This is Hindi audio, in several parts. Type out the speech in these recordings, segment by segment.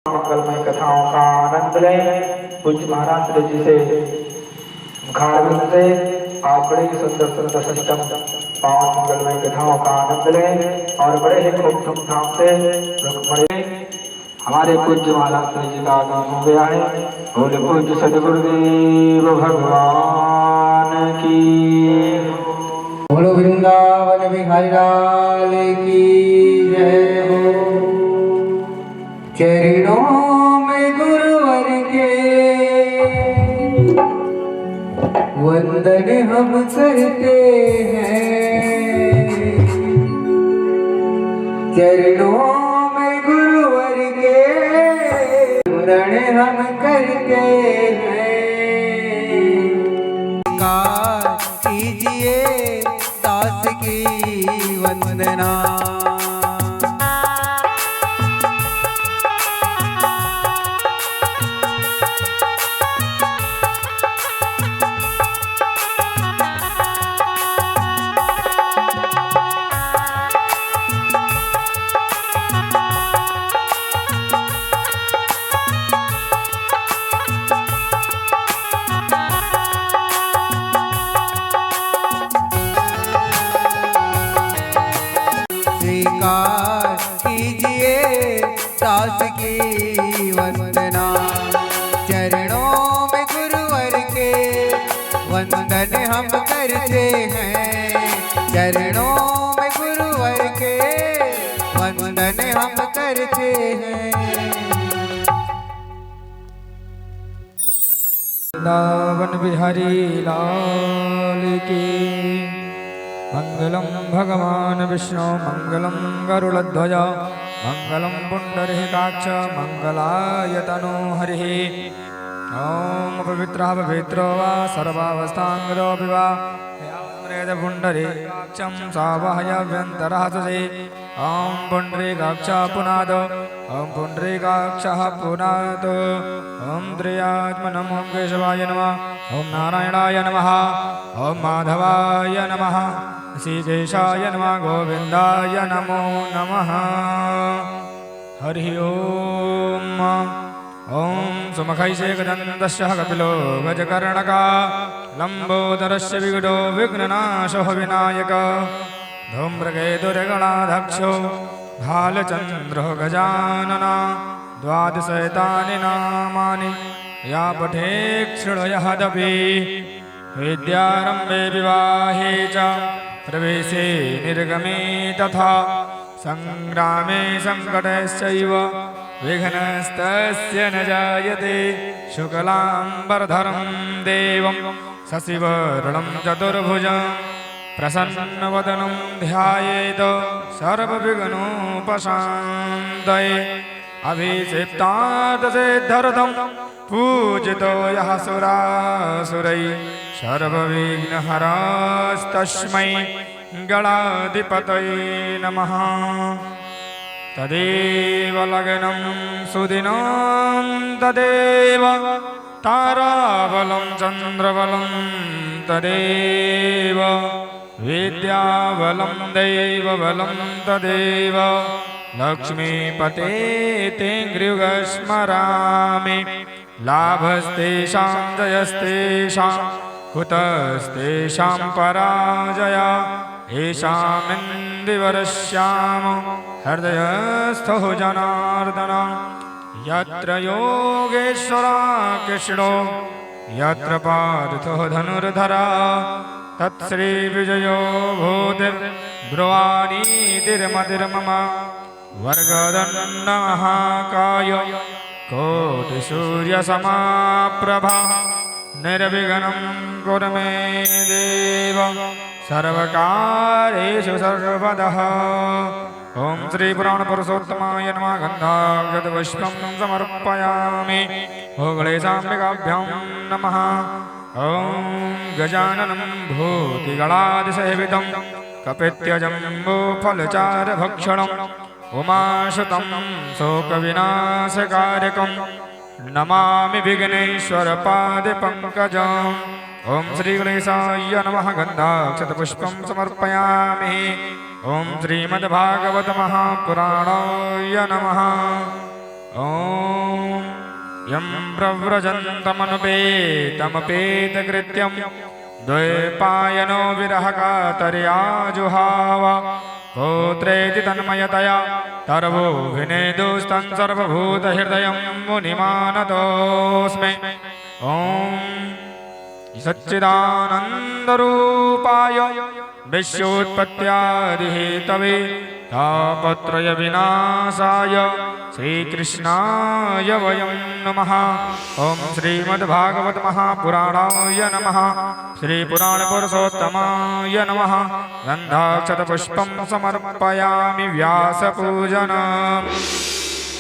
मंगलमय कथाओं का आनंद लें। पूज्य महाराज जी से मुखारविंद से आप बड़े ही सुंदर सुंदर सष्टम पावन मंगलमय कथाओं का आनंद लें और बड़े ही खूब धूमधाम से रुक्मणी हमारे पूज्य महाराज जी का आगमन हो गया है। बोले पूज्य सदगुरुदेव भगवान की, बोलो वृंदावन बिहारी लाल की जय हो। चरणों में गुरुवर के वंदन हम करते हैं। चरणों में गुरुवर के वंदन हम करते हैं। कीजिए दास की वंदना। कीजिए दास की वंदना। चरणों में गुरुवर के वंदन हम करते हैं। चरणों में गुरुवर के वंदन हम करते हैं। वृंदावन बिहारी लाल की। मंगलम भगवान विष्णु मंगलम गरुड़ध्वज मंगलम पुंडरीकाक्ष मंगलाय तनो हरिः। ओम पवित्रः पवित्रो वा सर्वावस्थांगरो विवा पुंडरीकाक्षं सावहयव्यन्तरः सुजे। ओम पुंडरीकाक्ष पुनाद ओम पुंडरीकाक्षः पुनाद। ओम त्र्यात्मनम् ओम केशवाय नमः। ओम नारायणाय नमः। ओम माधवाय नमः। श्रीकेशाय नमः। गोविंदाय नमो नमः। हरि ओम। ओम सुमुखैषेकदन्तस्य कपिलो गजकर्णका लंबोदरस्य विघ्नो विघ्ननाशो विनायक। धूम्रकेतुर्गणाध्यक्षो भालचन्द्रो गजानना। द्वादशैतानि नामानि या पठेत् शृणुयादपि। विद्यारम्भे विवाहे च प्रवेशे निर्गमे तथा संग्रामे संकटश्चैव विघ्नस्तस्य न जायते। शुक्लाम्बरधरं देवं शशिवर्णं चतुर्भुजं प्रसन्नवदनं ध्यायेत् सर्वविघ्नोपशान्तये। अभिषिक्तात् सिद्ध्यर्थं पूजितो यः सुरासुरैः सर्वविघ्नहरस्तस्मै गणाधिपतये नमः। तदेव लग्नं सुदिनं तदेव ताराबलं चन्द्रबलं तदेव विद्याबलं दैवबलं तदेव लक्ष्मीपते ते गृहस्मरामि। लाभस्तेषां जयस्तेषां कुतस्तेषां पराजय। येषामिन्दिवरश्याम हृदयस्थो जनार्दन। यत्र योगेश्वरा कृष्णो यत्र पार्थो धनुर्धरा तत्श्रीविजयो भूतिर्ब्रुवाणीतिर्मतिर्मम। वर्गदण्डमहाकाय कोटिसूर्यसमाप्रभा निर्विघ्नं कुरु मे देव सर्वकार्येषु सर्वदः। ओम श्री पुराण पुरुषोत्तमाय नमः। गन्धाक्षतपुष्पं समर्पयामि। भोगलेशाम्बिकाभ्यां नमः। ओम गजाननं भूतिगणादिसेवितं कपित्यजम्बूफलचारुभक्षणम् उमाशुतं शोकविनाशकारकं नमामि विघ्नेश्वरपादपङ्कजम्। ओम श्री गणेशाय नमः गन्धाक्षतपुष्पं समर्पयामि। ओम श्रीमद्भागवत महापुराणाय नमः। ओम यं प्रव्रजन्तमनुपेतमपेतकृत्यं द्वैपायनो विरहकातर्या जुहाव पुत्रेति तन्मयतया तर्वो विनेदुस्तं सर्वभूतहृदयं मुनिमानतोऽस्मि। ओम सच्चिदानन्दरूपाय विश्वोत्पत्त्यादिहेतवे तापत्रय विनाशाय श्रीकृष्णाय वयं नमः। ओम श्रीमद्भागवत महापुराणाय नमः। श्रीपुराणपुरुषोत्तमाय नमः। गन्धाक्षतपुष्पं समर्पयामि व्यासपूजनम्।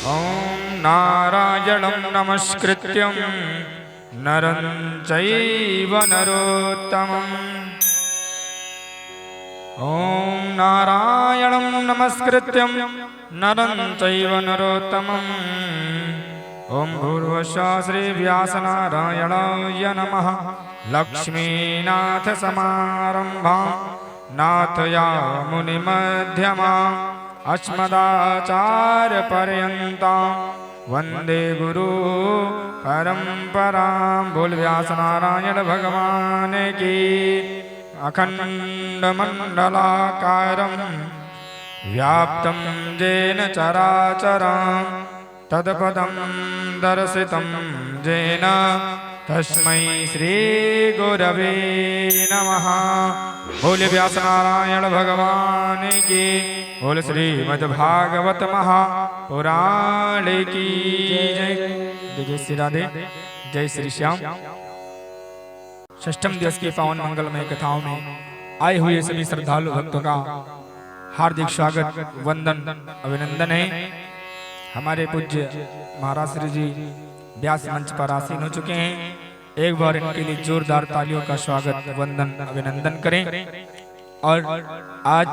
ओम नारायणं नमस्कृत्यं नरं चैव नरोत्तमम्। ओम नारायणं नमस्कृत्यं नरं चैव नरोत्तमम्। ओम भूर्भुवस्सुः श्री व्यासनारायणाय नमः। लक्ष्मीनाथसमारम्भां नाथयामुनिमध्यमाम् अस्मदाचार्यपर्यन्तां वन्दे गुरु परम्परां। बोल व्यासनारायण भगवान की। अखण्डमण्डलाकारं व्याप्तं येन चराचरं तत्पदं दर्शितं येन तस्मै श्रीगुरवे नमः। बोल व्यासनारायण भगवान की। बोल श्रीमद्भागवत महापुराण की जय। जय श्री राधे, जय श्री श्याम। षष्ठम दिवस की पावन मंगलमय कथाओं में आए हुए सभी श्रद्धालु भक्तों का हार्दिक स्वागत, वंदन, अभिनंदन है। हमारे पूज्य महाराज श्री जी व्यास मंच पर आसीन हो चुके हैं। एक बार इनके लिए जोरदार तालियों का स्वागत, वंदन, अभिनंदन करें। और आज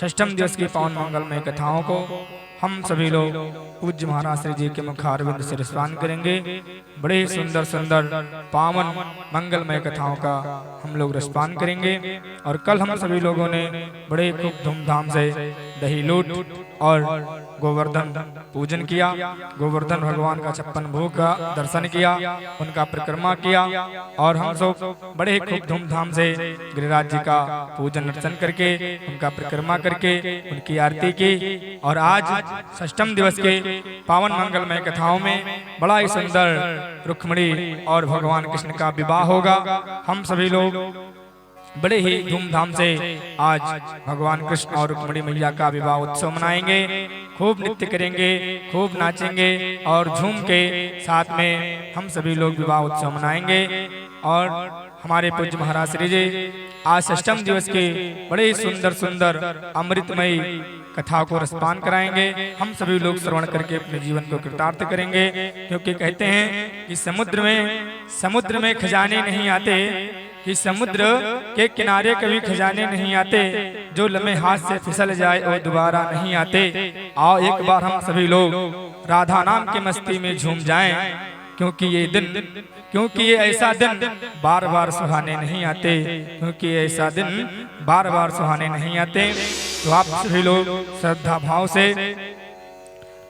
षष्ठम दिवस की पावन मंगलमय कथाओं को हम सभी लोग पूज्य महाराज श्री जी के मुखारविंद से रसपान करेंगे। बड़े ही सुंदर सुंदर पावन मंगलमय कथाओं का हम लोग रसपान करेंगे। और कल हम सभी लोगों ने बड़े खूब धूमधाम से दही लूट और गोवर्धन पूजन किया। गोवर्धन भगवान का 56 भोग का दर्शन किया, उनका परिक्रमा किया। और हम सब बड़े ही खूब धूमधाम से गिरिराज जी का पूजन अर्चन करके, उनका परिक्रमा करके, उनकी आरती की। और आज षष्ठम दिवस के पावन मंगलमय कथाओं में बड़ा ही सुंदर रुक्मिणी और भगवान कृष्ण का विवाह होगा। हम सभी लोग बड़े ही धूमधाम से आज भगवान कृष्ण और रुक्मिणी मैया का विवाह उत्सव मनाएंगे। खूब नृत्य करेंगे, खूब नाचेंगे और झूम के साथ में हम सभी लोग विवाह उत्सव मनाएंगे। और हमारे पूज्य महाराज श्री जी आज षष्ठम दिवस के बड़े ही सुंदर सुंदर अमृतमयी कथा को रसपान कराएंगे। हम सभी लोग श्रवण करके अपने जीवन को कृतार्थ करेंगे। क्योंकि कहते हैं कि समुद्र में खजाने नहीं आते, कि समुद्र के किनारे कभी खजाने नहीं आते, जो लम्हे हाथ से फिसल जाए वो दोबारा नहीं आते। आओ एक बार हम सभी लोग राधा नाम की मस्ती में झूम जाएं, क्योंकि ये ऐसा दिन बार बार सुहाने नहीं आते, क्योंकि ऐसा दिन बार बार सुहाने नहीं आते। तो आप सभी लोग श्रद्धा भाव से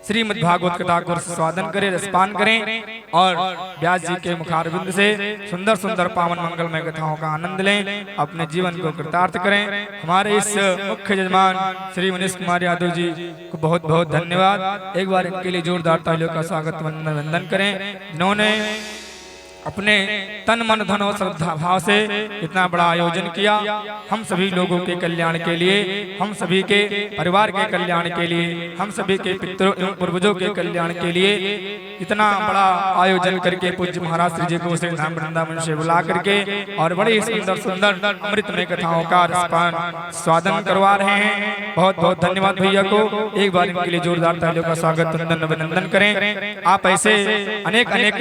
श्रीमद् भागवत कथा को स्वादन करें, रसपान करें और व्यास जी के मुखारविंद से सुंदर सुंदर पावन मंगलमय कथाओं का आनंद लें, अपने जीवन को कृतार्थ करें। हमारे इस मुख्य यजमान श्री मनीष कुमार यादव जी को बहुत बहुत धन्यवाद। एक बार इनके लिए जोरदार तालियों का स्वागत, वंदन करें, जिन्होंने अपने तन मन धन और श्रद्धा भाव से इतना बड़ा आयोजन किया। हम सभी लोगों के कल्याण के लिए, हम सभी के परिवार के कल्याण के लिए, हम सभी के पितरों एवं पूर्वजों के कल्याण के लिए इतना बड़ा आयोजन करके पूज्य महाराज श्री जी को श्री धाम वृंदावन से बुला करके और बड़ी सुंदर सुंदर अमृतमय कथाओं का रसपान स्वादन करवा रहे हैं। बहुत बहुत धन्यवाद भैया को। एक बार इनके लिए जोरदार तालियों का स्वागत, वंदन, अभिनंदन करें। आप ऐसे अनेक अनेक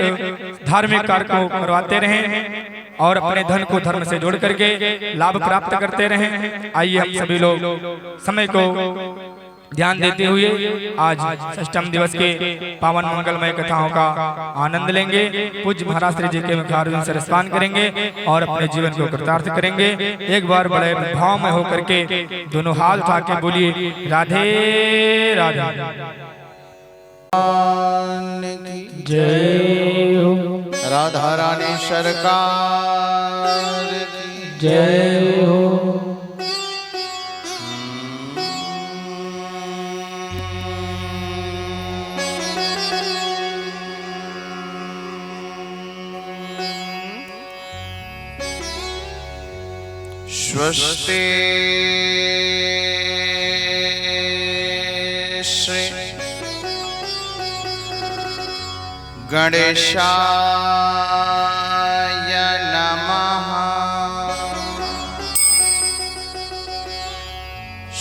धार्मिक कार्य को करवाते रहें और अपने धन को धर्म से जोड़ करके लाभ प्राप्त करते रहें। आइए हम सभी लोग समय को ध्यान देते हुए आज षष्ठम दिवस के पावन मंगलमय कथाओं का आनंद लेंगे। पूज्य महाराज श्री जी के मुखारविंद से स्नान करेंगे और अपने जीवन को कृतार्थ करेंगे। एक बार बड़े भाव में होकर के दोनों हाथ उठा के बोलिए राधे राधे जय हो। राधा रानी सरकार की जय हो। स्वस्ति श्री गणेशाय नमः।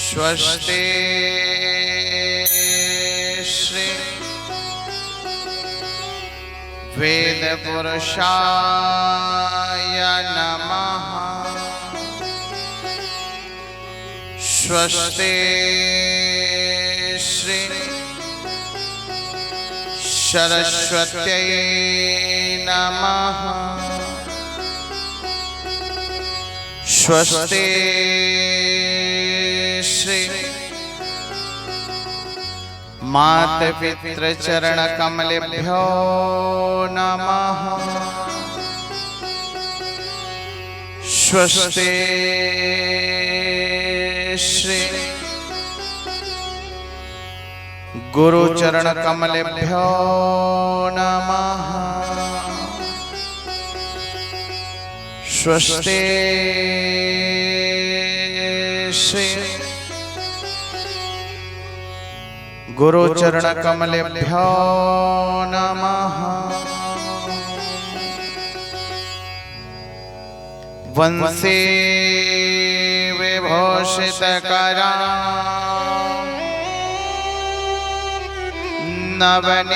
स्वस्ति श्री वेद पुरुषाय नमः। स्वस्ति श्री सरस्वत्यै नमः। स्वस्ति श्री मातपितृचरणकमलेभ्यो नमः। स्वस्ति श्री गुरुचरणकमलेभ्यो नमः। स्वस्ति श्री गुरुचरणकमलेभ्यो नमः। वंशे विभूषितकरा नवनीरदाभा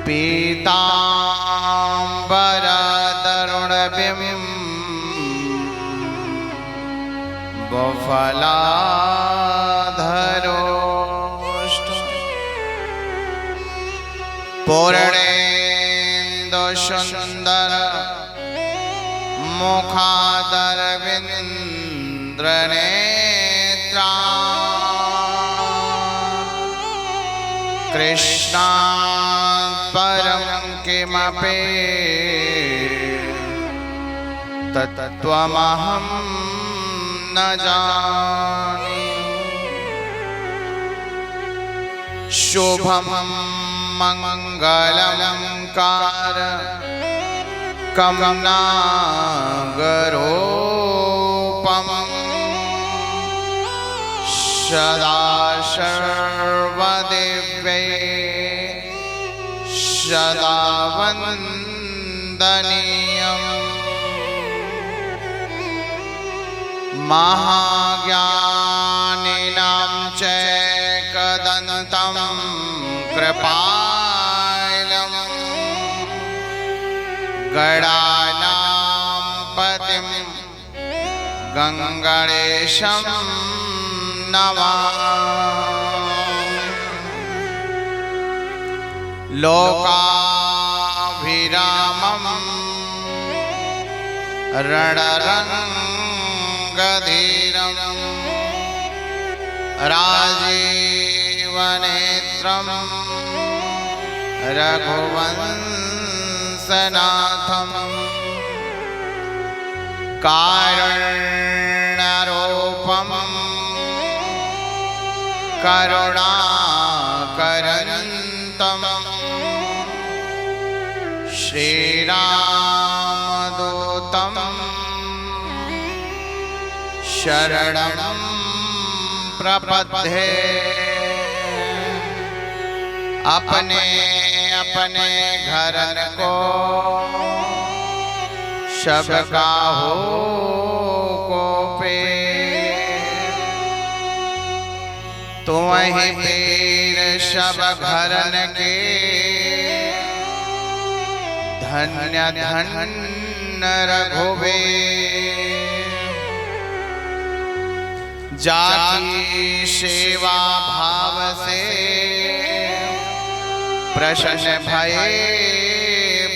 पीताम्बरधरुणबिम्बफलाधरोष्ठ पूर्णेन्दुसुन्दर मुखादरविन्द्रनेत्रा कृष्णात् परं किमपि तत्त्वमहं न जाने। शुभं मंगलं कारकं नागरूपं सदा सर्वदिव्यै सदा वन्दनीयम्। महाज्ञानिनां चैकदन्तं कृपालम् गणानां पतिं गङ्गणेशं नमामि। लोकाभिरामं रणरङ्गधीरं राजीवनेत्रं रघुवंशनाथं कारुण्यरूपं करुणाकरन्तं श्रीरामदूतं शरणं प्रपद्ये। अपने अपने घर को सबका हो को पे तुम ही पीर सब घरन के धन्य धन्य रघुवीर जाकी सेवा भाव से प्रसन्न भये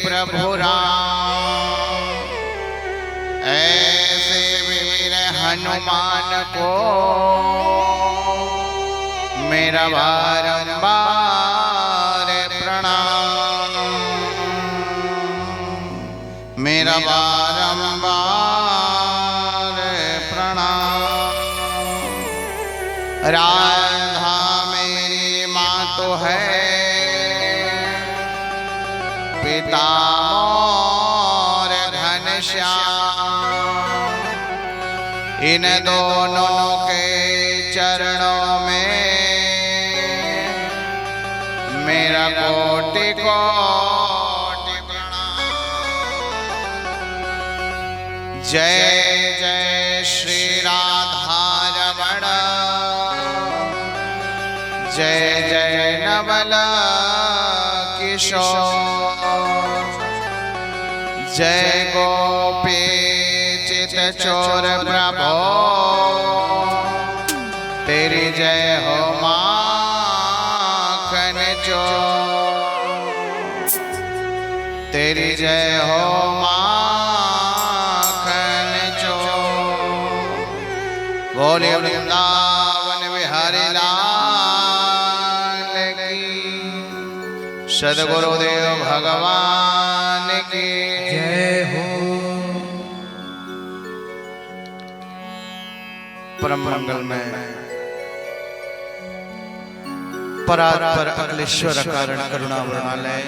प्रभु राम। ऐसे वीर हनुमान को मेरा बारंबार प्रणाम, मेरा बारंबार प्रणाम। राधा मेरी माँ तो है, पिता मोर घनश्याम। इन दोनों के चरणों में मेरा कोटि कोटि प्रणाम। जय जय श्री राधा रमण, जय जय नवल किशोर, जय गोपी चित चोर प्रभो, तेरी जय हो माखन चोर, तेरी जय हो माखन चोर। बोले वृंदावन बिहारी लाल की, सद्गुरुदेव भगवान की जय हो। परम मंगल में परात्पर अखिलेश्वर कारण करुणा वृणालय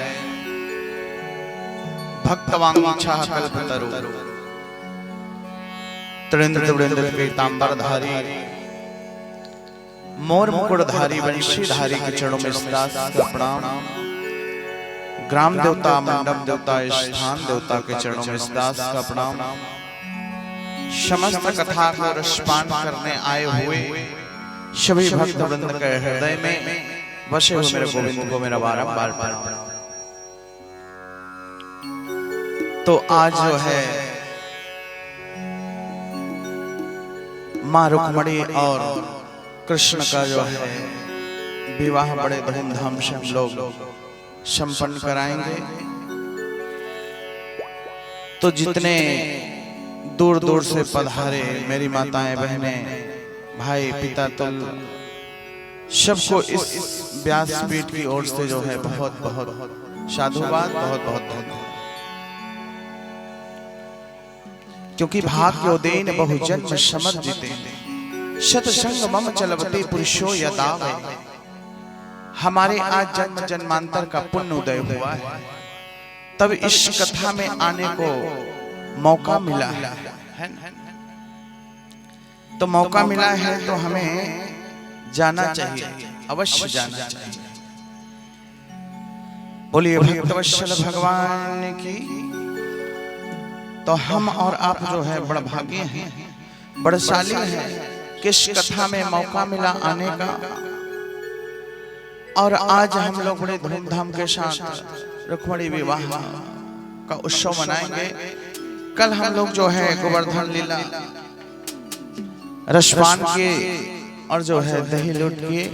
भक्तवांछा कल्पतरु त्रिनेत्र वृंद पीतांबरधारी मोर मुकुटधारी वंशीधारी के चरणों में दास का प्रणाम। ग्राम देवता, मंडप देवता, स्थान देवता के चरणों में दास का प्रणाम। समस्त कथा को रसपान करने आए हुए सभी भक्त वृंद के हृदय में बसे हुए मेरे गोविंद को मेरा बारंबार प्रणाम। तो आज जो है माँ रुक्मणी और कृष्ण का जो है विवाह बड़े धूमधाम से हम लोग संपन्न कराएंगे। तो जितने दूर दूर से पधारे मेरी माताएं, बहनें, भाई, पिता तुल सबको इस व्यासपीठ की ओर से जो है बहुत बहुत साधुवाद, बहुत बहुत धन्यवाद। क्योंकि भाग्योदयन बहुजन्म समर्जिते शतसंग मम चलवते पुरुषो यदावे। हमारे आज जन्म जन्मांतर का पुण्य उदय हुआ है, तब इस कथा में आने को मौका मिला है। तो मौका मिला है तो हमें जाना चाहिए, अवश्य जाना चाहिए। बोलिए भक्तवत्सल भगवान की। तो हम और आप जो है बड़ा भाग्य हैं, बड़शाली हैं, किस कथा में मौका मिला आने का। और आज हम लोग बड़े धूमधाम के साथ रुक्मणी विवाह का उत्सव मनाएंगे। कल हम लोग जो है गोवर्धन लीला रसपान किए और जो है दही लूट किए।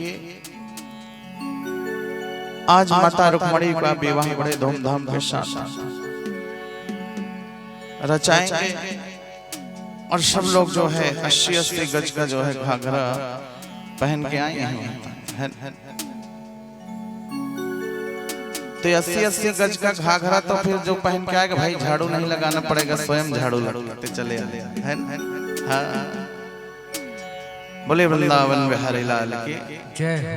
आज माता रुक्मणी का विवाह बड़े धूमधाम के साथ रचाएंगे। और सब लोग जो है 80-80 गज का जो है घाघरा पहन के आए हैं। तो 80-80 गज का घाघरा तो फिर जो पहन के आएगा भाई झाड़ू नहीं लगाना पड़ेगा, स्वयं झाड़ू लगाते चले आए। हाँ, बोले वृंदावन बिहारी लाल की जय हो।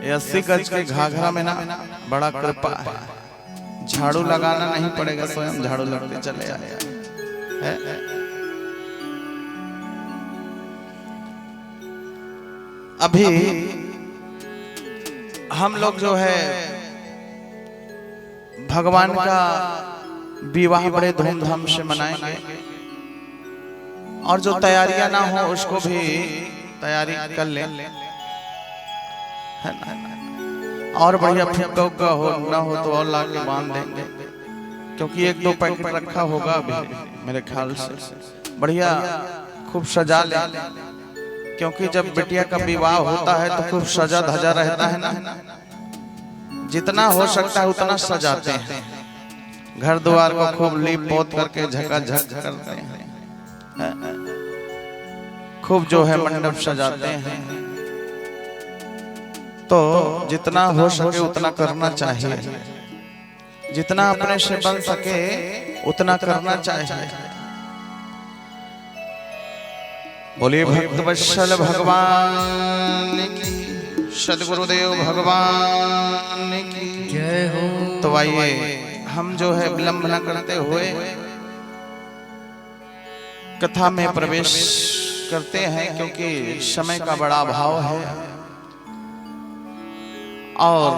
80 गज के घाघरा में ना बड़ा कृपा है, झाड़ू लगाना नहीं पड़ेगा, स्वयं झाड़ू लगते चले आए। अभी हम लोग जो है भगवान का विवाह बड़े धूमधाम से मनाएंगे। और जो तैयारियां ना हो उसको भी तैयारी कर ले, और बढ़िया फुग्गा उग्गा हो ना हो तो और लाके बांध देंगे। क्योंकि एक दो पैकेट रखा होगा अभी मेरे ख्याल से। बढ़िया खूब सजा ले, क्योंकि जब बिटिया का विवाह होता है तो खूब सजा धजा रहता है ना। जितना हो सकता है उतना सजाते हैं, घर द्वार को खूब लीप पोत करके झकाझक करते हैं, खूब जो है मंडप सजाते हैं। तो जितना हो सके उतना करना चाहिए, जितना अपने से बन सके उतना करना चाहिए। बोलिए भक्त वत्सल भगवान की, सदगुरुदेव भगवान की जय हो। तो आइए हम जो है विलंब न करते हुए कथा में प्रवेश करते हैं, क्योंकि समय का बड़ा अभाव है। और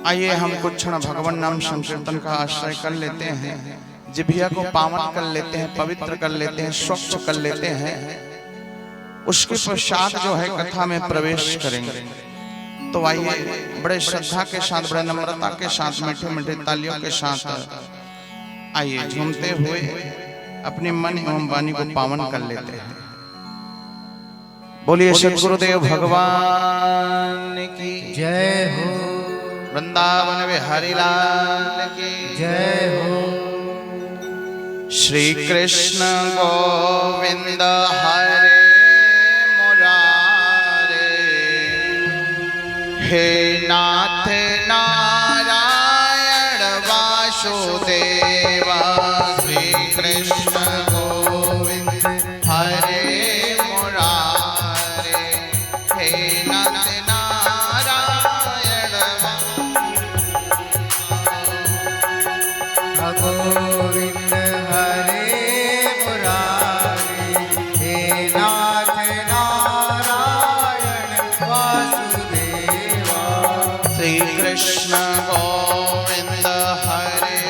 आइए हम कुछ क्षण भगवान नाम संकीर्तन का आश्रय कर लेते हैं, जिभिया को पावन कर लेते हैं, पवित्र कर लेते हैं, स्वच्छ कर लेते हैं। उसके पश्चात जो है कथा में प्रवेश करेंगे। तो आइए बड़े श्रद्धा के साथ, बड़े नम्रता के साथ, मीठे मीठे तालियों के साथ आइए झूमते हुए अपने मन एवं वाणी को पावन कर लेते हैं। बोलिए सद्गुरुदेव भगवान की जय हो। वृंदावन बिहारी लाल की जय हो। श्री कृष्ण गोविंद हरे मुरारे, हे नाथ नारायण वासुदेवा। श्री कृष्ण गोविंद हरे मुरारे, हे नाथ नारायण गोविंद हरे मुरारी, हे नाथ नारायण वासुदेवा। श्री कृष्ण गोविंद हरे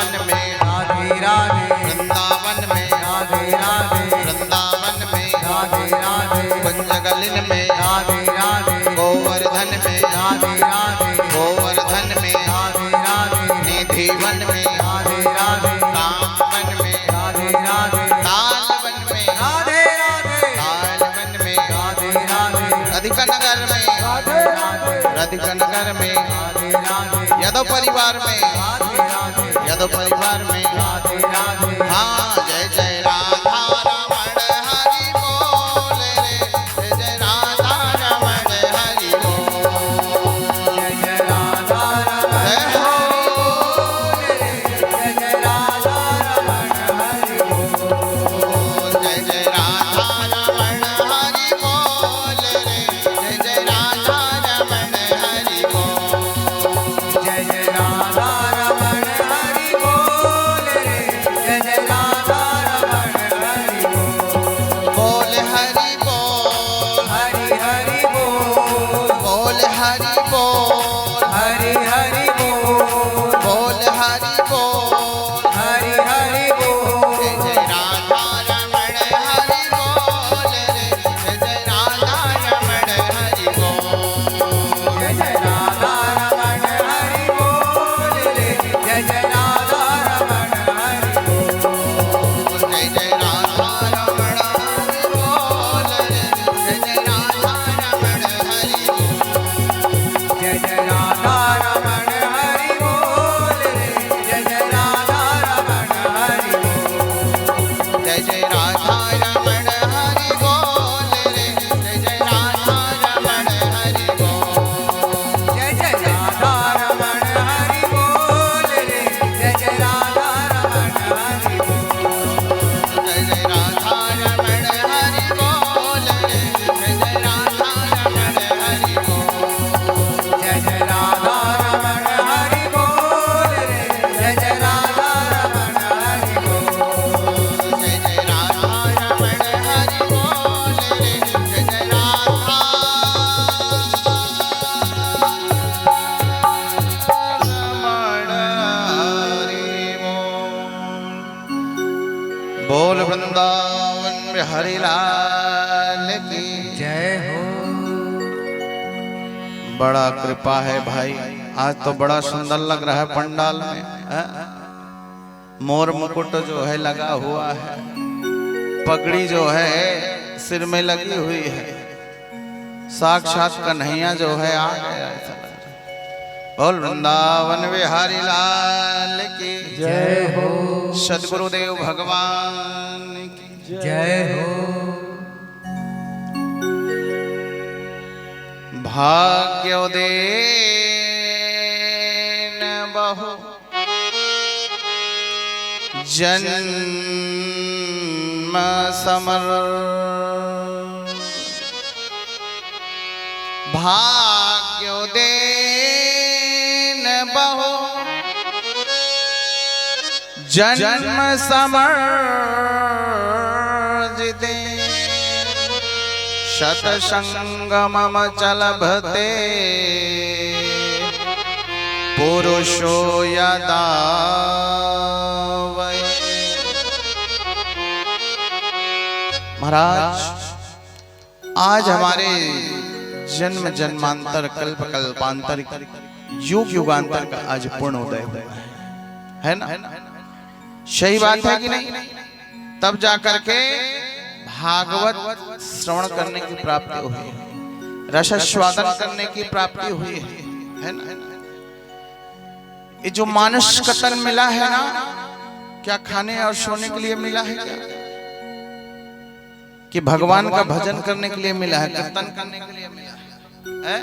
वृंदावन में राधे राधे वृंदावन में राधे राधे वृंदावन में राधे राधे कुंजगलिन में राधे राधे गोवर्धन में राधे राधे गोवर्धन में राधे राधे निधिवन में राधे राधे कामवन में राधे राधे तालवन में राधे राधे तालवन में राधे राधे राधिका नगर में राधे राधे राधिका नगर में राधे राधे यादव परिवार में राधे राधे यादव परिवार में राधे राधे हाँ जय जय राधा रमण हरि बोल रे जय जय राधा रमण हरि बोल जय जय राधा रमण जय हो जय जय राधा रमण हरि बोल जय जय राधा रमण हरि बोल रे जय जय राधा रमण हरि बोल जय जय राधा रमण हरि बोल रे जय जय राधा रमण हरि बोल हरि बोल हरि हरि बोल बोल हरि बोल हरि हरि बोल बोल हरि बोल हरि हरि बोल जय जय राधा रमण हरि बोल रे जय जय राधा रमण हरि बोल जय जय राधा रमण हरि बोल रे जय जय राधा रमण हरि बोल जय जय राधा रमण हरि बोल रे जय जय राधा रमण हरि बोल जय जय राधा रमण हरि बोल रे जय जय राधा रमण हरि बोल जय जय राधा रमण हरि बोल रे जय जय राधा रमण हरि बोल जय जय राधा रमण हरि बोल रे जय जय राधा रमण हरि बोल जय जय राधा रमण हरि बोल रे जय जय राधा रमण हरि बोल जय जय राधा रमण हरि बोल रे जय जय राधा रमण हरि बोल जय जय राधा रमण हरि बोल रे जय जय राधा रमण हरि बोल वृंदावन में हरि लाल की जय हो बड़ा कृपा है भाई आज तो बड़ा सुंदर लग रहा है पंडाल में मोर मुकुट जो है लगा हुआ है पगड़ी जो है सिर में लगी हुई है साक्षात कन्हैया जो है आ गया ऐसा लग रहा है। बोल वृंदावन बिहारी लाल की जय हो सदगुरुदेव भगवान की जय हो भाग्योदेन बहु जन्म समर भाग्योदेन बहु जन्म समर जिते शतसंगमम चलभते पुरुषो यदा वै। महाराज आज हमारे जन्म जन्मांतर कल्प कल्पांतर युग युगांतर का आज पूर्ण उदय हुआ है ना? सही बात है कि नहीं? तब जाकर के भागवत श्रवण करने की प्राप्ति हुई है, रसास्वादन करने की प्राप्ति हुई है ना? ये जो मानस कतन मिला है ना, क्या खाने और सोने के लिए मिला है क्या? कि भगवान का भजन करने के लिए मिला है, कीर्तन करने के लिए मिला है?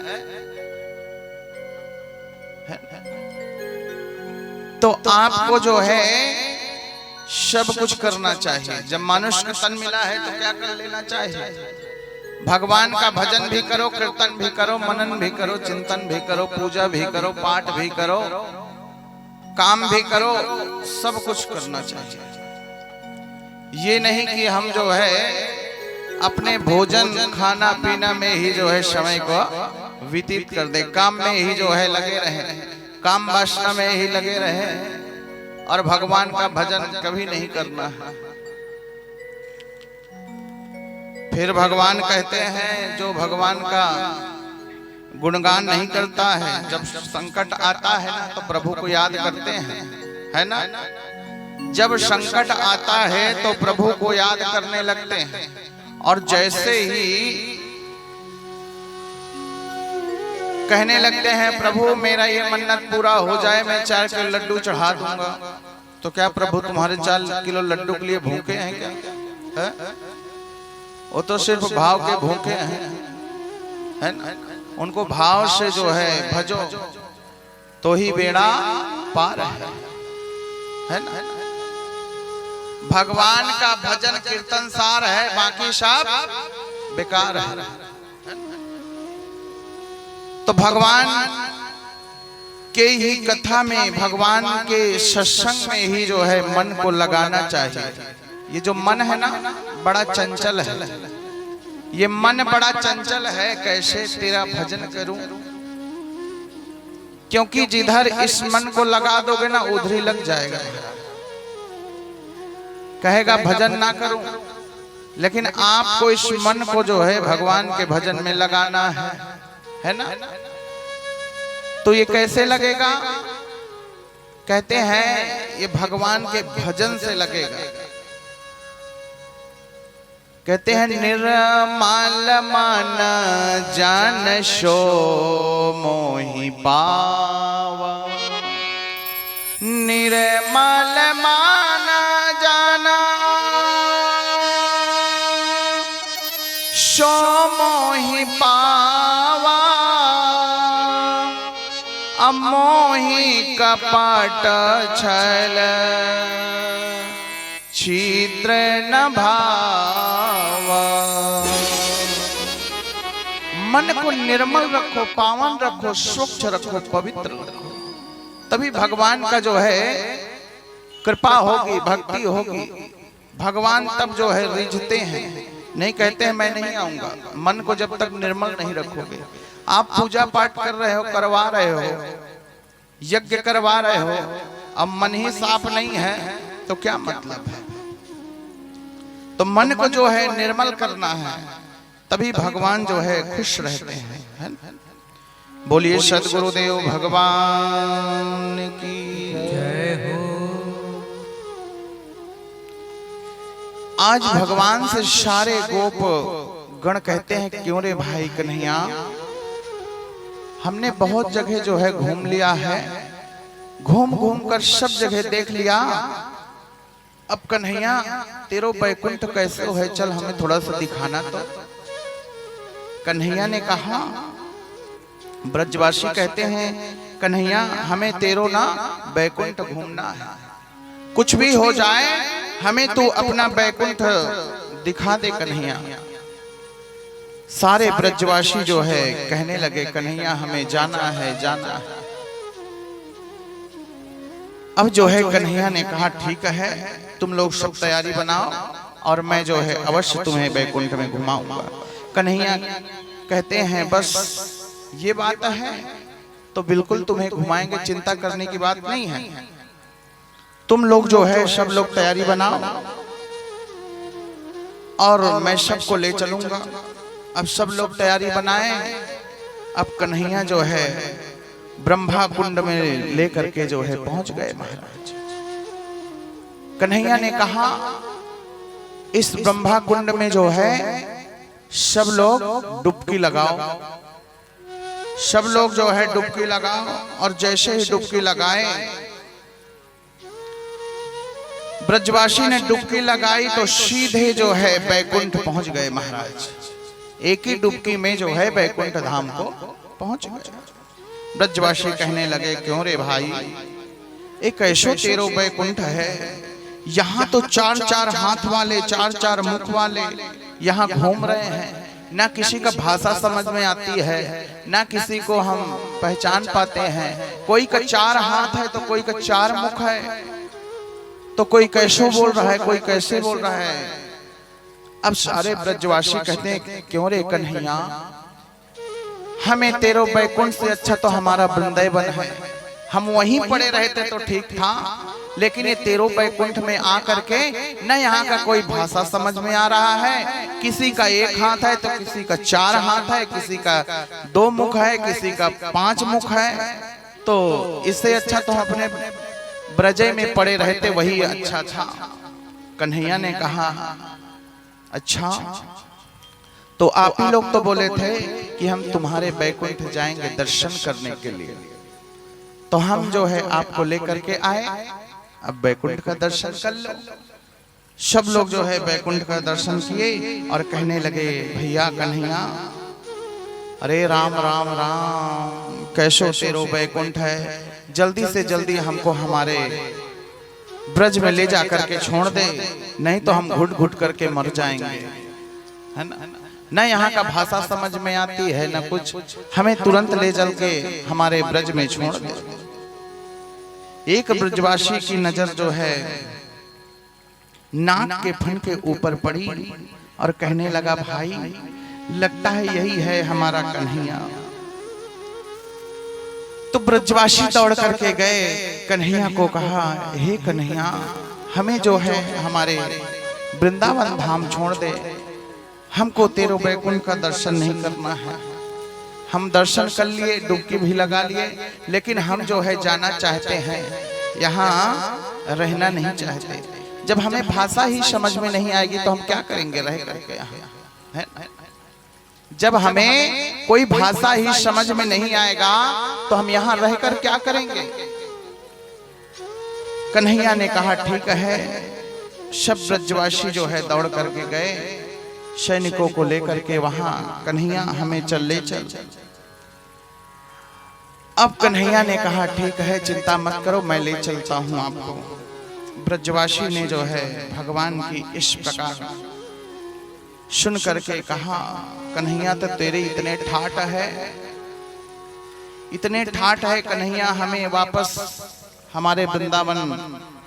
तो आपको जो है सब कुछ करना चाहिए। जब मनुष्य का तन मिला है तो क्या कर लेना चाहिए? भगवान का भजन भी करो, कीर्तन भी करो, मनन भी करो, चिंतन भी करो, पूजा भी करो, पाठ भी करो, काम भी करो, सब कुछ करना चाहिए। ये नहीं कि हम जो है अपने भोजन खाना पीना में ही जो है समय को व्यतीत कर दे, काम में ही जो है लगे रहे, काम वासना में ही लगे रहे, और भगवान का भजन कभी नहीं करना है। फिर भगवान कहते हैं जो भगवान का गुणगान नहीं करता है, जब संकट आता है ना तो प्रभु को याद करते हैं, है ना। जब संकट आता है तो प्रभु को याद करने लगते हैं, और जैसे ही कहने लगते हैं प्रभु मेरा ये मन्नत पूरा हो जाए, मैं 4 किलो लड्डू चढ़ा दूंगा, तो क्या प्रभु तुम्हारे 4 किलो लड्डू के लिए भूखे हैं क्या? है? वो तो सिर्फ भाव के भूखे हैं, है ना। उनको भाव से जो है भजो तो ही बेड़ा पार है ना। भगवान का भजन कीर्तन सार है, बाकी सब बेकार है। तो भगवान के ही कथा में, भगवान के सत्संग में ही जो है मन को लगाना चाहिए। ये जो मन है ना बड़ा चंचल है, ये मन बड़ा चंचल है, कैसे तेरा भजन करूं? क्योंकि जिधर इस मन को लगा दोगे ना उधर ही लग जाएगा, कहेगा भजन ना करूं। लेकिन आपको इस मन को जो है भगवान के भजन में लगाना है ना। तो ये कैसे लगेगा? कहते हैं ये भगवान के भजन से लगेगा। कहते हैं निर्मल मन जान शो मोहि पावा, निर्मल मन जाना शो मोहि पावा, अमोहि कपट छल छिद्र न भावा। मन को निर्मल रखो, पावन रखो, स्वच्छ रखो, पवित्र रखो, तभी भगवान का जो है कृपा होगी, भक्ति होगी। भगवान तब जो है रिझते हैं, नहीं कहते हैं मैं नहीं आऊंगा। मन को जब तक निर्मल नहीं रखोगे, आप पूजा पाठ कर रहे हो, करवा रहे हो, यज्ञ करवा रहे हो, अब मन ही साफ नहीं है तो क्या मतलब है? तो मन को जो है निर्मल करना है, तभी भगवान जो है खुश रहते हैं, है ना? बोलिए सद्गुरुदेव भगवान की जय हो। आज भगवान से सारे गोप गण कहते हैं क्यों रे भाई कन्हैया, हमने बहुत जगह जो है घूम लिया है, घूम घूम कर सब जगह देख लिया, अब कन्हैया तेरो बैकुंठ कैसे है, चल हमें थोड़ा सा दिखाना तो। कन्हैया ने कहा, ब्रजवासी कहते हैं कन्हैया हमें तेरो ना बैकुंठ घूमना है, कुछ भी हो जाए हमें तू अपना बैकुंठ दिखा दे कन्हैया। सारे ब्रजवासी जो है कहने लगे कन्हैया हमें जाना है, जाना है। अब जो है कन्हैया ने कहा ठीक है, तुम लोग सब तैयारी बनाओ और मैं जो है अवश्य तुम्हें बैकुंठ में घुमाऊंगा। कन्हैया कहते हैं बस ये बात है तो बिल्कुल तुम्हें घुमाएंगे, चिंता करने की बात नहीं है। तुम लोग जो है सब लोग तैयारी बनाओ और मैं सबको ले चलूंगा। अब सब लोग तैयारी बनाए। अब कन्हैया जो है ब्रह्मा कुंड में लेकर के जो है पहुंच गए महाराज। कन्हैया ने कहा इस ब्रह्मा कुंड में जो है सब लोग डुबकी लगाओ, सब लोग जो है डुबकी लगाओ। और जैसे ही डुबकी लगाए, ब्रजवासी ने डुबकी लगाई तो सीधे जो है बैकुंठ पहुंच गए महाराज। एक ही डुबकी में जो है बैकुंठ धाम को पहुंच गए। ब्रजवासी कहने लगे क्यों रे भाई, एक ऐसो तेरो बैकुंठ है, यहाँ तो 4-4 हाथ वाले 4-4 मुख वाले यहाँ घूम रहे हैं, ना किसी का भाषा समझ में आती है, ना किसी को हम पहचान पाते हैं। कोई का 4 हाथ है तो कोई का 4 मुख है, तो कोई कैसे बोल रहा है, कोई कैसे बोल रहा है। अब सारे ब्रजवासी कहते हैं क्यों रे कन्हैया, हमें तेरो बैकुंठ से अच्छा तो हमारा वृंदावन है, हम वहीं पड़े रहते तो ठीक था। लेकिन ये तेरो बैकुंठ में आकर के न यहाँ का कोई भाषा समझ में आ रहा है। किसी का एक हाथ है तो किसी का 4 हाथ है, किसी का 2 मुख है, किसी का 5 मुख है। तो इससे अच्छा तो अपने ब्रजे में पड़े रहते वही अच्छा था। कन्हैया ने कहा अच्छा तो आप ही लोग तो बोले थे कि हम तुम्हारे बैकुंठ जाएंगे दर्शन करने के लिए, तो हम जो है आपको लेकर के आए, अब बैकुंठ का दर्शन कर लो। सब लोग जो है बैकुंठ का दर्शन किए और कहने लगे भैया कन्हैया, अरे राम राम राम, कैसो तेरो बैकुंठ है, जल्दी से जल्दी हमको हमारे ब्रज में ले जा करके छोड़ दे, नहीं तो हम घुट घुट करके मर जाएंगे, है ना। न यहाँ का भाषा समझ में आती है न कुछ, हमें तुरंत ले चल के हमारे ब्रज में छोड़ दे। एक ब्रजवासी की नजर जो है नाक के फन के ऊपर पड़ी और कहने लगा भाई लगता है यही है हमारा कन्हैया। तो ब्रजवासी दौड़ करके गए, कन्हैया को कहा हे कन्हैया, हमें जो है हमारे वृंदावन धाम छोड़ दे, हमको तेरे बैकुंठ का दर्शन नहीं करना है। हम दर्शन कर लिए, डुबकी भी लगा लिए, लेकिन हम जो है जाना चाहते हैं, यहाँ रहना नहीं चाहते। जब हमें भाषा ही समझ में नहीं आएगी तो हम क्या करेंगे रह करके यहाँ, जब हमें कोई भाषा ही समझ में नहीं आएगा तो हम यहाँ रहकर क्या करेंगे। कन्हैया ने कहा ठीक है। सब ब्रजवासी जो है दौड़ करके गए, सैनिकों को लेकर के वहां कन्हैया हमें ले चल। अब कन्हैया ने कहा ठीक है चिंता मत करो, मैं ले चलता हूं आपको। ब्रजवासी ने जो है भगवान की इस प्रकार सुन करके कहा कन्हैया तो तेरे इतने ठाठ है, इतने ठाठ है कन्हैया, हमें वापस हमारे वृंदावन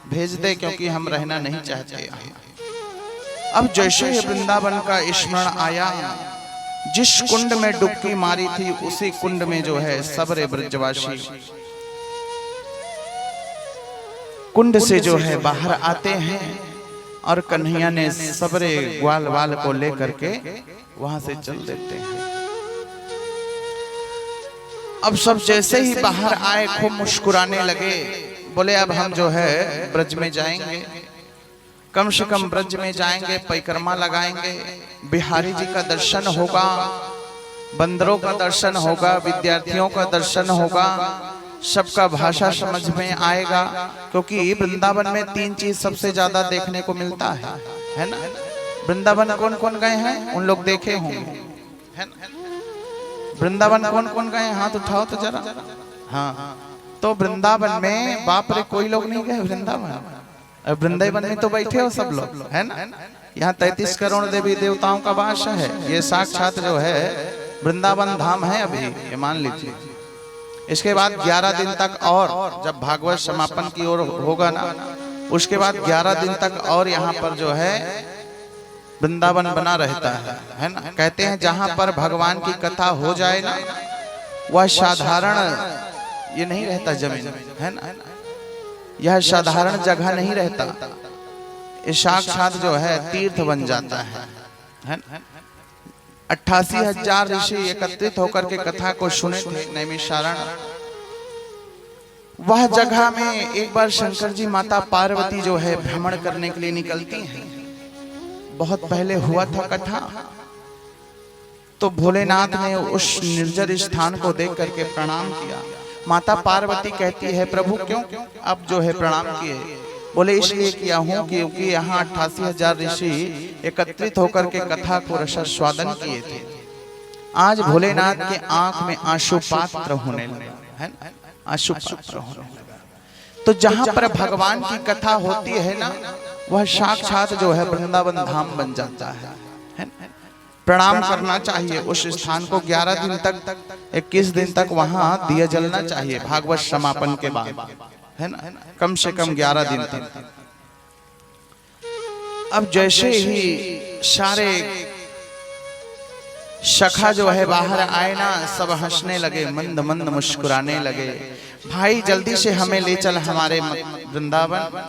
भेज दे क्योंकि हम रहना नहीं चाहते। अब जैसे ही वृंदावन का स्मरण आया, जिस कुंड में डुबकी मारी थी उसी कुंड में जो है सबरे ब्रजवासी कुंड से जो है बाहर आते हैं और कन्हैया ने सबरे ग्वाल वाल को लेकर के वहां से चल देते हैं। अब सब जैसे ही बाहर आए खूब मुस्कुराने लगे, बोले अब हम जो है ब्रज में जाएंगे, कम से कम ब्रज में जाएंगे, परिक्रमा लगाएंगे, बिहारी जी का दर्शन होगा, बंदरों का दर्शन होगा, विद्यार्थियों का दर्शन होगा, सबका भाषा समझ में आएगा। क्योंकि वृंदावन में 3 चीज सबसे ज्यादा देखने को मिलता है ना। वृंदावन कौन कौन गए हैं, उन लोग देखे होंगे, है ना। वृंदावन कौन कौन गए, हाथ उठाओ तो जरा। हाँ, तो वृंदावन में बाप रे कोई लोग नहीं गए वृंदावन, वृंदावन में तो बैठे हो सब लोग, है ना। यहाँ 33 करोड़ देवी देवताओं का वास है, ये साक्षात जो है वृंदावन धाम है अभी, ये मान लीजिए। इसके बाद 11 दिन तक और जब भागवत समापन की ओर होगा ना, उसके बाद 11 दिन तक और यहाँ पर जो है वृंदावन बना रहता है ना। कहते हैं जहाँ पर भगवान की कथा हो जाए ना, वह साधारण ये नहीं रहता जमीन, है ना, यह साधारण जगह नहीं रहता, ये साक्षात जो है तीर्थ बन जाता है ना। 88,000 ऋषि एकत्रित होकर के कथा को सुने थे नैमिषारण्य। वह जगह में एक बार शंकर जी माता पार्वती जो है भ्रमण करने के लिए निकलती हैं। बहुत पहले हुआ था कथा, तो भोलेनाथ ने उस निर्जर स्थान को देख करके प्रणाम किया। माता पार्वती कहती है प्रभु क्यों अब जो है प्रणाम किए? बोले इसलिए किया हूँ क्योंकि यहाँ 88,000 ऋषि एकत्रित होकर के कथा को रसास्वादन किए थे। आज भोलेनाथ के आंख में आंसुपात्र होने लगा, है ना, आंसुपात्र होने लगा। तो जहाँ पर भगवान की कथा होती है ना, वह साक्षात जो है वृंदावन धाम बन जाता है ना। प्रणाम करना चाहिए उस स्थान को। 11 दिन तक 21 दिन तक वहां दिया जलना चाहिए भागवत समापन के बाद, है ना, कम से कम 11 दिन तक। अब जैसे ही सारे सखा जो है बाहर आए ना, सब हंसने लगे, मंद मंद मुस्कुराने लगे। भाई जल्दी से हमें ले चल हमारे वृंदावन,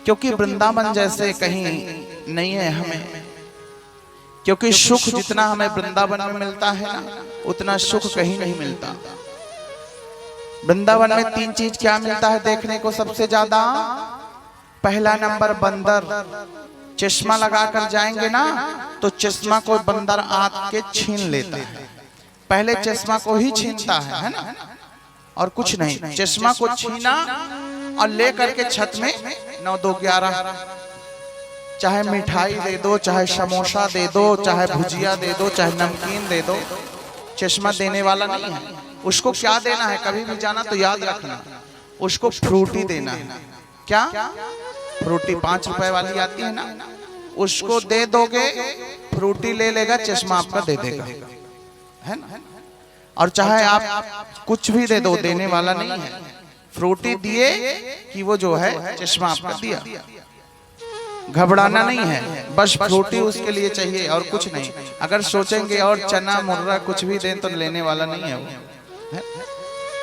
क्योंकि वृंदावन जैसे कहीं नहीं है हमें। क्योंकि सुख जितना हमें वृंदावन में मिलता है ना, उतना सुख कहीं नहीं मिलता। वृंदावन में 3 चीज क्या मिलता है देखने को सबसे ज्यादा? पहला नंबर बंदर। चश्मा लगा कर जाएंगे ना तो चश्मा को बंदर आके छीन लेता है। पहले चश्मा को ही छीनता है ना, और कुछ नहीं। चश्मा को छीना और ले करके छत में 9 2 11, चाहे मिठाई दे दो, चाहे समोसा दे दो, चाहे भुजिया दे दो, चाहे नमकीन दे दो, चश्मा देने वाला नहीं है। उसको क्या देना है, कभी भी जाना तो याद रखना, उसको फ्रूटी देना है। क्या? फ्रूटी 5 रुपए वाली आती है ना, उसको दे दोगे, फ्रूटी ले लेगा, चश्मा आपका दे देगा, है ना। और चाहे आप कुछ भी दे दो, देने वाला नहीं है। फ्रूटी दिए कि वो जो है चश्मा आपका दिया। घबराना नहीं है, बस फ्रूटी उसके लिए चाहिए और कुछ नहीं। अगर सोचेंगे और चना मुर्रा कुछ भी दें तो लेने वाला नहीं है वो, है?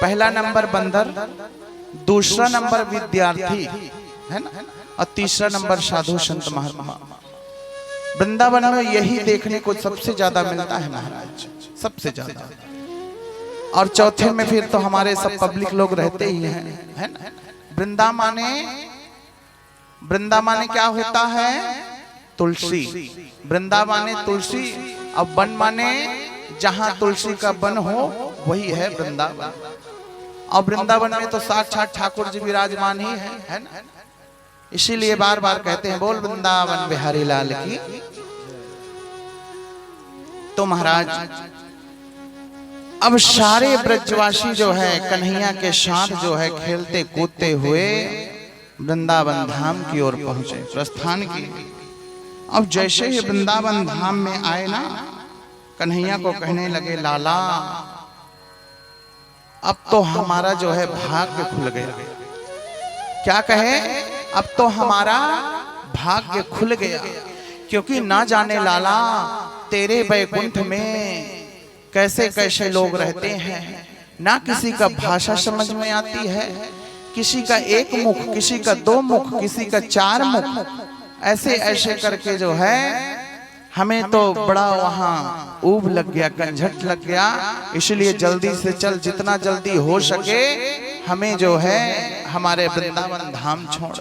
पहला नंबर बंदर, दूसरा नंबर विद्यार्थी, है ना, और तीसरा नंबर साधु संत महात्मा। वृंदावन में यही देखने को सबसे ज्यादा मिलता है महाराज, सबसे ज्यादा। और चौथे में फिर तो हमारे सब पब्लिक लोग रहते ही हैं, है ना। वृंदावन क्या होता है? तुलसी। वृंदावन तुलसी, अब वन माने जहां तुलसी का वन हो वही है वृंदावन। और वृंदावन में तो साक्षात ठाकुर जी विराजमान ही है ना। इसीलिए बार बार कहते हैं बोल वृंदावन बिहारी लाल की। तो महाराज अब सारे ब्रजवासी जो है कन्हैया के साथ जो है खेलते कूदते हुए वृंदावन धाम की ओर पहुंचे, प्रस्थान की। अब जैसे ही वृंदावन धाम में आए ना, कन्हैया को कहने लगे लाला अब तो हमारा जो है भाग्य खुल गया। क्या कहे? अब तो हमारा भाग्य खुल गया, क्योंकि ना जाने लाला तेरे वैकुंठ में कैसे कैसे लोग रहते हैं, ना किसी का भाषा समझ में आती है, किसी का 1 मुख, किसी का 2 मुख, किसी का 4 मुख, ऐसे ऐसे करके जो है हमें तो बड़ा वहाँ ऊब लग गया, कंझट लग गया। इसलिए जल्दी से चल, जितना जल्दी हो सके हमें जो है हमारे वृंदावन धाम छोड़,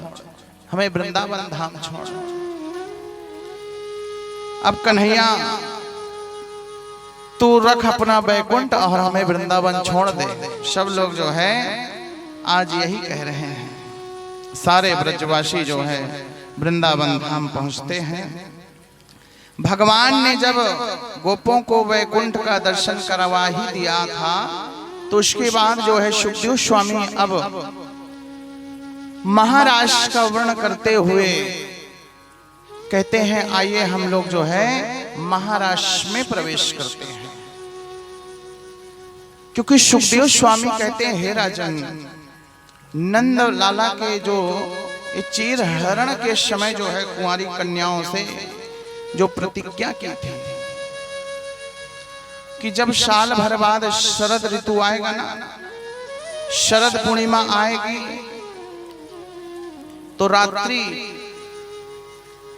हमें वृंदावन धाम छोड़। अब कन्हैया तू रख अपना बैकुंठ और हमें वृंदावन छोड़ दे। सब लोग जो है आज यही कह रहे हैं। सारे ब्रजवासी जो है वृंदावन धाम पहुंचते हैं। भगवान ने जब गोपों को वैकुंठ का दर्शन करवा ही दिया था, तो उसके बाद जो है सुखदेव स्वामी अब महाराष्ट्र का वर्णन करते हुए कहते हैं आइए हम लोग जो है महाराष्ट्र में प्रवेश करते हैं। क्योंकि सुखदेव स्वामी कहते हैं हे राजन, नंद लाला के जो चीर हरण के समय जो है कुंवारी कन्याओं से जो प्रतिज्ञा की थी कि जब साल भर बाद शरद ऋतु आएगा ना, शरद पूर्णिमा आएगी, तो रात्रि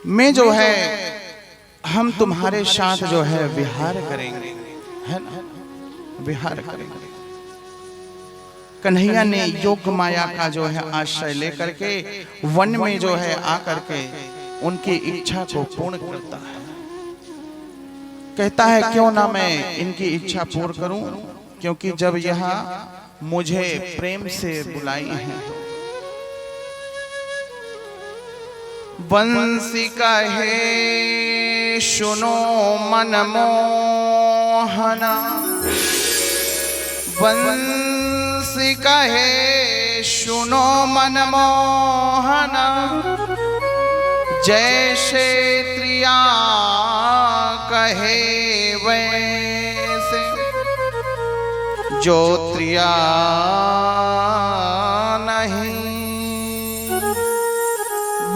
में जो है हम तुम्हारे साथ जो है विहार करेंगे, है ना, विहार करेंगे। कन्हैया ने योग माया का जो है आश्रय लेकर के वन में जो है आकर के उनकी इच्छा को पूर्ण करता है। कहता है क्यों ना मैं इनकी इच्छा पूर्ण करूं, क्योंकि जब यह मुझे प्रेम से बुलाई है। बंसी कहे सुनो मन मोहना, बंसी कहे सुनो मन मोहना, जैसे त्रिया कहे वैसे, जो त्रिया नहीं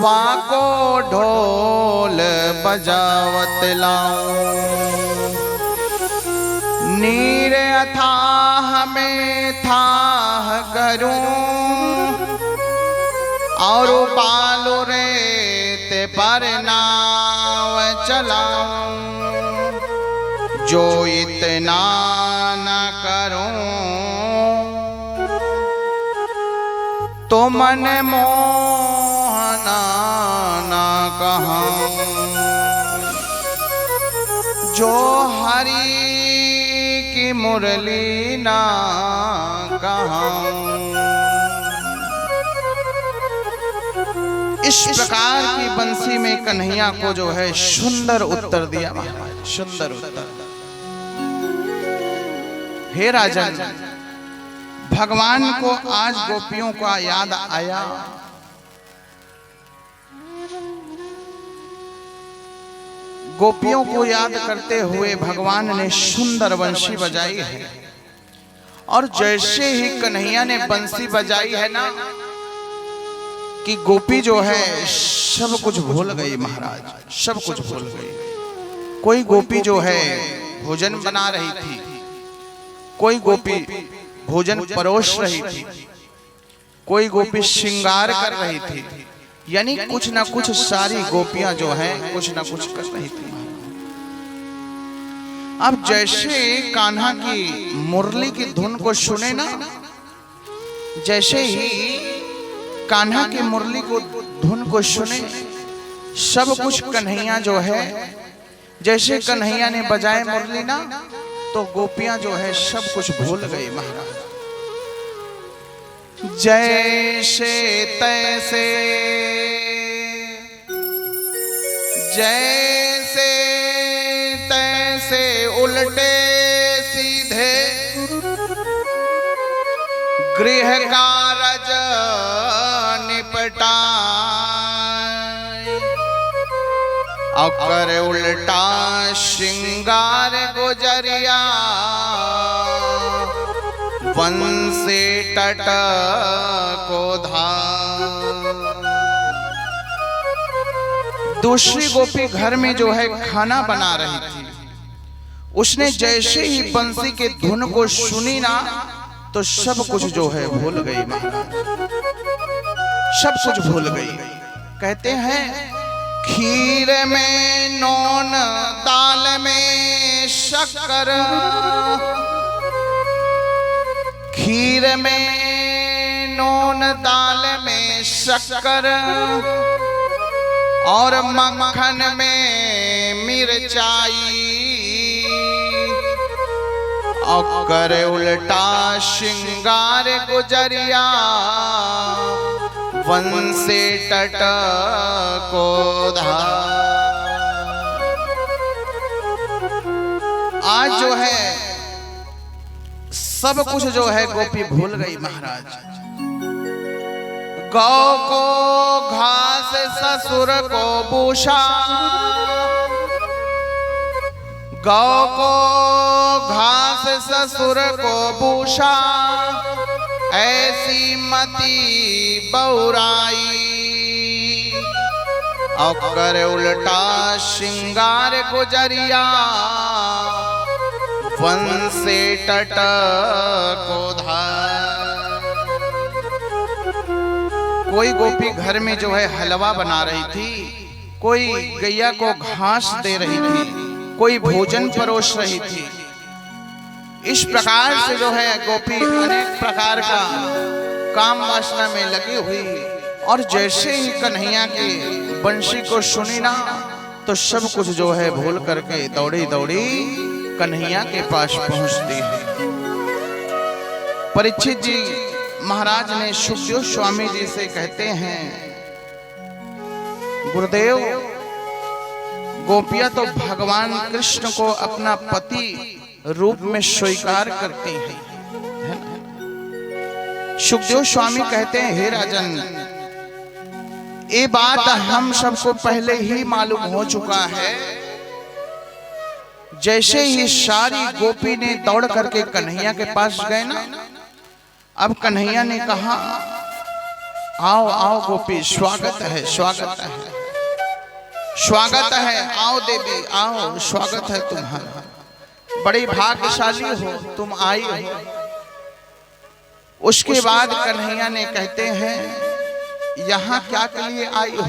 वाको ढोल बजावत लाऊं। नीर अथाह में थाह करूं और बालो रेत पर नाव चलाऊं, जो इतना न करूं तो मन मोहना न कहूं, जो हरि की मुरली ना कहूं। इस प्रकार की बंसी में कन्हैया को जो है सुंदर उत्तर दिया महाराज, सुंदर उत्तर। हे राजन, भगवान को आज गोपियों का याद आया, गोपियों को याद करते हुए भगवान ने सुंदर बंसी बजाई है। और जैसे ही कन्हैया ने बंसी बजाई है ना कि गोपी जो है सब कुछ भूल गई महाराज, सब कुछ भूल गई। कोई गोपी जो है भोजन बना रही थी, कोई गोपी भोजन परोस रही थी, कोई गोपी श्रृंगार कर रही थी, यानी कुछ ना कुछ सारी गोपियां जो हैं कुछ ना कुछ कर रही थी। अब जैसे कान्हा की मुरली की धुन को सुने ना, जैसे ही कान्हा की मुरली को धुन को सुने, सब कुछ कन्हैया जो है, जैसे कन्हैया ने बजाए मुरली ना तो गोपियां जो है सब कुछ भूल गई महाराज। जैसे तैसे, जैसे तैसे उल्टे सीधे गृह कारज निपटाए, और कर उल्टा श्रृंगार गुजरिया, वन से तट को धार। दूसरी गोपी घर में जो है खाना बना रही थी, उसने जैसे ही बंसी के धुन को सुनी ना तो सब कुछ जो है भूल गई महाराज, सब कुछ भूल गई। कहते हैं खीर में नून, दाल में शक्कर, खीर में नून, दाल में शक्कर, और मक्खन में मिर्चाई, और कर उल्टा श्रृंगार गुजरिया, वन से तट को धार। आज जो है सब कुछ जो है गोपी भूल गई महाराज। गौ को घास, ससुर को भूषा, गौ को घास, ससुर को भूषा, ऐसी मती बौराई, और कर उल्टा श्रृंगार गुजरिया, वन से तट को धार। कोई गोपी घर में जो है हलवा बना रही थी, कोई गैया को घास दे रही थी, कोई भोजन परोस रही थी। इस प्रकार से जो है गोपी अनेक प्रकार का काम वासना में लगी हुई, और जैसे ही कन्हैया की बंसी को सुनी ना तो सब कुछ जो है भूल करके दौड़ी दौड़ी कन्हैया के पास पहुंचती है। परीक्षित जी महाराज ने सुखदेव स्वामी जी से कहते हैं, गुरुदेव गोपियां तो भगवान कृष्ण को अपना पति रूप में स्वीकार करती हैं। सुखदेव स्वामी कहते हैं, हे राजन, ये बात हम सबको पहले ही मालूम हो चुका है। जैसे ही सारी गोपी ने दौड़ करके कन्हैया के पास गए ना, अब कन्हैया ने कहा, आओ आओ गोपी, स्वागत है, स्वागत है, स्वागत है, आओ देवी आओ, स्वागत है तुम्हारा, बड़ी भाग्यशाली हो तुम आई हो। उसके बाद कन्हैया ने कहते हैं, यहाँ क्या के लिए आई हो?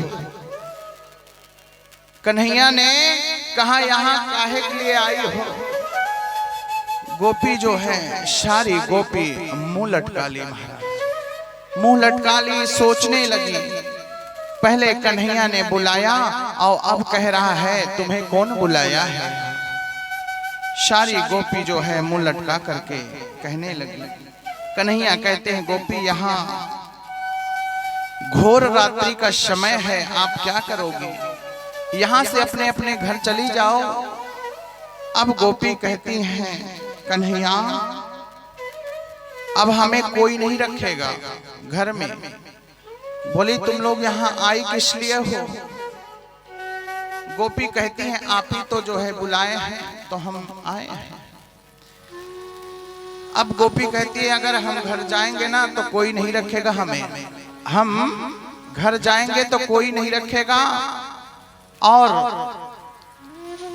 कन्हैया ने कहा, यहाँ काहे के लिए आई हो? गोपी जो है, सारी गोपी मुंह लटका ली महाराज, मुंह लटका ली, सोचने लगी। पहले कन्हैया ने बुलाया और अब कह रहा है तुम्हें कौन बुलाया है? सारी गोपी जो है मुंह लटका करके कहने लगी। कन्हैया कहते हैं, गोपी यहाँ घोर रात्रि का समय है, आप क्या करोगी? यहाँ से अपने अपने घर चली जाओ। अब गोपी कहती हैं, कन्हैया अब हमें कोई नहीं रखेगा घर में। बोली, तुम लोग यहाँ आई किस लिए हो? गोपी कहती हैं, आप ही तो जो है बुलाए हैं तो हम आए हैं। अब गोपी कहती है, अगर हम घर जाएंगे ना तो कोई नहीं रखेगा हमें, हम घर जाएंगे तो कोई नहीं रखेगा। और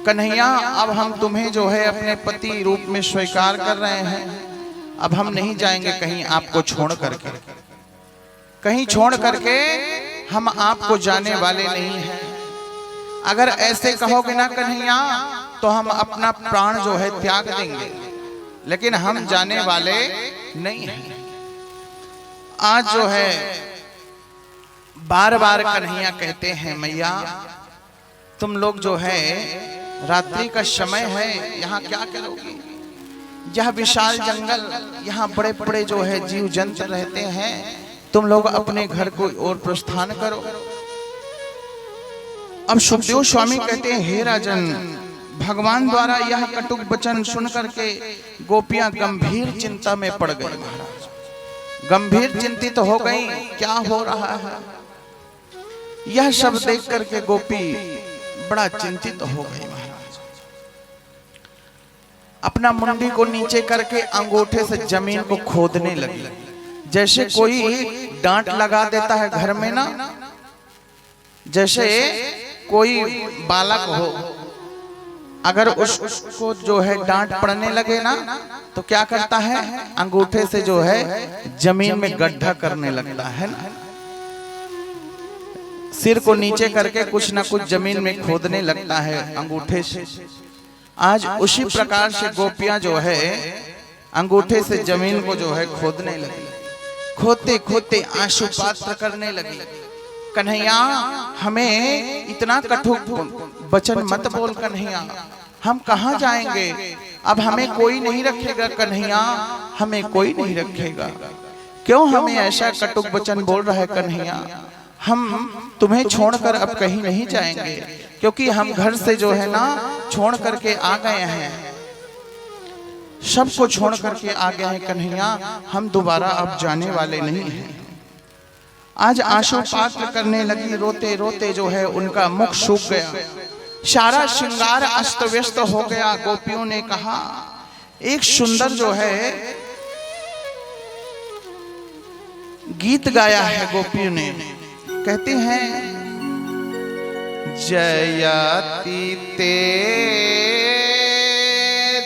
कन्हैया अब हम तुम्हें जो है अपने पति रूप में स्वीकार कर रहे हैं, अब हम नहीं जाएंगे कहीं आपको छोड़ करके, कहीं छोड़ करके हम आपको जाने वाले नहीं हैं। अगर ऐसे कहोगे ना कन्हैया तो हम अपना प्राण जो है त्याग देंगे, लेकिन हम जाने वाले नहीं हैं। आज जो है बार बार कन्हैया कहते हैं, मैया तुम लोग जो है रात्रि का समय है, यहाँ क्या करोगी? यह विशाल जंगल, यहाँ बड़े बड़े जो है जीव जंतु रहते हैं, तुम लोग अपने घर को और प्रस्थान करो। अब सुखदेव स्वामी कहते हैं, हे राजन, भगवान द्वारा यह कटुक वचन सुन करके गोपियां गंभीर चिंता में पड़ गई महाराज, गंभीर चिंतित हो गई, क्या हो रहा है? यह सब देख करके गोपी बड़ा चिंतित हो गई महाराज। अपना मुंडी को नीचे करके अंगूठे से जमीन को खोदने लगी, जैसे कोई डांट लगा देता है घर में ना, जैसे कोई बालक हो, अगर उसको जो है डांट पड़ने लगे ना तो क्या करता है? अंगूठे से जो है जमीन में गड्ढा करने लगता है ना, सिर को नीचे करके कुछ ना कुछ जमीन में खोदने लगता है अंगूठे से। आज उसी प्रकार से गोपियां जो है अंगूठे से जमीन को जो है खोदने लगी, खोदते खोदते आंसू पात्र करने लगी। कन्हैया हमें इतना कठोर वचन मत बोल कन्हैया, हम कहाँ जाएंगे? अब हमें कोई नहीं रखेगा कन्हैया, हमें कोई नहीं रखेगा। क्यों हमें ऐसा कटुक वचन बोल रहा है कन्हैया? हम तुम्हें छोड़कर अब कहीं नहीं जाएंगे, क्योंकि हम घर से जो है ना छोड़ करके आ गए हैं, सबको छोड़ करके आ गए हैं कन्हैया, हम दोबारा अब जाने वाले नहीं हैं। आज आंसू पात्र करने लगी, रोते रोते जो है उनका मुख सूख गया, सारा श्रृंगार अस्त व्यस्त हो गया। गोपियों ने कहा, एक सुंदर जो है गीत गाया है गोपियों ने, कहते हैं, जयति ते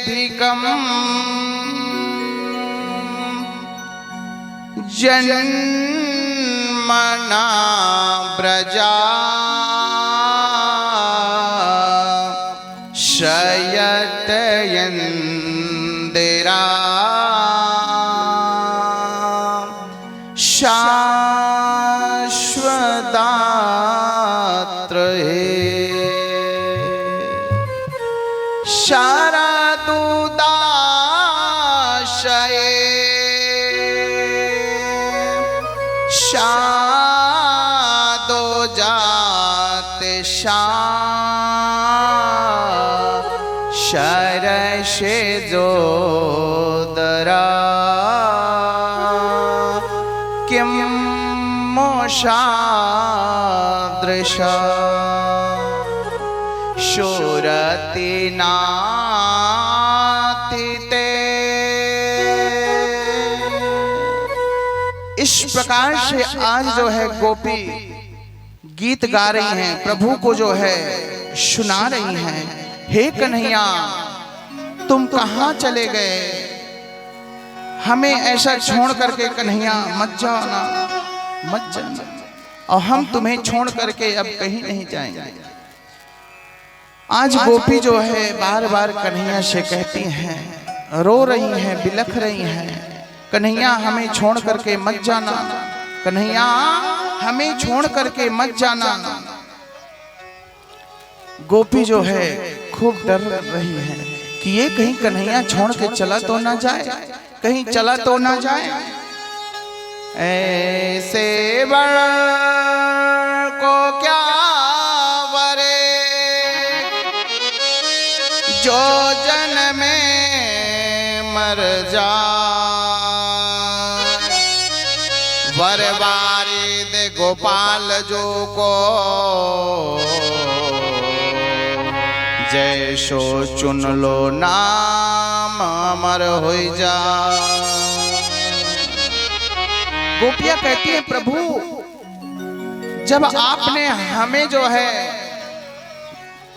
धिकम जन्मना ब्रजा शयतयन्दिरा शाश्वदात्रये शारदुदाशये शादो जाते शरशे जोदरा किम मोषादृशा शोरति नातिते। इस प्रकार से आज जो है गोपी गीत गा रही हैं, प्रभु को जो है सुना रही हैं, हे कन्हैया तुम कहाँ चले गए? हमें ऐसा छोड़ करके कन्हैया मत जाना, मत जाना, और हम तुम्हें छोड़ करके अब कहीं नहीं जाएंगे। आज गोपी जो है बार बार कन्हैया से कहती हैं, रो रही हैं, बिलख रही हैं, कन्हैया हमें छोड़ करके मत जाना, कन्हैया हमें छोड़ करके मत जाना। गोपी जो है खूब डर रही है कि ये कहीं कन्हैया छोड़ के चला तो ना जाए, कहीं चला तो ना जाए। ऐसे बड़ को क्या वरे जो जन्म में मर जा, वर वारिद गोपाल जो को जैसो चुन लो नाम अमर हो जा। गोपियां कहती है प्रभु जब आपने हमें जो है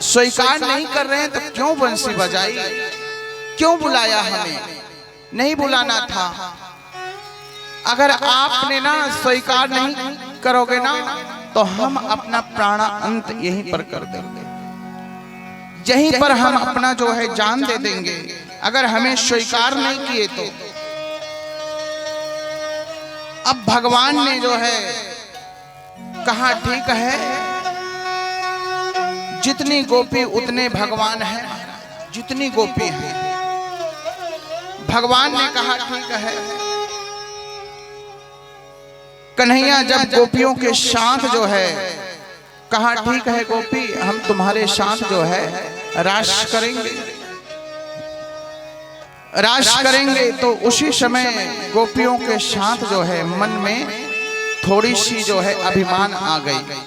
स्वीकार नहीं कर रहे हैं तो क्यों बंसी बजाई, क्यों बुलाया, हमें नहीं बुलाना था। अगर आपने ना स्वीकार नहीं करोगे ना तो हम अपना प्राण अंत यहीं पर कर देंगे, यहीं पर हम अपना जो है जान दे देंगे। अगर हमें स्वीकार नहीं किए तो अब भगवान ने जो है कहा ठीक है, जितनी गोपी उतने भगवान हैं, जितनी गोपी हैं भगवान ने कहा ठीक है। कन्हैया जब गोपियों के साथ जो है कहा ठीक है गोपी हम तुम्हारे साथ जो है रास करेंगे, रास करेंगे। तो उसी समय गोपियों के साथ जो है मन में थोड़ी सी जो है अभिमान आ गई।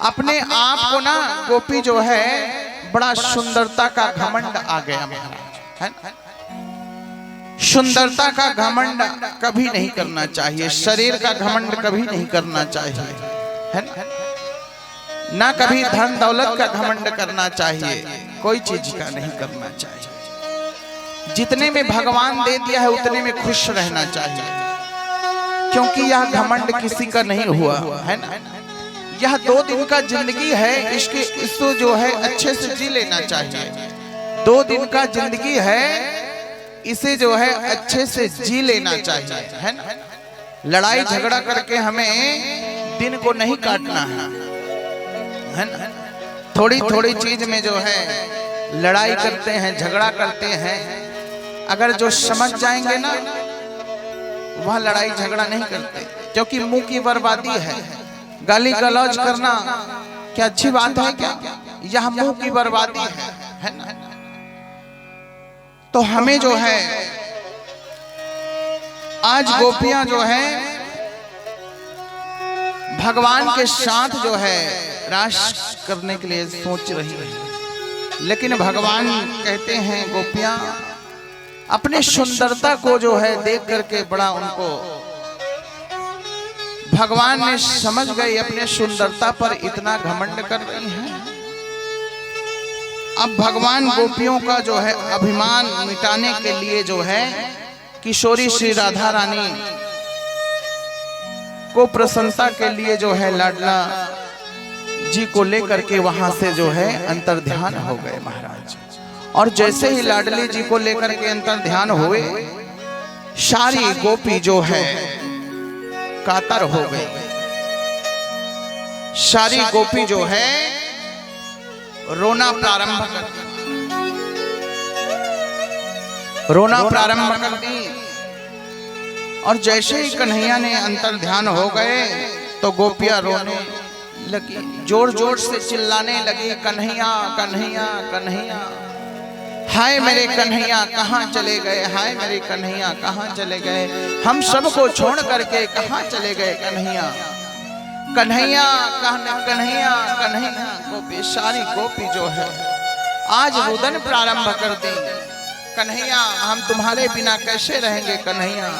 अपने आप को ना गोपी जो है बड़ा सुंदरता का घमंड आ गया महाराज, है ना? सुंदरता का घमंड कभी नहीं करना चाहिए, शरीर का घमंड कभी नहीं करना चाहिए, है ना? ना कभी धन दौलत का घमंड करना चाहिए, कोई चीज का नहीं करना चाहिए। जितने में भगवान दे दिया है उतने में खुश रहना चाहिए, क्योंकि यह घमंड किसी का नहीं हुआ है ना। यह 2 दिन का जिंदगी है, इसको जो है अच्छे से जी लेना चाहिए। 2 दिन का जिंदगी है, इसे जो है अच्छे से जी लेना चाहिए, है ना। लड़ाई झगड़ा करके हमें दिन को नहीं काटना है ना। थोड़ी थोड़ी चीज में जो है लड़ाई करते हैं, झगड़ा करते हैं। अगर जो समझ जाएंगे ना वह लड़ाई झगड़ा नहीं करते, क्योंकि मुंह की बर्बादी है। गाली गलौज करना क्या अच्छी बात है क्या? यह मुंह की बर्बादी है ना। तो हमें जो है आज गोपियां जो है भगवान के साथ जो है रास करने के लिए सोच रही है, लेकिन भगवान कहते हैं गोपियां अपने सुंदरता को जो है देख करके बड़ा उनको भगवान ने समझ गए, अपने सुंदरता पर इतना घमंड कर रही हैं। अब भगवान गोपियों का जो है अभिमान मिटाने के लिए जो है किशोरी श्री राधा रानी को प्रशंसा के लिए जो है लाडला जी को लेकर के वहां से जो है अंतर ध्यान हो गए महाराज। और जैसे ही लाडली जी को लेकर के अंतर ध्यान हुए, सारी गोपी जो है कातर हो गई। सारी गोपी जो है रोना प्रारंभ कर दी, रोना प्रारंभ कर दी। और जैसे ही कन्हैया ने अंतर ध्यान हो गए तो गोपियां रोने लगी, जोर जोर से चिल्लाने लगी, कन्हैया कन्हैया कन्हैया, हाय मेरे कन्हैया कहाँ चले गए, हाय मेरे कन्हैया कहाँ चले गए, हम सबको छोड़ करके कहाँ चले गए कन्हैया, कन्हैया कन्हैया कन्हैया। गोपी सारी गोपी जो है आज रुदन प्रारंभ कर दी, कन्हैया हम तुम्हारे बिना कैसे रहेंगे कन्हैया,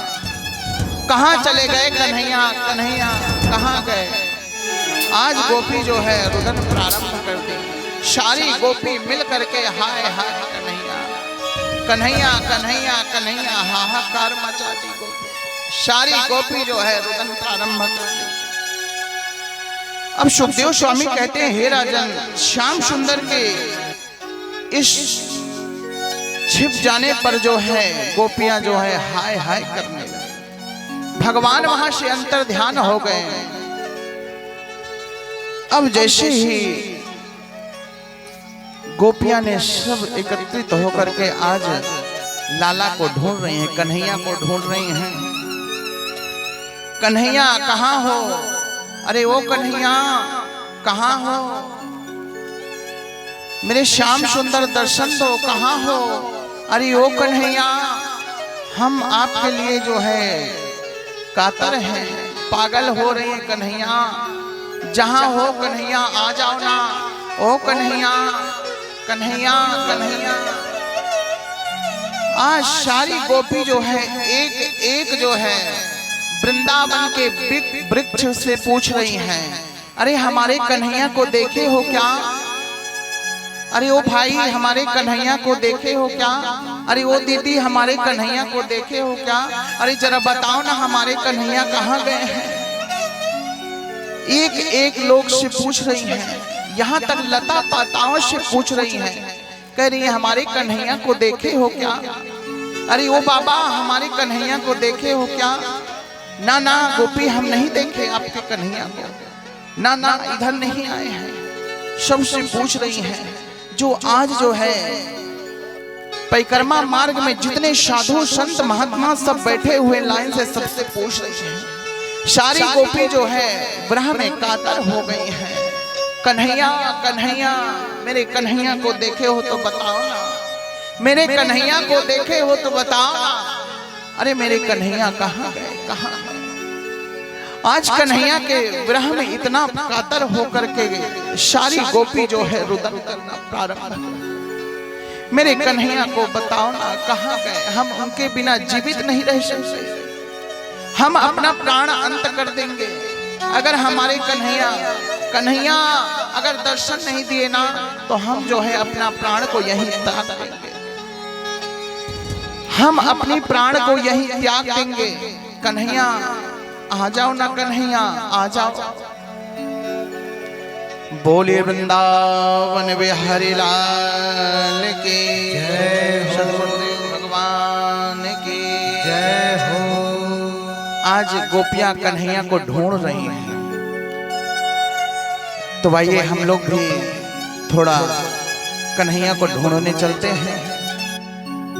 कहाँ चले गए कन्हैया, कन्हैया कहाँ गए। आज गोपी जो है रुदन प्रारंभ कर दी, सारी गोपी मिल करके हाय हाय कन्हैया कन्हैया कन्हैया कन्हैया हाहाकार मचा दी गोपी। सारी गोपी जो है रुदन प्रारंभ कर दी। अब सुखदेव स्वामी कहते हैं, हे राजन, श्याम सुंदर के इस छिप जाने पर जो है गोपियां जो है हाय हाय करने लगी। भगवान वहां से अंतर ध्यान हो गए। अब जैसे ही गोपियां ने सब एकत्रित होकर के आज लाला को ढूंढ रही हैं, कन्हैया को ढूंढ रही हैं। कन्हैया कहाँ हो? अरे ओ कन्हैया कहाँ हो? मेरे श्याम सुंदर दर्शन दो, कहाँ हो? अरे ओ कन्हैया, हम आपके लिए जो है कातर हैं, पागल हो रही हैं कन्हैया। जहां हो कन्हैया आ जाओ ना। ओ कन्हैया कन्हैया कन्हैया। आज सारी गोपी जो है एक एक जो है वृंदावन के वृक्ष से पूछ रही हैं, अरे हमारे कन्हैया को देखे हो क्या? अरे ओ भाई हमारे कन्हैया को देखे हो क्या? अरे ओ दीदी हमारे कन्हैया को देखे हो क्या? अरे जरा बताओ ना हमारे कन्हैया कहाँ गए हैं? एक एक लोग से पूछ रही हैं, यहाँ तक लता पाताओं से पूछ रही हैं, कह रही है हमारे कन्हैया को देखे हो क्या? अरे ओ बाबा हमारे कन्हैया को देखे हो क्या? ना ना गोपी हम नहीं देखे आपके कन्हैया को, ना ना इधर नहीं आए हैं। सबसे पूछ रही हैं। जो आज जो है परिक्रमा मार्ग में जितने साधु संत महात्मा सब बैठे हुए लाइन से सबसे पूछ रही हैं। सारी गोपी जो है ब्रह्म में कातर हो गई हैं। कन्हैया कन्हैया, मेरे कन्हैया को देखे हो तो बताओ ना। मेरे कन्हैया को देखे हो तो बताओ ना। अरे मेरे कन्हैया कहाँ गए, कहाँ गए? आज कन्हैया के विरह में इतना कातर होकर के सारी गोपी जो है रुदन करना प्रारंभ कर। मेरे कन्हैया को बताओ ना कहाँ गए? हम उनके बिना जीवित नहीं रह सकते। हम अपना प्राण अंत कर देंगे अगर हमारे कन्हैया अगर दर्शन नहीं दिए ना, तो हम जो है अपना प्राण को यहीं त्याग देंगे। हम अपनी प्राण को यहीं त्याग देंगे। कन्हैया आ जाओ ना, कन्हैया आ जाओ। बोलिए वृंदावन बिहारी लाल की जय, सद्गुरुदेव भगवान की जय हो। आज गोपियां कन्हैया को ढूंढ रही हैं, तो आइए हम लोग भी थोड़ा कन्हैया को ढूंढने चलते हैं।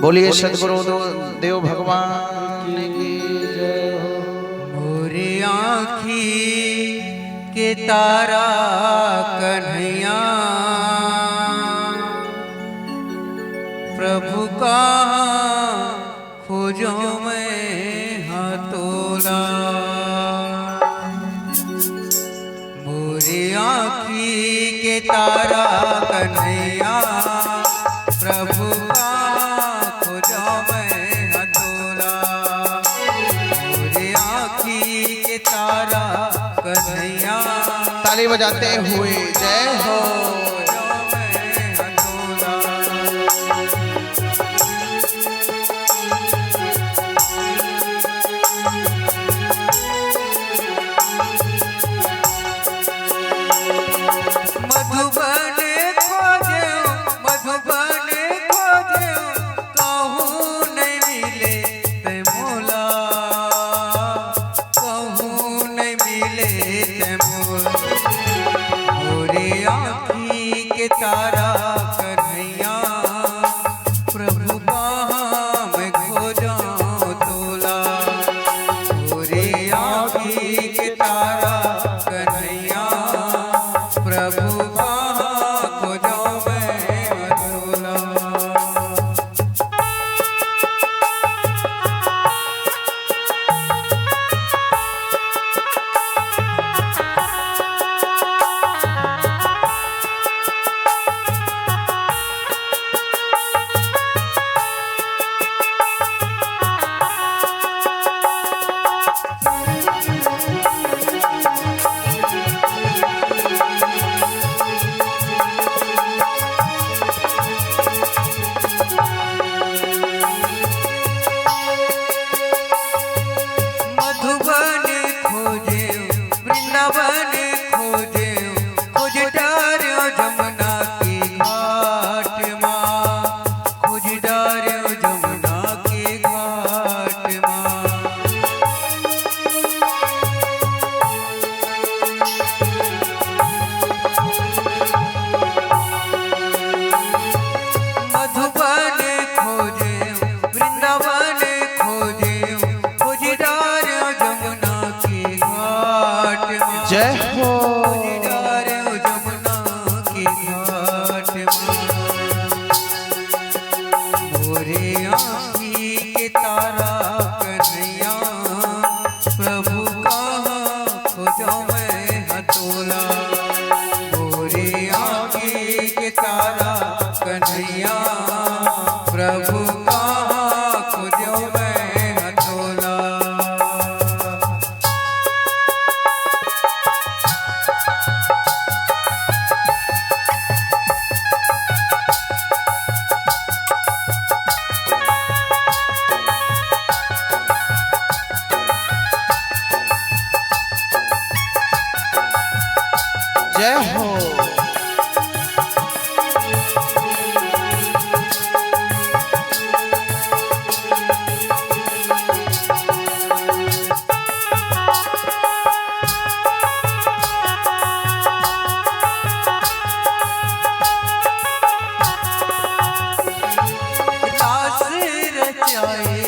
बोलिए सद्गुरुदेव भगवान की जय हो। मोरी आँखी के तारा कन्हैया, प्रभु का खोजो में हतोला। मोरी आँखी के तारा कन्हैया, प्रभु का खोजो में हतोला। मोरी आँखी के तारा कन्हैया, ताली बजाते हुए जय हो। तारा कन्हैया, प्रभु कहाँ मैं खोजा तोला। मोरी आँखी के तारा कन्हैया, प्रभु कहाँ खोजा मैं तोला। जमुना के घाट माँ, खोज डार्यो जमुना के घाट माँ। मधुबन खोजे वृंदावन खोजे, खोज डार्यो जमुना के घाट माँ। जय हो। खोज डार्यो जमुना के घाट माँ। मोरे आँखी के तारा कन्हैया, प्रभु कहाँ खोजो मैं हतोला। मोरे आँखी के तारा कन्हैया, प्रभु कहाँ खोजो मैं हतोला। जय हो। रास रचाए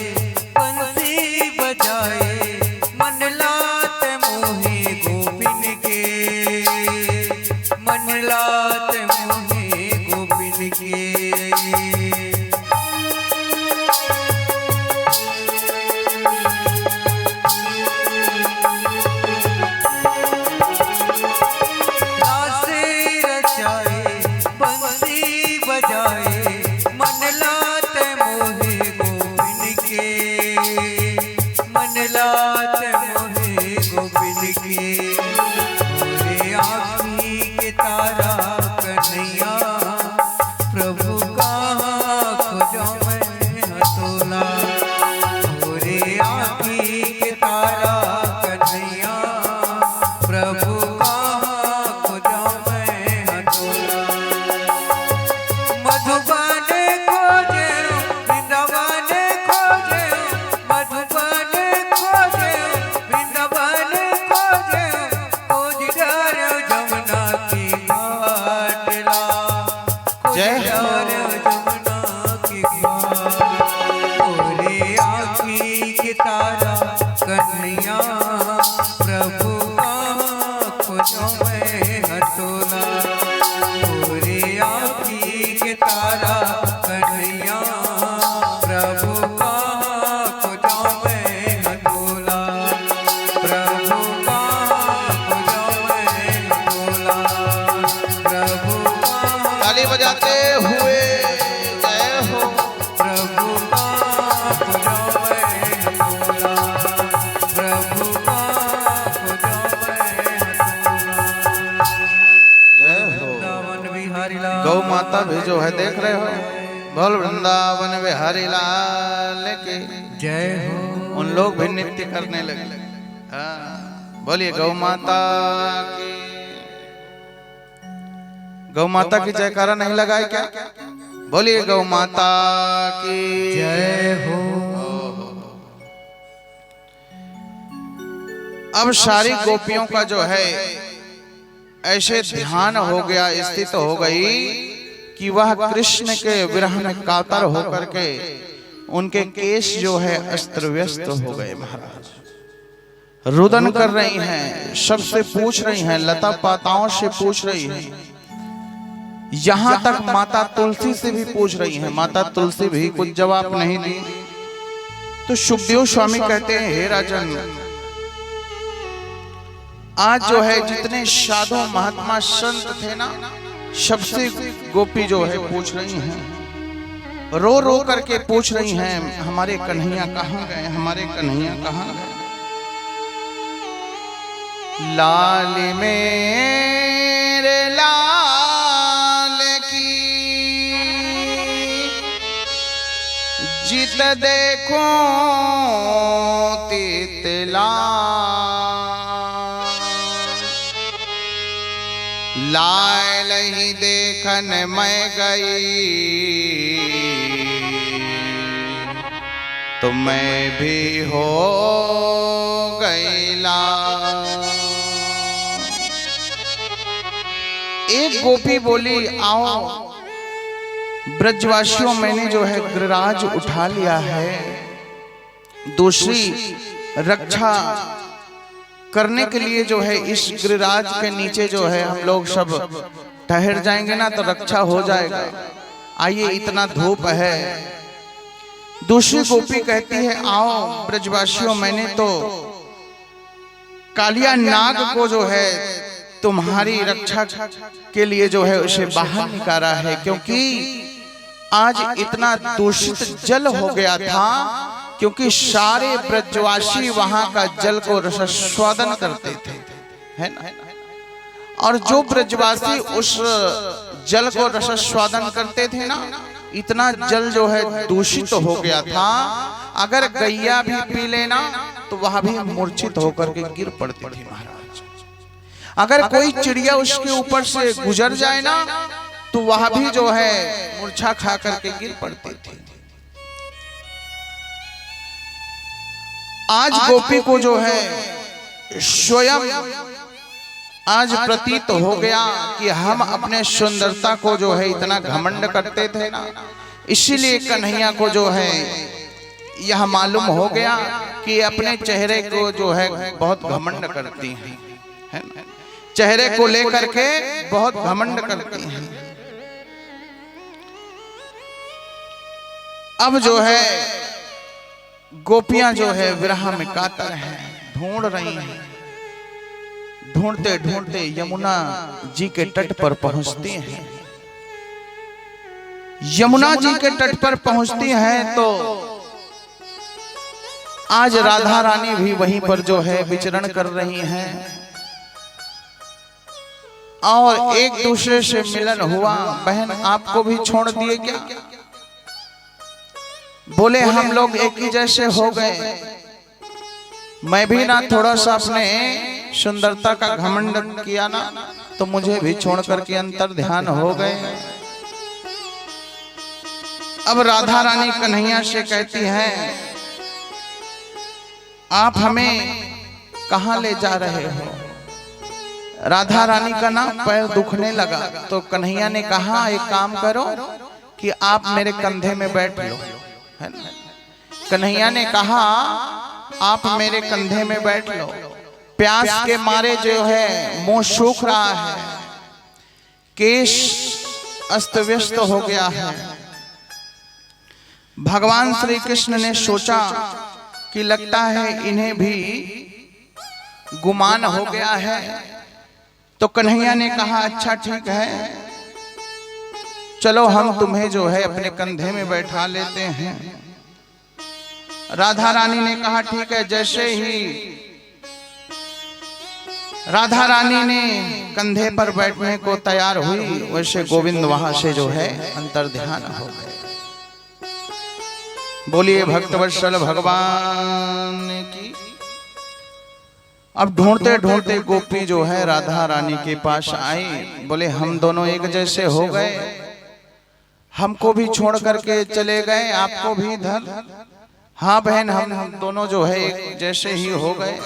बंसी बजाए, मन लात मोहे गोपिन के, मन लात मोहे गोपिन के। रास रचाए बंसी बजाए, मन लात मोहे गोपिन के, मन लात मोहे गोपिन के। मोरे आँखी के तारा कन्हैया, प्रभु कहाँ खोजो मैं हतोला। मोरे आँखी के तारा कन्हैया, प्रभु कहाँ खोजो मैं हतोला। मधुबन खोजे वृंदावन खोजे, मधुबन खोजे वृंदावन खोजे, खोज डार्यो जमुना के घाट ला। खोज जय हो। डार्यो जमुना के घाट। मोरे आँखी के तारा कन्हैया, प्रभु कहाँ खोजो मैं हतोला। मोरे आँखी के तारा कन्हैया, प्रभु कहाँ खोजो मैं हतोला। प्रभु कहाँ खोजो मैं हतोला। प्रभु कहाँ ताली बजाते हुए जय हो। प्रभु कहाँ खोजो मैं हतोला। प्रभु कहाँ खोजो मैं हतोला। जय हो। वृंदावन बिहारी लाल गौ माता भी जो है देख रहे हो, बोल वृंदावन बिहारी लाल की। जय हो। उन लोग भी नृत्य करने लगे। हाँ, बोलिए गौ माता की। गौ माता की जयकारा नहीं लगाए क्या? बोलिए गौ माता की जय हो। अब सारी गोपियों का जो है ऐसे ध्यान हो गया, स्थित हो गई कि वह कृष्ण के विरह में कातर होकर के उनके केश जो है अस्त्र व्यस्त हो गए। महाराज रुदन कर रही हैं, सबसे पूछ रही हैं, लता पाताओं से पूछ रही हैं, यहां तक माता तुलसी से भी पूछ रही हैं। माता तुलसी भी कुछ जवाब नहीं दी। तो सुखदेव स्वामी कहते हैं, हे राजन, आज जो है जितने साधु महात्मा संत थे ना, सबसे गोपी जो है पूछ रही हैं, रो रो करके पूछ रही हैं, हमारे कन्हैया कहाँ गए, हमारे कन्हैया कहाँ गए। लाल मेरे लाल की जित देखो तितला, लाल ही नहीं देखन मैं गई, तो मैं भी हो गई लाल। एक गोपी बोली आओ ब्रजवासियों, मैंने जो है गिरिराज उठा लिया है, दूसरी रक्षा करने के लिए जो है इस गिरिराज के नीचे जो है हम लोग सब ठहर जाएंगे ना तो रक्षा हो जाएगा। आइए, इतना धूप है। दूसरी गोपी कहती है आओ ब्रजवासियों, मैंने तो कालिया नाग को जो है तुम्हारी रक्षा के लिए जो है उसे बाहर निकाला है, क्योंकि आज इतना दूषित जल हो गया था, क्योंकि सारे ब्रजवासी वहां का जल को रसास्वादन करते थे, है ना। और जो ब्रजवासी उस जल को रसास्वादन करते थे ना, इतना जल जो है दूषित हो गया था, अगर गैया भी पी लेना तो वह भी मूर्छित होकर के गिर पड़ती थी महाराज। अगर कोई चिड़िया उसके ऊपर से गुजर जाए ना तो वह भी जो है मूर्छा खा करके गिर पड़ती थी। आज गोपी को जो है स्वयं आज प्रतीत हो गया कि हम अपने सुंदरता को जो है इतना घमंड करते थे ना, इसीलिए कन्हैया को जो है यह मालूम हो गया कि अपने चेहरे को जो है बहुत घमंड करती हैं, है ना? चेहरे को लेकर के बहुत घमंड करती हैं। अब जो है गोपियां जो है विरह में कातर हैं, ढूंढ रही हैं। ढूंढते ढूंढते यमुना जी के तट पर पहुंचती हैं। यमुना जी के तट पर पहुंचती हैं तो आज राधा रानी भी वहीं पर जो है विचरण कर रही हैं और एक दूसरे से मिलन हुआ। बहन आपको भी छोड़ दिए क्या? बोले हम लोग एक ही जैसे हो गए, मैं भी ना थोड़ा सा अपने सुंदरता का घमंड किया ना तो मुझे भी छोड़ करके अंतर ध्यान हो गए। अब राधा रानी कन्हैया से कहती है आप हमें कहां ले जा रहे हो? राधा रानी का ना पैर दुखने लगा तो कन्हैया ने कहा एक काम करो कि आप मेरे कंधे में बैठ लो, है ना। कन्हैया ने कहा आप मेरे कंधे में बैठ लो। प्यास के मारे जो है मुंह सूख रहा है, केश अस्त व्यस्त हो गया है। भगवान श्री कृष्ण ने सोचा कि लगता है इन्हें भी गुमान हो गया है, तो कन्हैया ने कहा अच्छा ठीक है, चलो हम तुम्हें जो है अपने कंधे में बैठा लेते हैं। राधा रानी ने कहा ठीक है। जैसे ही राधा रानी ने कंधे पर बैठने को तैयार हुई, वैसे गोविंद वहां से जो है अंतर ध्यान हो गए। बोलिए भक्तवत्सल भगवान की। अब ढूंढते ढूंढते गोपी जो है राधा रानी के पास आई। बोले हम दोनों एक जैसे हो गए, हमको भी छोड़ करके चले गए, आपको भी इधर। हाँ बहन, हम दोनों जो है एक जैसे ही हो गए।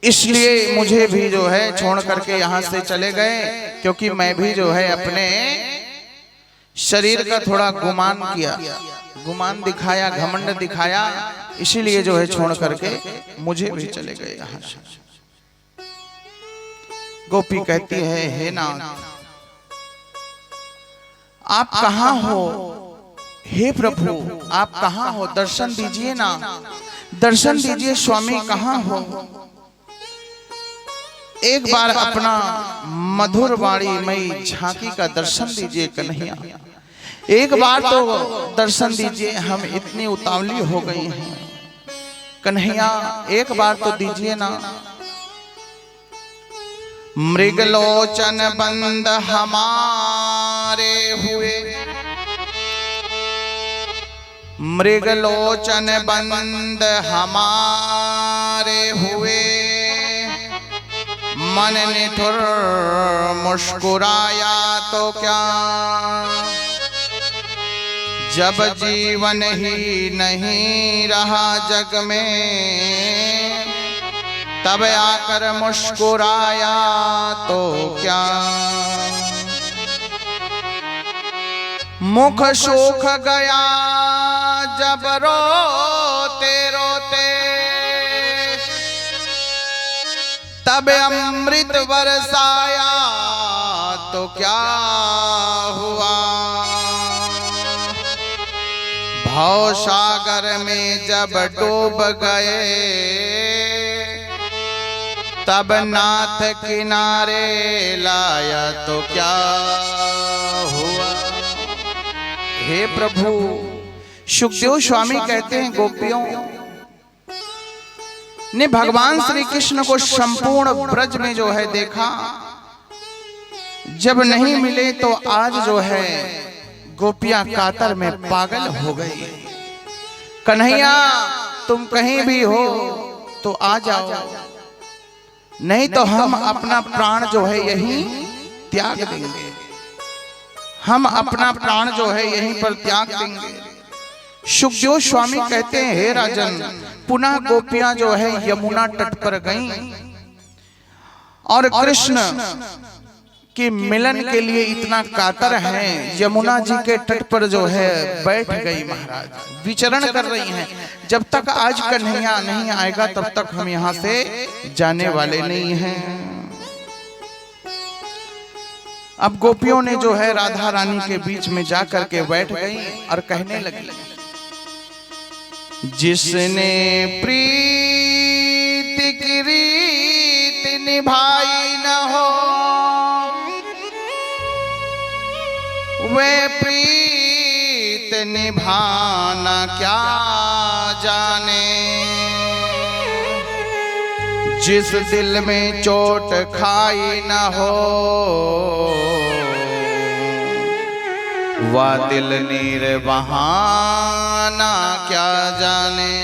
इसलिए मुझे भी जो है छोड़ करके यहाँ से चले गए, क्योंकि मैं भी जो है अपने शरीर का थोड़ा गुमान किया, गुमान दिखाया, घमंड दिखाया, इसीलिए जो है छोड़ करके मुझे भी चले गए यहाँ से। गोपी कहती है हे नाथ, आप कहाँ हो? हे प्रभु आप कहाँ हो? दर्शन दीजिए ना, दर्शन दीजिए स्वामी, कहाँ हो? एक बार अपना मधुर वाणी मई झांकी का दर्शन दीजिए कन्हैया, एक बार तो दर्शन दीजिए, हम इतनी उतावली हो गई हैं कन्हैया, एक बार तो दीजिए ना। मृगलोचन बंद हमारे हुए, मृगलोचन बंद हमारे हुए, मन निठुर मुस्कुराया तो क्या, जब जीवन ही नहीं रहा जग में, तब आकर मुस्कुराया तो क्या। मुख सूख गया जब रोते रोते, तब अमृत बरसाया तो क्या हुआ। भव सागर में जब डूब गए, तब नाथ किनारे लाया तो क्या हुआ। हे प्रभु, सुखदेव स्वामी कहते हैं गोपियों ने भगवान श्री कृष्ण को संपूर्ण ब्रज में जो है देखा, जब नहीं मिले तो आज जो है गोपियां कातर में पागल हो गई। कन्हैया तुम कहीं भी हो तो आ जाओ, नहीं तो हम अपना प्राण जो है यहीं त्याग देंगे, हम अपना प्राण जो है यहीं पर त्याग देंगे। सुखदेव स्वामी कहते हैं हे राजन, पुनः गोपियां जो है यमुना तट पर गईं और कृष्ण के मिलन के लिए इतना कातर हैं, यमुना जी के तट पर जो है बैठ गई महाराज, विचरण कर रही हैं। जब तक आज कन्हैया नहीं आएगा तब तक हम यहाँ से जाने वाले नहीं हैं। अब गोपियों ने जो है राधा रानी के बीच में जा करके बैठ गई और कहने लगी, जिसने प्रीति की रीत निभाई न हो, वे प्रीत निभाना क्या जाने। जिस दिल में चोट खाई न हो, वह दिल नीर बहाना क्या जाने।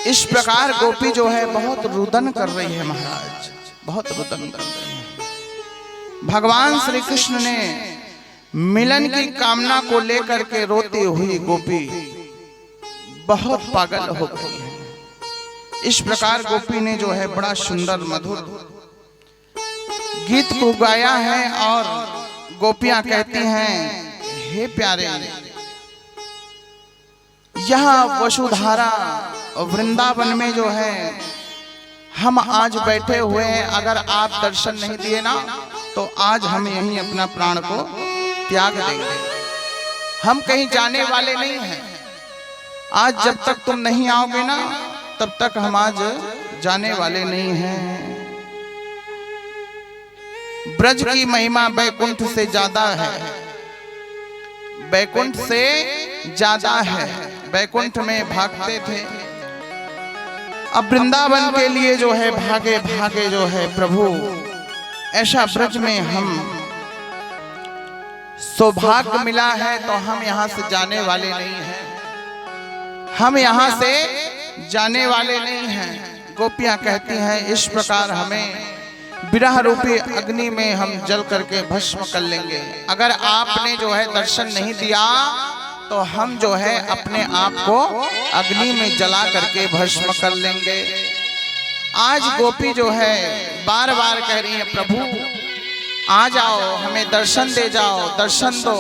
इस प्रकार गोपी जो है बहुत रुदन कर रही है महाराज, बहुत रुदन कर रही है। भगवान श्री कृष्ण ने मिलन की कामना को लेकर के रोती हुई गोपी बहुत पागल हो गई है। इस प्रकार गोपी ने जो है बड़ा सुंदर मधुर गीत को गाया है और गोपियां कहती हैं, हे प्यारे, यहाँ वसुधारा वृंदावन में जो है हम आज बैठे हुए हैं, अगर आप दर्शन नहीं दिए ना तो आज हम यहीं अपना प्राण को त्याग देंगे। हम कहीं जाने वाले नहीं हैं। आज जब तक तुम नहीं आओगे ना तब तक हम आज जाने वाले नहीं हैं। ब्रज की महिमा बैकुंठ से ज्यादा है, बैकुंठ से ज्यादा है। बैकुंठ में भागते थे, अब वृंदावन के लिए जो है भागे भागे जो है प्रभु, ऐसा ब्रज में हम सौभाग्य मिला है तो हम यहाँ से जाने वाले नहीं हैं, हम यहाँ से जाने वाले नहीं हैं। गोपियां कहती हैं, इस प्रकार हमें विरह रूपी अग्नि में हम जल करके भस्म कर लेंगे। अगर आपने जो है दर्शन नहीं दिया तो हम जो है अपने आप को अग्नि में जला करके भस्म कर लेंगे। आज गोपी जो है बार बार कह रही है, प्रभु आ जाओ, हमें दर्शन दे जाओ, दर्शन दो,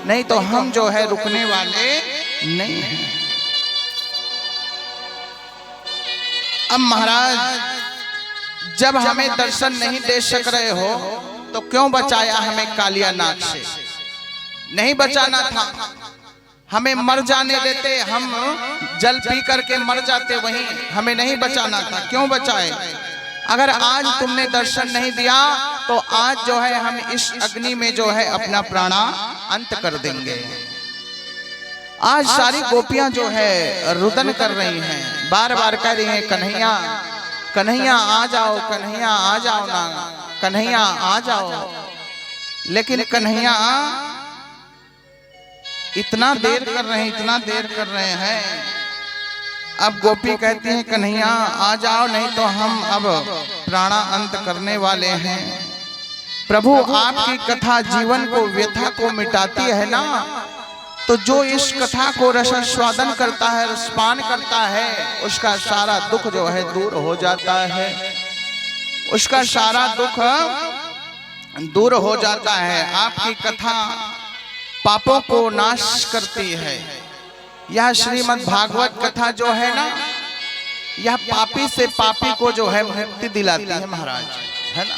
नहीं तो हम जो है रुकने वाले नहीं हैं। अब महाराज, जब हमें दर्शन नहीं दे सक रहे हो तो क्यों बचाया हमें कालिया नाग से? नहीं बचाना था, हमें मर जाने देते, हम जल पी करके मर जाते, वहीं हमें नहीं बचाना था, क्यों बचाए? अगर आज तुमने दर्शन नहीं दिया तो आज जो है हम इस अग्नि में जो है अपना प्राणा अंत कर देंगे। आज सारी गोपियां जो है रुदन कर रही हैं, बार बार कह रही हैं, कन्हैया कन्हैया आ जाओ, कन्हैया आ जाओ ना, कन्हैया आ जाओ। लेकिन कन्हैया इतना देर कर रहे हैं, इतना देर कर रहे हैं अब गोपी कहती है कन्हैया आ जाओ, नहीं तो हम अब प्राणा अंत करने वाले हैं। प्रभु आपकी कथा जीवन को, व्यथा को मिटाती है ना, तो जो इस कथा को रसास्वादन करता है, रसपान करता है, उसका सारा दुख जो है दूर हो जाता है, उसका सारा दुख दूर हो जाता है। आपकी कथा पापों को नाश करती है। यह श्रीमद् भागवत कथा जो है ना, यह पापी से पापी को जो है मुक्ति दिलाती है महाराज, है ना।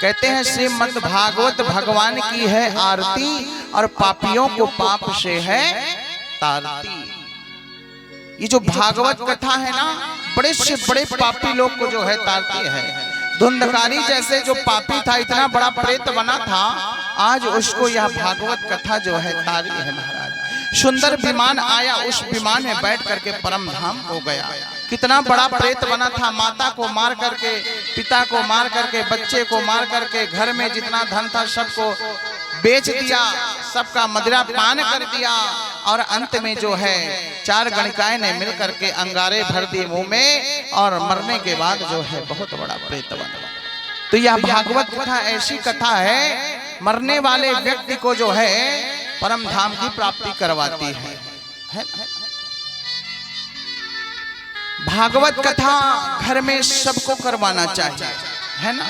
कहते हैं श्रीमद् भागवत भगवान की है आरती और पापियों को पाप से है तारती। ये जो भागवत कथा है ना, बड़े से बड़े पापी लोग को जो है तारती है। धुंधकारी जैसे जो पापी था, इतना बड़ा प्रेत बना था, आज उसको यह भागवत कथा जो है तारी है महाराज। सुंदर विमान आया, उस विमान में बैठ करके परम धाम हो गया। कितना बड़ा प्रेत बना था, माता को मार करके, पिता को मार करके, बच्चे को मार करके, घर में जितना धन था सबको बेच दिया, सबका मदिरा पान कर दिया, और अंत में जो है 4 गणिकाएं ने मिल करके अंगारे भर दिए मुंह में, और मरने के बाद जो है बहुत बड़ा प्रेत बना। तो यह भागवत कथा ऐसी कथा है, मरने वाले व्यक्ति को जो है परम धाम की प्राप्ति करवाती है। भागवत कथा घर में सबको करवाना चाहिए, है ना।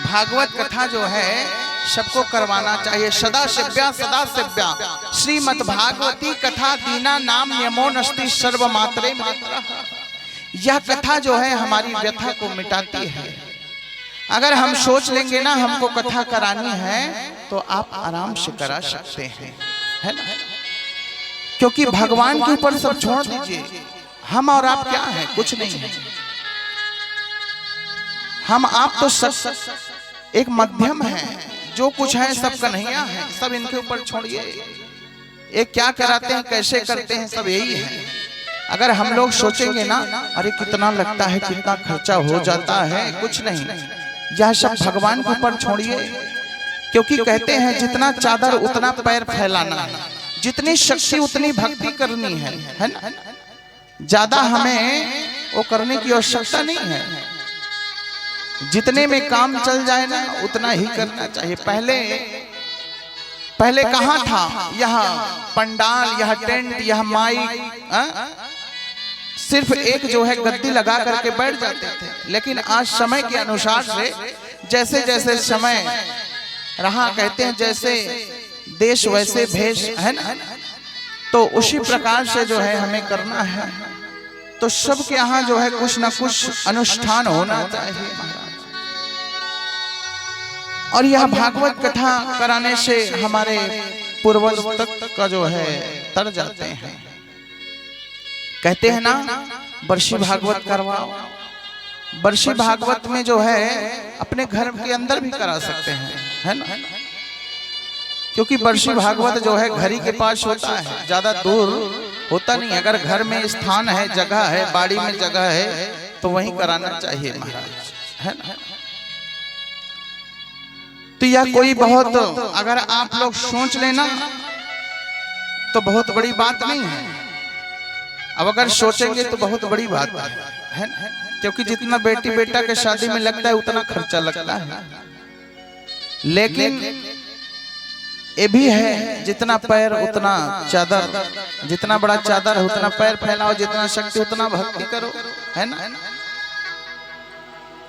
भागवत कथा जो है सबको करवाना चाहिए। सदा सेव्या सदा सेव्या श्रीमद् भागवती कथा दीना नाम यमो नस्ति सर्व मात्रे मात्रा। यह कथा जो है हमारी व्यथा को मिटाती है। अगर हम सोच लेंगे ना हमको कथा करानी है, तो आप आराम से करा सकते हैं, है ना। क्योंकि भगवान के ऊपर सब छोड़ दीजिए। हम और आप क्या है, कुछ नहीं है। हम आप तो सब एक मध्यम है, जो कुछ है सब कन्हैया है, सब इनके ऊपर छोड़िए। एक क्या कराते हैं, कैसे करते हैं, सब यही है। अगर हम लोग सोचेंगे ना, अरे कितना लगता है, कितना खर्चा हो जाता है, कुछ नहीं, यह सब भगवान के ऊपर छोड़िए। क्योंकि कहते हैं जितना चादर उतना पैर फैलाना, जितनी शक्ति उतनी भक्ति करनी है ना। ज्यादा हमें वो करने की आवश्यकता नहीं है। जितने में काम चल जाए ना उतना ही करना चाहिए। पहले कहाँ था, यह पंडाल, यह टेंट, यह माइक, सिर्फ एक जो है गद्दी लगा करके बैठ जाते थे। लेकिन आज समय के अनुसार से जैसे जैसे समय रहा, कहते हैं जैसे देश वैसे भेष, है ना। तो उसी प्रकार से जो है हमें करना है। तो सबके यहाँ जो है कुछ ना कुछ अनुष्ठान होना चाहिए महाराज। और यह भागवत कथा कराने से हमारे पूर्वज तक का जो है तर जाते हैं। कहते हैं ना वर्षी भागवत करवाओ। वर्षी भागवत में जो है अपने घर के अंदर भी करा सकते हैं, है ना। क्योंकि वर्षी भागवत जो है घर ही के पास होता है, ज्यादा दूर होता नहीं। अगर घर में स्थान है, जगह है, बाड़ी में जगह है, तो वहीं कराना चाहिए महाराज, है ना। तो यह कोई बहुत, अगर आप लोग सोच लेना तो बहुत बड़ी बात नहीं है। अब अगर सोचेंगे तो बहुत बड़ी बात है, क्योंकि जितना बेटी बेटा के शादी में लगता है उतना खर्चा लगता है। लेकिन ये भी है, जितना पैर उतना चादर, जितना बड़ा चादर है उतना पैर फैलाओ, जितना शक्ति उतना भक्ति करो, है ना।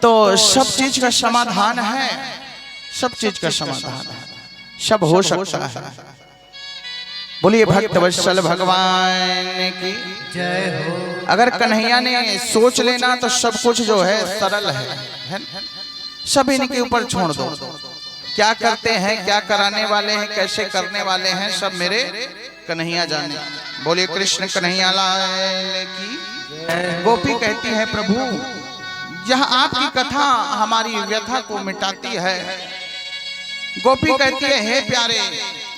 तो सब चीज का समाधान है, सब चीज का समाधान है, सब हो सकता है। बोलिए भक्त वत्सल भगवान की जय हो। अगर कन्हैया ने सोच लेना तो सब कुछ जो है सरल है। सब इनके ऊपर छोड़ दो। क्या करते हैं, क्या कराने वाले हैं, कैसे करने वाले हैं, सब मेरे कन्हैया जाने। बोलिए कृष्ण कन्हैया लाल की। गोपी कहती है प्रभु यह आपकी कथा हमारी व्यथा को मिटाती है। गोपी कहती है हे प्यारे,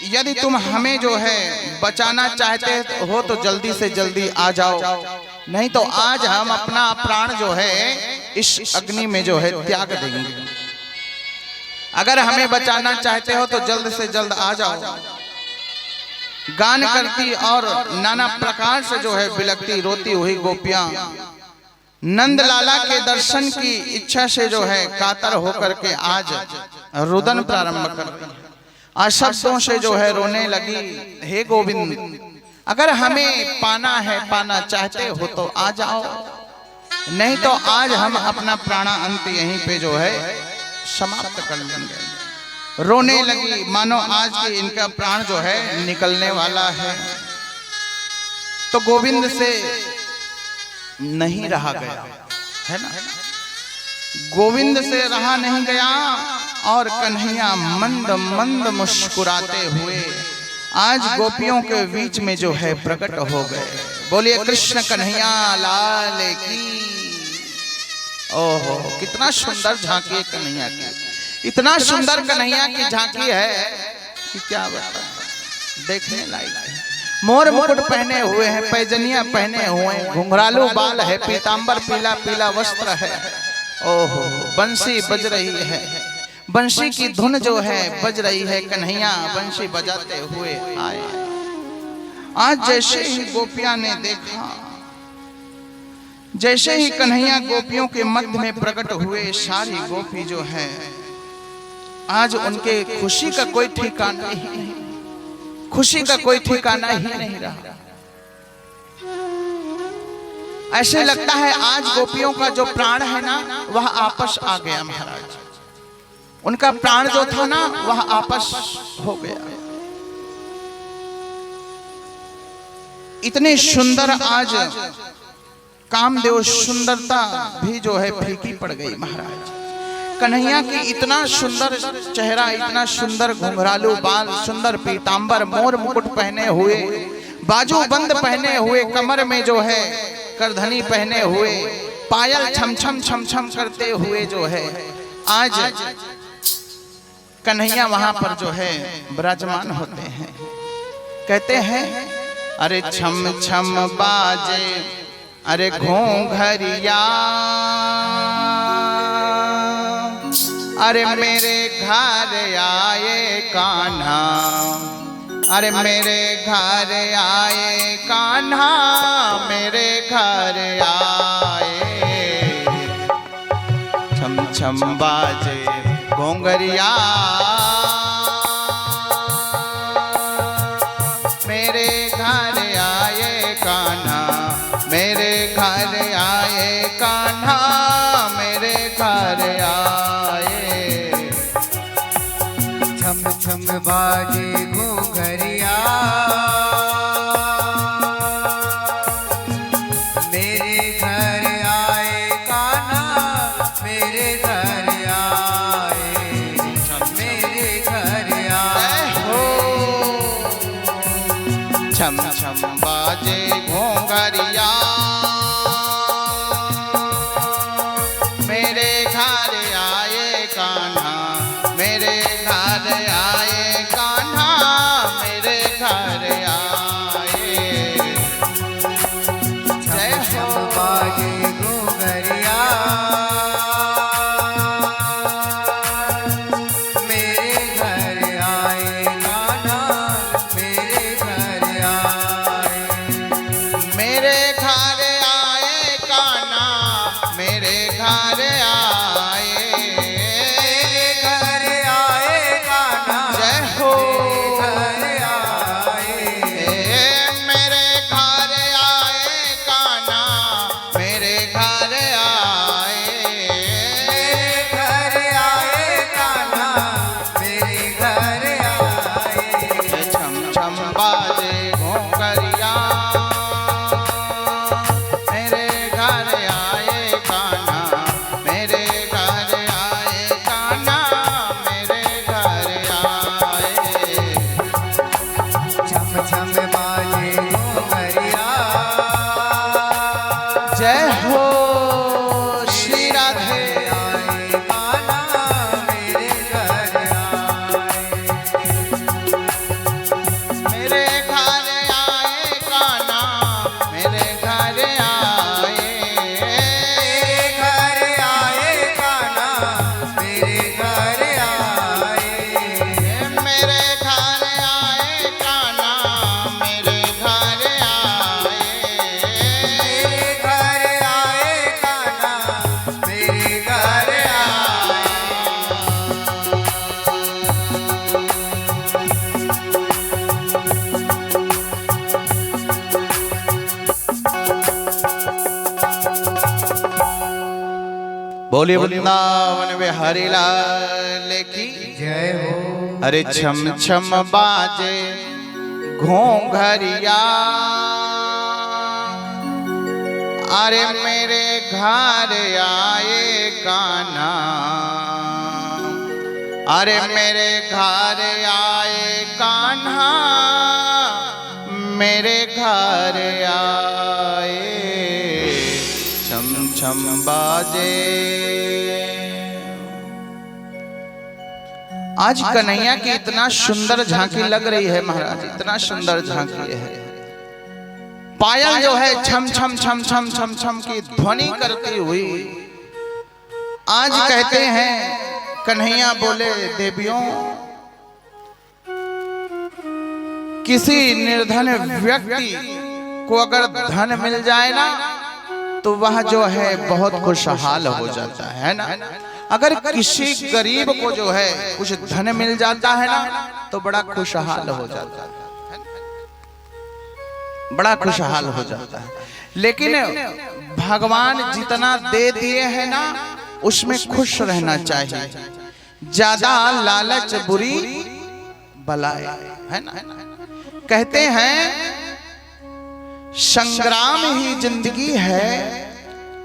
यदि तुम हमें जो है बचाना चाहते हो तो जल्दी से जल्दी आ जाओ, नहीं तो आज हम अपना प्राण जो है इस अग्नि में जो है त्याग देंगे। अगर हमें बचाना चाहते हो तो जल्द से जल्द आ जाओ। गान करती और नाना प्रकार से जो है बिलकती रोती हुई गोपियां नंद लाला के दर्शन की इच्छा से जो है कातर होकर के आज रुदन प्रारंभ कर आज शब्दों से जो है रोने लगी, हे गोविंद अगर हमें पाना है, पाना चाहते हो तो आ जाओ, नहीं तो आज हम अपना प्राणा अंत यहीं पे जो है समाप्त कर लेंगे। रोने लगी मानो आज की इनका प्राण जो है निकलने वाला है। तो गोविंद से नहीं रहा गया, है ना, गोविंद से रहा नहीं गया और कन्हैया मंद मंद मुस्कुराते हुए आज गोपियों के बीच में जो है प्रकट हो गए। बोलिए कृष्ण कन्हैया लाल की। ओहो कितना सुंदर झांकी है कन्हैया की, इतना सुंदर कन्हैया की झांकी है कि क्या बताएं, देखने लायक है। मोर मुकुट पहने हुए हैं, पैजनिया पहने हुए हैं, घुंघरालू बाल है, पीतांबर पीला पीला वस्त्र है। ओहो बंसी बज रही है, बंसी की धुन जो है बज रही है, कन्हैया बंसी बजाते हुए आए। आज जैसे ही गोपियां ने देखा, जैसे ही कन्हैया गोपियों के मध्य में प्रकट हुए, सारी गोपी जो है आज उनके खुशी का कोई ठिकाना नहीं, खुशी का कोई ठिकाना ही नहीं रहा। ऐसे लगता है आज गोपियों का जो प्राण है ना वह आपस आ गया महाराज, उनका प्राण जो था ना वह आपस हो गया। इतनी सुंदर आज कामदेव सुंदरता भी जो है फीकी पड़ गई महाराज। कन्हैया की इतना सुंदर चेहरा, इतना सुंदर घुंघरालू बाल, सुंदर पीतांबर, मोर मुकुट पहने हुए, बाजू बंद पहने हुए, कमर में जो है करधनी पहने हुए, पायल छम छम छम छम करते हुए जो है आज कन्हैया वहां पर जो है विराजमान होते हैं। कहते हैं अरे छम छम बाजे अरे घोंघरिया, अरे मेरे घर आए कान्हा, अरे मेरे घर आए कान्हा, मेरे घर आए। छम छम बाजे घोंघरिया, मेरे घर आए कान्हा, मेरे घर आए कान्हा, मेरे घर आए। छम छम बाजे घोंघरिया, मेरे घर आए कान्हा, मेरे घर आए, मेरे घर आए हो। छम छम बाजे घोंघरिया, मेरे घर आए कान्हा, मेरे घर आए कान्हा, मेरे घर आए। छम छम बाजे घोंघरिया, मेरे घर आए कान्हा, मेरे घर आए, मेरे घर आए कान्हा, मेरे घर आए। मेरे घर आए कान्हा, जय हो। घर आए, मेरे घर आए कान्हा, मेरे घर आए। मेरे घर आए कान्हा, मेरे घर आए। छम छम बाजे घोंघरिया, मेरे घर आए कान्हा, मेरे घर आए कान्हा, मेरे घर आए। छम छम बाजे घोंघरिया, जय हो श्री राधे। आए कान्हा, मेरे घर आए। मेरे घर आए कान्हा, मेरे घर आए। मेरे घर आए कान्हा, मेरे घर आए। मेरे घर आए कान्हा, बोले वृंदावन बिहारी लाल की जय हो। अरे छम छम बाजे घोंघरिया, अरे मेरे घर आए कान्हा, अरे मेरे घर आए कान्हा, मेरे घर आए छम छम बाजे। आज कन्हैया की इतना सुंदर झांकी लग रही है महाराज, इतना सुंदर झांकी है। पायल जो है छम छम छम छम छम छम की ध्वनि करती हुई। आज कहते हैं कन्हैया बोले देवियों, किसी निर्धन व्यक्ति को अगर धन मिल जाए ना तो वह जो है बहुत खुशहाल हो जाता है ना। अगर किसी गरीब को जो है कुछ धन मिल जाता है ना तो बड़ा खुशहाल हो जाता है, बड़ा खुशहाल हो जाता है। लेकिन भगवान जितना दे दिए हैं ना उसमें खुश रहना चाहिए। ज्यादा लालच बुरी बलाए, है ना। कहते हैं संग्राम ही जिंदगी है,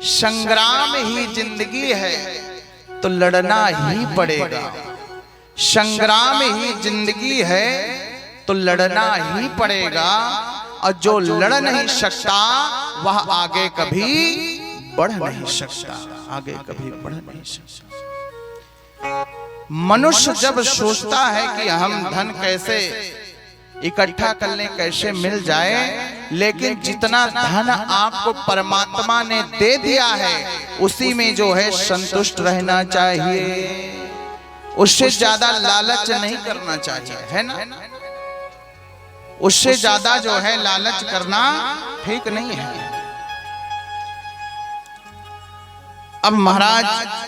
संग्राम ही जिंदगी है तो लड़ना ही पड़ेगा। संग्राम ही जिंदगी है तो लड़ना ही पड़ेगा, और जो लड़ नहीं सकता वह आगे कभी बढ़ नहीं सकता, आगे कभी बढ़ नहीं सकता। मनुष्य जब सोचता है कि हम धन कैसे इकट्ठा कर लें, कैसे मिल जाए, लेकिन जितना धन आपको परमात्मा ने दे दिया है उसी में जो है संतुष्ट रहना चाहिए, उससे ज्यादा लालच नहीं करना चाहिए, है ना। उससे ज्यादा जो है लालच करना ठीक नहीं है। अब महाराज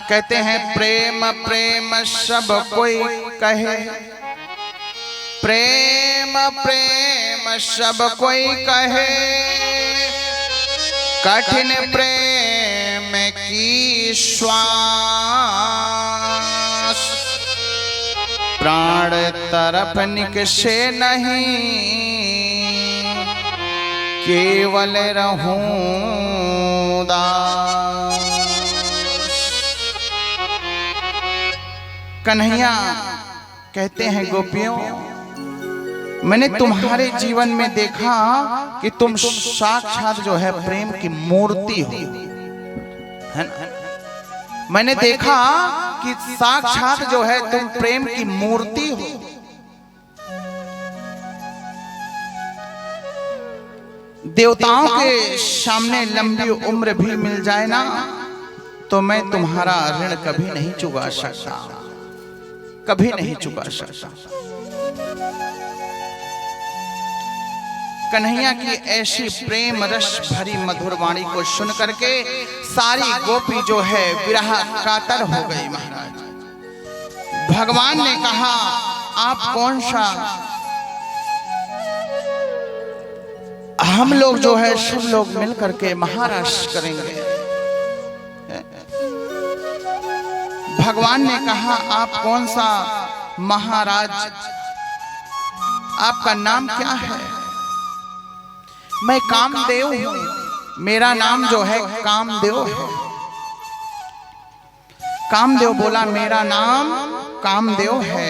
कहते हैं प्रेम प्रेम सब कोई कहे, प्रेम प्रेम सब कोई कहे, कठिन प्रेम की श्वास, प्राण तरफ निकसे नहीं, केवल रहूं दास। कन्हैया कहते हैं गोपियों, मैंने तुम्हारे जीवन में देखा कि तुम साक्षात जो है प्रेम की मूर्ति हो, है ना। मैंने देखा कि साक्षात जो है तुम प्रेम की मूर्ति हो। देवताओं के सामने लंबी उम्र भी मिल जाए ना तो मैं तुम्हारा ऋण कभी नहीं चुका सकता, कभी नहीं चुका सकता। कन्हैया की ऐसी प्रेम रस भरी मधुर वाणी को सुन करके सारी गोपी जो है विरह कातर हो गई महाराज। भगवान ने कहा आप कौन सा, हम लोग जो है सब लोग मिल करके महाराज करेंगे। भगवान ने कहा आप कौन सा महाराज, आपका नाम क्या है? मैं कामदेव हूं, मेरा नाम जो है कामदेव है। कामदेव बोला मेरा नाम कामदेव है।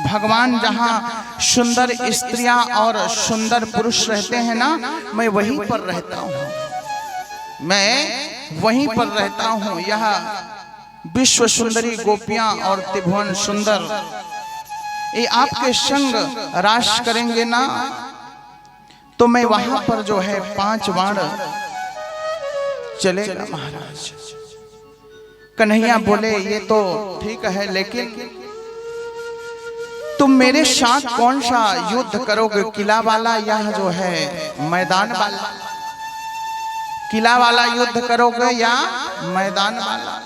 भगवान जहां सुंदर स्त्रियां और सुंदर पुरुष रहते हैं ना, मैं वहीं पर रहता हूं, मैं वहीं पर रहता हूं। यह विश्व सुंदरी गोपियां और त्रिभुवन सुंदर ये आपके संग रास करेंगे ना तो मैं वहां पर जो है 5 बाण चलेगा महाराज। कन्हैया बोले ये तो ठीक है, लेकिन तुम मेरे साथ कौन सा युद्ध करोगे, किला वाला या जो है मैदान वाला? किला वाला युद्ध करोगे या मैदान वाला?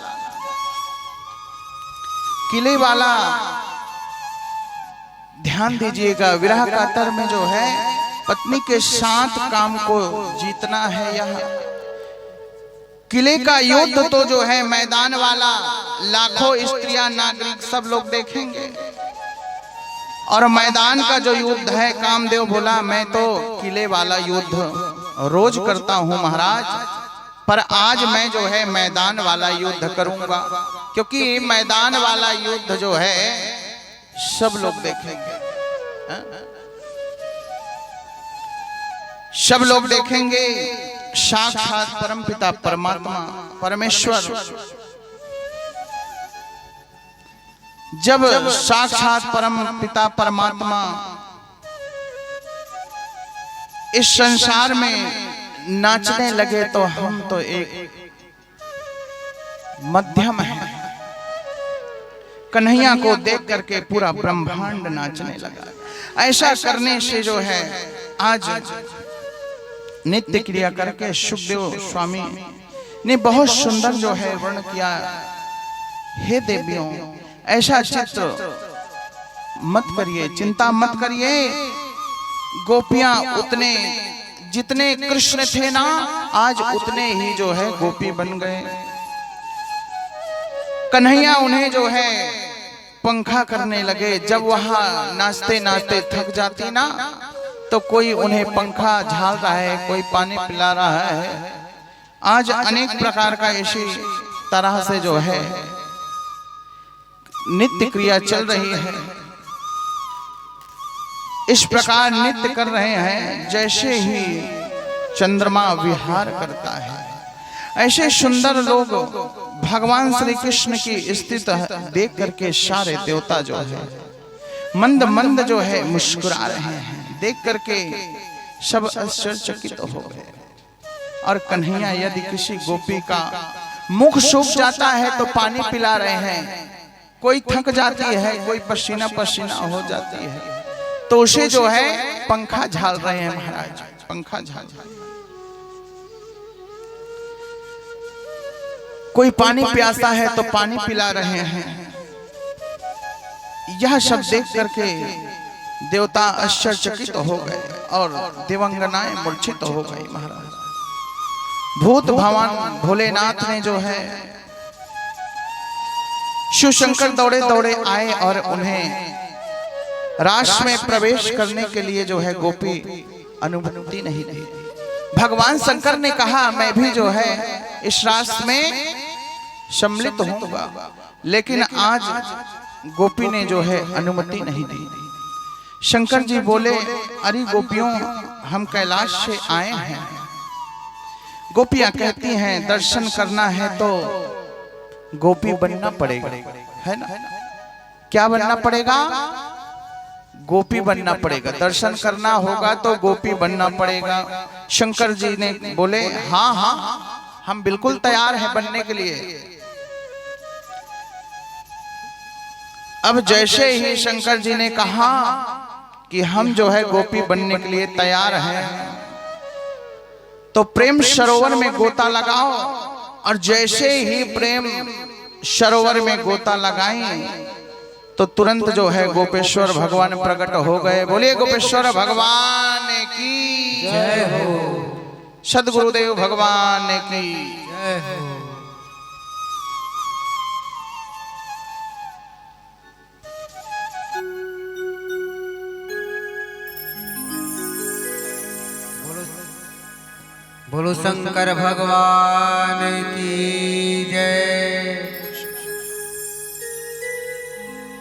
किले वाला ध्यान दीजिएगा, विरह कातर में जो है पत्नी के साथ काम को जीतना है। यह किले का युद्ध तो जो है मैदान वाला लाखों स्त्रियां नागरिक सब लोग देखेंगे, और मैदान का जो युद्ध है कामदेव बोला मैं तो किले वाला युद्ध रोज करता हूं महाराज, पर आज मैं जो है मैदान वाला युद्ध करूंगा, क्योंकि मैदान वाला युद्ध जो है सब लोग देखेंगे, सब लोग देखेंगे। साक्षात परमपिता परमात्मा परमेश्वर जब साक्षात परमपिता परमात्मा इस संसार में नाचने लगे तो हम तो एक मध्यम है। कन्हैया को देख करके पूरा ब्रह्मांड नाचने लगा। ऐसा करने से जो है आज नित्य क्रिया करके सुखदेव स्वामी ने बहुत सुंदर जो है वर्ण किया। हे देवियों, ऐसा चित्र मत करिए, चिंता मत करिए। गोपियां उतने जितने कृष्ण थे ना, आज उतने ही जो है गोपी बन गए। कन्हैया उन्हें जो है पंखा करने लगे। जब वहां नाचते नाचते थक जाती ना, तो कोई उन्हें पंखा झाल रहा है, कोई पानी पिला रहा है। आज अनेक प्रकार का इसी तरह से जो है नित्य क्रिया चल रही है। इस प्रकार नित्य कर रहे हैं जैसे ही चंद्रमा विहार करता है। ऐसे सुंदर लोग भगवान श्री कृष्ण की स्थिति देख करके सारे देवता जो है मंद मंद जो है मुस्कुरा रहे हैं। देख करके सब आश्चर्यचकित हो गए। और कन्हैया यदि किसी गोपी का मुख सूख जाता है तो पानी पिला रहे हैं, कोई थक जाती है, कोई पसीना पसीना हो जाती है, तो उसे जो है पंखा झाल रहे हैं महाराज, पंखा झाल। कोई पानी प्यासा है तो पानी पिला रहे हैं। यह सब देख करके देवता आश्चर्यचकित हो गए और देवंगनाएं मूर्छित हो गई महाराज। भूत भगवान भोलेनाथ ने जो है शिव शंकर दौड़े दौड़े आए और उन्हें रास में प्रवेश करने के लिए जो है गोपी अनुमति नहीं दी। भगवान शंकर ने कहा मैं भी जो है इस रास में सम्मिलित होऊंगा, लेकिन आज गोपी ने जो है अनुमति नहीं दी। शंकर जी बोले अरे गोपियों, हम कैलाश से आए हैं। गोपियां कहती हैं दर्शन करना है तो गोपी बनना पड़ेगा, है ना? क्या बनना पड़ेगा? गोपी बनना पड़ेगा। दर्शन करना होगा तो गोपी बनना पड़ेगा। शंकर जी ने बोले हाँ हाँ हम बिल्कुल तैयार हैं बनने के लिए। अब जैसे ही शंकर जी ने कहा कि हम जो है गोपी बनने के लिए तैयार हैं, तो प्रेम सरोवर में गोता लगाओ। और जैसे ही प्रेम सरोवर में गोता लगाई तो तुरंत जो है गोपेश्वर भगवान प्रकट हो गए। बोलिए गोपेश्वर भगवान की जय हो, सद्गुरुदेव भगवान की जय हो। बोलो शंकर भगवान की जय।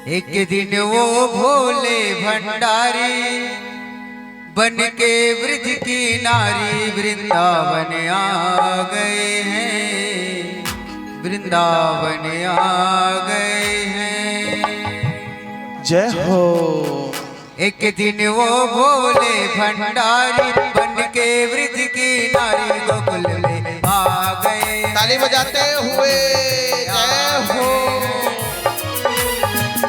एक दिन वो भोले भंडारी बन के ब्रज की नारी वृंदावन आ गए हैं, वृंदावन आ गए हैं। जय हो। एक दिन वो भोले भंडारी बन के ब्रज की नारी गोकुल में आ गए। ताली बजाते हुए जय हो।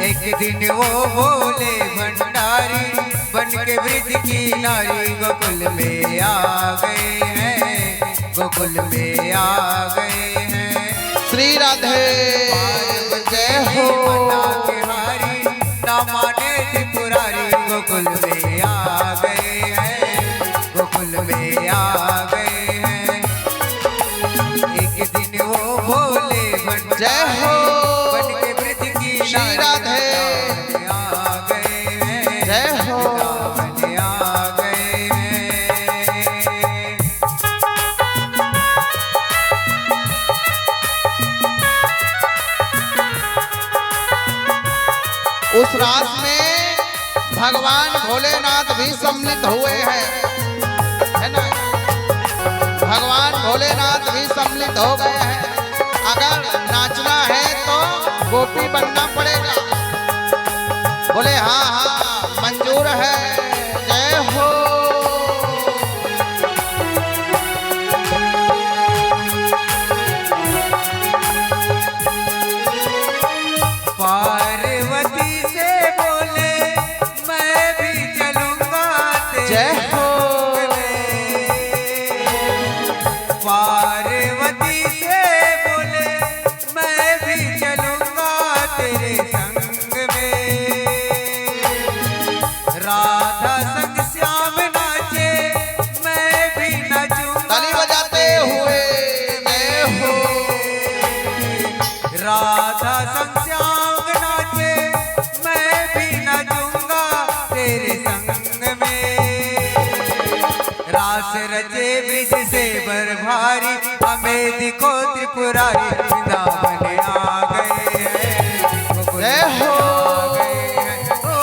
एक दिन वो भोले भंडारी बन के ब्रज की नारी गोकुल में आ गए हैं, गोकुल में आ गए हैं। श्री राधे जय हो। ना माने त्रिपुरारी गोकुल में आ गए हैं, गोकुल में आ गए हैं। एक जय हो बन के ब्रज की श्री राधे आ गए हैं, जय हो वृंदावन आ गए हैं। उस रात में भगवान भोलेनाथ भी सम्मिलित हुए हैं, है ना। भगवान भोलेनाथ भी सम्मिलित हो गए हैं। अगर नाचना है तो गोपी बनना पड़ेगा। बोले हाँ हाँ मंजूर है। जय हो पार्वती से बोले मैं भी चलूंगा जय हो पार्वती से बोले मैं भी चलूंगा तेरे संग में। राधा संग श्याम नाचे मैं भी नाचूंगा ताली बजाते हुए जय हो राधा संग श्याम नाचे मैं भी नाचूंगा तेरे संग में। रास रचे ब्रिज से बर भारी हमें दिखो त्रिपुरारी वृंदावन आ गए हैं, गोकुल जय हो आ गए हैं। ओ,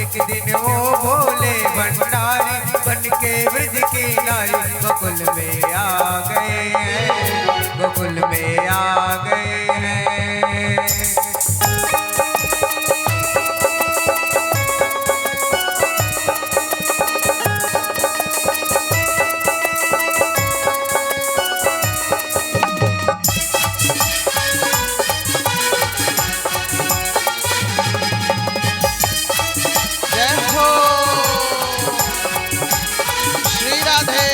एक दिन वो भोले भंडारी बन के ब्रिज की नारी गोकुल में आ गए हैं, गोकुल में आ गए हैं। जय हो श्री राधे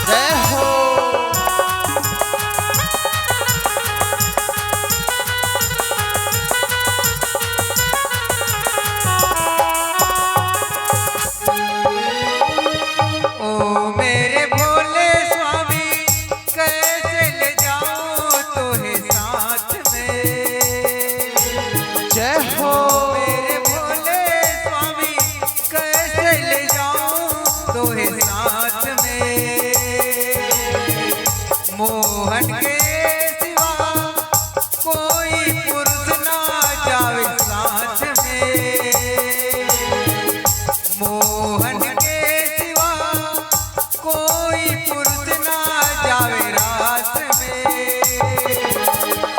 जय हो ओ मेरे भोले स्वामी कैसे ले जाऊं तोहे साथ में। जय हो मेरे भोले स्वामी कैसे ले जाऊं तोहे साथ में। मोहन के सिवा कोई पुरुष ना जावे साथ में। मोहन के सिवा कोई पुरुष ना जावे रात में।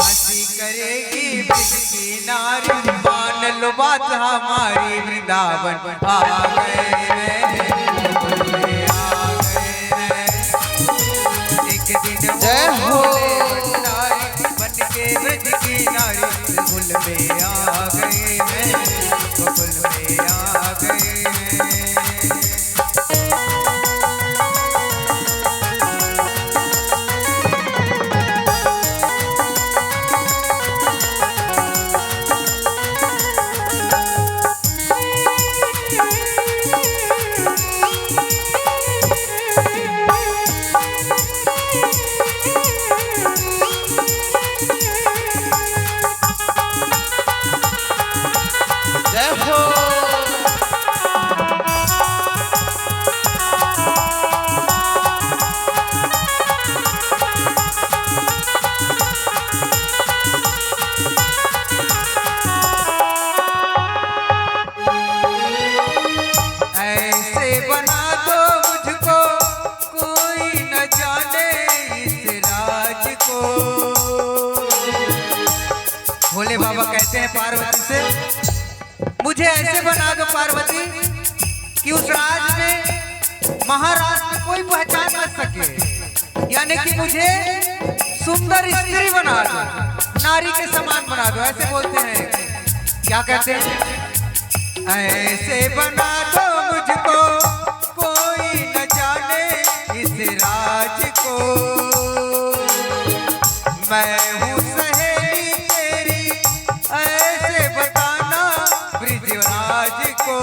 हंसी करेगी ब्रिज की नारी मान लो बात हमारी वृंदावन आ गए हैं, गोकुल में आ गए हैं। एक दिन वो जय हो। भोले भंडारी बन के ब्रज की नारी गोकुल में आ गए हैं, गोकुल में आ गए हैं। जय हो ऐसे बना दो मुझको कोई न जाने इस राज को। भोले बाबा कहते हैं पार्वती से मुझे ऐसे बना दो पार्वती कि उस राज में महाराज में कोई पहचान न सके। यानी कि मुझे सुंदर स्त्री बना दो, नारी के समान बना दो, ऐसे बोलते हैं। क्या कहते हैं? ऐसे बना दो मुझको कोई न जाने इस राज को। मैं हूँ सहेली तेरी ऐसे बताना ब्रिजराज को।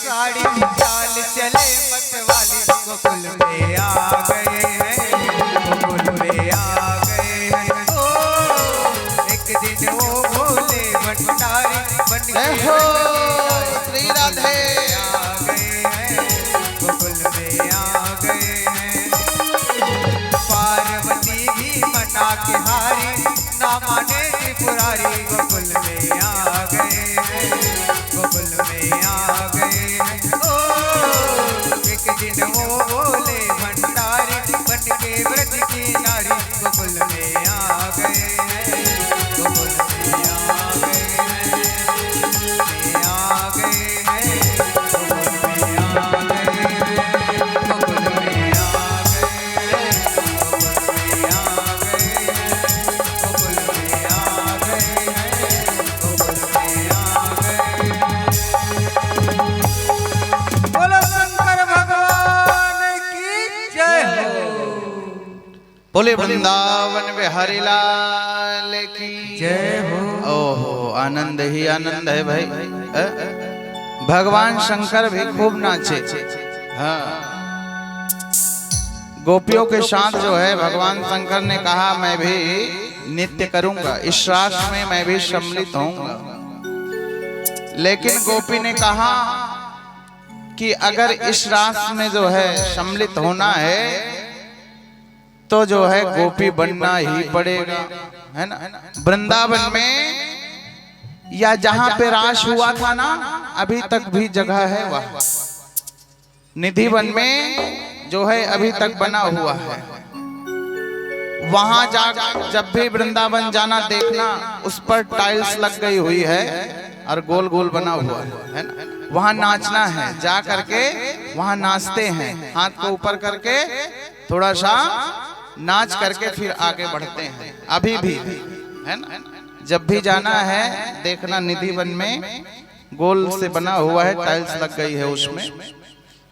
साड़ी चाल चले मतवाली गोकुल में आ गए हैं, गोकुल में आ गए हैं। ओ एक दिन वो भोले भंडारी बन के हो श्री राधे आ गए हैं, गोकुल में आ गए हैं। पार्वती भी मना के हारी ना माने त्रिपुरारी गोकुल में आ गए हैं, गोकुल में आ गए हैं। ओ एक दिन वो भोले भंडारी बन के व्रज की नारी गोकुल में आ गए हैं, गोकुल में आ गए हैं, आ गए हैं, गोकुल में आ गए हैं, गोकुल में आ गए हैं, गोकुल में आ गए हैं, गोकुल में आ गए हैं, गोकुल में आ गए हैं। बोलो शंकर भगवान की जय हो। बोले वृंदावन बिहारी लाल की जय हो। ओहो आनंद ही आनंद है भाई। भगवान शंकर भी खूब नाचे। हाँ गोपियों के साथ जो है भगवान शंकर ने कहा मैं भी नित्य करूंगा, इस रास में मैं भी सम्मिलित होऊंगा। लेकिन गोपी ने कहा कि अगर इस रास में जो है सम्मिलित होना है तो जो है गोपी बनना ही पड़ेगा, है ना। वृंदावन में या जहां पे रास हुआ था ना अभी तक भी जगह है वह निधिवन में जो है अभी तक बना हुआ है। वहां जा जब भी वृंदावन जाना देखना उस पर टाइल्स लग गई हुई है और गोल गोल बना हुआ है ना। वहां नाचना है, जा करके वहां नाचते हैं, हाथ को ऊपर करके थोड़ा सा नाच करके फिर आगे बढ़ते हैं। अभी भी है ना, जब भी जाना है देखना निधिवन में गोल से बना हुआ है, टाइल्स लग गई है उसमें।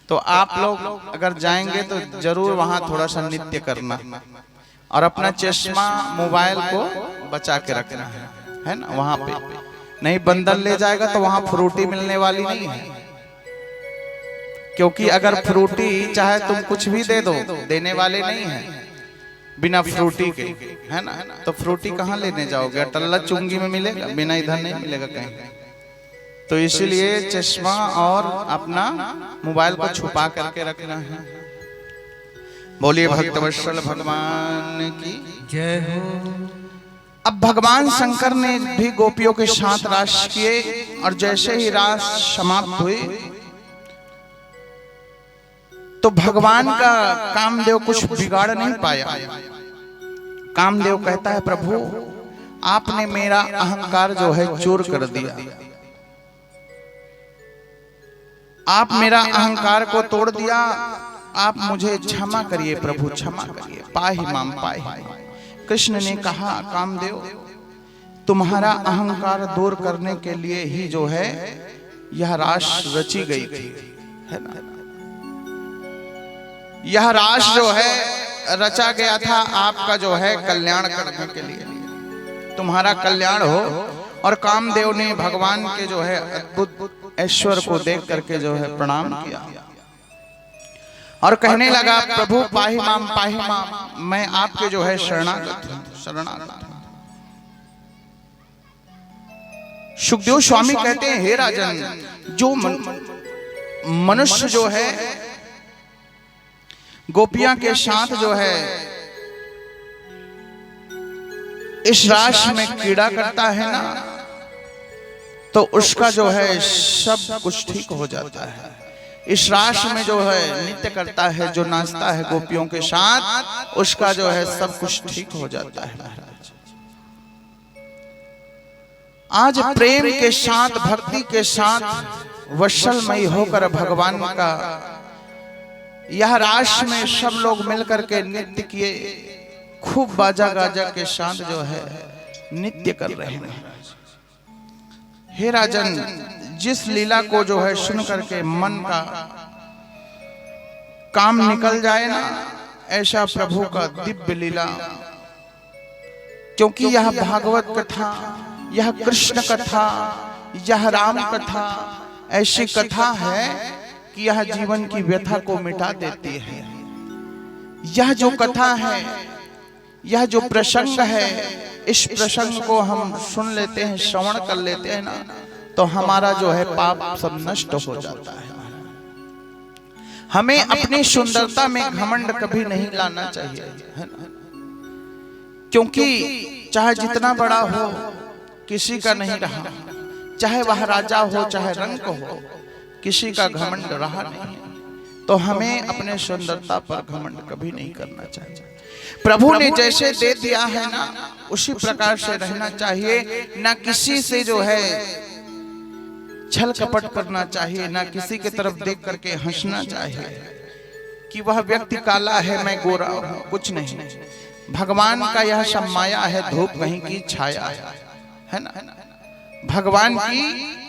तो आप लोग अगर जाएंगे तो जरूर वहां थोड़ा सा नृत्य करना और अपना चश्मा मोबाइल को बचा के रखना है ना। वहां पे नहीं बंदर ले जाएगा तो वहां फ्रूटी मिलने वाली नहीं है, क्योंकि अगर फ्रूटी चाहे तुम कुछ भी दे दो देने वाले नहीं है बिना फ्रूटी के, है ना। तो फ्रूटी कहाँ लेने जाओगे, अटल्ला चुंगी में मिलेगा, बिना इधर नहीं मिलेगा कहीं। तो इसीलिए चश्मा और अपना मोबाइल को छुपा करके रखना है। बोलिए भक्तवत्सल भगवान की जय हो। अब भगवान शंकर ने भी गोपियों के साथ रास किए और जैसे ही रास समाप्त हुई तो भगवान का कामदेव कुछ बिगाड़ नहीं पाया। कामदेव कहता है प्रभु आपने मेरा अहंकार जो है चूर कर दिया, आप मेरा अहंकार को तोड़ दिया, आप मुझे क्षमा करिए प्रभु, क्षमा करिए। पाहि माम पाहि। कृष्ण ने कहा कामदेव तुम्हारा अहंकार दूर करने के लिए ही जो है यह रास रची गई थी, है ना। यह रास जो है रचा गया था आपका जो है कल्याण करने के लिए, तुम्हारा कल्याण हो। और कामदेव ने भगवान के जो है अद्भुत ऐश्वर्य को देख करके जो है प्रणाम किया और कहने लगा प्रभु पाहि माम, मैं आपके जो है शरणागत हूं, शरणागत हूं। सुखदेव स्वामी कहते हैं हे राजन, जो मनुष्य जो है गोपियां के साथ जो है इस रास में कीड़ा करता है ना तो उसका जो है सब कुछ ठीक हो जाता है। इस रास में जो है नृत्य करता है, जो नाचता है गोपियों के साथ, उसका जो है सब कुछ ठीक हो जाता है महाराज। आज प्रेम के साथ भक्ति के साथ वत्सलमयी होकर भगवान का यह रास में सब लोग मिलकर के नृत्य किए, खूब बाजा गाजा के साथ जो है नृत्य कर रहे हैं। हे राजन, जिस लीला को जो है सुन करके मन का काम निकल जाए ना, ऐसा प्रभु का दिव्य लीला, क्योंकि यह भागवत कथा, यह कृष्ण कथा, यह राम कथा ऐसी कथा है कि यह जीवन की व्यथा को मिटा देती है। यह जो कथा है, यह जो प्रसंग है, इस प्रसंग को हम सुन लेते हैं, श्रवण कर लेते हैं ना, तो हमारा जो है पाप सब नष्ट हो जाता है। हमें अपनी सुंदरता में घमंड कभी नहीं लाना चाहिए, है ना? क्योंकि चाहे जितना बड़ा हो, किसी का नहीं रहा, चाहे वह राजा हो चाहे रंक हो, किसी का घमंड रहा नहीं। तो हमें अपने सुंदरता पर घमंड कभी नहीं करना चाहिए। प्रभु ने जैसे दे दिया है ना, उसी प्रकार से रहना चाहिए। ना किसी से जो है छल कपट करना चाहिए, ना किसी की तरफ देख करके हंसना चाहिए कि वह व्यक्ति काला है मैं गोरा हूं, कुछ नहीं। भगवान का यह सब माया है, धूप कहीं की छाया है ना। भगवान की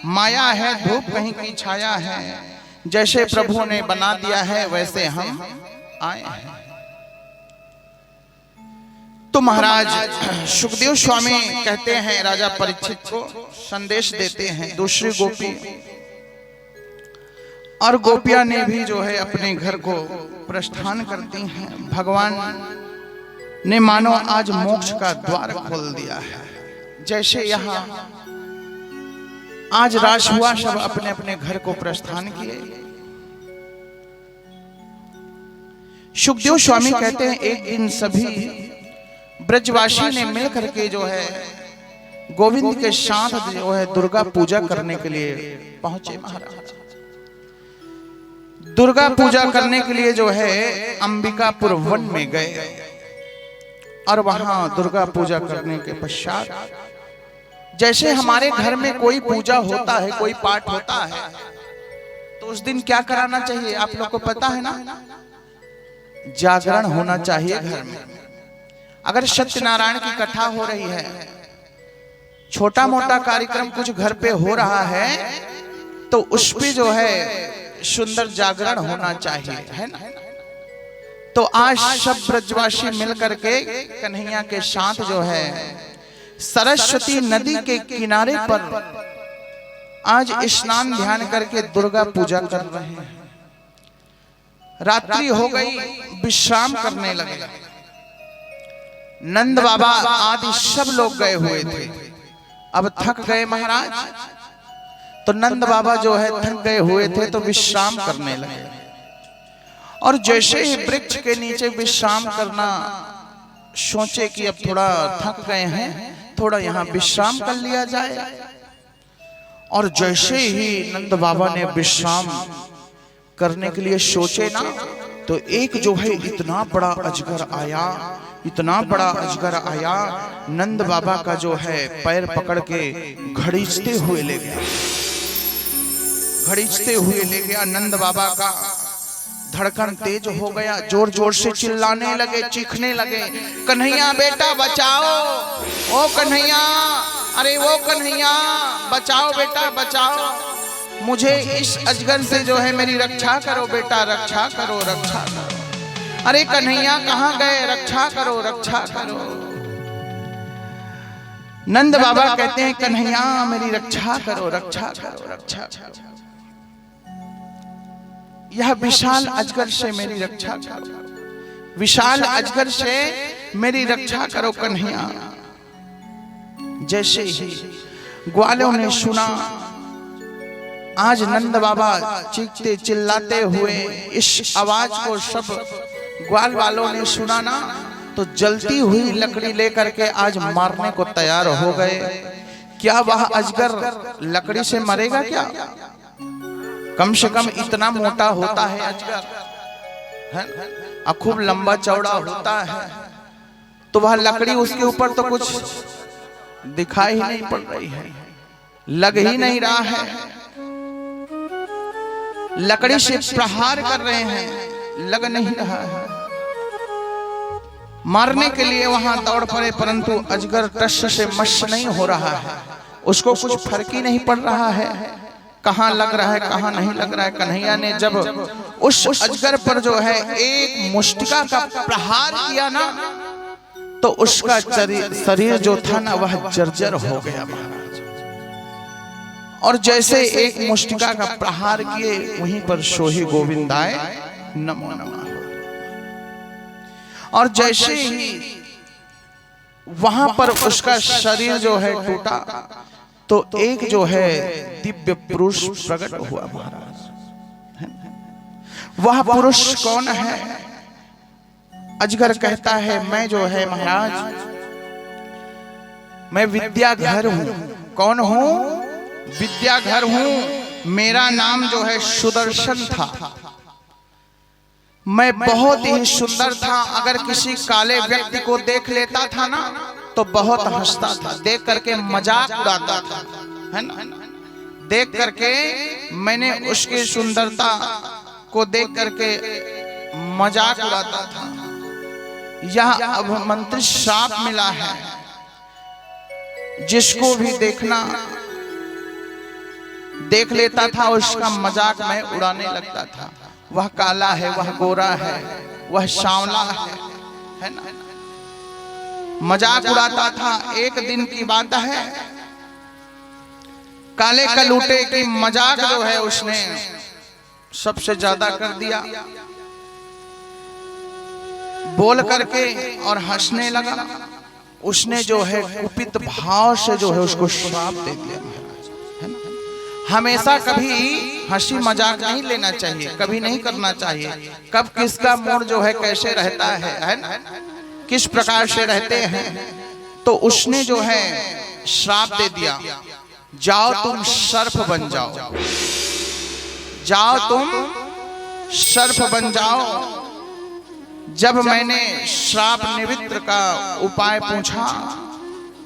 माया है, धूप कहीं की छाया है। जैसे प्रभु ने बना दिया है वैसे हम आए हैं। तो महाराज सुखदेव स्वामी कहते हैं, राजा परीक्षित को संदेश देते हैं। दूसरी गोपी और गोपियां ने भी जो है अपने घर को प्रस्थान करती हैं। भगवान ने मानो आज मोक्ष का द्वार खोल दिया है। जैसे यहाँ आज राश हुआ, सब अपने अपने घर को प्रस्थान किए। सुखदेव स्वामी कहते हैं, एक दिन सभी ब्रजवासी ने मिल करके जो है गोविंद के साथ जो है दुर्गा पूजा करने के लिए पहुंचे। महाराज दुर्गा पूजा करने के लिए जो है अंबिकापुर वन में गए और वहां दुर्गा पूजा करने के पश्चात जैसे हमारे घर में कोई पूजा होता है, कोई पाठ होता है, तो उस दिन क्या कराना चाहिए आप लोग को पता है ना? जागरण होना चाहिए घर में। अगर सत्यनारायण की कथा हो रही है, छोटा मोटा कार्यक्रम कुछ घर पे हो रहा है, तो उस पे जो है सुंदर जागरण होना चाहिए, है ना। तो आज सब ब्रजवासी मिलकर के कन्हैया के साथ जो है सरस्वती नदी के किनारे पर आज स्नान ध्यान करके दुर्गा पूजा कर रहे हैं। रात्रि हो गई, विश्राम करने लगे। नंद बाबा आदि सब लोग गए हुए थे, अब थक गए महाराज। तो नंद बाबा जो है थक गए हुए थे तो विश्राम करने लगे। और जैसे ही वृक्ष के नीचे विश्राम करना सोचे कि अब थोड़ा थक गए हैं, थोड़ा यहाँ विश्राम कर लिया जाए। और जैसे ही नंद बाबा ने विश्राम करने के लिए सोचे ना, तो एक जो है इतना बड़ा अजगर आया, इतना बड़ा अजगर आया, नंद बाबा का जो है पैर पकड़ के घड़ीचते हुए ले गया। घड़ीचते हुए ले गया। नंद बाबा का धड़कन तेज हो गया, जोर जोर से चिल्लाने लगे, चीखने लगे, कन्हैया बेटा बचाओ, ओ कन्हैया, अरे वो कन्हैया बचाओ बेटा बचाओ, मुझे इस अजगर से जो है मेरी रक्षा करो बेटा, रक्षा करो रक्षा करो। अरे कन्हैया कहाँ गए, रक्षा करो रक्षा करो। नंद बाबा कहते हैं, कन्हैया मेरी रक्षा करो रक्षा करो रक्षा करो, यह विशाल अजगर से मेरी रक्षा करो, विशाल अजगर से मेरी रक्षा करो कन्हैया। जैसे ही ग्वालों ने सुना, आज नंद बाबा चीखते चिल्लाते हुए इस आवाज को सब ग्वाल वालों ने सुना ना, तो जलती हुई लकड़ी लेकर के आज मारने को तैयार हो गए। क्या वह अजगर लकड़ी से मरेगा क्या? कम से कम इतना मोटा होता है अजगर, है? खूब लंबा चौड़ा होता है, तो वह लकड़ी उसके ऊपर तो कुछ दिखाई ही नहीं पड़ रही है, लग ही नहीं रहा है। लकड़ी से प्रहार कर रहे हैं, लग नहीं रहा है। मारने के लिए वहां दौड़ पड़े, परंतु अजगर टस से मश नहीं हो रहा है, उसको कुछ फर्क ही नहीं पड़ रहा है, कहां लग रहा है कहां नहीं लग रहा है। कन्हैया ने जब उस अजगर पर जो है एक मुष्टिका का प्रहार किया ना, तो उसका शरीर जो था ना वह जर्जर हो गया महाराज। और जैसे एक मुष्टिका का प्रहार किए वहीं पर सोही गोविंदाय नमो नमः। और जैसे ही वहां पर उसका शरीर जो है टूटा तो एक जो है दिव्य पुरुष प्रकट हुआ महाराज। वह पुरुष कौन है? अजगर कहता है मैं जो है महाराज मैं विद्याधर हूं। कौन हूं? विद्याधर हूं। मेरा नाम जो है सुदर्शन था। मैं बहुत ही सुंदर था। अगर किसी काले व्यक्ति को देख लेता था ना तो बहुत हंसता था, देख करके मजाक उड़ाता था, है ना। देख करके मैंने उसकी सुंदरता को देख करके मजाक उड़ाता था। यह अब मंत्र श्राप मिला है। जिसको भी देखना देख लेता था उसका मजाक मैं उड़ाने लगता था। वह काला है, वह गोरा है, वह सांवला है ना। मजाक उड़ाता था। एक दिन की बात है, काले कलूटे की मजाक जो है उसने सबसे ज्यादा कर दिया। बोल करके और हंसने लगा। उसने जो है कुपित भाव से जो है उसको श्राप दे दिया महाराज, है ना। हमेशा कभी हंसी मजाक नहीं लेना चाहिए, कभी नहीं करना चाहिए। कब किसका मूड जो है कैसे रहता है ना, किस प्रकार से रहते हैं। तो उसने जो है श्राप दे दिया, जाओ तुम सर्प बन जाओ, जाओ तुम सर्प बन जाओ। जब मैंने श्राप निवृत्त का उपाय पूछा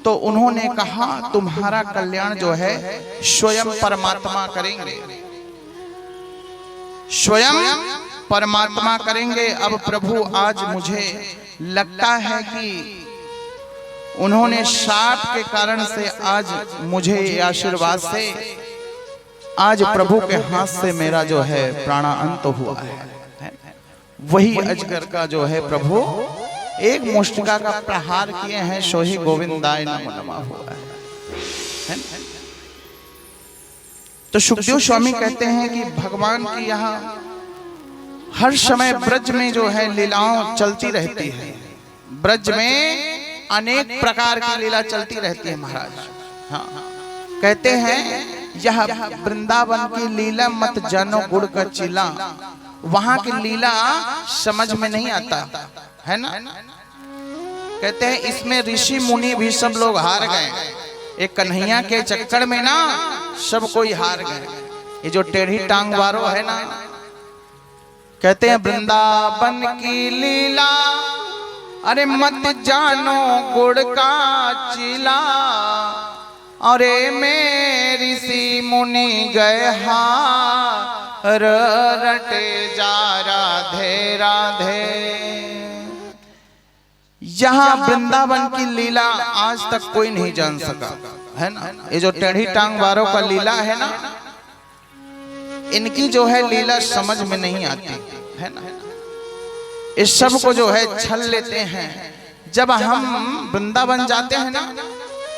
तो उन्होंने कहा तुम्हारा कल्याण जो है स्वयं परमात्मा करेंगे, स्वयं परमात्मा करेंगे। अब प्रभु आज मुझे लगता है कि उन्होंने श्राप के कारण से आज मुझे आशीर्वाद से आज प्रभु के हाथ से मेरा जो है प्राणांत हुआ है। वही अजगर का जो है प्रभु एक मुष्टिका का प्रहार किए हैं, सोही गोविंदाय नमो नमः हुआ है। तो सुखदेव स्वामी कहते हैं कि भगवान की यहाँ हर समय ब्रज में जो है लीलाओं चलती रहती है। ब्रज में अनेक प्रकार की लीला चलती रहती है महाराज। हाँ, कहते हैं यह वृंदावन की लीला मत जानो गुड़ का चीला। वहां की लीला समझ में नहीं आता है ना। कहते हैं इसमें ऋषि मुनि भी सब लोग हार गए। एक कन्हैया के चक्कर में ना सब कोई हार गए। ये जो टेढ़ी टांग वारो है ना, कहते हैं वृंदावन की लीला अरे मत जानो गुड़ का चीला। अरे में ऋषि मुनि गए हार रटे जा राधे राधे। यहाँ वृंदावन की लीला आज तक कोई नहीं जान सका है ना। ये जो टेढ़ी टांग वारों का लीला है ना, इनकी जो है लीला समझ में नहीं आती है ना। इस सब को जो है छल लेते हैं। जब हम वृंदावन जाते हैं ना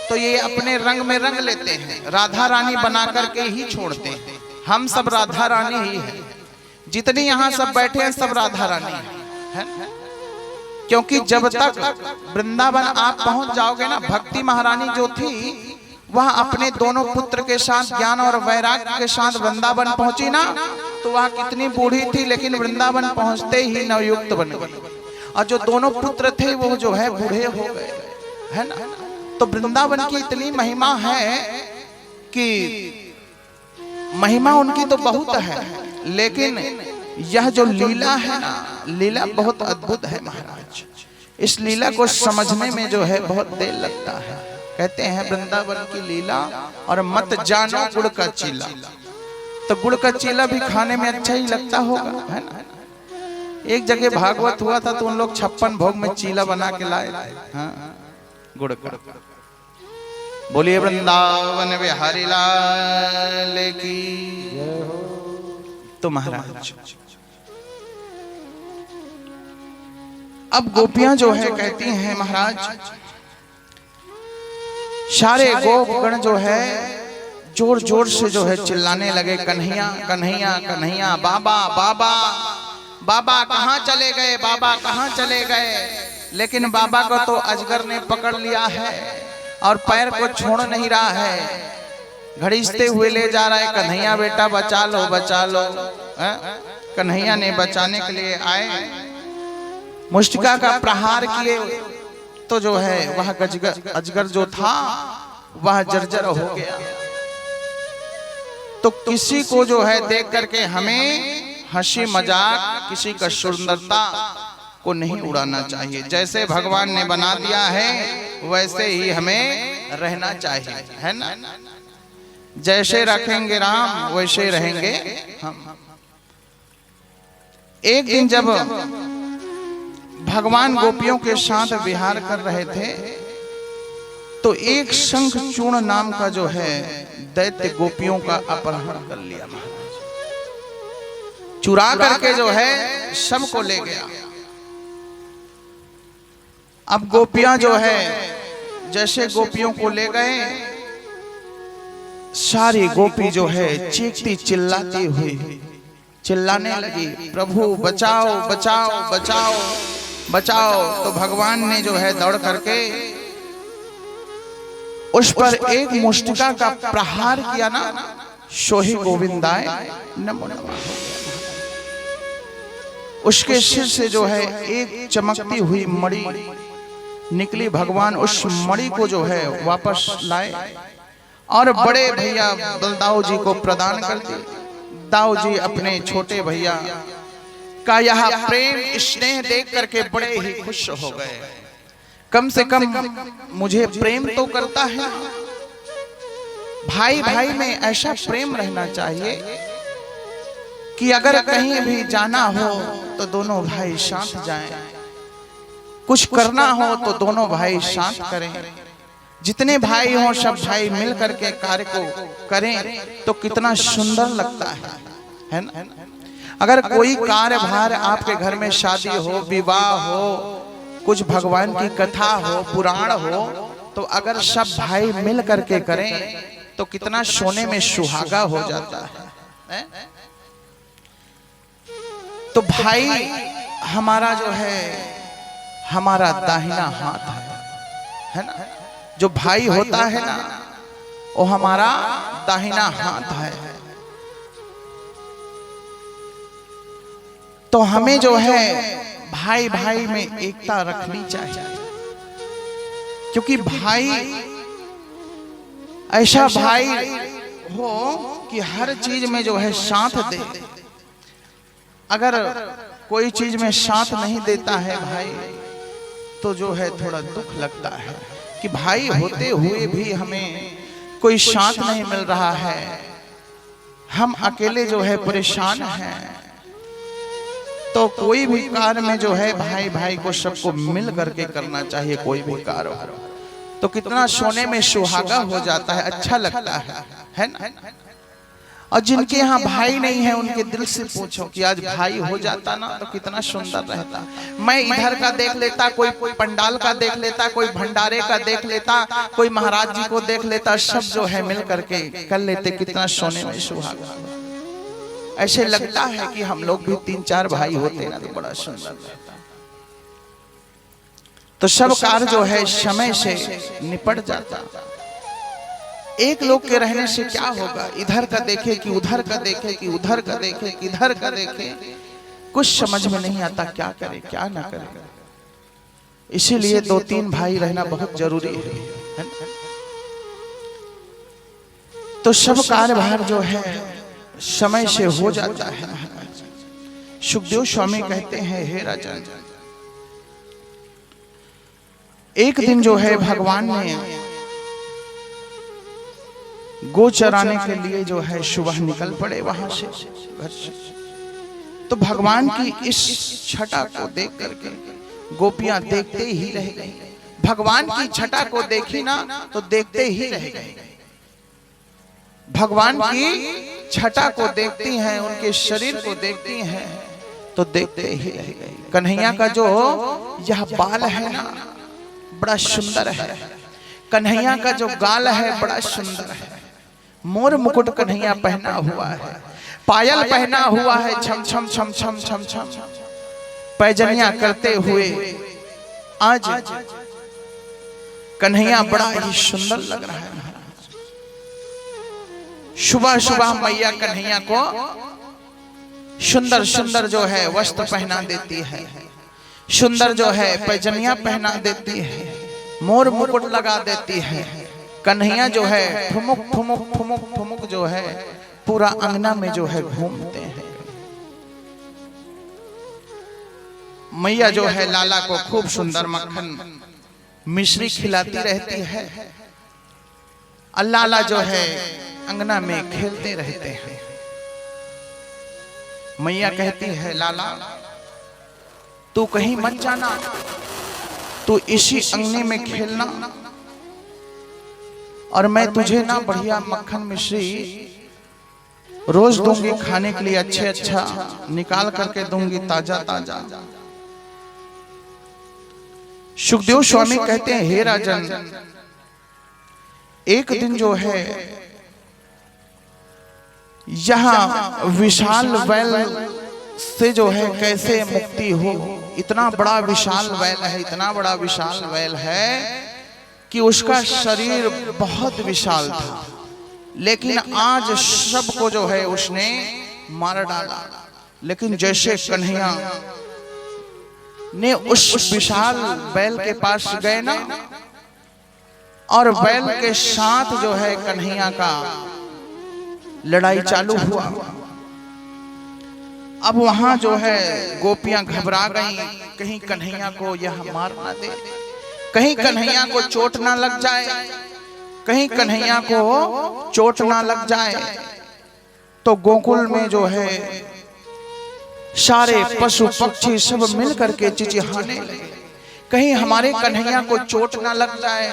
तो ये अपने रंग में रंग लेते हैं, राधा रानी बना करके ही छोड़ते हैं। हम सब राधा रानी ही है। जितनी यहाँ सब बैठे हैं सब राधा रानी है। क्योंकि जब तक वृंदावन आप पहुंच जाओगे ना, भक्ति महारानी जो थी वह अपने दोनों पुत्र के साथ ज्ञान और वैराग्य के साथ वृंदावन पहुंची ना, तो वह कितनी बूढ़ी थी लेकिन वृंदावन पहुंचते ही नवयुक्त बन गई। और जो दोनों पुत्र थे वो जो है बूढ़े हो गए है ना। तो वृंदावन की इतनी महिमा है कि महिमा उनकी तो बहुत है, लेकिन यह जो लीला है ना, लीला बहुत अद्भुत है महाराज। इस लीला को समझने में जो है बहुत देर लगता है। कहते हैं वृंदावन की लीला और मत जानो गुड़ का चीला। तो गुड़ का चीला भी खाने में अच्छा ही लगता होगा है ना। एक जगह भागवत हुआ था तो उन लोग 56 भोग में चीला बना के लाए हाँ, गुड़ का। बोलिए वृंदावन बिहारी लाल की। तो महाराज अब गोपियां जो है कहती हैं महाराज सारे गोपगण जो है जोर जोर से जो है चिल्लाने लगे, कन्हैया कन्हैया कन्हैया, बाबा बाबा बाबा कहाँ चले गए, बाबा कहाँ चले गए। लेकिन बाबा को तो अजगर ने पकड़ लिया है और पैर को छोड़ नहीं रहा है, घड़ीसते हुए ले जा रहा है। कन्हैया बेटा बचा लो बचा लो। कन्हैया ने बचाने के लिए आए, मुष्टिका का प्रहार किए तो जो है वह अजगर जो था वह जर्जर हो गया। तो किसी को जो है देख करके हमें हंसी मजाक, किसी का सुंदरता को नहीं उड़ाना चाहिए। जैसे भगवान ने बना दिया है वैसे ही हमें रहना चाहिए, है ना। जैसे रखेंगे राम वैसे रहेंगे हम। एक दिन जब भगवान गोपियों के साथ विहार कर रहे थे तो एक शंखचूर्ण नाम का जो है दैत्य गोपियों का अपहरण कर लिया महाराज, चुरा करके जो है सबको ले गया। अब गोपियां जो है जैसे गोपियों को ले गए, सारी गोपी जो है चीखती चिल्लाती हुई चिल्लाने लगी, प्रभु बचाओ बचाओ बचाओ बचाओ। तो भगवान ने जो है दौड़ करके उस पर एक मुष्टिका का प्रहार किया ना, सोहि गोविंदाय नमो नमः। उसके सिर से जो है एक चमकती हुई मणि निकली। भगवान उस मणि को जो है वापस लाए और बड़े भैया बलदाऊ जी को प्रदान कर दी। दाऊ जी अपने छोटे भैया का यह प्रेम स्नेह देख करके बड़े ही खुश हो गए। कम से कम मुझे प्रेम तो करता है। भाई भाई में ऐसा प्रेम रहना चाहिए कि अगर कहीं भी जाना हो तो दोनों भाई साथ जाएं, कुछ करना हो तो दोनों भाई साथ करें। जितने भाई हों सब भाई मिल करके कार्य को करें तो कितना सुंदर लगता है ना। अगर कोई कार्यभार आपके घर में शादी हो, विवाह हो, कुछ भगवान की कथा हो, पुराण हो, तो अगर सब भाई मिल करके करें तो कितना सोने में सुहागा हो जाता है। तो भाई हमारा जो है हमारा दाहिना हाथ है ना। जो भाई होता है ना वो हमारा दाहिना हाथ है। तो हमें जो है भाई भाई में एकता रखनी चाहिए, क्योंकि भाई ऐसा भाई हो कि हर चीज में जो है साथ दे। अगर कोई चीज में साथ नहीं देता है भाई तो जो है थोड़ा दुख लगता है कि भाई होते हुए भी हमें कोई साथ नहीं मिल रहा है, हम अकेले जो है परेशान हैं। तो कोई भी कार्य में जो है भाई भाई को सबको मिल करके करना चाहिए। कोई भी कार्य हो तो कितना सोने में सुहागा हो जाता है, अच्छा लगता है ना। और जिनके यहाँ भाई नहीं है उनके दिल से पूछो कि आज भाई हो जाता ना तो कितना सुंदर रहता। मैं इधर का देख लेता, कोई पंडाल का देख लेता, कोई भंडारे का देख लेता, कोई महाराज जी को देख लेता, सब जो है मिल करके कर लेते, कितना सोने में सुहागा। ऐसे लगता है कि हम लोग भी 3-4 भाई होते ना तो बड़ा सुंदर रहता। तो सब कार्य जो है समय से निपट जाता। एक लोग के रहने से क्या होगा, इधर का देखे कि उधर का देखे कि उधर का देखे कि इधर का देखे, कुछ समझ में नहीं आता क्या करे क्या ना करे। इसीलिए 2-3 भाई रहना बहुत जरूरी है। तो सब कार्यभार जो है समय से हो जाता है। सुखदेव स्वामी कहते हैं, हे राजन, एक दिन जो है भगवान ने गो चराने के लिए जो है सुबह निकल पड़े वहां से घर से। तो भगवान की इस छटा को देख करके गोपियां देखते ही रह गई। भगवान की छटा को देखी ना तो देखते ही रह गई। भगवान की छटा को देखती हैं, उनके शरीर को देखती हैं तो देखते ही रह गई। कन्हैया का जो यह बाल है ना बड़ा सुंदर है, कन्हैया का जो गाल है बड़ा सुंदर है, मोर मुकुट कन्हैया पहना हुआ है, पायल पहना हुआ है, छम छम छम छम छम छम पैजनिया करते हुए आज कन्हैया बड़ा ही सुंदर लग रहा है। सुबह सुबह मैया कन्हैया को सुंदर सुंदर जो है वस्त्र पहना देती है, सुंदर जो है पैजनिया पहना देती है, मोर मुकुट लगा देती है। कन्हैया जो है ठुमुक ठुमुक ठुमुक ठुमुक जो है पूरा अंगना में जो है घूमते हैं। मैया जो है लाला को खूब सुंदर मक्खन मिश्री खिलाती रहती है, और लाला जो है अंगना में खेलते रहते हैं। मैया कहती है लाला तू कहीं मत जाना, तू इसी अंगने में खेलना, और मैं तुझे ना बढ़िया मक्खन मिश्री रोज दूंगी खाने के लिए, अच्छे अच्छा निकाल करके दूंगी, ताजा ताजा। सुखदेव स्वामी कहते हैं हे राजन, एक दिन जो है यहाँ विशाल बैल से जो है कैसे मुक्ति हो। इतना बड़ा विशाल बैल है, इतना बड़ा विशाल बैल है कि उसका शरीर बहुत विशाल था, लेकिन आज सबको जो है उसने मार डाला। लेकिन जैसे कन्हैया ने उस विशाल बैल के पास गए ना, और बैल के साथ जो है कन्हैया का लड़ाई चालू हुआ। अब वहां जो है गोपियां घबरा गईं, कहीं कन्हैया को यह मार ना दे, कहीं कन्हैया को चोट ना लग जाए, कहीं कन्हैया को चोट ना लग जाए। तो गोकुल में जो है सारे पशु पक्षी सब मिल करके चिचिहाने लगे, कहीं हमारे कन्हैया को चोट ना लग जाए।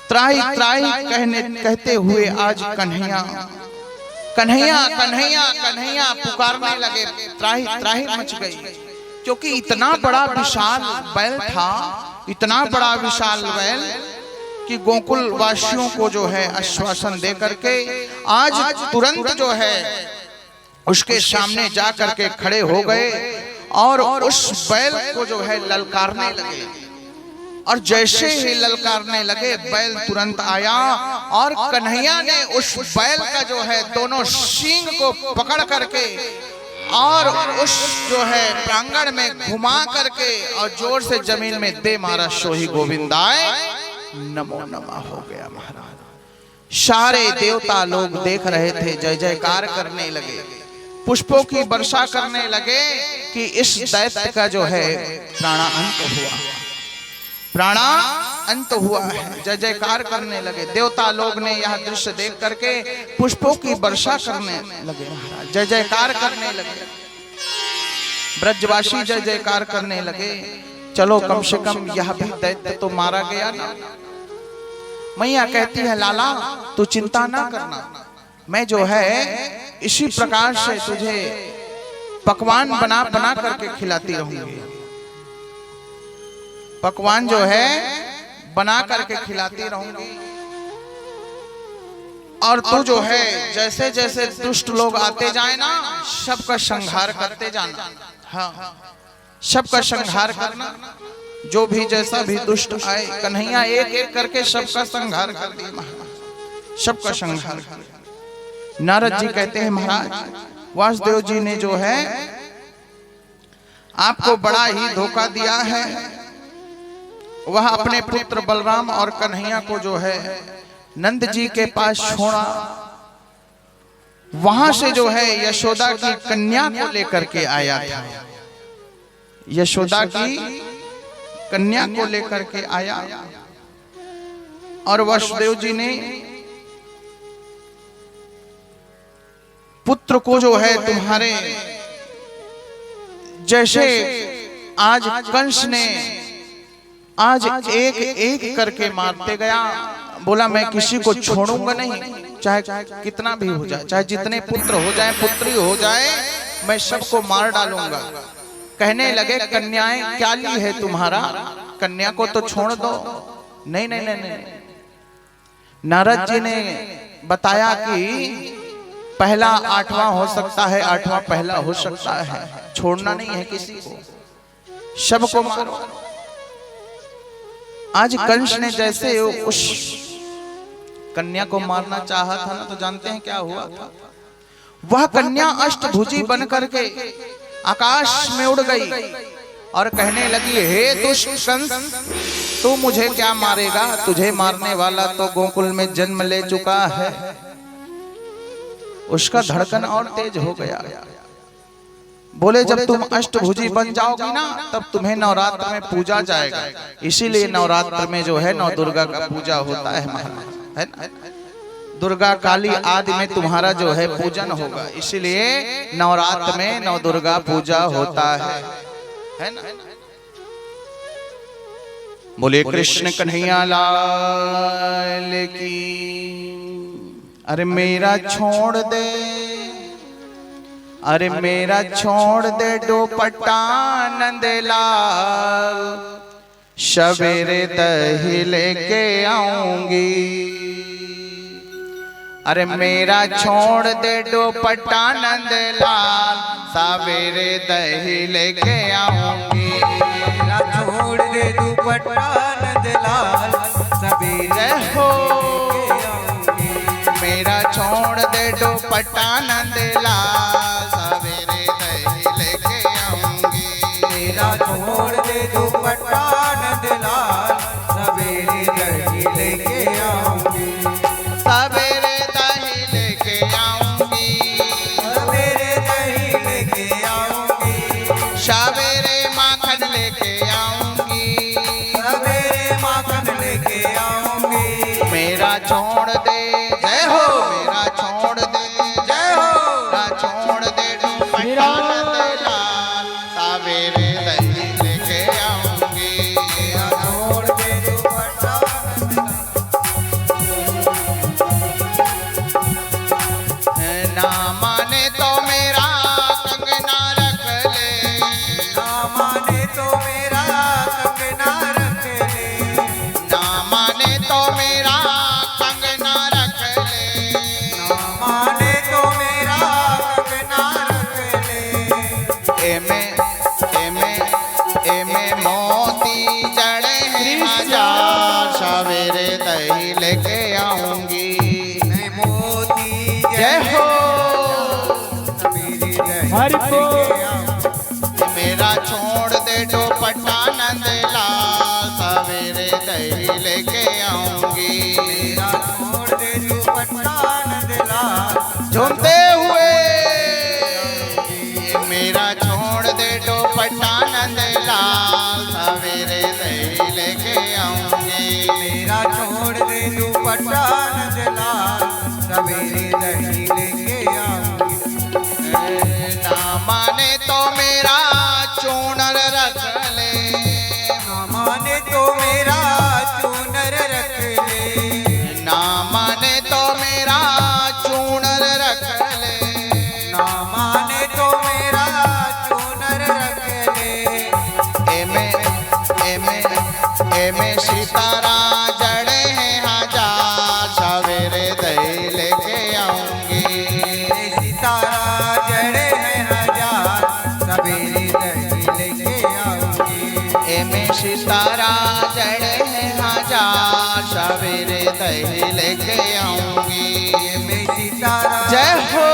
त्राही त्राही कहते हुए आज कन्हैया कन्हैया कन्हैया कन्हैया पुकारने लगे। त्राही त्राही मच गई, क्योंकि इतना बड़ा विशाल बैल था, इतना बड़ा विशाल बैल कि गोकुल वासियों को जो है आश्वासन दे करके आज तुरंत जो है उसके सामने जा करके खड़े हो गए और उस बैल को जो है ललकारने लगे। और जैसे ही ललकारने लगे बैल तुरंत आया और कन्हैया ने उस बैल का जो है दोनों सींग को पकड़ करके और उस जो है प्रांगण में घुमा करके और जोर से जमीन में दे मारा। सोही गोविंदाय नमो नमः हो गया महाराज। सारे देवता लोग देख रहे थे, जय जयकार करने लगे, पुष्पों की वर्षा करने लगे कि इस दैत्य का जो है प्राणांत हुआ, प्राणांत हुआ है। जय जयकार करने लगे। देवता लोग ने यह दृश्य देख करके पुष्पों की वर्षा करने लगे महाराज, जय जयकार करने लगे। ब्रजवासी जय जयकार करने लगे। चलो कम से कम यह भी दैत्य तो मारा गया ना। मैया कहती है लाला तू चिंता ना करना, मैं जो है इसी प्रकार से तुझे पकवान बना बना करके खिलाती रहूंगी। पकवान जो है बना करके खिलाती रहूंगी, और तू जो है जैसे जैसे दुष्ट लोग आते जाए ना सबका संहार करते जाना। हाँ, सबका संहार करना, जो भी जैसा भी दुष्ट आए कन्हैया एक एक करके सबका संहार कर दिया महाराज, सबका संहार कर। नारद जी कहते हैं महाराज वासुदेव जी ने जो है आपको बड़ा ही धोखा दिया है। वह अपने पुत्र बलराम और कन्हैया को जो है नंद जी के पास छोड़ा, वहां से जो है यशोदा की कन्या को लेकर के आया था। यशोदा की कन्या को लेकर के आया और वासुदेव जी ने पुत्र को जो है तुम्हारे जैसे आज कंस ने आज एक एक करके मारते गया, बोला मैं किसी को छोड़ूंगा नहीं, चाहे कितना भी हो जाए, चाहे जितने पुत्र हो जाए पुत्री हो जाए, मैं सबको मार डालूंगा। कहने लगे कन्याएं क्या ली है तुम्हारा, कन्या को तो छोड़ दो। नहीं नहीं नहीं नहीं, नारद जी ने बताया कि पहला आठवां हो सकता है, आठवां पहला हो सकता है, छोड़ना नहीं है किसी को, सबको मारो। आज कंस ने जैसे उस कन्या को मारना चाहा था ना, तो जानते हैं क्या हुआ था? वह कन्या अष्टभुजी बन करके आकाश में उड़ गई और कहने लगी, हे दुष्ट कंस, तू मुझे क्या मारेगा? तुझे मारने वाला तो गोकुल में जन्म ले चुका है। उसका धड़कन और तेज हो गया। बोले, जब तुम अष्टभुजी बन जाओगी ना, तब तुम्हें नवरात्र में पूजा जाएगा। इसीलिए नवरात्र में जो है नौ दुर्गा का पूजा होता है महाराज, है ना? दुर्गा काली आदि में तुम्हारा जो है पूजन होगा, इसीलिए नवरात्र में नौ दुर्गा पूजा होता है ना? बोले कृष्ण कन्हैया लाल की। अरे मेरा छोड़ दे, अरे मेरा छोड़ दे दुपट्टा नंदलाल, सवेरे दही लेके आऊंगी। अरे मेरा छोड़ दे दुपट्टा नंदलाल, सवेरे दही लेके आऊंगी। मेरा छोड़ दे दुपट्टा नंदलाल, सवेरे हो मेरा छोड़ दे दुपट्टा नंदलाल, सवेरे दही लेके आऊंगी। मेरा छोड़ दे दुपट्टा नंदलाल, सवेरे दही लेके आऊंगी। सवेरे दही लेके आऊंगी, सवेरे दही लेके आऊंगी। सवेरे माखन लेके आऊंगी, सवेरे माखन लेके आऊंगी। मेरा छोड़ दे, जय हो, मेरा छोड़ दे, जय हो, मेरा छोड़ दे दुपट्टा नंदलाल, सवेरे दही लेके आऊंगी। मेरा छोड़ दे दुपट्टा ना माने तो मेरा कंगना रख ले, ना माने तो मेरा कंगना रख ले। ना माने तो मेरा कंगना रख ले, ना माने तो मेरा कंगना रख ले। एमे एमे एमे मोती जड़े हैं हजार, सवेरे दही लेके आऊंगी। मैं मोती जय हो, सवेरे दही लेके आऊंगी। मेरा छोड़ दे दुपट्टा नंदलाल, सवेरे दही लेके आऊंगी। मेरा छोड़ दे दुपट्टा नंदलाल, झूमते हुए मेरा छोड़ दे दुपट्टा नंदलाल, सवेरे दही लेके आऊंगी। मेरा छोड़ दे दुपट्टा नंदलाल, सवेरे दही लेके आऊंगी। ना माने तो मेरा चूनर रख ले, ना माने तो मेरा चूनर रख ले। ना माने तो मेरा चूनर रख ले, ना माने तो मेरा चूनर रख ले। एमे एमे एमे सितारा जड़े हैं हजार, सवेरे दही लेके आऊंगी। मेरे सितारा जड़े हैं हजार, सवेरे दही लेके आऊंगी। एमे सितारा जड़े हैं हजार, सवेरे दही लेके आऊंगी। मेरे सितारा जय हो,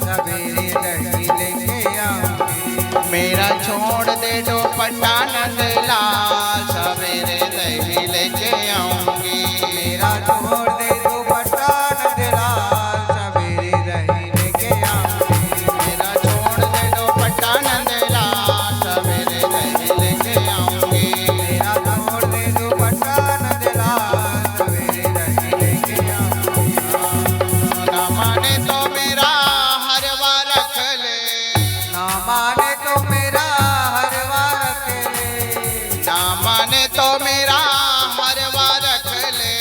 सवेरे दही लेके आऊंगी। मेरा छोड़ दे दुपट्टा नंदलाल, सवेरे दही लेके आऊंगी। मेरा छोड़ दे दुपट्टा नंदलाल, सवेरे दही लेके आऊंगी। मेरा छोड़ दे दुपट्टा नंदलाल, सवेरे दही लेके आऊंगी। मेरा छोड़ दे दुपट्टा नंदलाल, सवेरे दही लेके आऊंगी। ना माने तो मेरा हरवा रख ले, ना माने तो मेरा हरवा रख ले। ना माने तो मेरा हरवा रख ले।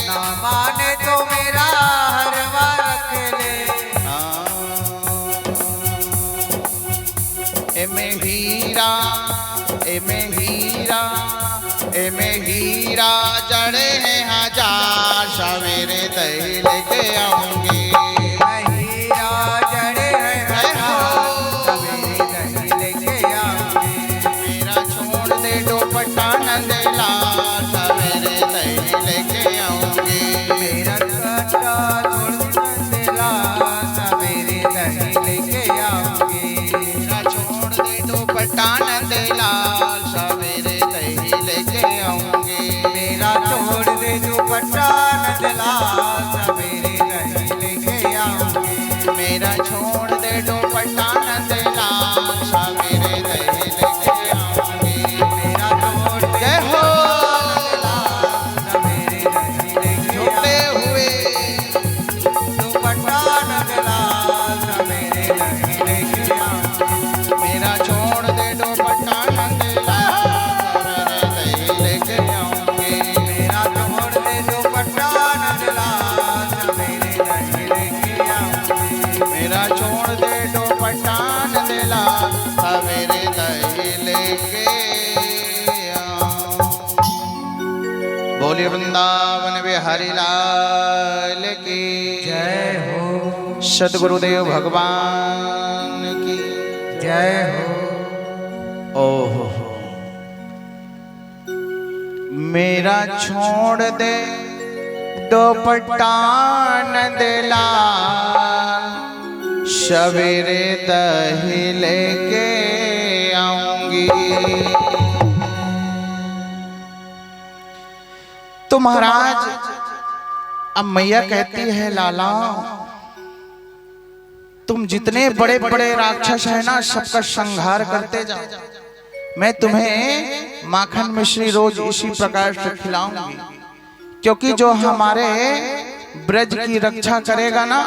ना माने तो मेरा हरवा रख ले। एमे हीरा, एमे हीरा, एमे हीरा जड़े हैं हजार, सवेरे दही लेके आऊंगी। हीरा जड़े हैं सवेरे दही लेके आऊंगी। मेरा छोड़ दे दुपट्टा नंदला, सवेरे दही लेके आऊंगी। मेरा दुपट्टा छोड़ दे नंदला, सवेरे दही लेके आऊंगी। मेरा छोड़ दे दुपट्टा नंदला, सवेरे दही लेके आऊंगी। मेरा छोड़ दे दुपट्टा नंदला, सवेरे दही लेके आऊंगी। मेरा छोड़ दे दुपट्टा नंदला, सवेरे दही लेके आऊंगी। मेरा छोड़ दे जय हो सवेरे दही लेके झुकते हुए दुपट्टा नंदला, सवेरे दही लेके आऊंगी। मेरा छोड़ दे दुपट्टा नंदला, सवेरे दही लेके आऊंगी। मेरा छोड़ दे दुपट्टा नंदला, सवेरे दही लेके आऊंगी। मेरा छोड़ दे दुपट्टा नंदला, सवेरे दही लेके आऊंगी। बोलिए वृंदावन बिहारी लाल की जय हो, सद्गुरुदेव भगवान की जय हो। ओहो मेरा छोड़ दे दुपट्टा नंदला, सवेरे दही लेके आऊंगी। तो महाराज अब मैया कहती है लाला तुम जितने बड़े बड़े राक्षस है ना सबका संहार करते जाओ, मैं तुम्हें माखन मिश्री रोज इसी प्रकार से खिलाऊंगी, क्योंकि जो हमारे ब्रज की रक्षा करेगा ना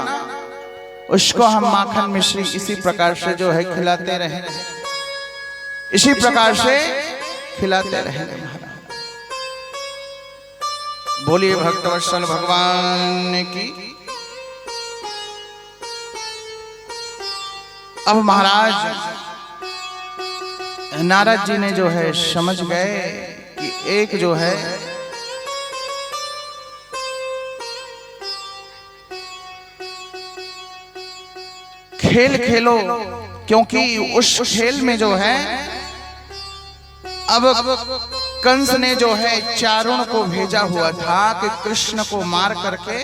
उसको हम माखन मिश्री इसी प्रकार से जो है खिलाते रहेंगे, इसी प्रकार से खिलाते रहेंगे। महाराज बोलिए भक्तवत्सल भगवान की। अब महाराज नारद जी ने जो है समझ गए कि एक जो है खेल खेलो, क्योंकि उस खेल में जो है अब कंस ने जो है चारुण को भेजा हुआ था कि कृष्ण को मार करके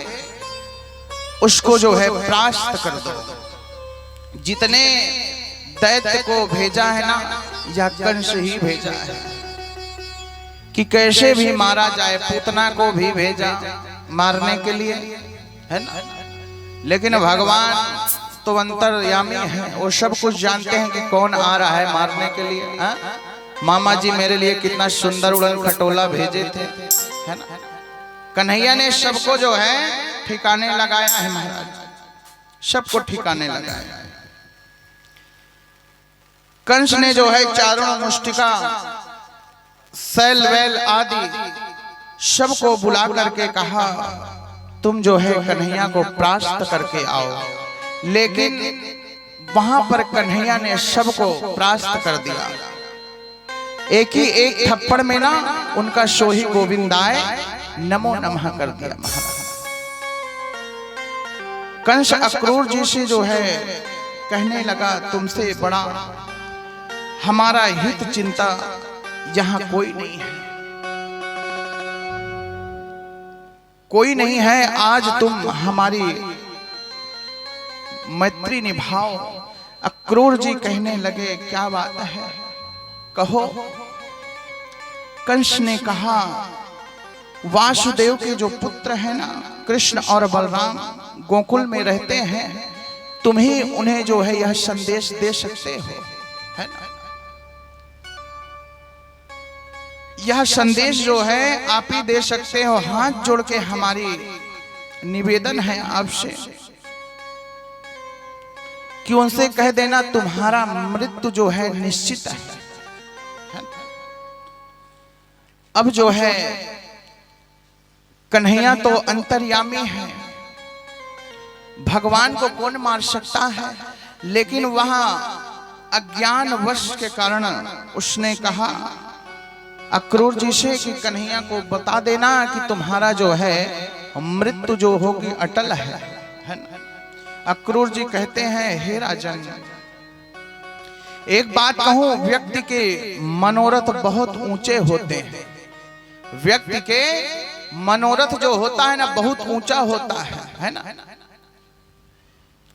उसको जो है परास्त कर दो। जितने दैत्य को भेजा है ना यह कंस ही भेजा है कि कैसे भी मारा जाए, पूतना को भी भेजा मारने के लिए, है ना। लेकिन भगवान तो अंतर्यामी है, वो सब कुछ जानते हैं कि कौन आ रहा है मारने के लिए। हा? मामा जी मेरे लिए कितना सुंदर उड़न खटोला भेजे थे, है ना। कन्हैया ने सबको जो है ठिकाने लगाया है महाराज, सबको ठिकाने लगाया है। कंस ने जो है चारुण मुष्टिका सैल वैल आदि सबको बुला करके कहा तुम जो है कन्हैया को परास्त करके आओ, लेकिन वहां पर कन्हैया ने सबको परास्त कर दिया। एक ही एक थप्पड़ में ना उनका सोही गोविंदाय नमो नमः कर दिया महाराज। कंस अक्रूर जी से जो है कहने लगा तुमसे बड़ा हमारा हित चिंता यहां कोई नहीं है, कोई नहीं है। आज तुम हमारी मैत्री निभाओ। अक्रूर जी कहने लगे क्या बात है, कहो। कंस ने कहा वासुदेव के जो पुत्र है ना कृष्ण और बलराम गोकुल में रहते हैं, तुम ही उन्हें जो है यह संदेश दे सकते हो, है ना। यह संदेश जो है आप ही दे सकते हो। हाथ जोड़ के हमारी निवेदन है आपसे कि उनसे कह देना तुम्हारा मृत्यु जो है निश्चित है। अब जो है कन्हैया तो अंतर्यामी है, भगवान को कौन मार सकता है, लेकिन वहां अज्ञान वश के कारण उसने कहा अक्रूर जी से कि कन्हैया को बता देना कि तुम्हारा जो है मृत्यु जो होगी अटल है ना। अक्रूर जी कहते हैं, हे राजन, एक बात कहूं, व्यक्ति के मनोरथ बहुत ऊंचे होते हैं। व्यक्ति के मनोरथ जो होता है ना बहुत ऊंचा होता है ना।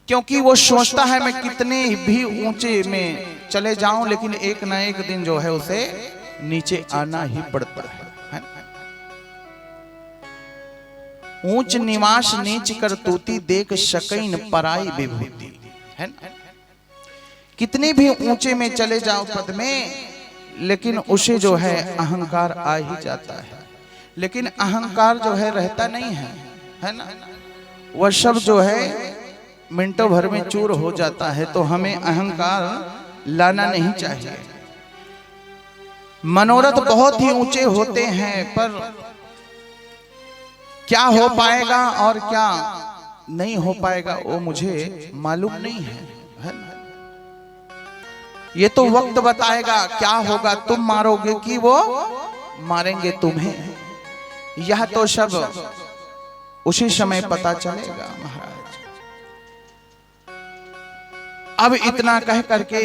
क्योंकि वो सोचता है मैं कितने भी ऊंचे में चले जाऊं लेकिन एक ना एक दिन जो है उसे नीचे आना ही पड़ता है ना? ऊंच निवास नीच करतूती देख शकैन पराई विभूति, है ना। कितने भी ऊंचे में चले जाओ पद में, लेकिन उसे जो है अहंकार आ ही जाता है। लेकिन अहंकार जो है रहता नहीं है ना। वह सब जो है मिनटों भर में चूर हो जाता है। तो हमें अहंकार लाना नहीं चाहिए। मनोरथ बहुत ही ऊंचे होते हैं, पर क्या हो पाएगा और क्या नहीं हो पाएगा वो मुझे मालूम नहीं है ना। ये तो वक्त बताएगा क्या होगा, तुम मारोगे कि वो मारेंगे तुम्हें, यह तो सब उसी समय पता चलेगा महाराज। अब इतना कह करके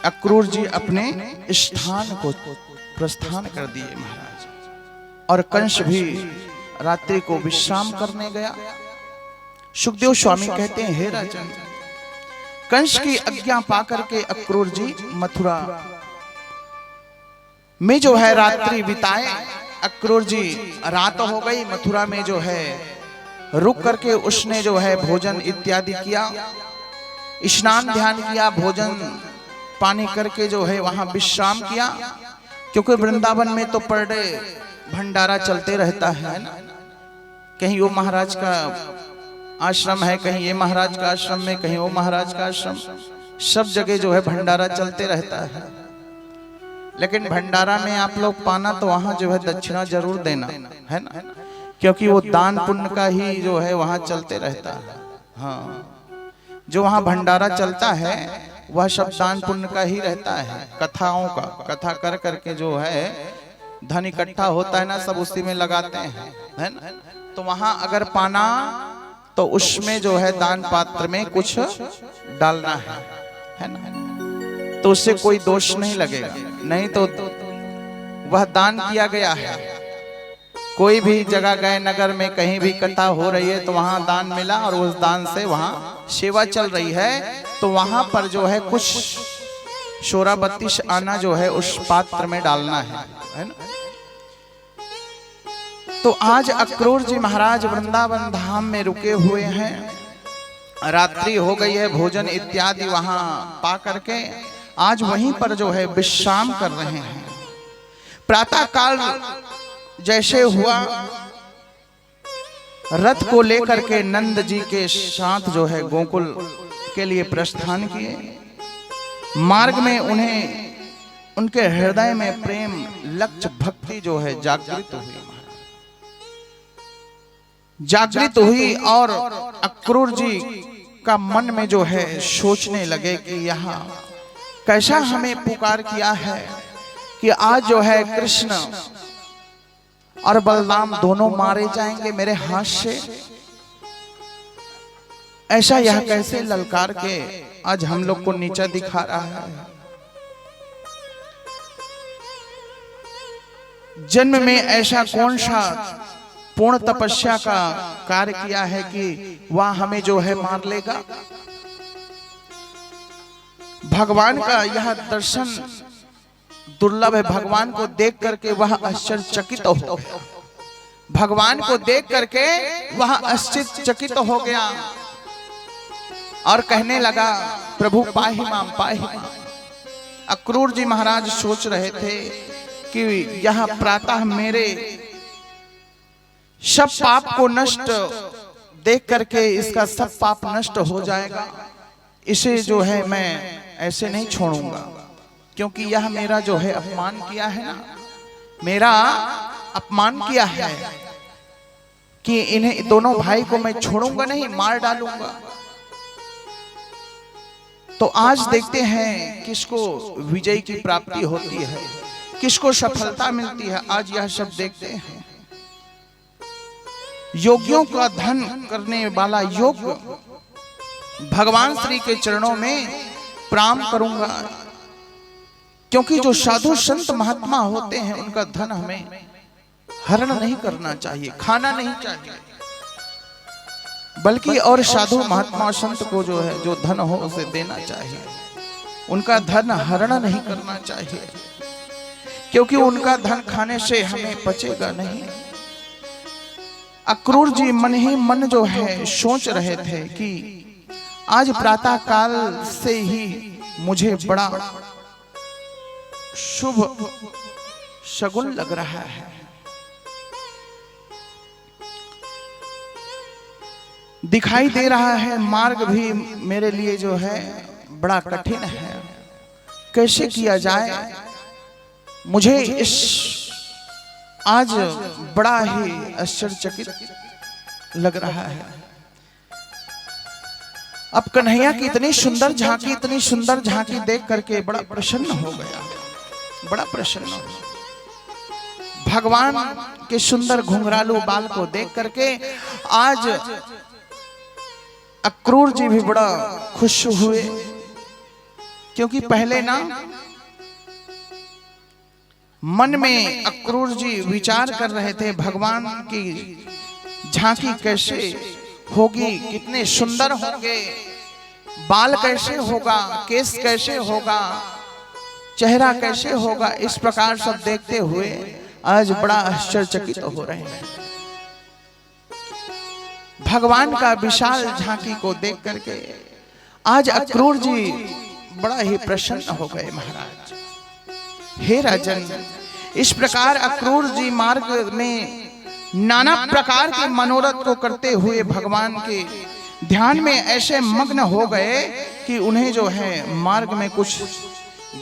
अक्रूर जी अपने स्थान को प्रस्थान कर दिए महाराज, और कंस भी रात्रि को विश्राम करने गया। सुखदेव स्वामी कहते हैं, हे राजन, कंस की आज्ञा पाकर के अक्रूर जी मथुरा में जो है रात्रि बिताए। अक्रूर जी रात हो गई, मथुरा में जो है रुक करके उसने जो है भोजन इत्यादि किया, स्नान ध्यान किया, भोजन पानी करके जो है वहां विश्राम किया। क्योंकि वृंदावन में तो पर डे भंडारा चलते रहता है ना। कहीं वो महाराज का आश्रम है, कहीं ये महाराज का आश्रम में, कहीं वो महाराज का आश्रम, सब जगह जो है भंडारा चलते रहता है। लेकिन भंडारा में आप लोग पाना तो वहां जो है दक्षिणा जरूर देना है ना, क्योंकि वो दान पुण्य का ही जो है वहां चलते रहता है। हाँ, जो वहां भंडारा चलता है वह सब दान पुण्य का ही रहता है, कथाओं का। कथा कर करके जो है धन इकट्ठा होता है ना, सब उसी में लगाते हैं, है ना। तो वहां अगर पाना तो उसमें जो है दान पात्र में कुछ डालना है ना, तो उससे कोई दोष नहीं लगेगा। नहीं तो वह दान किया गया है। कोई भी जगह गए, नगर में कहीं भी कथा हो रही है तो वहां दान मिला और उस दान से वहां सेवा चल रही है, तो वहां पर जो है कुछ शोरा बत्तीस आना जो है उस पात्र में डालना है ना। तो आज अक्रूर जी महाराज वृंदावन धाम में रुके हुए हैं, रात्रि हो गई है, भोजन इत्यादि वहां पा करके आज वहीं पर जो है विश्राम कर रहे हैं। प्रातः काल जैसे हुआ, रथ को लेकर के नंद जी के साथ जो है गोकुल के लिए प्रस्थान किए। मार्ग में उन्हें उनके हृदय में प्रेम लक्ष्य भक्ति जो है जागृत हुई और अक्रूर जी का मन में जो है सोचने लगे कि यहाँ कैसा हमें पुकार किया है कि आज जो है कृष्ण और बलराम दोनों मारे जाएंगे मेरे हाथ से। ऐसा यह कैसे ललकार के आज हम लोग को नीचा दिखा रहा है। जन्म में ऐसा कौन सा पूर्ण तपस्या का कार्य किया है कि वह हमें जो है मार लेगा। भगवान का यह दर्शन दुर्लभ है। भगवान को देख करके वह आश्चर्यचकित हो गया। भगवान को देख करके वह आश्चर्यचकित हो गया और कहने लगा, प्रभु पाहि माम पाहि माम। अक्रूर जी महाराज सोच रहे थे कि यह प्रातः मेरे सब पाप को नष्ट देख करके इसका सब पाप नष्ट हो जाएगा। इसे जो है मैं ऐसे नहीं छोड़ूंगा, क्योंकि यह मेरा जो है अपमान किया है ना, मेरा अपमान किया है कि इन्हें दोनों भाई को मैं छोड़ूंगा नहीं, मार डालूंगा। तो आज देखते हैं किसको विजय की प्राप्ति होती है, किसको सफलता मिलती है, आज यह सब देखते हैं। योगियों का धन करने वाला योग भगवान श्री के चरणों में प्रणाम करूंगा, क्योंकि जो साधु संत महात्मा होते हैं उनका धन हमें हरण नहीं करना चाहिए, खाना नहीं चाहिए, बल्कि और साधु महात्मा संत को जो है जो धन हो उसे देना चाहिए। उनका धन हरण नहीं करना चाहिए, क्योंकि उनका धन खाने से हमें पचेगा नहीं। अक्रूर जी मन ही मन जो है सोच रहे थे कि आज प्रातः काल से ही मुझे बड़ा शुभ शगुन लग रहा है। दिखाई दे रहा है मार्ग भी मेरे लिए जो है बड़ा कठिन है, कैसे किया जाए। मुझे इस आज बड़ा ही आश्चर्यचकित लग रहा है। अब कन्हैया की इतनी सुंदर झांकी देख करके बड़ा प्रसन्न हो गया, बड़ा प्रसन्न हो गया। भगवान के सुंदर घुंघरालू बाल को देख करके आज अक्रूर जी भी बड़ा खुश हुए, क्योंकि पहले ना मन में अक्रूर जी विचार कर रहे थे भगवान की झांकी कैसे होगी, कितने सुंदर होंगे, बाल कैसे होगा, केस कैसे होगा, चेहरा कैसे होगा। इस प्रकार सब देखते हुए आज बड़ा आश्चर्यचकित हो रहे हैं। भगवान का विशाल झांकी को देख करके आज अक्रूर जी बड़ा ही प्रसन्न हो गए। महाराज, हे राजन, इस प्रकार अक्रूर जी मार्ग में नाना प्रकार के मनोरथ को करते हुए भगवान के ध्यान में ऐसे मग्न हो गए कि उन्हें जो है मार्ग में कुछ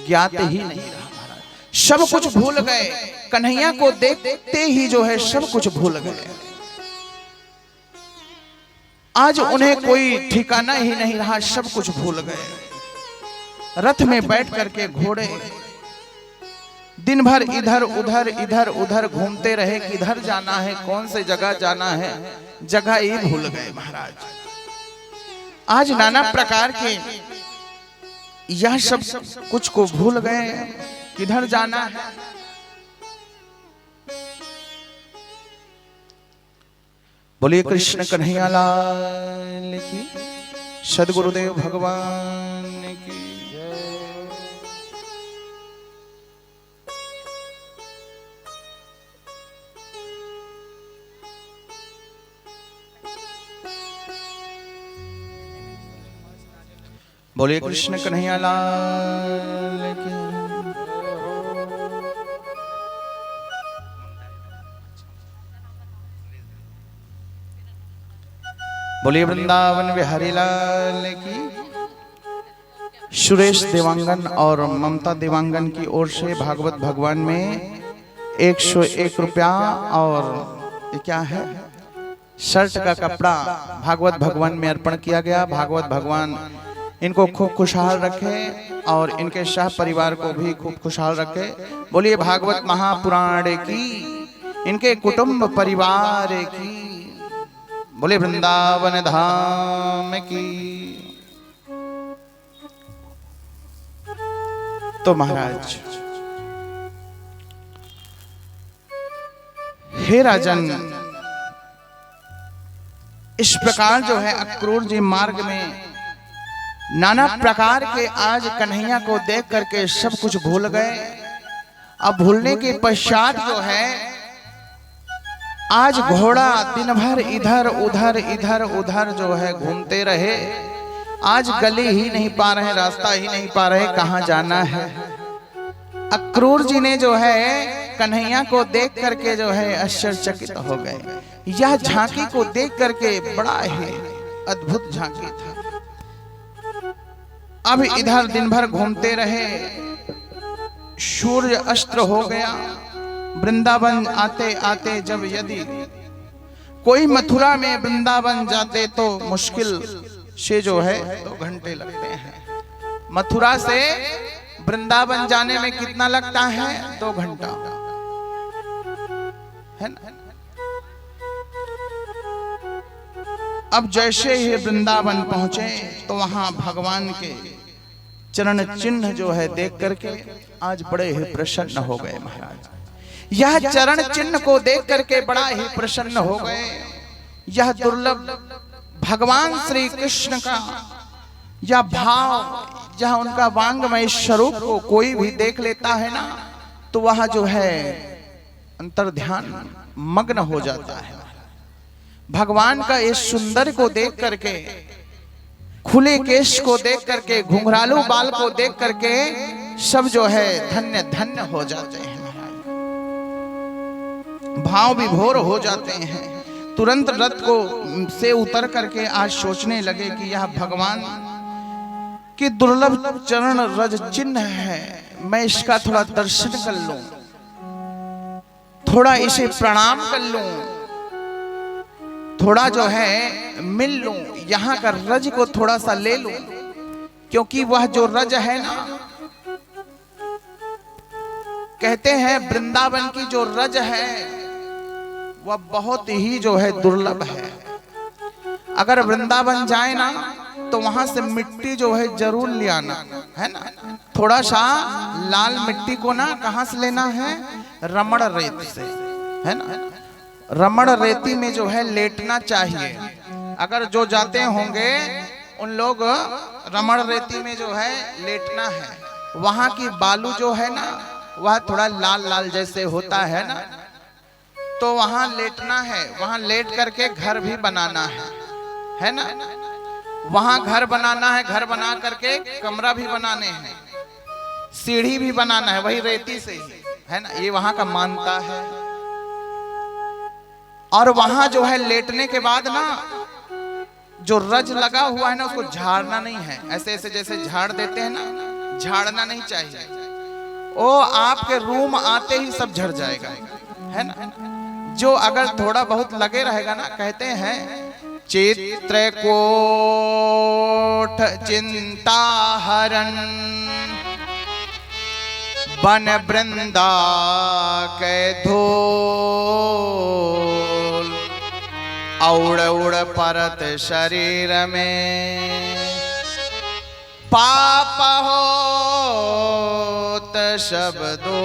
ज्ञात ही नहीं रहा। महाराज, सब कुछ भूल गए, कन्हैया को देखते ही जो है सब कुछ भूल गए। आज उन्हें कोई ठिकाना ही नहीं रहा, सब कुछ भूल गए। रथ में बैठ करके घोड़े दिन भर इधर उधर घूमते रहे, किधर जाना है, कौन से जगह जाना है, जगह ही भूल गए। महाराज, आज नाना प्रकार के यह सब कुछ को भूल गए, किधर जाना है। बोलिए कृष्ण कन्हैया लाल की, सद्गुरुदेव भगवान की। बोलिए कृष्ण कन्हैया लाल की। बोलिए वृंदावन बिहारी लाल की। सुरेश देवांगन और ममता देवांगन की ओर से भागवत भगवान में 101 रुपया और ये क्या है, शर्ट का कपड़ा भागवत भगवान में अर्पण किया गया। भागवत भगवान इनको खूब खुशहाल रखे और इनके शाह परिवार को भी खूब खुशहाल रखे। बोलिए भागवत महापुराण की, इनके कुटुंब परिवार की। बोले वृंदावन धाम की। तो महाराज, हे राजन, इस प्रकार जो है अक्रूर जी मार्ग में नाना प्रकार के आज कन्हैया को देख करके सब कुछ भूल गए। अब भूलने के पश्चात जो है आज घोड़ा दिन भर इधर उधर जो है घूमते रहे। आज गली ही नहीं पा रहे, रास्ता ही नहीं पा रहे, कहां जाना है। अक्रूर जी ने जो है कन्हैया को देख करके जो है आश्चर्यचकित हो गए। यह झांकी को देख करके बड़ा ही अद्भुत झांकी था। अब इधर दिन भर घूमते रहे, सूर्य अस्त हो गया। वृंदावन आते आते जब यदि कोई मथुरा में वृंदावन जाते तो मुश्किल से जो है 2 घंटे लगते हैं। मथुरा से वृंदावन जाने में कितना लगता है? 2 घंटा, है ना। अब जैसे ही वृंदावन पहुंचे तो वहां भगवान के चरण चिन्ह जो है देख करके आज बड़े ही प्रसन्न हो गए महाराज। यह चरण चिन्ह को देख करके बड़ा ही प्रसन्न हो गए। यह दुर्लभ भगवान श्री कृष्ण का यह भाव, जहां उनका वांगमय स्वरूप को कोई भी देख लेता है ना, तो वह जो है अंतर्ध्यान मग्न हो जाता है। भगवान का इस सुंदर को देख करके, खुले केश को देख करके, घुंघरालू बाल को देख करके सब जो है धन्य धन्य हो जाते हैं महाराज, भाव विभोर हो जाते हैं। तुरंत रथ को से उतर करके आज सोचने लगे कि यह भगवान की दुर्लभ चरण रज चिन्ह है, मैं इसका थोड़ा दर्शन कर लूं, थोड़ा इसे प्रणाम कर लूं, थोड़ा जो है मिल लूं, यहाँ का रज को थोड़ा सा ले लूं, क्योंकि वह जो रज है ना, कहते हैं वृंदावन की जो रज है वह बहुत ही जो है दुर्लभ है। अगर वृंदावन जाए ना तो वहां से मिट्टी जो है जरूर ले आना, है ना। थोड़ा सा लाल मिट्टी को ना कहां से लेना है? रमण रेत से, है ना। रमण रेती में जो है लेटना चाहिए। अगर जो जाते होंगे उन लोग रमण रेती में जो है लेटना है। वहां की बालू जो है ना वह थोड़ा लाल लाल जैसे होता है ना, तो वहां लेटना है। वहां लेट करके घर भी बनाना है ना। वहां घर बनाना है, घर बना करके कमरा भी बनाने हैं, सीढ़ी भी बनाना है वही रेती से ही, है ना। ये वहां का मानता है। और वहां जो है लेटने के बाद ना जो रज लगा हुआ है ना उसको झाड़ना नहीं है। ऐसे ऐसे जैसे झाड़ देते हैं ना, झाड़ना नहीं चाहिए। वो आपके रूम आते ही सब झड़ जाएगा, है ना। जो अगर थोड़ा बहुत लगे रहेगा ना, कहते हैं चित्रकूट चिंता हरण बन वृंदा के धूल औड़ उड़ परत शरीर में पाप होत शब्दो।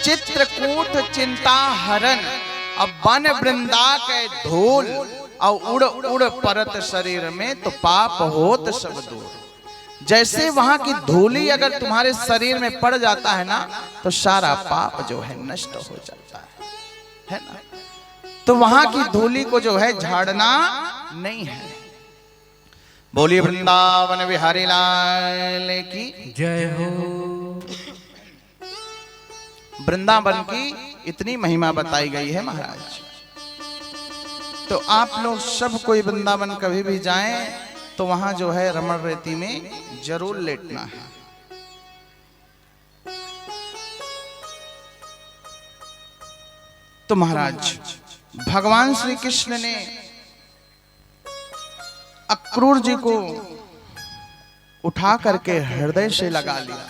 चित्रकूट चिंता हरण अब बन वृंदा के धूल और उड़ उड़ परत शरीर में तो पाप होत शब्दो। जैसे वहां की धूली अगर तुम्हारे शरीर में पड़ जाता है ना तो सारा पाप जो है नष्ट हो जाता है ना। तो वहां की धूली को जो है झाड़ना नहीं है। बोलिए वृंदावन बिहारी लाल की जय हो। वृंदावन की इतनी महिमा बताई गई है महाराज। तो आप लोग सब कोई वृंदावन कभी भी जाएं तो वहां जो है रमण रेती में जरूर लेटना है। तो महाराज भगवान श्री कृष्ण ने अक्रूर जी को उठा करके हृदय से लगा लिया,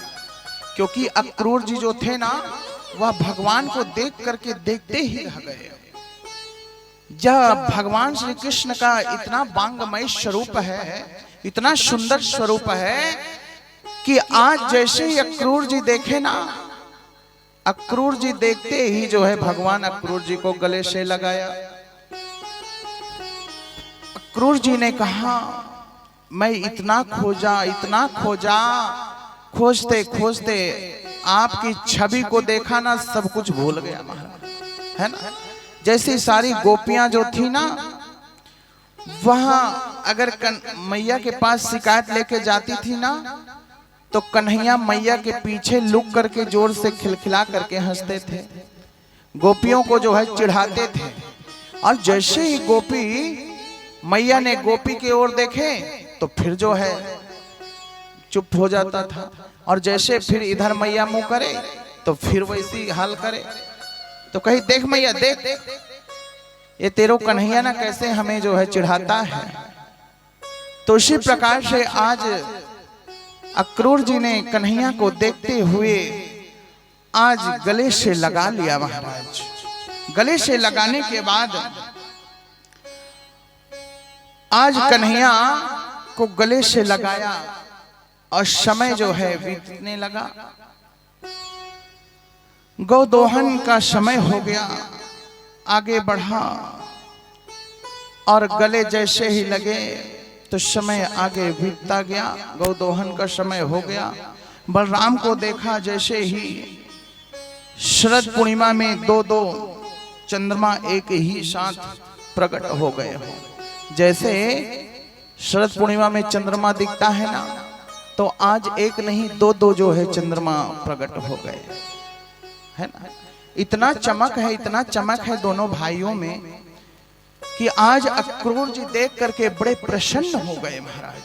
क्योंकि अक्रूर जी जो थे ना वह भगवान को देख करके देखते ही रह गए। यह भगवान श्री कृष्ण का इतना वांगमय स्वरूप है, इतना सुंदर स्वरूप है कि आज जैसे ही अक्रूर जी देखे ना, अक्रूर जी देखते ही जो है भगवान अक्रूर जी को गले से लगाया। अक्रूर जी ने कहा मैं इतना खोजा, इतना खोजा, खोजते खोजते आपकी छवि को देखा ना सब कुछ भूल गया महाराज, है ना। जैसी सारी गोपियां जो थी ना वहां अगर मैया के पास शिकायत लेके जाती थी ना तो कन्हैया मैया के पीछे लुक करके जोर से खिलखिला करके हंसते थे, गोपियों को जो है चिढ़ाते थे। और जैसे ही गोपी मैया ने गोपी की ओर देखे तो फिर जो है चुप हो जाता था, और जैसे फिर इधर मैया मुंह करे तो फिर वैसी हाल करे। तो कही देख मैया देख, ये तेरो कन्हैया ना कैसे हमें जो है चिढ़ाता है। तो इसी प्रकार से आज अक्रूर जी ने कन्हैया को देखते हुए आज गले से लगा लिया महाराज। गले से लगाने के बाद आज कन्हैया को गले से लगाया और समय जो है बीतने लगा। गौदोहन का समय हो गया, आगे बढ़ा और गले जैसे ही लगे तो समय आगे बीतता गया। गौदोहन का समय हो गया। बलराम को देखा जैसे ही शरद पूर्णिमा में दो दो चंद्रमा एक ही साथ प्रकट हो गए हो। जैसे शरद पूर्णिमा में चंद्रमा दिखता है ना, तो आज एक नहीं दो दो जो है चंद्रमा प्रकट हो गए, है ना। इतना चमक है, इतना चमक है दोनों भाइयों में कि आज अक्रूर जी देख करके बड़े प्रसन्न हो गए महाराज।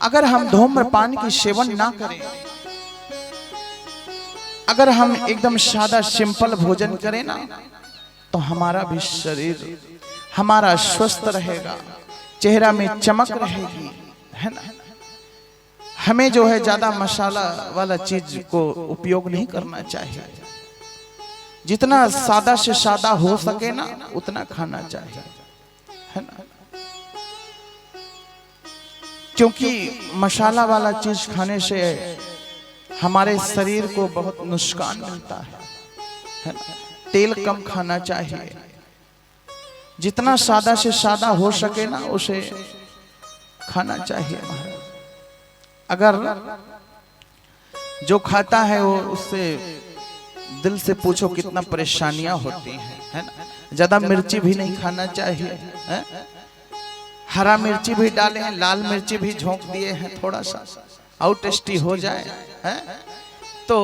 अगर हम धूम्रपान की सेवन ना करें, अगर हम एकदम सादा सिंपल भोजन करें ना, तो हमारा भी शरीर हमारा स्वस्थ रहेगा, चेहरा में चमक रहेगी, है ना। हमें जो है ज्यादा मसाला वाला चीज को उपयोग नहीं करना चाहिए। जितना सादा से सादा हो सके ना उतना खाना चाहिए, है ना। क्योंकि मसाला वाला चीज खाने से हमारे शरीर को बहुत नुकसान मिलता है ना। तेल कम खाना चाहिए, जितना सादा से सादा हो सके ना उसे खाना चाहिए महाराज। अगर जो खाता है वो उससे दिल से पूछो कितना परेशानियां होती हैं, है ना। ज्यादा मिर्ची भी नहीं खाना चाहिए, है? हरा मिर्ची भी डाले हैं, लाल मिर्ची भी झोंक दिए हैं, थोड़ा सा और टेस्टी हो जाए, है? तो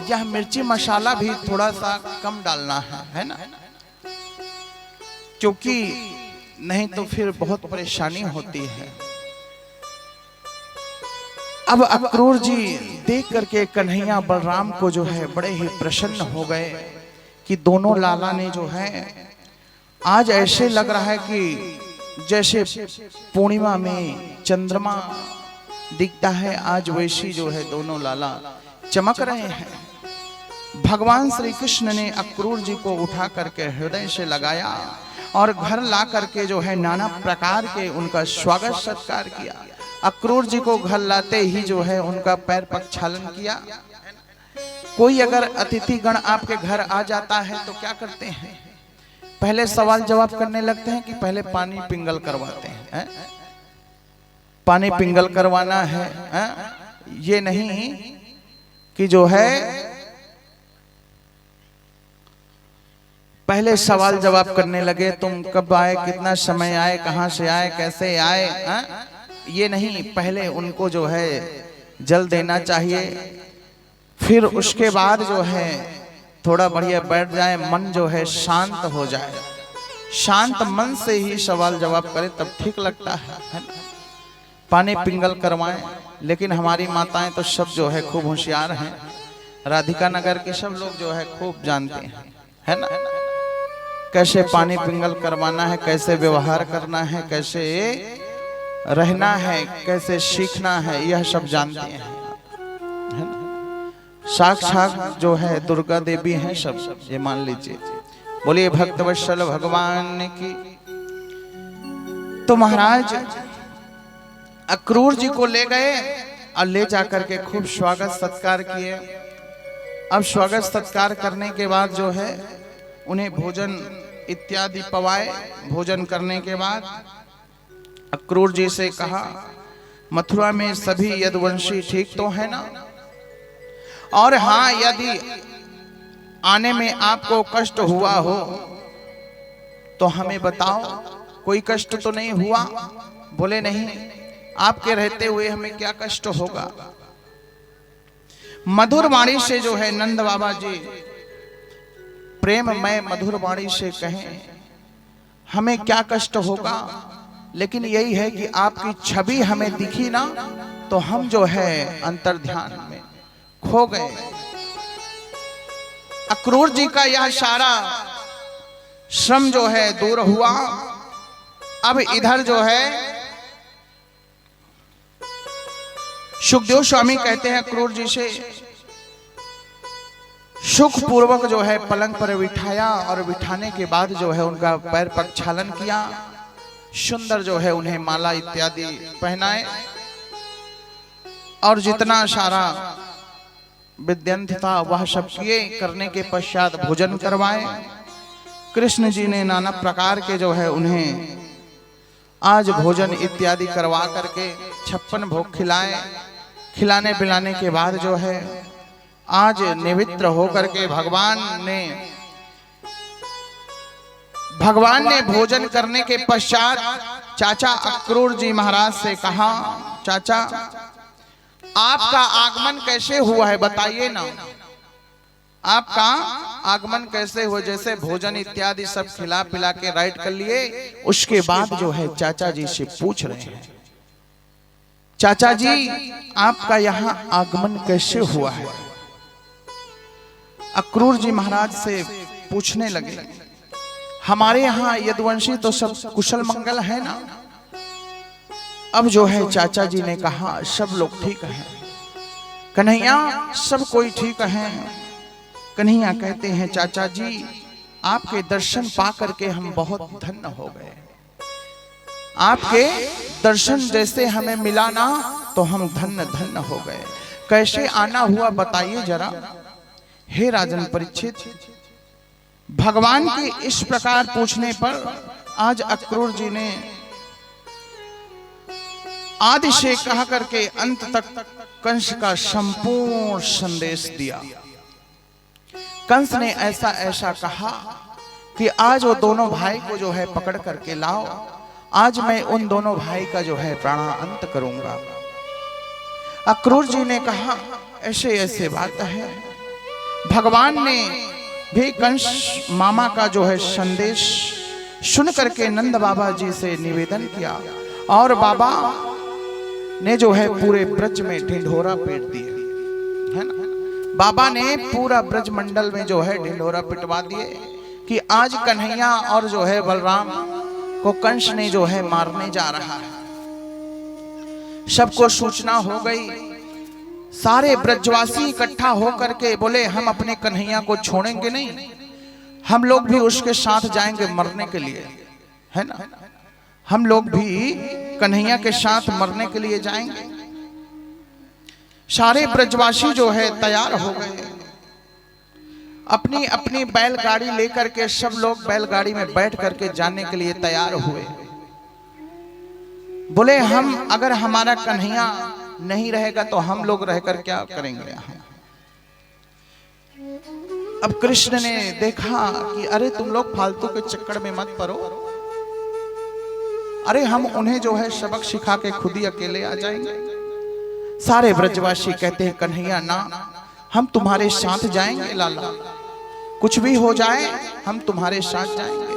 यह मिर्ची मसाला भी थोड़ा सा कम डालना है ना, क्योंकि नहीं तो फिर बहुत परेशानी होती है। अब अक्रूर जी देख करके कन्हैया बलराम को जो है बड़े ही प्रसन्न हो गए कि दोनों लाला ने जो है आज ऐसे लग रहा है कि जैसे पूर्णिमा में चंद्रमा दिखता है, आज वैसी जो है दोनों लाला चमक रहे हैं। भगवान श्री कृष्ण ने अक्रूर जी को उठा करके हृदय से लगाया और घर ला करके जो है नाना प्रकार के उनका स्वागत सत्कार किया। अक्रूर जी को घर लाते ही जो है उनका पैर प्रक्षालन किया। कोई अगर अतिथि गण आपके घर आ जाता है तो क्या करते हैं, पहले सवाल जवाब करने लगते हैं कि पहले पानी पिंगल करवाते हैं, पानी पिंगल करवाना है, ये नहीं कि जो है पहले सवाल जवाब करने लगे, तुम कब आए, कितना समय आए, कहां से आए, कैसे आए, ये नहीं। पहले उनको जो है जल देना चाहिए, फिर उसके बाद जो है थोड़ा बढ़िया बैठ जाए, मन जो है शांत हो जाए। शांत मन से ही सवाल जवाब करे तब ठीक लगता है। पानी पिंगल करवाएं। लेकिन हमारी माताएं तो सब जो है खूब होशियार हैं, राधिका नगर के सब लोग जो है खूब जानते हैं, है ना, कैसे पानी पिंगल करवाना है, कैसे व्यवहार करना है, कैसे रहना है, कैसे सीखना है, यह सब जानते हैं, है ना। साक्षात जो है दुर्गा देवी हैं सब, ये मान लीजिए। बोलिए भक्तवत्सल भगवान की। तो महाराज अक्रूर जी को ले गए और ले जाकर के खूब स्वागत सत्कार किए। अब स्वागत सत्कार करने के बाद जो है उन्हें भोजन इत्यादि पवाए। भोजन करने के बाद अक्रूर जी से कहा, मथुरा में सभी यदुवंशी ठीक तो है ना, और हाँ यदि आने में आपको कष्ट हुआ हो तो हमें बताओ, कोई कष्ट तो नहीं हुआ? बोले नहीं, आपके रहते हुए हमें क्या कष्ट होगा। मधुर वाणी से जो है नंद बाबा जी प्रेममय मधुर वाणी से कहें, हमें क्या कष्ट होगा, लेकिन यही है कि आपकी छवि हमें दिखी ना तो हम जो है अंतर्ध्यान में खो गए। अक्रूर जी का यह सारा श्रम जो है दूर हुआ। अब इधर जो है सुखदेव स्वामी कहते हैं क्रूर जी से, सुख पूर्वक जो है पलंग पर बिठाया और बिठाने के बाद जो है उनका पैर प्रक्षालन किया, सुंदर जो है उन्हें माला इत्यादि पहनाए और जितना सारा विद्यंत था वह सब किए। करने के पश्चात भोजन करवाए। कृष्ण जी ने नाना प्रकार के जो है उन्हें आज भोजन इत्यादि करवा करके 56 भोग खिलाए। खिलाने पिलाने के बाद जो है आज निवित्र होकर के भगवान ने भोजन करने के पश्चात चाचा अक्रूर जी महाराज से कहा, चाचा आपका आगमन कैसे हुआ है बताइए ना, आपका आगमन कैसे हुआ। जैसे भोजन इत्यादि सब खिला पिला के राइट कर लिए, उसके बाद जो है चाचा जी से पूछ रहे हैं, चाचा जी आपका यहाँ आगमन कैसे हुआ है। अक्रूर जी महाराज से पूछने लगे, हमारे यहाँ यदुवंशी तो सब कुशल मंगल है ना। अब जो है चाचा जी ने कहा, सब लोग ठीक हैं कन्हैया, सब कोई ठीक है। कन्हैया कहते हैं, चाचा जी आपके दर्शन पा करके हम बहुत धन्य हो गए। आपके दर्शन जैसे हमें मिला ना तो हम धन्य धन्य हो गए। कैसे आना हुआ बताइए जरा। हे राजन परीक्षित, भगवान के इस प्रकार पूछने पर आज अक्रूर जी ने आदि से कहा करके अंत तक कंस का संपूर्ण संदेश दिया। कंस ने ऐसा ऐसा कहा कि आज वो दोनों भाई को जो है पकड़ करके लाओ, आज मैं उन दोनों भाई का जो है प्राणांत करूंगा। अक्रूर जी ने कहा, ऐसे ऐसे बात है। भगवान ने भी कंस मामा का जो है संदेश सुन करके नंद बाबा जी से निवेदन किया और बाबा ने जो है पूरे ब्रज में ढिंढोरा पीट दिए, है ना। बाबा ने पूरा ब्रज मंडल में जो है ढिंढोरा पिटवा दिए कि आज कन्हैया और जो है बलराम को कंस ने जो है मारने जा रहा है। सबको सूचना हो गई। सारे ब्रजवासी इकट्ठा होकर के बोले, हम अपने कन्हैया को छोड़ेंगे नहीं, हम लोग भी उसके साथ जाएंगे मरने के लिए, है ना। हम लोग भी कन्हैया के साथ मरने के लिए जाएंगे। सारे ब्रजवासी जो है तैयार हो गए। अपनी अपनी बैलगाड़ी लेकर के सब लोग बैलगाड़ी में बैठ करके जाने के लिए तैयार हुए। बोले, हम अगर हमारा कन्हैया नहीं रहेगा तो हम लोग रहकर क्या करेंगे। अब कृष्ण ने देखा कि अरे तुम लोग फालतू के चक्कर में मत पड़ो, अरे हम उन्हें जो है सबक सिखा के खुद ही अकेले आ जाएंगे। सारे ब्रजवासी कहते हैं, कन्हैया ना, हम तुम्हारे साथ जाएंगे लाला, कुछ भी हो जाए हम तुम्हारे साथ जाएंगे।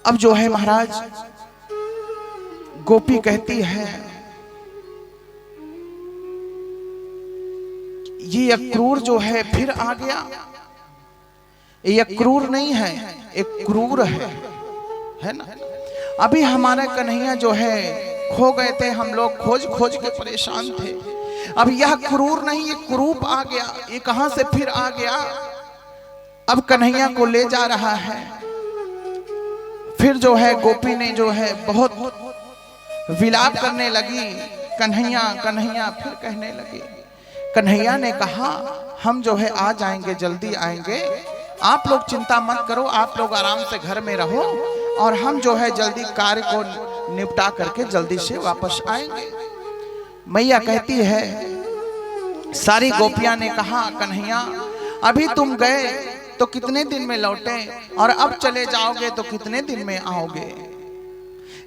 अब जो है महाराज गोपी कहती है, ये अक्रूर जो है फिर आ गया। ये अक्रूर नहीं है, एक क्रूर है ना। अभी हमारा कन्हैया जो है खो गए थे, हम लोग खोज खोज के परेशान थे। अब यह क्रूर नहीं, ये कुरूप आ गया। ये कहां से फिर आ गया, अब कन्हैया को ले जा रहा है। फिर जो है गोपी ने जो है बहुत विलाप करने लगी, कन्हैया कन्हैया। फिर कहने लगी, कन्हैया ने कहा, हम जो है आ जाएंगे, जल्दी आएंगे, आप लोग चिंता मत करो, आप लोग आराम से घर में रहो और हम जो है जल्दी कार्य को निपटा करके जल्दी से वापस आएंगे। मैया कहती है, सारी गोपियां ने कहा, कन्हैया अभी तुम गए तो कितने दिन में लौटे और अब चले जाओगे तो कितने दिन में आओगे।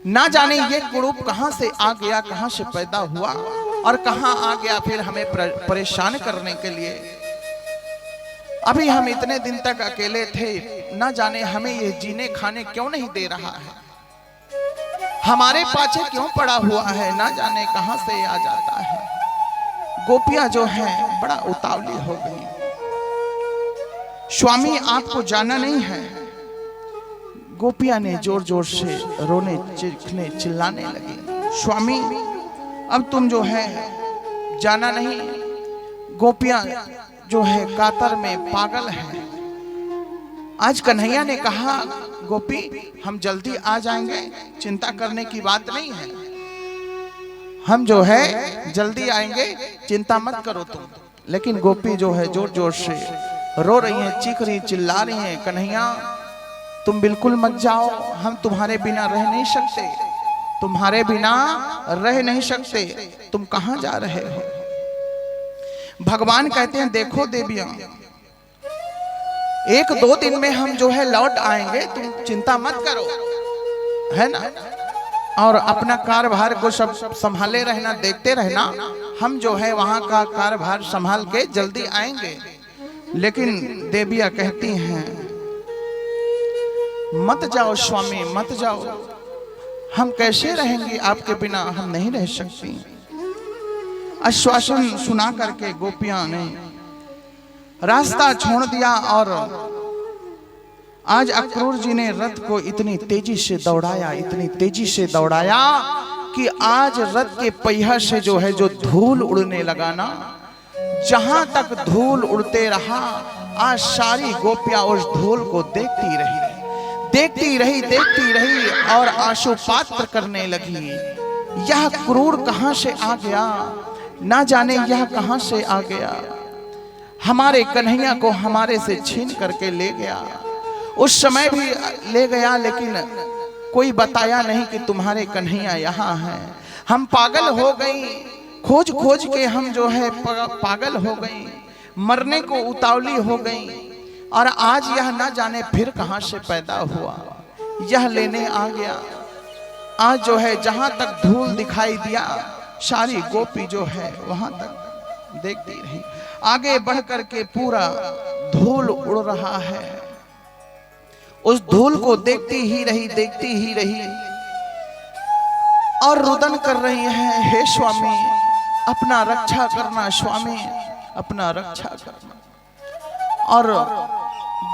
ना जाने ये कुरूप कहां से आ गया, कहां से पैदा हुआ और कहां आ गया फिर हमें परेशान करने के लिए। अभी हम इतने दिन तक अकेले थे, ना जाने हमें ये जीने खाने क्यों नहीं दे रहा है, हमारे पाछे क्यों पड़ा हुआ है, ना जाने कहां से आ जाता है। गोपियां जो हैं बड़ा उतावली हो गई। स्वामी आपको जाना नहीं है, गोपियां ने जोर जोर से रोने चीखने चिल्लाने लगी, स्वामी अब तुम जो है जाना नहीं, गोपियां जो है कातर में पागल है। आज कन्हैया ने कहा, गोपी हम जल्दी आ जाएंगे, चिंता करने की बात नहीं है, हम जो है जल्दी आएंगे, चिंता मत करो तुम। लेकिन गोपी जो है जोर जोर से रो रही हैं, चीख रही, चिल्ला रही हैं, कन्हैया तुम बिल्कुल मत जाओ, हम तुम्हारे बिना रह नहीं सकते, तुम्हारे बिना रह नहीं सकते, तुम कहां जा रहे हो। भगवान कहते हैं, देखो देवियां, 1-2 दिन में हम जो है लौट आएंगे, तुम चिंता मत करो, है ना, और अपना कार्यभार को सब संभाले रहना, देखते रहना, हम जो है वहां का कार्यभार संभाल के जल्दी आएंगे। लेकिन देवियां कहती हैं, मत जाओ स्वामी, मत जाओ, हम कैसे रहेंगे आपके बिना, हम नहीं रह सकती। आश्वासन सुना करके गोपियां ने रास्ता छोड़ दिया और आज अक्रूर जी ने रथ को इतनी तेजी से दौड़ाया, इतनी तेजी से दौड़ाया कि आज रथ के पहिया से जो है जो धूल उड़ने लगा ना, जहां तक धूल उड़ते रहा, आज सारी गोपियां उस धूल को देखती रही, देखती रही, देखती रही और आंसू पात्र करने लगी। यह क्रूर कहां से आ गया, ना जाने यह कहां से आ गया, हमारे कन्हैया को हमारे से छीन करके ले गया। उस समय भी ले गया, लेकिन कोई बताया नहीं कि तुम्हारे कन्हैया यहाँ हैं। हम पागल हो गई, खोज खोज के हम जो है पागल हो गई, मरने को उतावली हो गई, और आज यह ना जाने फिर कहां से पैदा हुआ, यह लेने आ गया। आज जो है जहां तक धूल दिखाई दिया, सारी गोपी जो है वहां तक देखती रही। आगे बढ़ करके पूरा धूल उड़ रहा है, उस धूल को देखती ही रही, देखती ही रही और रुदन कर रही है, हे स्वामी अपना रक्षा करना, स्वामी अपना रक्षा करना। और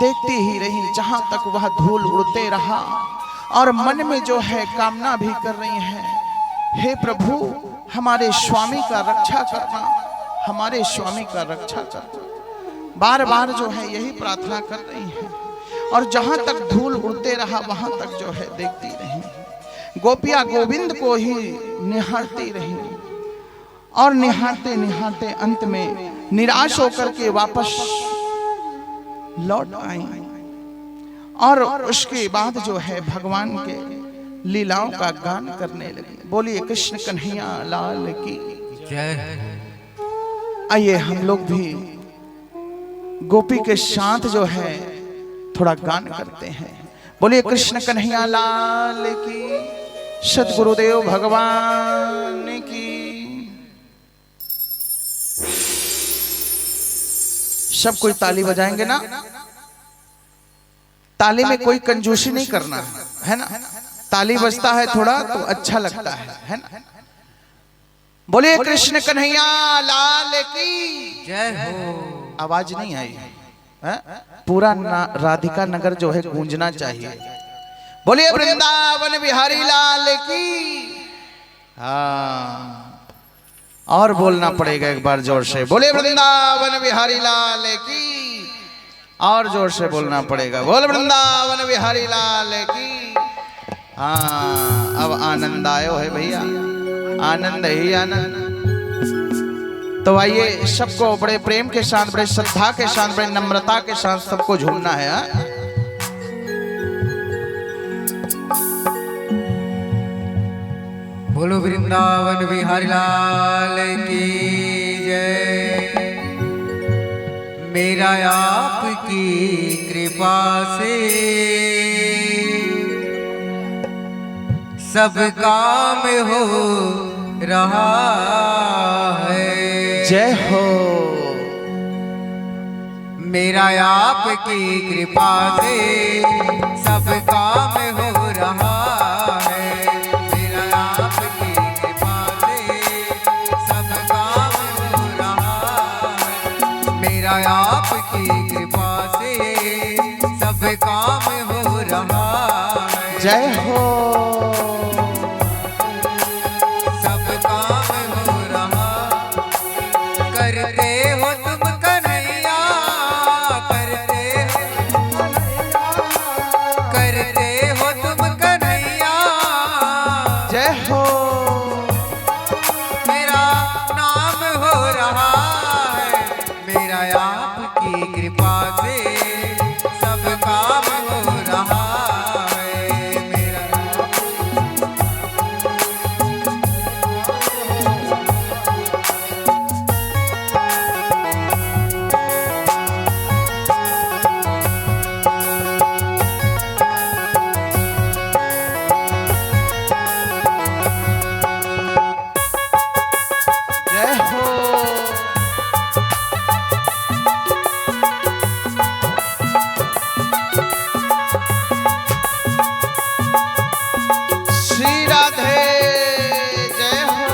देखती ही रही, जहां तक वह धूल उड़ते रहा और मन में जो है कामना भी कर रही है, हे प्रभु हमारे स्वामी का रक्षा करना, हमारे स्वामी का रक्षा करना। बार बार जो है यही प्रार्थना कर रही है और जहां तक धूल उड़ते रहा वहां तक जो है देखती रही। गोपियां गोविंद को ही निहारती रही और निहारते निहारते अंत में निराश होकर के वापस लौट आई। और उसके बाद जो है भगवान के लीलाओं का गान करने लगी। बोलिए कृष्ण कन्हैया लाल की जय। आइए हम लोग भी गोपी के साथ जो है थोड़ा गान करते हैं। बोलिए कृष्ण कन्हैया लाल की, सद्गुरुदेव भगवान की। सब कोई ताली बजाएंगे ना, ताली में कोई कंजूसी नहीं करना है ना, ताली बजता है थोड़ा तो अच्छा लगता है ना। बोलिए कृष्ण कन्हैया लाल की जय हो। आवाज नहीं आई है, पूरा राधिका नगर जो है गूंजना चाहिए। बोलिए वृंदावन बिहारी लाल की। हाँ, और बोलना पड़ेगा एक बार जोर से, बोले वृंदावन बिहारी लाल की। और जोर से बोलना पड़ेगा, बोल वृंदावन बिहारी लाल की। हाँ, अब आनंद आयो है भैया, आनंद ही आनंद। तो आइए सबको बड़े प्रेम के साथ, बड़े श्रद्धा के साथ, बड़े नम्रता के साथ सबको झूमना है। बोलो वृंदावन बिहारी लाल की जय। मेरा आपकी कृपा से सब काम हो रहा है। जय हो। मेरा आपकी कृपा से सब काम हो रहा है। मेरा आपकी कृपा से सब काम हो रहा है। मेरा आपकी कृपा से सब काम हो रहा है। जय हो मेरा नाम हो रहा है, मेरा आपकी कृपा से सब काम हो रहा है। मेरा जय हो श्री राधे जय हो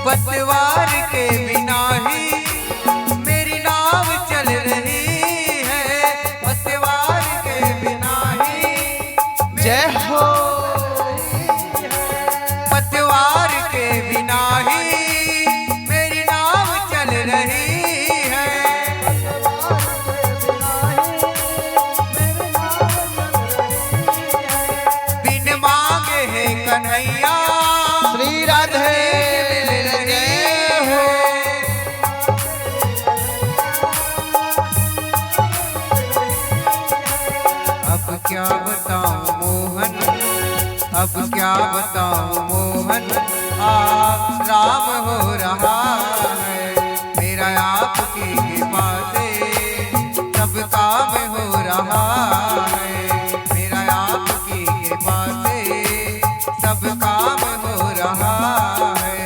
पतवार के बिना ही मेरी नाव चल रही है, पतवार के बिना ही जय हो पतवार के बिना ही मेरी नाव चल रही है। बिन मांगे है कन्हैया श्री राधे जय हो अब क्या बताऊं मोहन, अब क्या बताऊं मोहन, राम हो रहा है। मेरा आपकी कृपा से सब काम हो रहा है, मेरा आपकी कृपा से सब काम हो रहा है।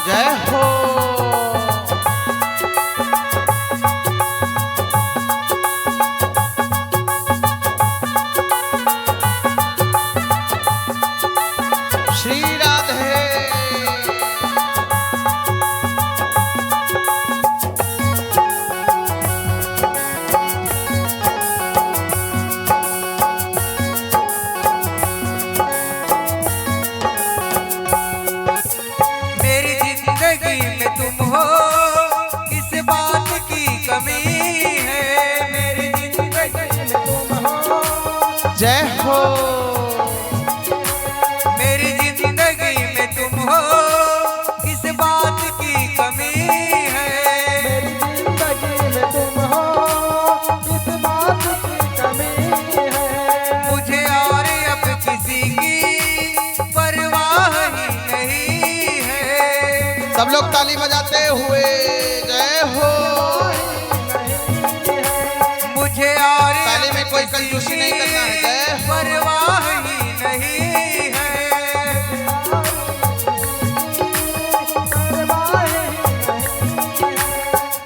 जय हो श्री राधे मेरी जिंदगी में तुम हो, किस बात की कमी है। मेरी जिंदगी में तुम हो, जय हो मेरी जिंदगी में तुम हो, किस बात की कमी है। मेरी जिंदगी में तुम हो, किस बात की कमी है। मुझे और अब किसी की परवाह ही नहीं है। सब लोग ताली बजाते हुए जय हो मुझे और ताली में कोई अब कंजूसी किसी नहीं करना है, जय हो। परवाह ही नहीं है।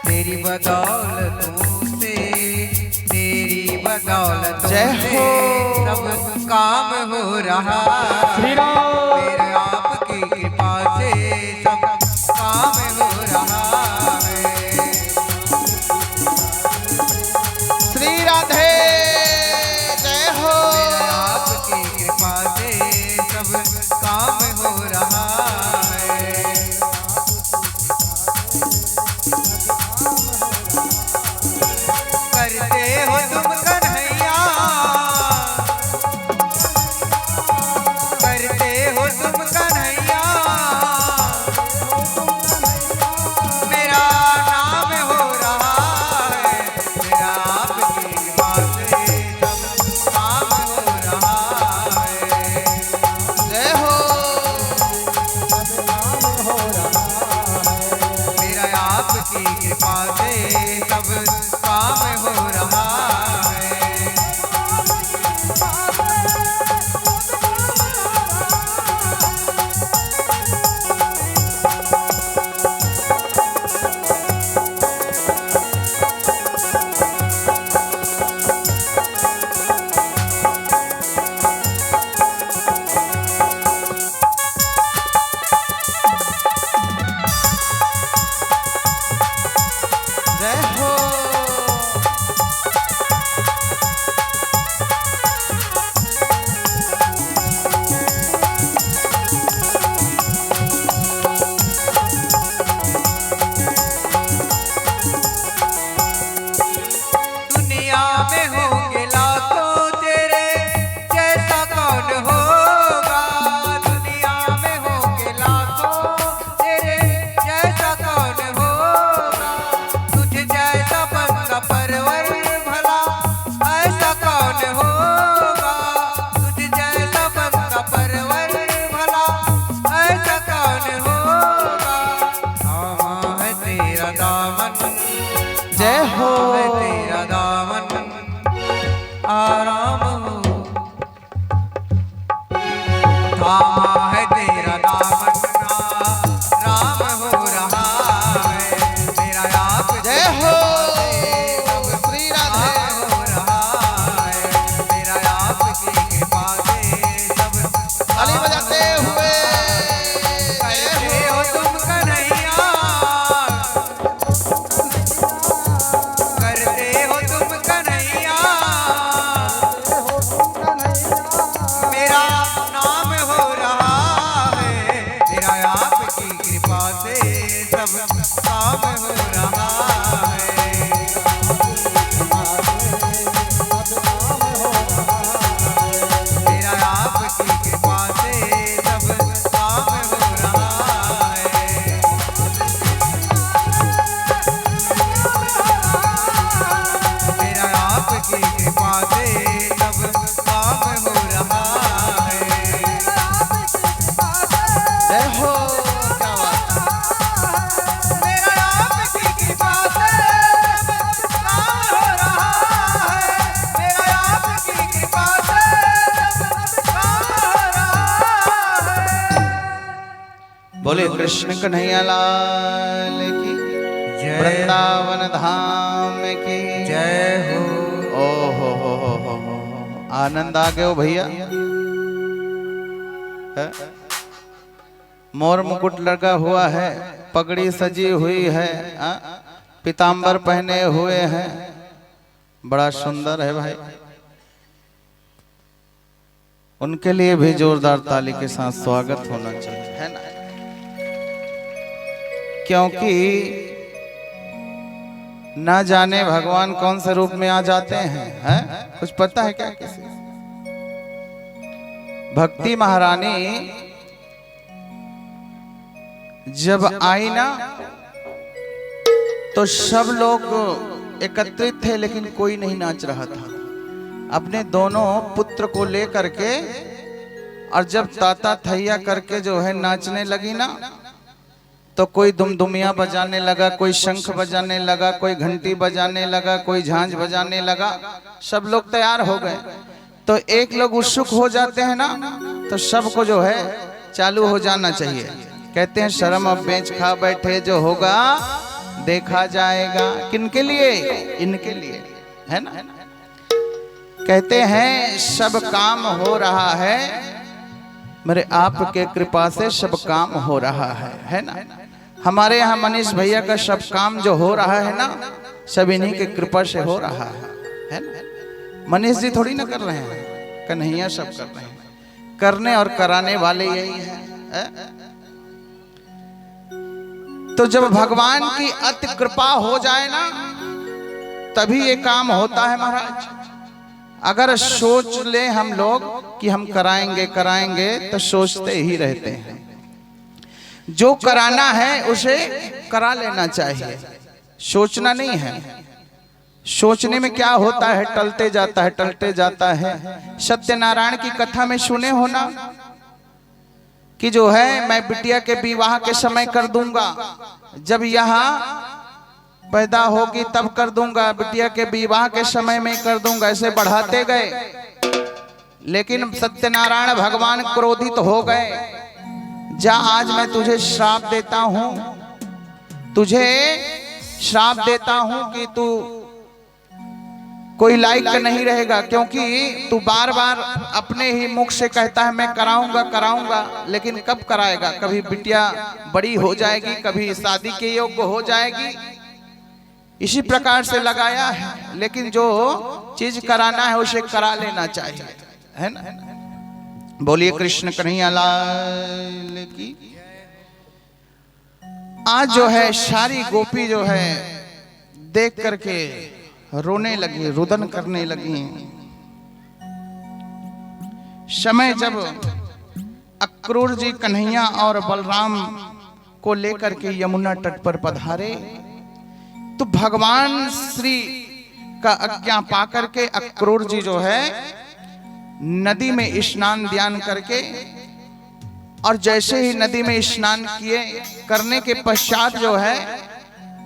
तेरी बदौलतों से, तेरी बदौलतों जय से हो। सब काम हो रहा श्री राम। मेरे आपकी कृपा से सब काम हो रहा है। श्री राधे जय हो मेरे आपकी कृपा से सब काम हो रहा है। करते हो तुम कन्हैया, करते है तेरा दामन आराम हो, थामा है तेरा दामन राम हो रहा है, मेरा आप जय हो सब श्री राधे। हो रहा है, मेरा आपकी कृपा से सब ताली बजाते हुए करते हो तुम कन्हैया, करते हो तुम कन्हैया, मेरा नाम हो रहा है, मेरा आपकी कृपा से सब काम हो रहा है, मेरा आपकी कृपा से सब काम हो रहा है, मेरा आपकी कृपा से सब काम हो रहा है, जय हो। क्या बात है। मेरा आपकी कृपा से सब काम हो रहा है, मेरा आपकी कृपा से सब काम हो रहा है। बोले कृष्ण कन्हैया लाल की, वृंदावन धाम की जय हो। ओ हो आनंद आ गए हो भैया। है? मोर मुकुट लगा हुआ है, पगड़ी सजी हुई है, पीतांबर पहने हुए हैं, बड़ा सुंदर है भाई। उनके लिए भी जोरदार ताली के साथ स्वागत होना चाहिए, है ना? क्योंकि ना जाने भगवान कौन से रूप में आ जाते हैं, कुछ पता है क्या किसी? भक्ति महारानी जब आई ना तो सब लोग एकत्रित थे, लेकिन कोई नहीं नाच रहा था। अपने दोनों पुत्र को लेकर के, और जब ताता थैया करके जो है नाचने लगी ना, तो कोई दुमदुमिया बजाने लगा, कोई शंख बजाने लगा, कोई घंटी बजाने लगा, कोई झांझ बजाने लगा। सब लोग तैयार हो गए। तो एक लोग उत्सुक हो जाते हैं ना, तो सबको जो है चालू हो जाना चाहिए। कहते हैं शर्म अब बेच खा बैठे, जो होगा देखा जाएगा। किनके लिए? इनके लिए, है ना? कहते हैं सब काम हो रहा है, मेरे आपके कृपा से सब काम हो रहा है ना? हमारे यहाँ मनीष भैया का सब काम जो हो रहा है ना, सब इन्हीं के कृपा से हो रहा है ना? मनीष जी थोड़ी ना कर रहे हैं, कन्हैया सब कर रहे हैं। करने और कराने वाले यही है। तो जब भगवान की अति कृपा हो जाए ना, तभी ये काम होता है महाराज। अगर सोच ले हम लोग कि हम कराएंगे कराएंगे, तो सोचते ही रहते हैं। जो कराना है उसे करा लेना चाहिए, सोचना नहीं है। सोचने में क्या होता है, टलते जाता है, टलते जाता है। सत्यनारायण की कथा में सुने हो ना कि जो है मैं बिटिया के विवाह के समय कर दूंगा, जब यहाँ पैदा होगी तब कर दूंगा, बिटिया के विवाह के समय में कर दूंगा, ऐसे बढ़ाते गए। लेकिन सत्यनारायण भगवान क्रोधित हो गए। जा, आज मैं तुझे श्राप देता हूं, तुझे श्राप देता हूं कि तू कोई लायक नहीं रहेगा, क्योंकि तू बार बार अपने ही मुख से कहता है मैं कराऊंगा कराऊंगा, लेकिन कब कराएगा? कभी बिटिया बड़ी हो जाएगी, कभी शादी के योग्य हो जाएगी। इसी प्रकार से लगाया है। लेकिन जो चीज कराना है उसे करा लेना चाहिए, है ना? बोलिए कृष्ण कन्हैया लाल की। आज जो है सारी गोपी जो है देख करके रोने लगी, रुदन करने लगी। समय जब अक्रूर जी कन्हैया और बलराम को लेकर के यमुना तट पर पधारे, तो भगवान श्री का आज्ञा पा करके अक्रूर जी जो है नदी में स्नान ध्यान करके, और जैसे ही नदी में स्नान किए, करने के पश्चात जो है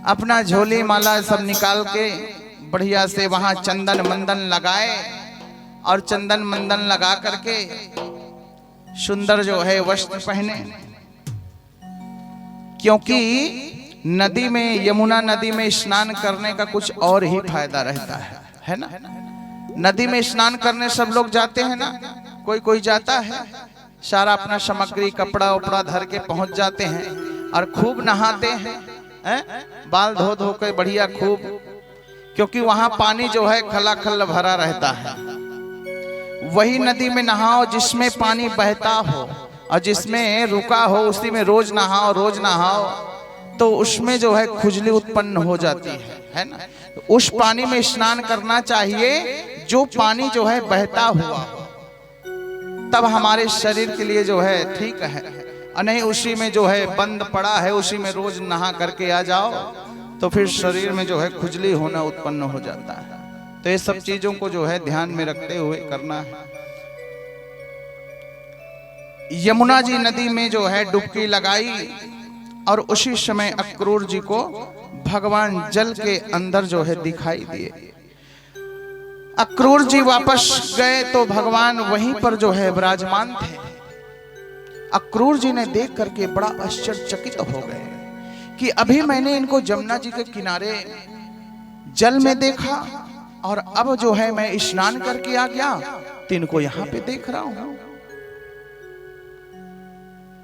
अपना झोली माला सब निकाल के बढ़िया से वहां चंदन मंदन लगाए और चंदन मंदन लगा करके सुंदर जो है वस्त्र पहने, क्योंकि नदी में, यमुना नदी में स्नान करने का कुछ और ही फायदा रहता है ना। नदी में स्नान करने सब लोग जाते हैं ना, कोई कोई जाता है, सारा अपना सामग्री कपड़ा उपड़ा धर के पहुंच जाते हैं और खूब नहाते हैं, बाल धो धो के बढ़िया खूब, क्योंकि वहां पानी जो है खलाखल भरा रहता है। वही नदी में नहाओ जिसमें पानी बहता हो और जिसमें रुका हो, उसी में रोज नहाओ तो उसमें जो है खुजली उत्पन्न हो जाती है ना। उस पानी में स्नान करना चाहिए जो पानी जो है बहता हुआ, तब हमारे शरीर के लिए जो है ठीक है, और नहीं उसी में जो है बंद पड़ा है, उसी में रोज नहा करके आ जाओ तो फिर शरीर में जो है खुजली होना उत्पन्न हो जाता है। तो ये सब चीजों को जो है ध्यान में रखते हुए करना है। यमुना जी नदी में जो है डुबकी लगाई और उसी समय अक्रूर जी को भगवान जल के अंदर जो है दिखाई दिए। अक्रूर जी वापस गए तो भगवान वहीं पर जो है विराजमान थे। अक्रूर जी ने देख करके बड़ा आश्चर्यचकित हो गए कि अभी मैंने इनको जमुना जी के किनारे जल में देखा और अब जो है मैं स्नान करके आ गया तो इनको यहां पे देख रहा हूं।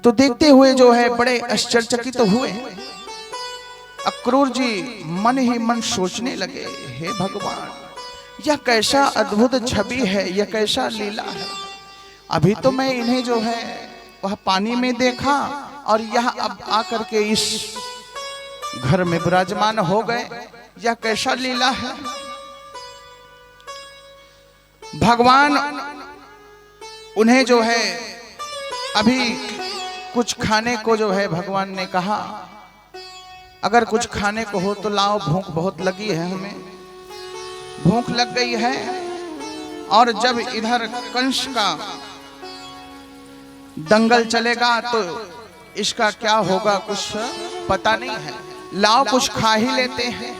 तो देखते हुए जो है बड़े आश्चर्यचकित हुए। अक्रूर जी मन ही मन सोचने लगे, हे भगवान, यह कैसा अद्भुत छवि है, यह कैसा लीला है। अभी तो मैं इन्हें जो है वह पानी में देखा और यह अब आकर के इस घर में विराजमान हो गए, यह कैसा लीला है। भगवान उन्हें जो है अभी कुछ खाने को जो है भगवान ने कहा, अगर कुछ खाने को हो तो लाओ, भूख बहुत लगी है, हमें भूख लग गई है। और जब इधर कंस का दंगल चलेगा तो इसका क्या होगा कुछ पता नहीं है, लाओ कुछ खा ही लेते हैं।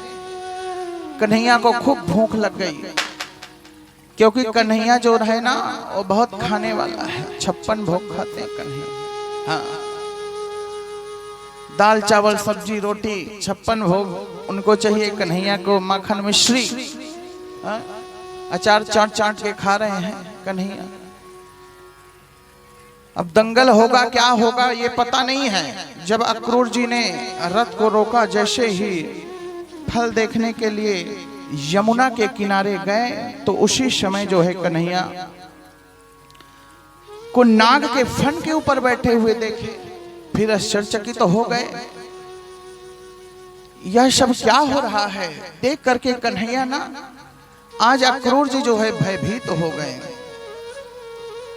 कन्हैया को खूब भूख लग गई, क्योंकि कन्हैया जो है ना वो बहुत खाने वाला है, 56 भोग खाते हैं कन्हैया। हाँ, दाल चावल सब्जी रोटी 56 भोग उनको चाहिए। कन्हैया को माखन मिश्री, अचार चाट चाट के खा रहे हैं कन्हैया। अब दंगल होगा क्या होगा ये पता नहीं है। जब अक्रूर जी ने रथ को रोका, जैसे ही फल देखने के लिए यमुना के किनारे गए तो उसी समय जो है कन्हैया को नाग के फन के ऊपर बैठे हुए देखे। फिर आश्चर्यचकित तो हो गए, यह सब क्या हो रहा है। देख करके कन्हैया ना आज अक्रूर जी जो है भयभीत हो गए।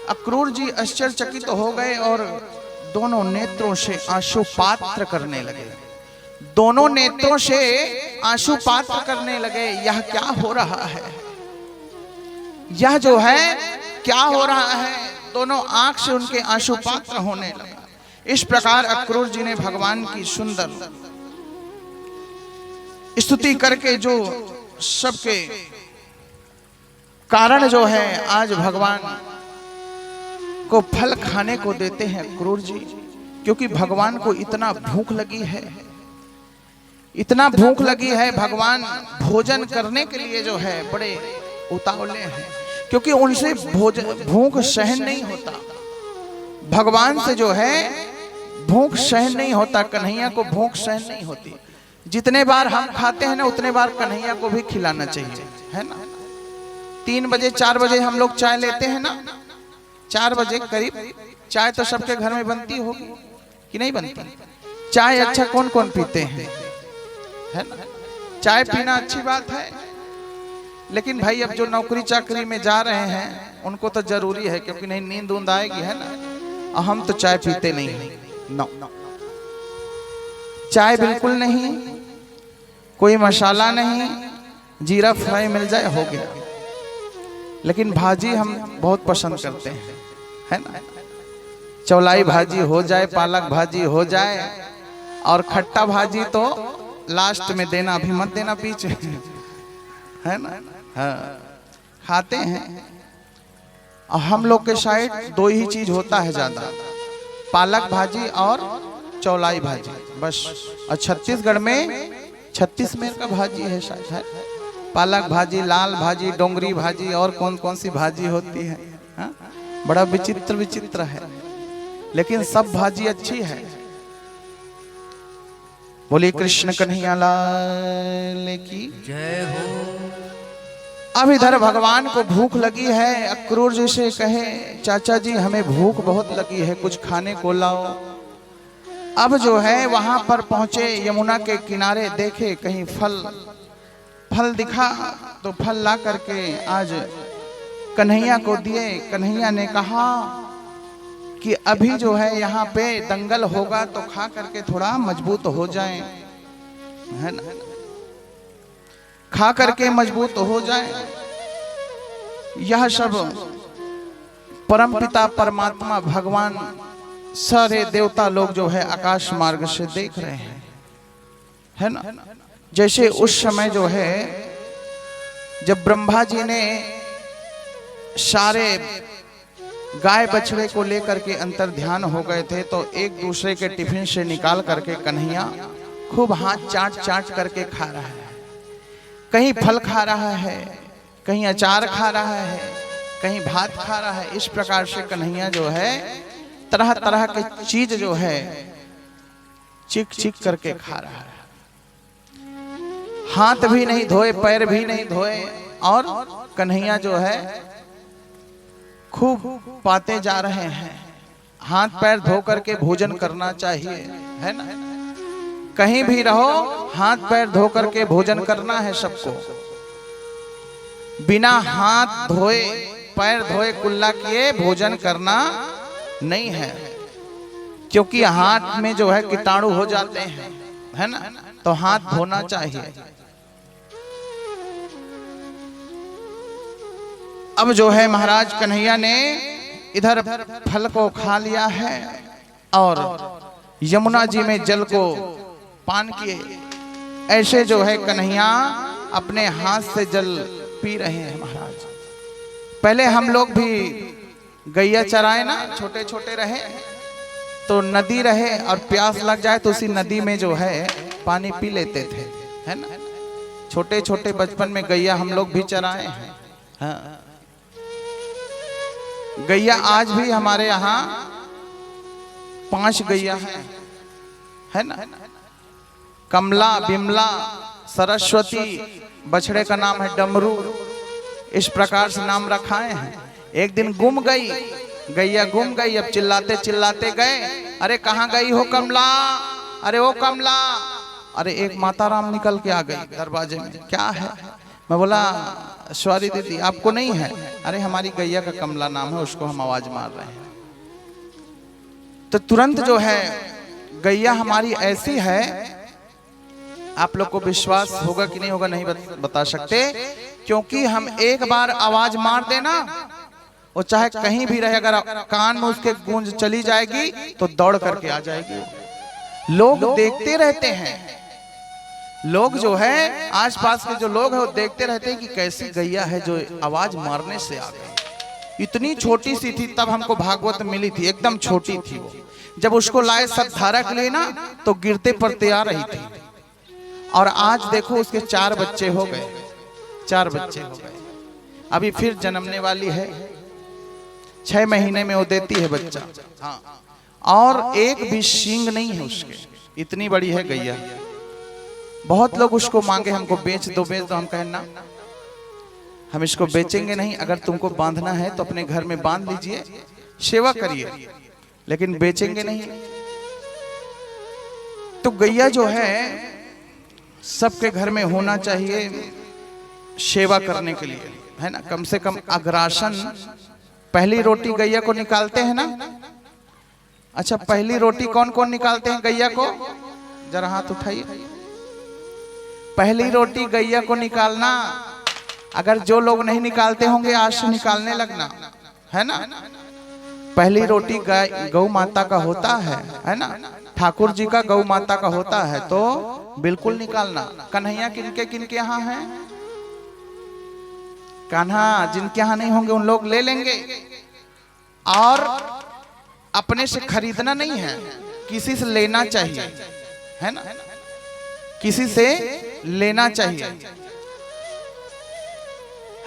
अक्रूर जी आश्चर्यचकित हो गए और दोनों नेत्रों से आंसुपात्र करने लगे। दोनों नेत्रों से आंसुपात्र करने लगे। यह क्या हो रहा है, यह जो है क्या हो रहा है। दोनों आंख से उनके आंसुपात्र होने लगा। इस प्रकार अक्रूर जी ने भगवान की सुंदर स्तुति करके जो सबके कारण जो है आज भगवान को फल खाने को देते हैं अक्रूर जी, क्योंकि भगवान को इतना भूख लगी है, इतना भूख लगी है। भगवान भोजन करने के लिए जो है बड़े उतावले हैं, क्योंकि उनसे भूख सहन नहीं होता। भगवान से जो है भूख सहन नहीं होता, कन्हैया को भूख सहन नहीं होती। जितने बार हम खाते हैं ना उतने बार कन्हैया को भी खिलाना चाहिए, है ना। 3 बजे 4 बजे हम लोग चाय लेते हैं ना, 4 बजे करीब चाय तो सबके घर में बनती होगी कि नहीं बनती। चाय अच्छा कौन कौन पीते हैं, है ना। चाय पीना अच्छी बात है, लेकिन भाई अब जो नौकरी चाकरी में जा रहे हैं उनको तो जरूरी है, क्योंकि नहीं नींद ऊंद आएगी, है ना। हम तो चाय पीते नहीं हैं, नो चाय बिल्कुल नहीं, कोई मसाला नहीं, जीरा फ्राई मिल जाए हो गया। लेकिन भाजी हम बहुत पसंद करते हैं, है ना। चौलाई भाजी हो जाए, पालक भाजी हो जाए, और खट्टा भाजी तो लास्ट में देना, अभी मत देना बीच है ना। हाँ, खाते हैं। और हम लोग के साइड दो ही चीज होता है ज्यादा, पालक भाजी और चौलाई भाजी, बस। और छत्तीसगढ़ में 36 मेर का भाजी है शायद, है पालक भाजी, लाल भाजी, डोंगरी भाजी और कौन कौन सी भाजी होती है। हाँ? बड़ा विचित्र विचित्र है, लेकिन सब भाजी अच्छी है। बोलिए कृष्ण कन्हैया लाल की जय हो। अब इधर भगवान को भूख लगी है। अक्रूर जी से कहे चाचा जी हमें भूख बहुत लगी है, कुछ खाने को लाओ। अब जो है वहां पर पहुंचे, यमुना के किनारे देखे कहीं फल दिखा, तो फल ला करके आज कन्हैया को दिए। कन्हैया ने कहा कि अभी जो है यहाँ पे दंगल होगा तो खा करके थोड़ा मजबूत हो जाए, है ना, खा करके मजबूत हो जाए। यह सब परमपिता परमात्मा भगवान सारे देवता लोग जो है आकाश मार्ग से देख रहे हैं, है ना। जैसे उस समय जो है जब ब्रह्मा जी ने सारे गाय बछड़े को लेकर के अंतर ध्यान हो गए थे, तो एक दूसरे के टिफिन से निकाल करके कन्हैया खूब हाथ चाट चाट करके खा रहा है। कहीं फल खा रहा है, कहीं अचार खा रहा है, कहीं भात खा रहा है। इस प्रकार से कन्हैया जो है तरह तरह के चीज जो है चिक चिक करके खा रहा है। हाथ भी नहीं धोए, पैर भी नहीं धोए, और कन्हैया जो है खूब पाते जा रहे हैं। हाथ पैर धो करके भोजन करना चाहिए, है ना। कहीं भी रहो हाथ पैर धो करके भोजन करना है सबको। बिना हाथ धोए पैर धोए कुल्ला किए भोजन करना नहीं है, क्योंकि हाथ में जो है कीटाणु हो जाते हैं, है ना। तो हाथ धोना चाहिए। अब जो है महाराज कन्हैया ने इधर फल को खा लिया है और यमुना जी में जल को पान किए। ऐसे जो है कन्हैया अपने हाथ से जल पी रहे हैं महाराज। पहले हम लोग भी गैया चराए ना, छोटे छोटे रहे तो नदी रहे और प्यास लग जाए तो उसी नदी में जो है पानी पी लेते थे, है ना। छोटे छोटे बचपन में गैया हम लोग भी चराए हैं। हाँ। गैया आज भी हमारे यहाँ 5 गैया हैं, है ना। कमला, बिमला, सरस्वती, बछड़े का नाम है डमरू। इस प्रकार से नाम रखाए हैं। एक दिन गुम गई गैया, गुम गई। अब चिल्लाते चिल्लाते गए, अरे कहाँ गई हो कमला, अरे ओ कमला। अरे एक माता राम निकल के आ गई दरवाजे में, क्या है। मैं बोला सॉरी दीदी आपको नहीं है। अरे हमारी गैया का कमला नाम है, उसको हम आवाज मार रहे हैं। तो तुरंत जो है गैया हमारी ऐसी है, आप लोग को विश्वास होगा कि नहीं होगा नहीं बता सकते, क्योंकि हम एक बार आवाज मार देना, वो चाहे कहीं भी रहे, अगर कान में उसके गूंज चली जाएगी तो दौड़ करके आ जाएगी। लोग देखते रहते हैं, लोग जो है आसपास के जो लोग हैं वो देखते रहते हैं कि कैसी गैया है जो आवाज मारने से आ गई। इतनी छोटी सी थी, तब हमको भागवत मिली थी, एकदम छोटी थी वो। जब उसको लाए सब धारा के लिए ना, तो गिरते पड़ते आ रही थी। और आज देखो उसके 4 बच्चे हो गए, 4 बच्चे हो गए। अभी फिर जन्मने वाली है, 6 महीने में वो देती है बच्चा। हाँ। और एक भी सींग नहीं है उसके, इतनी बड़ी है गैया। बहुत लोग उसको मांगे हमको बेच दो बेच दो, हम कहें ना हम इसको बेचेंगे नहीं। अगर तुमको बांधना है तो अपने घर में बांध लीजिए, सेवा करिए, लेकिन बेचेंगे नहीं। तो गैया जो है सबके घर में होना चाहिए सेवा करने के लिए, है ना। कम से कम अग्रासन, पहली रोटी गैया को निकालते हैं ना। अच्छा, पहली रोटी कौन कौन निकालते हैं गैया को, जरा हाथ उठाइए। पहली रोटी गैया को निकालना, अगर जो लोग नहीं निकालते होंगे आज से निकालने लगना, है ना। पहली रोटी गौ माता का होता है ना। ठाकुर जी का गौ माता का होता है, तो बिल्कुल निकालना। कन्हैया किनके किनके यहाँ है, कान्हा जिनके यहाँ नहीं होंगे उन लोग ले लेंगे। और अपने से खरीदना नहीं है, किसी से लेना चाहिए, है ना, किसी से लेना चाहिए,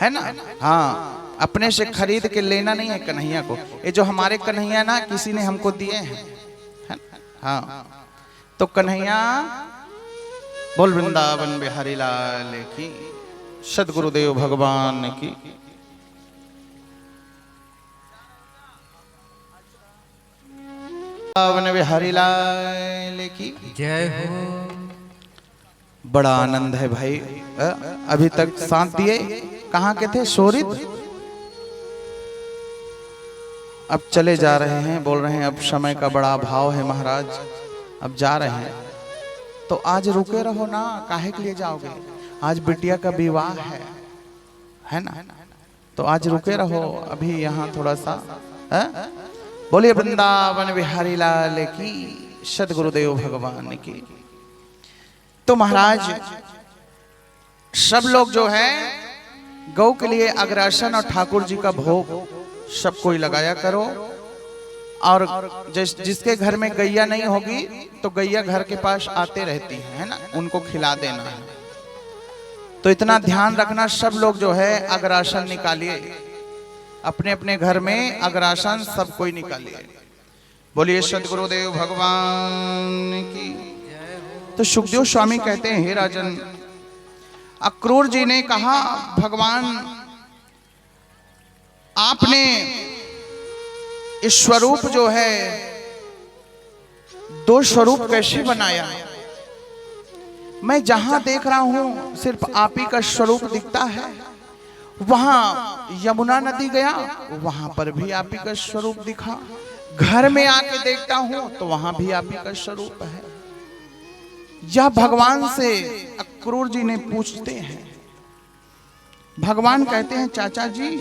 है ना। हाँ, अपने से खरीद के लेना नहीं है कन्हैया को। ये जो हमारे कन्हैया ना किसी ने हमको दिए हैं, है ना? हाँ, तो कन्हैया बोल वृंदावन बिहारी लाल की, सदगुरुदेव भगवान की। वृंदावन बिहारी लाल की जय हो। बड़ा आनंद है भाई। अभी तक साथ दिए, कहाँ के थे? शोरित। अब चले जा रहे हैं, बोल रहे हैं अब समय का बड़ा अभाव है महाराज, अब जा रहे हैं। तो आज रुके रहो ना, काहे के लिए जाओगे? आज बिटिया का विवाह है ना, तो आज रुके रहो अभी यहाँ थोड़ा सा। बोलिए वृंदावन बिहारी लाल की, सदगुरुदेव भगवान की। तो महाराज सब लोग जो है गौ के लिए अग्रासन और ठाकुर जी का भोग सब कोई लगाया करो। और जिसके घर में गैया नहीं होगी तो गैया घर के पास आते रहती है ना, उनको खिला देना है। तो इतना ध्यान रखना, सब लोग जो है अग्रासन निकालिए, अपने अपने घर में अग्रासन सब कोई निकालिए। बोलिए सदगुरुदेव भगवान की। तो सुखदेव स्वामी कहते हैं, हे राजन, अक्रूर जी ने कहा भगवान आपने इस स्वरूप जो है दो स्वरूप कैसे बनाया? मैं जहां देख रहा हूं सिर्फ आप ही का स्वरूप दिखता है। वहां यमुना नदी गया, वहां पर भी आप ही का स्वरूप दिखा। घर में आके देखता हूं तो वहां भी आप ही का स्वरूप है। यह भगवान से अक्रूर जी ने पूछते हैं। भगवान कहते हैं, चाचा जी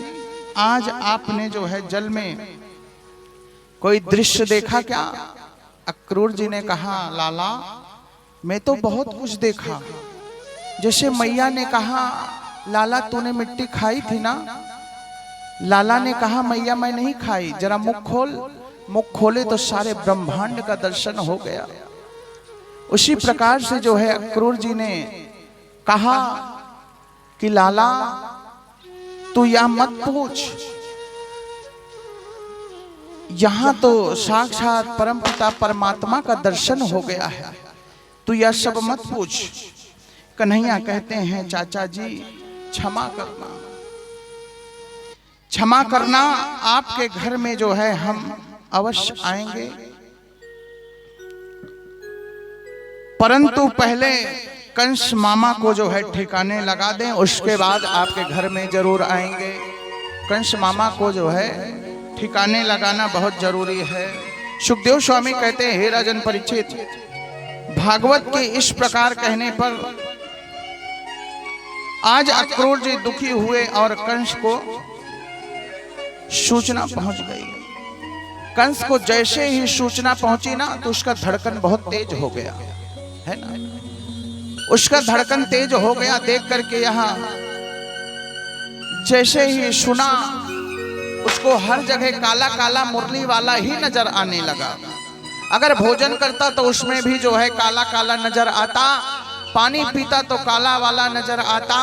आज आपने जो है जल में कोई दृश्य देखा क्या? अक्रूर जी ने कहा, लाला मैं तो बहुत कुछ देखा। जैसे मैया ने कहा, लाला तूने मिट्टी खाई थी ना? लाला ने कहा, मैया मैं नहीं खाई, जरा मुख खोल। मुख खोले तो सारे ब्रह्मांड का दर्शन हो गया। उसी प्रकार से जो है अक्रूर जी ने कहा कि लाला तू यह मत पूछ, यहां तो साक्षात परमपिता परमात्मा का दर्शन हो गया है, तू यह सब मत पूछ। कन्हैया कहते हैं, चाचा जी क्षमा करना, क्षमा करना, आपके घर में जो है हम अवश्य आएंगे, परंतु पहले कंस मामा को जो है ठिकाने लगा दें, उसके बाद आपके घर में जरूर आएंगे। कंस मामा को जो है ठिकाने लगाना बहुत जरूरी है। सुखदेव स्वामी कहते हैं, हे राजन परीक्षित, भागवत के इस प्रकार कहने पर आज अक्रूर जी दुखी हुए और कंस को सूचना पहुंच गई। कंस को जैसे ही सूचना पहुंची ना तो उसका धड़कन बहुत तेज हो गया, है ना, उसका धड़कन तेज हो गया। देख करके यहाँ जैसे ही सुना, उसको हर जगह काला काला मुरली वाला ही नजर आने लगा। अगर भोजन करता तो उसमें भी जो है काला काला नजर आता, पानी पीता तो काला वाला नजर आता।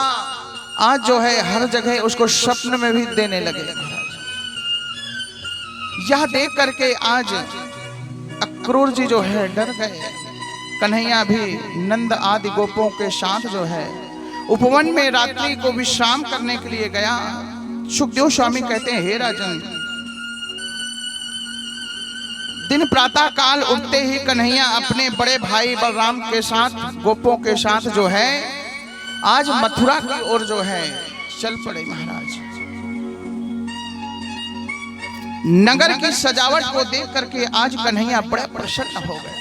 आज जो है हर जगह उसको स्वप्न में भी देने लगे। यह देख करके आज अक्रूर जी जो है डर गए। कन्हैया भी नंद आदि गोपों के साथ जो है उपवन में रात्रि को विश्राम करने के लिए गया। सुखदेव स्वामी कहते हैं, हे राजन, दिन प्रातः काल उठते ही कन्हैया अपने बड़े भाई बलराम के साथ, गोपों के साथ जो है आज मथुरा की ओर जो है चल पड़े। महाराज नगर की सजावट को देख करके आज कन्हैया बड़ा प्रसन्न हो गया।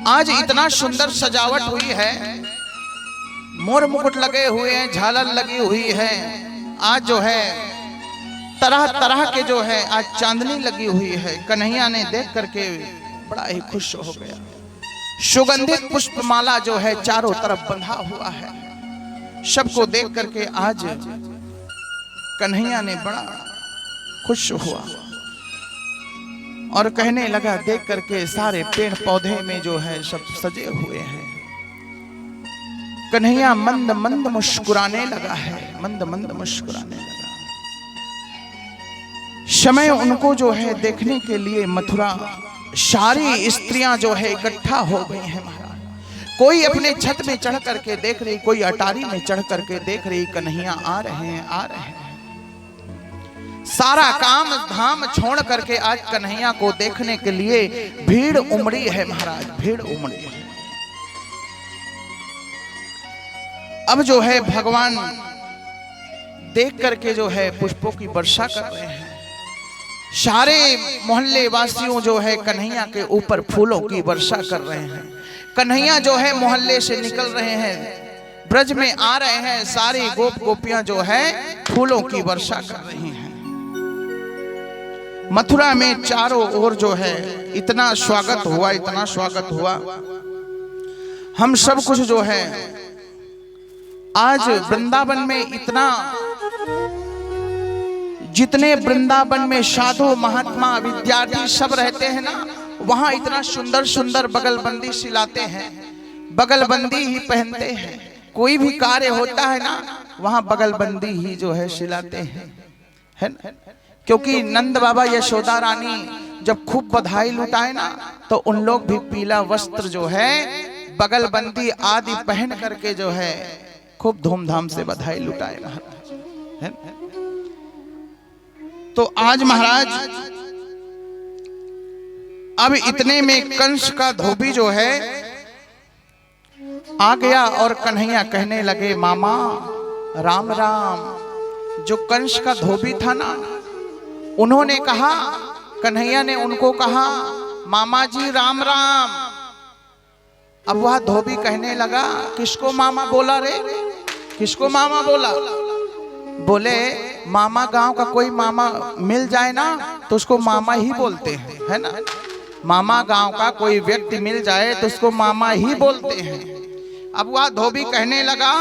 आज इतना सुंदर सजावट हुई है, मोर मुकुट लगे हुए हैं, झालर लगी हुई है, आज जो है तरह तरह के जो है आज चांदनी लगी हुई है। कन्हैया ने देख करके बड़ा ही खुश हो गया। सुगंधित पुष्पमाला जो है चारों तरफ बंधा हुआ है। सबको देख करके आज कन्हैया ने बड़ा खुश हुआ और कहने लगा, देख करके सारे पेड़ पौधे में जो है सब सजे हुए हैं। कन्हैया मंद मंद मुस्कुराने लगा है, मंद मंद मुस्कुराने लगा। समय उनको जो है देखने के लिए मथुरा सारी स्त्रियां जो है इकट्ठा हो गई हैं महाराज। कोई अपने छत में चढ़ करके देख रही, कोई अटारी में चढ़ करके देख रही, कन्हैया आ रहे हैं, आ रहे हैं। सारा काम धाम छोड़ करके आज कन्हैया को देखने के लिए भीड़ उमड़ी है महाराज, भीड़ उमड़ी है। अब जो है भगवान देख करके जो है पुष्पों की वर्षा कर रहे हैं। सारे मोहल्ले वासियों जो है कन्हैया के ऊपर फूलों की वर्षा कर रहे हैं। कन्हैया जो है मोहल्ले से निकल रहे हैं, ब्रज में आ रहे हैं, सारी गोप गोपियां जो है फूलों की वर्षा कर रही हैं। मथुरा में चारों ओर जो है इतना स्वागत हुआ, इतना स्वागत हुआ। हम सब कुछ जो है आज वृंदावन में इतना, जितने वृंदावन में साधु महात्मा विद्यार्थी सब रहते हैं ना, वहां इतना सुंदर सुंदर बगलबंदी सिलाते हैं, बगलबंदी ही पहनते हैं। कोई भी कार्य होता है ना, वहां बगलबंदी ही जो है सिलाते हैं, है ना। क्योंकि नंद बाबा यशोदा रानी जब खूब बधाई लुटाए ना, तो उन लोग भी पीला वस्त्र जो है बगलबंदी आदि पहन करके जो है खूब धूमधाम से बधाई लुटाए महाराज, है ना। तो आज महाराज अब इतने में कंस का धोबी जो है आ गया और कन्हैया कहने लगे, मामा राम राम। जो कंस का धोबी था ना, उन्होंने कहा, कन्हैया ने उनको कहा, मामा जी राम राम। अब वह धोबी कहने लगा, किसको मामा बोला रे, किसको मामा बोला? बोले, मामा गांव का कोई मामा मिल जाए ना तो उसको मामा ही बोलते हैं, है ना। मामा गांव का कोई व्यक्ति मिल जाए तो उसको मामा ही बोलते हैं। अब वह धोबी कहने लगा,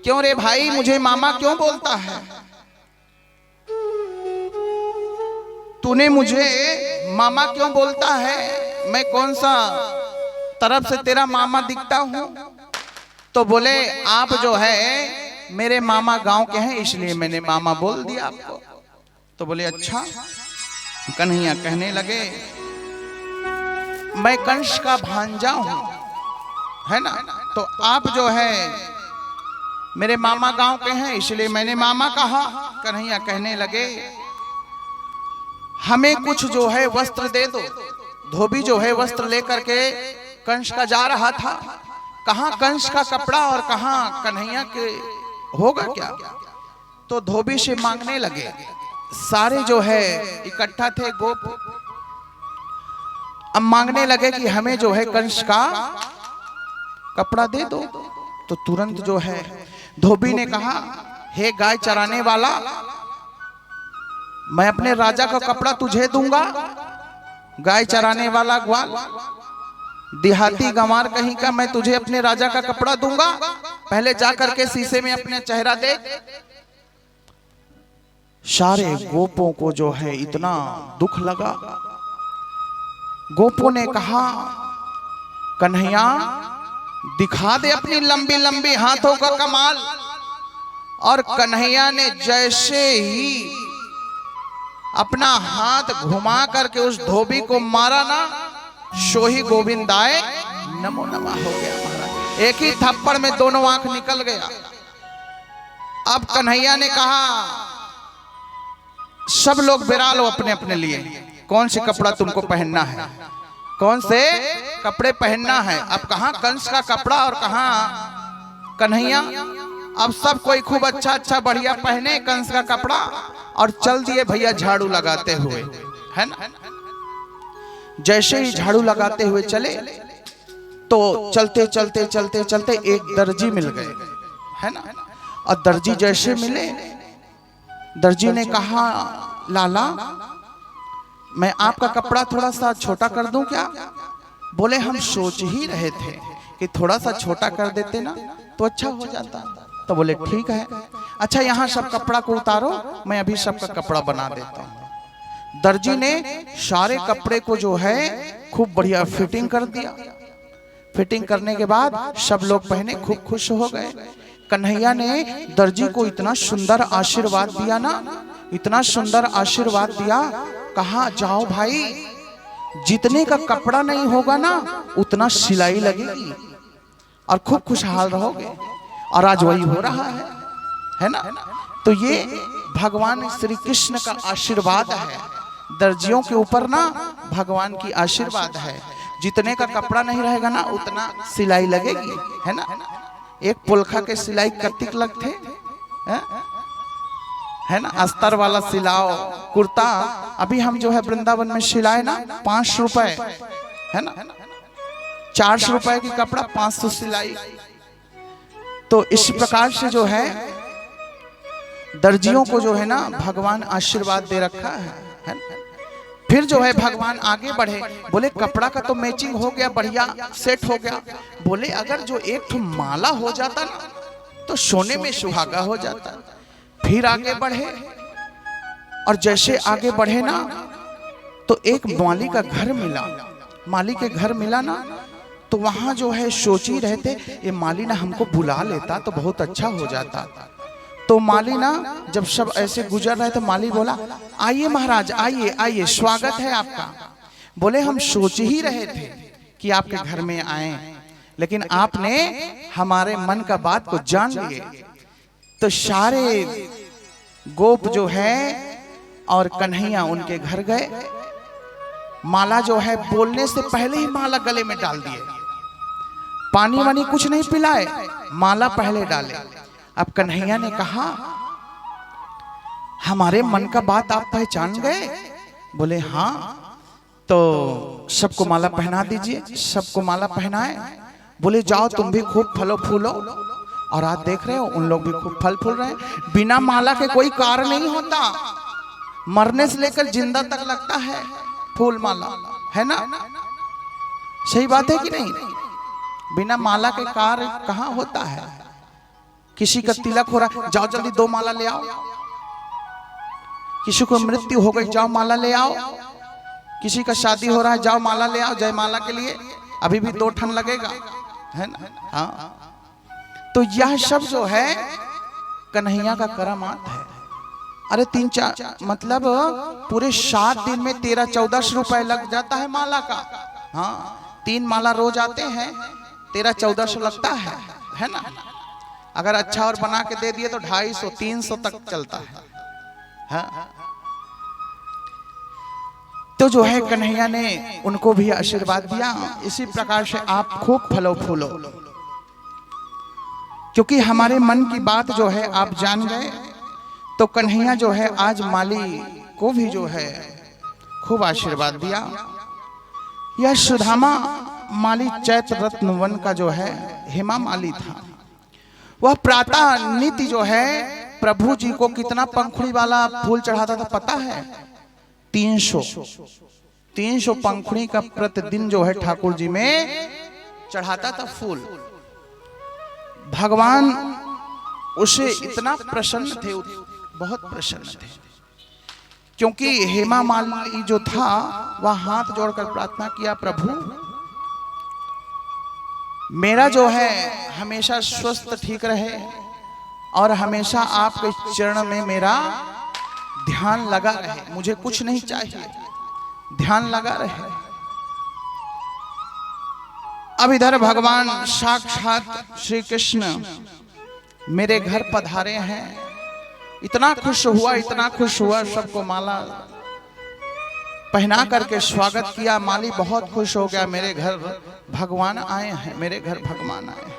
क्यों रे भाई, मुझे मामा क्यों बोलता है? तूने मुझे मामा क्यों बोलता है? मैं कौन सा तरफ से तेरा मामा दिखता हूं? तो बोले, आप जो है मेरे मामा गांव के हैं, इसलिए मैंने मामा बोल दिया आपको। तो बोले, अच्छा। कन्हैया कहने लगे, मैं कंस का भांजा हूं, है ना। तो आप जो है मेरे मामा गांव के हैं, इसलिए मैंने मामा कहा। कन्हैया कहने लगे, हमें कुछ जो है वस्त्र दे दो। धोबी जो है वस्त्र लेकर के कंस का जा रहा था। कहां कंस का कपड़ा और कहां कन्हैया के होगा क्या? तो धोबी से मांगने लगे। सारे जो है इकट्ठा थे गोप, अब मांगने लगे कि हमें जो है कंस का कपड़ा दे दो। तो तुरंत जो है धोबी ने कहा, हे गाय चराने वाला, मैं अपने राजा का कपड़ा तुझे दूंगा। गाय चराने वाला ग्वाल, देहाती गंवार कहीं का, मैं तुझे अपने राजा का कपड़ा दूंगा। पहले जा करके शीशे में अपने चेहरा देख। सारे गोपों को जो है इतना दुख लगा। गोपों ने कहा, कन्हैया दिखा दे अपनी लंबी लंबी हाथों का कमाल। और कन्हैया ने जैसे ही अपना हाथ घुमा करके उस धोबी को मारा ना, सोही गोविंदाय नमो नमः हो गया महाराज। एक ही थप्पड़ में दोनों आंख निकल गया। अब कन्हैया ने कहा, सब लोग बिरा लो अपने अपने लिए, कौन से कपड़ा तुमको पहनना है, कौन से कपड़े पहनना है। अब कहां कंस का कपड़ा और कहां कन्हैया। अब सब कोई खूब अच्छा अच्छा बढ़िया पहने कंस का कपड़ा और चल दिए भैया झाड़ू लगाते हुए, है ना। जैसे ही झाड़ू लगाते हुए चले तो चलते चलते चलते चलते एक दर्जी मिल गए, है ना। और दर्जी जैसे मिले, दर्जी ने कहा, लाला मैं आपका कपड़ा थोड़ा सा छोटा कर दूं क्या? बोले, हम सोच ही रहे थे कि थोड़ा सा छोटा कर देते ना तो अच्छा हो जाता। तो बोले ठीक है, अच्छा यहाँ सब कपड़ा को उतारो, मैं अभी सबका कपड़ा बना देता हूँ। दर्जी ने सारे कपड़े को जो है खूब बढ़िया फिटिंग कर दिया। फिटिंग करने के बाद सब लोग पहने, खूब खुश हो गए। कन्हैया ने दर्जी को इतना सुंदर आशीर्वाद दिया ना, इतना सुंदर आशीर्वाद दिया, कहा जाओ भाई, जितने का कपड़ा नहीं होगा ना उतना सिलाई लगेगी और खूब खुशहाल रहोगे। और आज वही हो रहा है ना। तो ये भगवान श्री कृष्ण का आशीर्वाद है, दर्जियों के ऊपर ना भगवान की आशीर्वाद है। जितने का कपड़ा नहीं रहेगा ना उतना सिलाई लगेगी, है ना। एक पुलखा के सिलाई कतिक लगते है ना, अस्तर वाला सिलाओ कुर्ता, अभी हम जो है वृंदावन में सिलाए ना 5 रुपए, है ना, 400 रुपए की कपड़ा 500 सिलाई। तो इस प्रकार से जो है दर्जियों को जो है ना भगवान आशीर्वाद दे रखा है ना? फिर जो है भगवान आगे बढ़े, बोले कपड़ा का तो मैचिंग हो गया, बढ़िया सेट हो गया। बोले अगर जो एक ठो माला हो जाता ना तो सोने में सुहागा हो जाता। फिर आगे बढ़े, और जैसे आगे बढ़े ना तो एक माली का घर मिला। माली के घर मिला ना तो वहां जो है सोच ही रहते, ये माली ना हमको बुला लेता तो बहुत अच्छा हो जाता। तो माली ना जब सब ऐसे गुजर रहे तो माली बोला, आइए महाराज, आइए आइए, स्वागत है आपका। बोले हम सोच ही रहे थे कि आपके घर में आए, लेकिन आपने हमारे मन का बात को जान लिए। तो सारे गोप जो है और कन्हैया उनके घर गए। माला जो है बोलने से पहले ही माला गले में डाल दिए, पानी वानी कुछ नहीं पिलाए, माला पहले डाले। अब कन्हैया ने कहा हमारे मन का बात आप पहचान गए? बोले हाँ। तो सबको माला पहना दीजिए। सबको माला पहनाए। बोले जाओ तुम भी खूब फलो फूलो। और आज देख रहे हो उन लोग भी खूब फल फूल रहे हैं। बिना माला के कोई कार्य नहीं होता, मरने से लेकर जिंदा तक लगता है फूल माला, है ना। सही बात है कि नहीं? बिना माला के कार्य कहाँ होता है। किसी का तिलक हो रहा है, जाओ जल्दी 2 माला ले आओ। किसी को मृत्यु हो गई, जाओ माला ले आओ। किसी का शादी हो रहा है, जाओ माला ले आओ जयमाला के लिए, अभी भी 2 ठन लगेगा, है ना। हाँ, तो यह सब जो है कन्हैया का करामात है। अरे 3-4 मतलब पूरे 7 दिन में 13-14 रुपए लग जाता है माला का। हाँ, 3 माला रोज आते हैं, 13-14 लगता है ना। अगर अच्छा और बना के दे दिए तो 250-300 तक चलता है। हाँ? तो जो है कन्हैया ने उनको भी आशीर्वाद दिया। इसी प्रकार से आप खूब फलो फूलो, क्योंकि हमारे मन की बात जो है आप जान गए। तो कन्हैया जो है आज माली को भी जो है खूब आशीर्वाद दिया। यह सुदामा माली चैत्र रत्न वन का जो है हेमा माली था। वह प्रातः नित्य जो है प्रभु जी को कितना पंखुड़ी वाला फूल चढ़ाता था पता है? 300 पंखुड़ी का प्रतिदिन जो है ठाकुर जी में चढ़ाता था फूल। भगवान उसे इतना प्रसन्न थे, बहुत प्रसन्न थे, क्योंकि हेमा माली जो था वह हाथ जोड़कर प्रार्थना किया, प्रभु मेरा जो है हमेशा स्वस्थ ठीक रहे और हमेशा आपके चरण में मेरा ध्यान लगा रहे, मुझे कुछ नहीं चाहिए, ध्यान लगा रहे। अब इधर भगवान साक्षात श्री कृष्ण मेरे घर पधारे हैं। इतना खुश हुआ, सबको माला पहना करके स्वागत किया। माली बहुत खुश हो गया, मेरे घर भगवान आए हैं, मेरे घर भगवान आए हैं।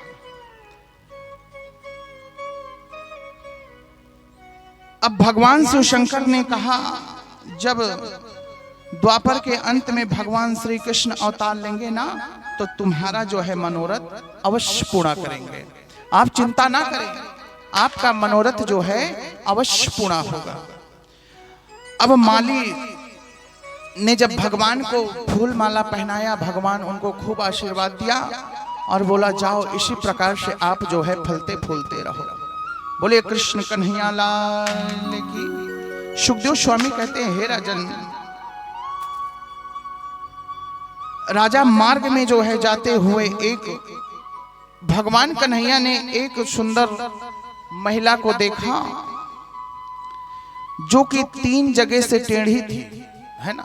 अब भगवान शिव शंकर ने कहा, जब द्वापर के अंत में भगवान श्री कृष्ण अवतार लेंगे ना तो तुम्हारा जो है मनोरथ अवश्य पूरा करेंगे। आप चिंता ना करें, आपका मनोरथ जो है अवश्य पूरा होगा। अब माली ने जब भगवान को फूल माला पहनाया, भगवान उनको खूब आशीर्वाद दिया और बोला जाओ इसी प्रकार से आप जो है फलते फूलते रहो। बोले कृष्ण कन्हैया लाल की। सुखदेव स्वामी कहते हैं, हे राजन, राजा मार्ग में जो है जाते हुए एक भगवान कन्हैया ने एक सुंदर महिला को देखा जो कि 3 जगह से टेढ़ी थी, है ना,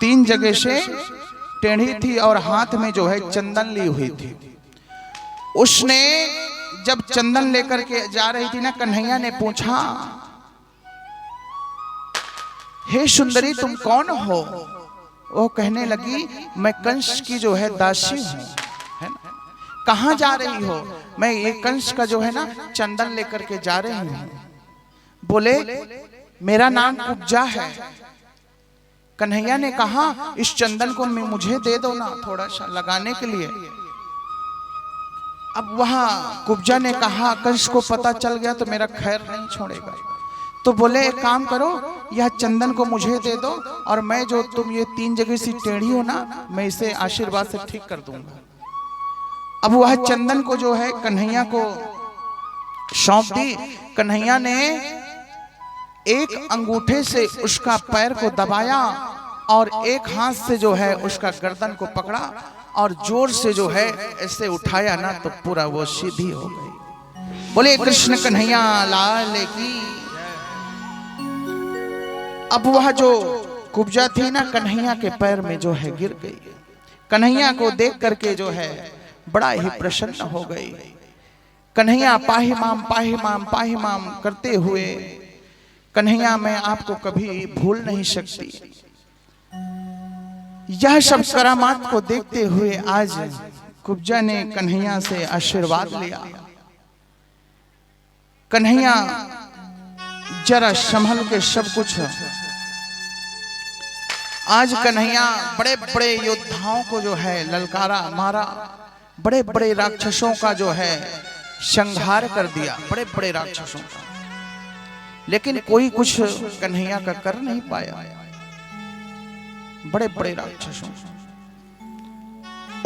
3 जगह से टेढ़ी थी और हाथ में जो है चंदन ली हुई थी। उसने जब चंदन लेकर के जा रही थी ना, कन्हैया ने पूछा, हे सुंदरी तुम कौन हो? वो कहने लगी, मैं कंस की जो है दासी हूं, है ना। कहां जा रही हो? मैं ये कंस का जो है ना चंदन लेकर के जा रही हूं। बोले मेरा नाम कुब्जा है। कन्हैया ने कहा, इस चंदन को मुझे दे दो ना, थोड़ा सा लगाने के लिए। अब वहां कुब्जा ने कहा, कंस को पता चल गया तो मेरा खैर नहीं छोड़ेगा। तो बोले एक काम करो, यह चंदन को मुझे दे दो और मैं जो तुम ये 3 जगह से टेढ़ी हो ना, मैं इसे आशीर्वाद से ठीक कर दूंगा। अब वह चंदन को जो है कन्हैया को सौंप दी। कन्हैया ने एक अंगूठे से उसका पैर को दबाया और एक हाथ से जो है उसका गर्दन को पकड़ा और जोर से जो है ऐसे उठाया ना, तो पूरा वो सीधी हो गई। बोले कृष्ण कन्हैया लाल की। अब वह जो कुब्जा थी ना, कन्हैया के पैर में जो है गिर गई। कन्हैया को देख करके जो है बड़ा ही प्रसन्न हो गई। कन्हैया पाहि माम पाहि माम पाहि माम करते हुए, कन्हैया मैं आपको कभी भूल नहीं सकती। यह सब करामात को देखते हुए आज कुब्जा ने कन्हैया से आशीर्वाद लिया। कन्हैया जरा संभल के सब कुछ। आज कन्हैया बड़े बड़े योद्धाओं को जो है ललकारा मारा, बड़े बड़े राक्षसों का जो है संहार कर दिया, बड़े बड़े राक्षसों का, लेकिन कोई कुछ कन्हैया का कर नहीं पाया, बड़े बड़े राक्षसों।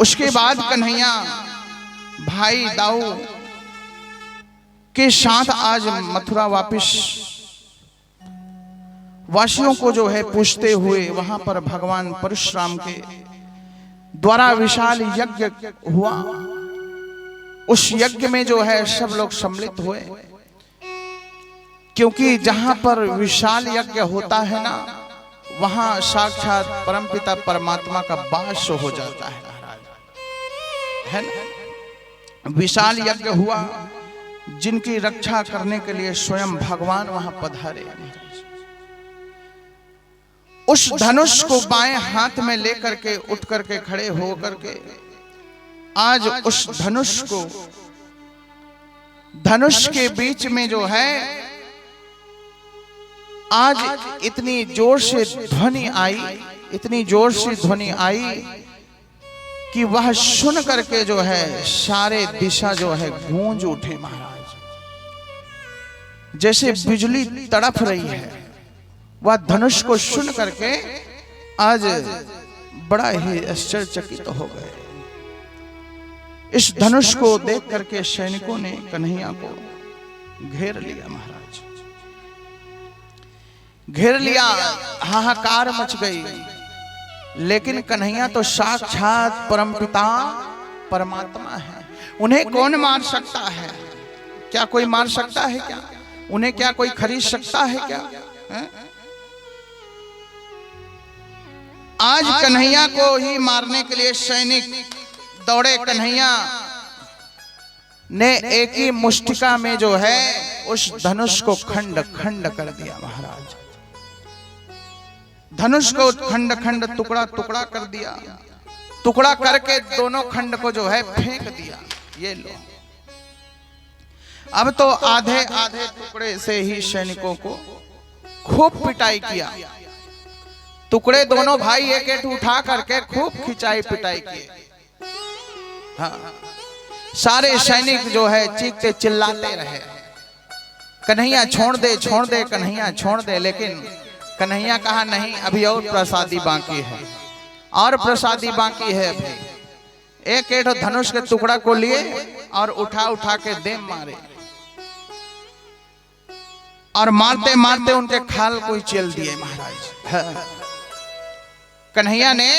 उसके बाद कन्हैया भाई दाऊ के साथ आज मथुरा वापिस वासियों को जो है पूछते हुए वहां पर भगवान परशुराम के द्वारा विशाल यज्ञ हुआ। उस यज्ञ में जो है सब लोग सम्मिलित हुए, क्योंकि जहां पर विशाल यज्ञ होता है ना, वहां साक्षात परमपिता परमात्मा का वास हो जाता है महाराज, है ना। विशाल यज्ञ हुआ, जिनकी रक्षा करने के लिए स्वयं भगवान वहां पधारे। उस धनुष को बाएं हाथ में लेकर के उठ करके खड़े हो करके आज उस धनुष को, धनुष के बीच में जो है आज इतनी जोर से ध्वनि आई, इतनी जोर से ध्वनि आई कि वह सुन करके जो है सारे दिशा जो है गूंज उठे महाराज, जैसे बिजली तड़प रही है। वह धनुष को सुन करके आज बड़ा ही आश्चर्यचकित हो गए। इस धनुष को देख करके सैनिकों ने कन्हैया को घेर लिया महाराज, घेर लिया, हाहाकार मच गई। लेकिन कन्हैया तो साक्षात परमपिता परमात्मा है, उन्हें कौन मार सकता है? क्या कोई मार सकता है क्या? उन्हें क्या कोई खरीद सकता है क्या? है? आज कन्हैया को ही मारने के लिए सैनिक दौड़े। कन्हैया ने एक ही मुष्टिका में जो है उस धनुष को खंड खंड कर दिया महाराज, धनुष को खंड खंड टुकड़ा टुकड़ा कर दिया, टुकड़ा करके दोनों खंड को जो है फेंक दिया। ये लो, अब तो आधे आधे टुकड़े से ही सैनिकों को खूब पिटाई किया। टुकड़े दोनों भाई एक एक उठा करके खूब खिंचाई पिटाई किए। हाँ, सारे सैनिक जो है चीखते चिल्लाते रहे, कन्हैया छोड़ दे, छोड़ दे, कन्हैया छोड़ दे। लेकिन कन्हैया कहा नहीं, अभी और प्रसादी बाकी है, और प्रसादी बाकी है। अभी एक एक धनुष के टुकड़ा को लिए और उठा उठा के दे मारे। और मारते मारते उनके खाल को चल दिए महाराज। हाँ। कन्हैया ने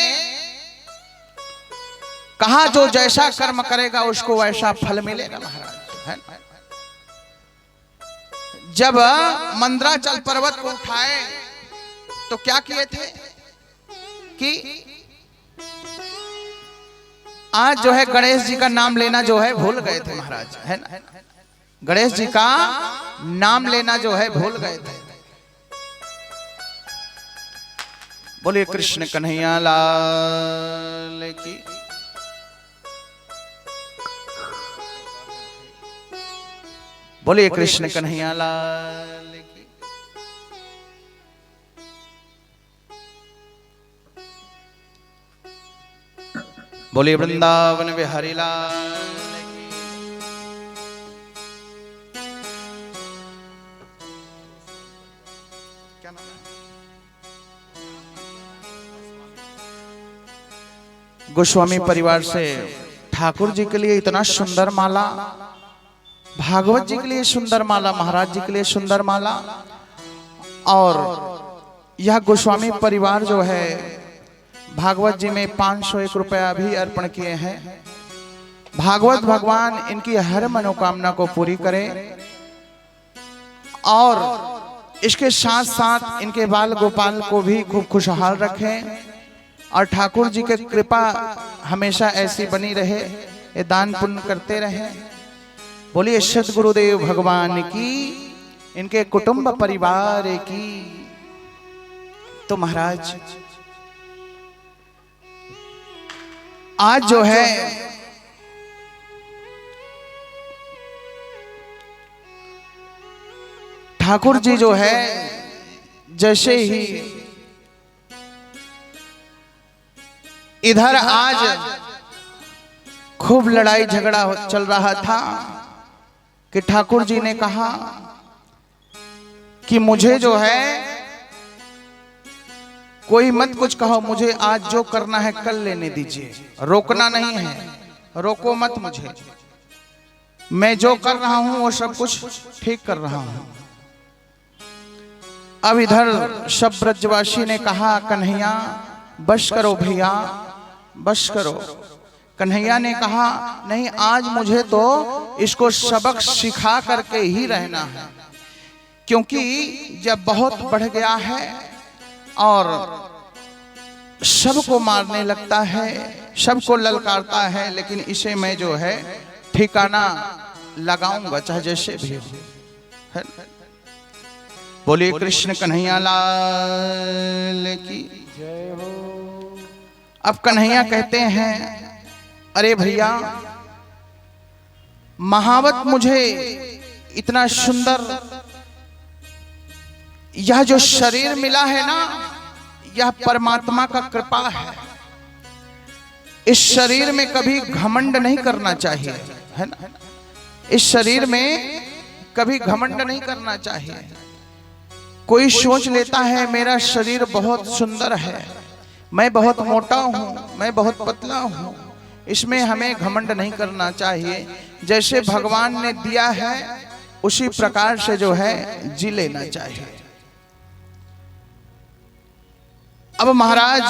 कहा जो जैसा कर्म करेगा उसको वैसा फल मिलेगा महाराज। है? जब मंदराचल पर्वत को उठाए तो क्या किए थे कि आज जो है गणेश जी का नाम लेना जो है भूल गए थे महाराज। है ना? गणेश जी का नाम लेना जो है भूल गए थे। बोलिए कृष्ण कन्हैया लाल की। बोलिए कृष्ण कन्हैया लाल की। बोलिए वृंदावन बिहारी लाल की। क्या नाम है? गोस्वामी परिवार से ठाकुर जी के लिए इतना सुंदर माला, भागवत जी के लिए सुंदर माला, महाराज जी के लिए सुंदर माला, और यह गोस्वामी परिवार जो है भागवत जी में 501 रुपया भी अर्पण किए हैं। भागवत भगवान इनकी हर मनोकामना को पूरी करे और इसके साथ साथ इनके बाल गोपाल को भी खूब खुशहाल रखें और ठाकुर जी की कृपा हमेशा ऐसी बनी रहे, ये दान पुण्य करते रहें। बोलिए सद्गुरुदेव भगवान की, इनके कुटुंब परिवार की। तो महाराज आज जो है ठाकुर जी जो है जैसे ही इधर आज खूब लड़ाई झगड़ा चल रहा था कि ठाकुर जी ने कहा कि मुझे जो है कोई मत कुछ कहो, मुझे आज जो करना है कल लेने दीजिए, रोकना नहीं है, रोको मत मुझे, मैं जो कर रहा हूं वो सब कुछ ठीक कर रहा हूं। अब इधर सब ब्रजवासी ने कहा कन्हैया बस करो भैया, बस करो। कन्हैया ने कहा नहीं, आज मुझे तो इसको सबक सिखा करके ही रहना है, क्योंकि जब बहुत बढ़ गया है और सबको मारने लगता है, सबको ललकारता है, लेकिन इसे मैं जो है ठिकाना लगाऊंगा चाहे जैसे भी हो। बोलिए कृष्ण कन्हैया लाल की जय हो। अब कन्हैया कहते हैं अरे भैया, महावत मुझे इतना सुंदर यह जो शरीर मिला है ना, यह परमात्मा का कृपा है। इस शरीर में कभी घमंड नहीं करना चाहिए, है ना? इस शरीर में कभी घमंड नहीं करना चाहिए। कोई सोच लेता है मेरा शरीर बहुत सुंदर है, मैं बहुत मोटा हूं, मैं बहुत पतला हूं, इसमें हमें घमंड नहीं करना चाहिए। जैसे भगवान ने दिया है उसी प्रकार से जो है जी लेना चाहिए। अब महाराज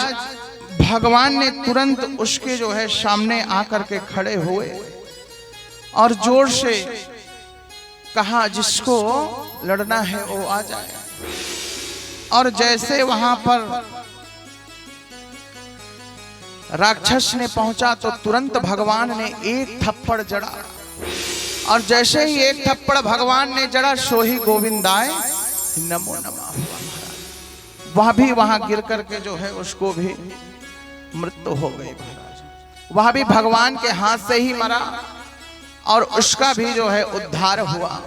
भगवान ने तुरंत उसके जो है सामने आकर के खड़े हुए और जोर से कहा जिसको लड़ना है वो आ जाए। और जैसे वहां पर राक्षस ने पहुंचा तो तुरंत भगवान ने एक थप्पड़ जड़ा, और जैसे ही एक थप्पड़ भगवान ने जड़ा सो ही गोविंदाय नमो नमः हुआ। वहां गिर करके जो है उसको भी मृत्यु हो गई महाराज। वह भी भगवान के हाथ से ही मरा और उसका भी जो है उद्धार हुआ।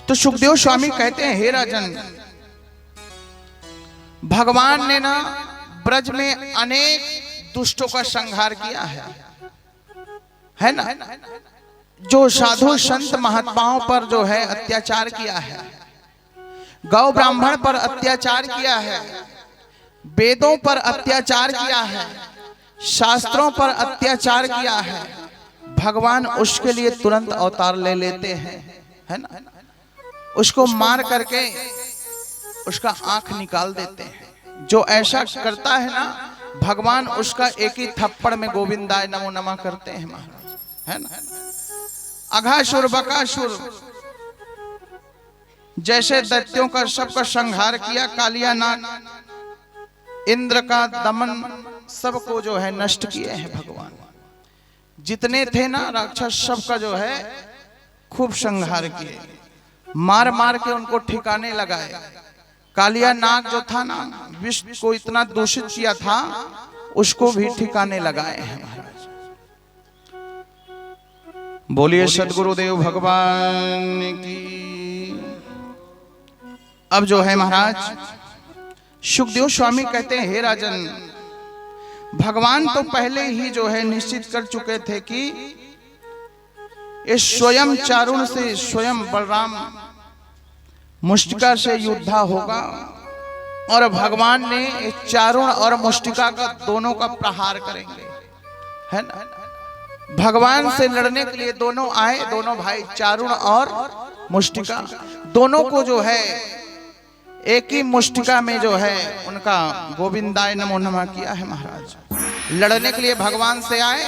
तो सुखदेव स्वामी कहते हैं हे राजन, भगवान ने ना ब्रज में अनेक दुष्टों का संहार किया है ना? जो साधु संत महात्माओं पर जो है अत्याचार किया है, गौ ब्राह्मण पर अत्याचार किया है, वेदों पर अत्याचार किया है, शास्त्रों पर अत्याचार किया है, भगवान उसके लिए तुरंत अवतार ले लेते हैं, है ना? उसको मार करके उसका आंख निकाल देते हैं। जो ऐसा करता है ना, भगवान उसका एक ही थप्पड़ में गोविंदाय नमो नमः करते हैं महाराज, है ना। अघासुर बकासुर जैसे दैत्यों का सबका संहार किया, कालिया नाग इंद्र का दमन सबको जो है नष्ट किए हैं भगवान। जितने थे ना राक्षस सबका जो है खूब संहार किए, मार मार के उनको ठिकाने लगाए। कालिया नाग जो था ना, विश्व को इतना दूषित किया था, उसको भी ठिकाने लगाए हैं महाराज। बोलिए सदगुरुदेव भगवान की। अब जो है महाराज सुखदेव स्वामी कहते हैं, हे राजन, भगवान तो पहले ही जो है निश्चित कर चुके थे कि इस स्वयं चारुण से स्वयं बलराम मुष्टिका से युद्ध होगा, और भगवान ने इस चारुण और मुष्टिका का दोनों का प्रहार करेंगे, है ना। भगवान से लड़ने के लिए दोनों आए, दोनों भाई चारुण और मुष्टिका, दोनों को जो है एक ही मुष्टिका में जो है उनका गोविंदाय नमो नमः किया है महाराज। लड़ने के लिए भगवान से आए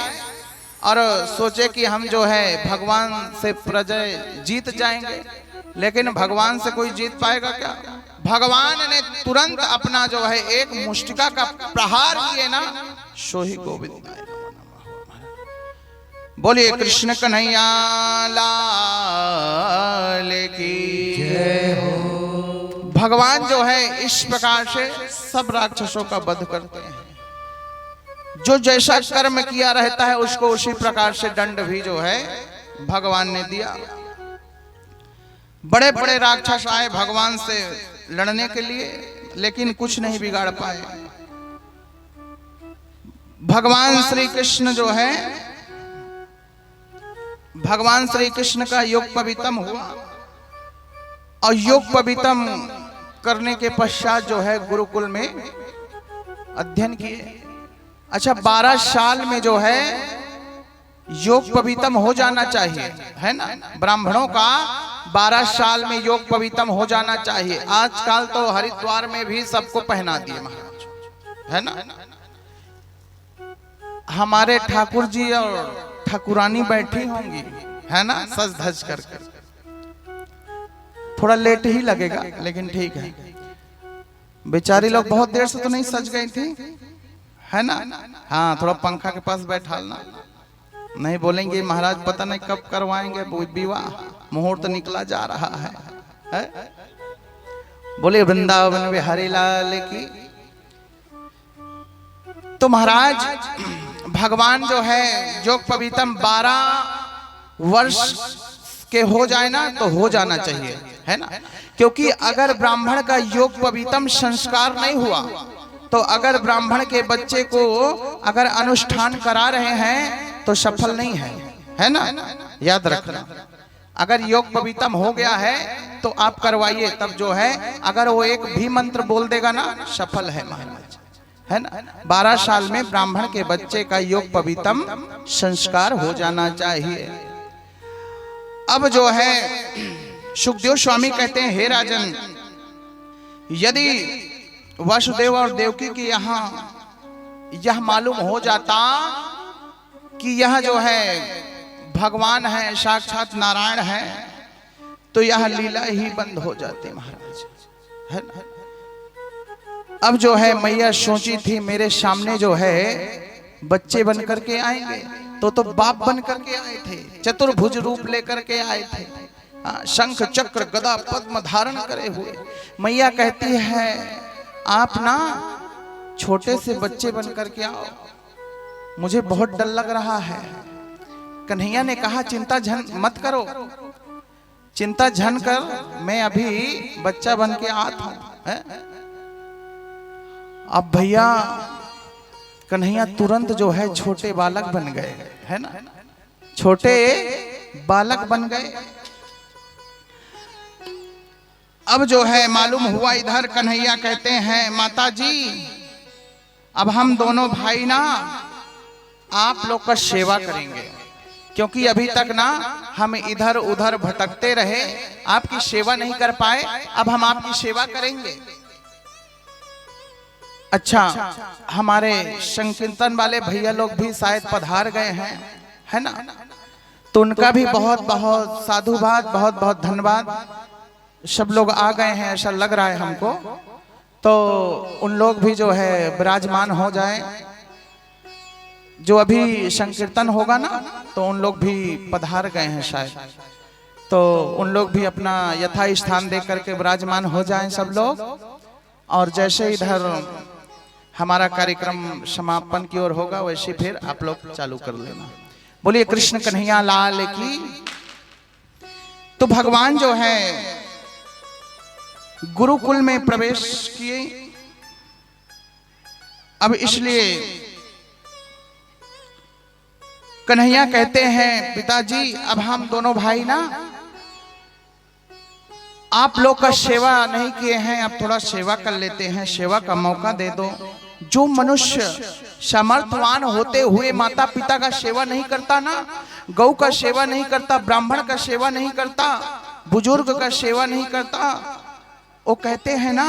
और सोचे कि हम जो है भगवान से प्रजय जीत जाएंगे, लेकिन भगवान से कोई जीत पाएगा क्या। भगवान ने तुरंत अपना जो है एक मुष्टिका का प्रहार किए ना, सो ही गोविंदाय नमो नमः। बोलिए कृष्ण कन्हैया लाल की जय हो। भगवान जो है इस प्रकार से सब राक्षसों का वध करते हैं। जो जैसा कर्म किया रहता है उसको उसी प्रकार से दंड भी जो है भगवान ने दिया। बड़े बड़े राक्षस आए भगवान से लड़ने के लिए, लेकिन कुछ नहीं बिगाड़ पाए। भगवान श्री कृष्ण जो है, भगवान श्री कृष्ण का योग पवित्रम हुआ, और योग पवित्रम करने के पश्चात जो है गुरुकुल में अध्ययन किए। अच्छा, 12 साल में जो है योग पवित्रम हो जाना चाहिए, है ना। ब्राह्मणों का 12 साल में योग पवित्रम हो जाना चाहिए। आजकल तो हरिद्वार में भी सबको पहना दिए महाराज, है ना। हमारे ठाकुर जी और ठाकुरानी बैठी होंगी, है ना, सज धज करके। थोड़ा लेट ही लगेगा लेकिन ठीक है। बेचारी लोग बहुत देर से तो नहीं सज गई थी, है ना। हाँ, थोड़ा पंखा के पास बैठालना, नहीं बोलेंगे महाराज पता नहीं कब करवाएंगे विवाह, मुहूर्त निकला जा रहा है? बोले वृंदावन बिहारी लाल की। तो महाराज भगवान जो है योग पवित्रम 12 वर्ष के हो जाए ना तो हो जाना चाहिए, है ना। क्योंकि अगर ब्राह्मण का योग पवित्रम संस्कार नहीं हुआ, तो अगर ब्राह्मण के बच्चे को अगर अनुष्ठान करा रहे हैं तो सफल नहीं है ना। याद रखना, अगर योग पवित्रम हो गया है तो आप करवाइए, तब जो है अगर वो एक भी मंत्र बोल देगा ना, सफल है महाराज, है ना। 12 साल में ब्राह्मण के बच्चे का योग पवित्रम संस्कार हो जाना चाहिए। अब जो है सुखदेव स्वामी कहते हैं, हे राजन, यदि वसुदेव और देवकी की यहाँ यह मालूम हो जाता कि यह जो है भगवान है, साक्षात नारायण है, तो यह लीला ही बंद हो जाती महाराज, है ना। अब जो है मैया सोची थी मेरे सामने जो है बच्चे बन करके आएंगे, तो बाप बन करके आए थे, चतुर्भुज रूप लेकर के आए थे, शंख चक्र गदा पद्म धारण करे हुए। मैया कहती है आप ना छोटे से बच्चे बन करके आओ, मुझे बहुत डर लग रहा है। कन्हैया ने कहा चिंता झन मत करो, चिंता झन कर, मैं अभी बच्चा बन के आता हूं। अब भैया कन्हैया तुरंत जो है छोटे बालक बन गए, है ना, छोटे बालक बन गए। अब जो है मालूम हुआ, इधर कन्हैया कहते हैं माता जी अब हम दोनों भाई ना आप लोग का सेवा करेंगे, क्योंकि अभी तक ना हम इधर उधर भटकते रहे, आपकी सेवा नहीं कर पाए, अब हम आपकी सेवा करेंगे। अच्छा, हमारे संकीर्तन वाले भैया लोग भी शायद पधार गए हैं, है ना, तो उनका भी बहुत बहुत साधुवाद, बहुत बहुत धन्यवाद। सब लोग आ गए हैं ऐसा लग रहा है हमको, तो उन लोग भी जो है विराजमान हो जाए। जो अभी संकीर्तन होगा ना तो उन लोग भी पधार गए हैं शायद, तो उन लोग भी अपना यथा स्थान दे करके विराजमान हो जाएं सब लोग। और जैसे इधर हमारा कार्यक्रम समापन की ओर होगा वैसे फिर आप लोग चालू कर लेना। बोलिए कृष्ण कन्हैया लाल की। तो भगवान जो है गुरुकुल में प्रवेश किए। अब इसलिए कन्हैया कहते हैं पिताजी अब हम दोनों भाई ना आप लोग का सेवा नहीं किए हैं, अब थोड़ा सेवा कर लेते हैं, सेवा का मौका दे दो। जो मनुष्य सामर्थ्यवान होते हुए माता पिता का सेवा नहीं करता ना, गौ का सेवा नहीं करता, ब्राह्मण का सेवा नहीं करता, बुजुर्ग का सेवा नहीं करता, वो कहते हैं ना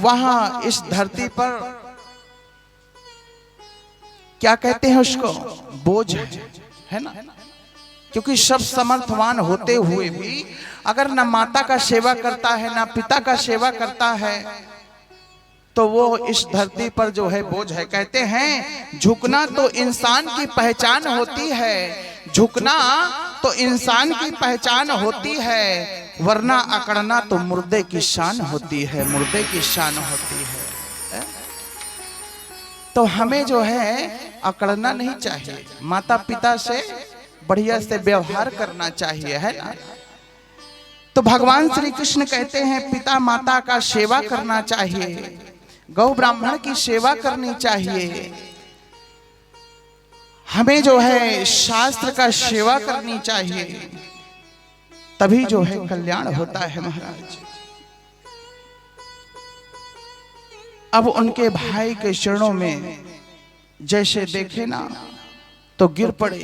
वहां इस धरती पर क्या कहते हैं उसको, बोझ है ना। क्योंकि सब समर्थवान होते हुए भी अगर ना माता का सेवा करता है ना पिता का सेवा करता है तो वो इस धरती पर जो है बोझ है। कहते हैं झुकना तो इंसान की पहचान होती है, झुकना तो इंसान की पहचान होती है, वरना अकड़ना तो मुर्दे की शान होती है, मुर्दे की शान होती है। तो हमें जो है अकड़ना नहीं चाहिए, माता पिता से बढ़िया से व्यवहार करना चाहिए, है ना। तो भगवान श्री कृष्ण कहते हैं पिता माता का सेवा करना चाहिए, गौ ब्राह्मण की सेवा करनी चाहिए, हमें जो है शास्त्र का सेवा करनी चाहिए, तभी जो है कल्याण होता है महाराज। अब उनके भाई के चरणों में जैसे देखे ना तो गिर पड़े,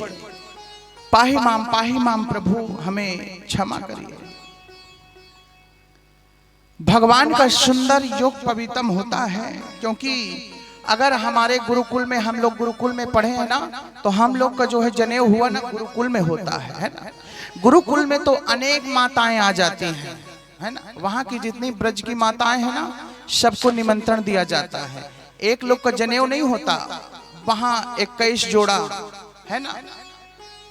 पाही माम प्रभु हमें क्षमा करिए। भगवान का सुंदर योग पवित्रम होता है, क्योंकि अगर हमारे गुरुकुल में हम लोग गुरुकुल में पढ़े हैं ना तो हम लोग का जो है जनेऊ हुआ ना गुरुकुल में होता है ना। गुरुकुल में तो अनेक माताएं आ जाती हैं, है ना। वहां की जितनी ब्रज की माताएं हैं ना सबको निमंत्रण दिया जाता है। एक लोग का जनेऊ नहीं होता, वहां 21 जोड़ा है ना,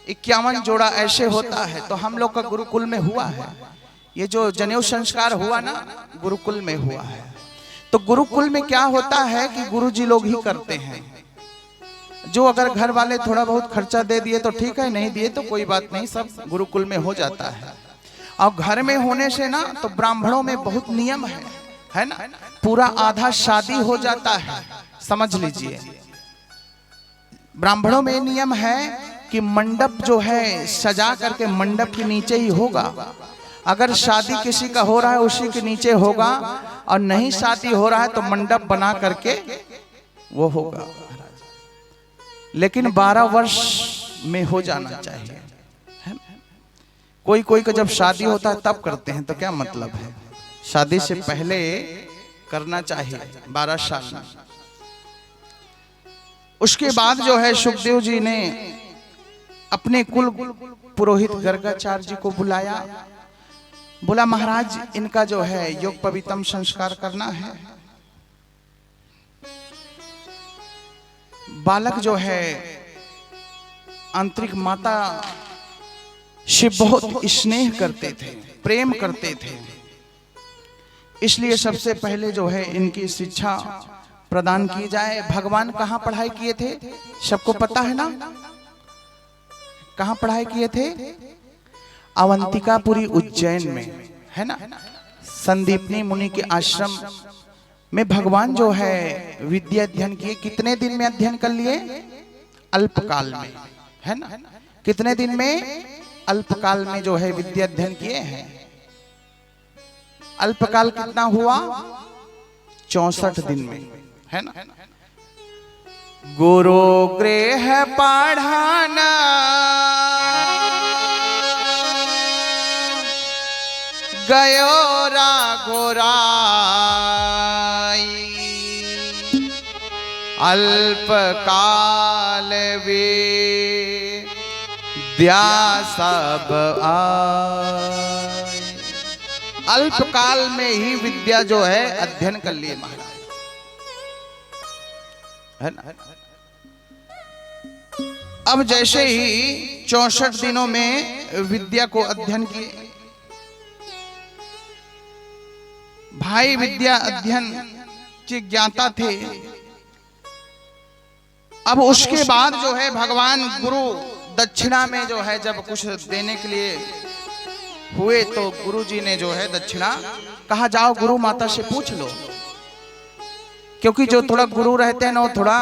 51 जोड़ा ऐसे होता है। तो हम लोग का गुरुकुल में हुआ है, ये जो जनेऊ संस्कार हुआ ना गुरुकुल में हुआ है। तो गुरुकुल में क्या होता है कि गुरुजी लोग ही करते हैं। जो अगर घर वाले थोड़ा बहुत खर्चा दे दिए तो ठीक है, नहीं दिए तो कोई बात नहीं, सब गुरुकुल में हो जाता है। और घर में होने से ना तो ब्राह्मणों में बहुत नियम है ना, पूरा आधा शादी हो जाता है, समझ लीजिए। ब्राह्मणों में नियम है कि मंडप जो है सजा करके मंडप के नीचे ही होगा। अगर शादी किसी का हो रहा है उसी के नीचे होगा, और नहीं शादी हो रहा है तो मंडप बना करके वो होगा। लेकिन 12 वर्ष में हो जाना चाहिए। कोई कोई का जब शादी होता है तब करते हैं, तो क्या मतलब है, शादी से पहले करना चाहिए 12 साल में। उसके बाद जो है सुखदेव जी ने अपने कुल पुरोहित गर्गाचार्य जी को बुलाया, बोला महाराज इनका जो है योग पवित्रम संस्कार करना है। बालक जो है आंतरिक माता से बहुत स्नेह करते थे, प्रेम करते थे, इसलिए सबसे पहले जो है इनकी शिक्षा प्रदान की जाए। भगवान कहाँ पढ़ाई किए थे सबको पता है ना, कहाँ पढ़ाई किए थे, अवंतिकापुरी उज्जैन में, है ना। संदीपनी मुनि के आश्रम में भगवान जो है विद्या अध्ययन किए। कितने दिन में अध्ययन कर लिए, अल्पकाल में, है ना। कितने दिन में, अल्पकाल में जो है विद्या अध्ययन किए हैं। अल्पकाल कितना हुआ, 64 दिन में, है ना। गुरु गृह पढ़ाना गयो राघोराई अल्पकाल विद्या सब आए। अल्पकाल में ही विद्या जो है अध्ययन कर लिए महाराज, है ना। अब जैसे ही 64 दिनों में विद्या को अध्ययन किए, भाई विद्या अध्ययन के ज्ञाता थे। अब उसके बाद जो है भगवान गुरु दक्षिणा में जो है जब कुछ देने के लिए हुए तो गुरु जी ने जो है दक्षिणा कहा, जाओ गुरु माता से पूछ लो, क्योंकि जो थोड़ा गुरु रहते हैं ना वो थोड़ा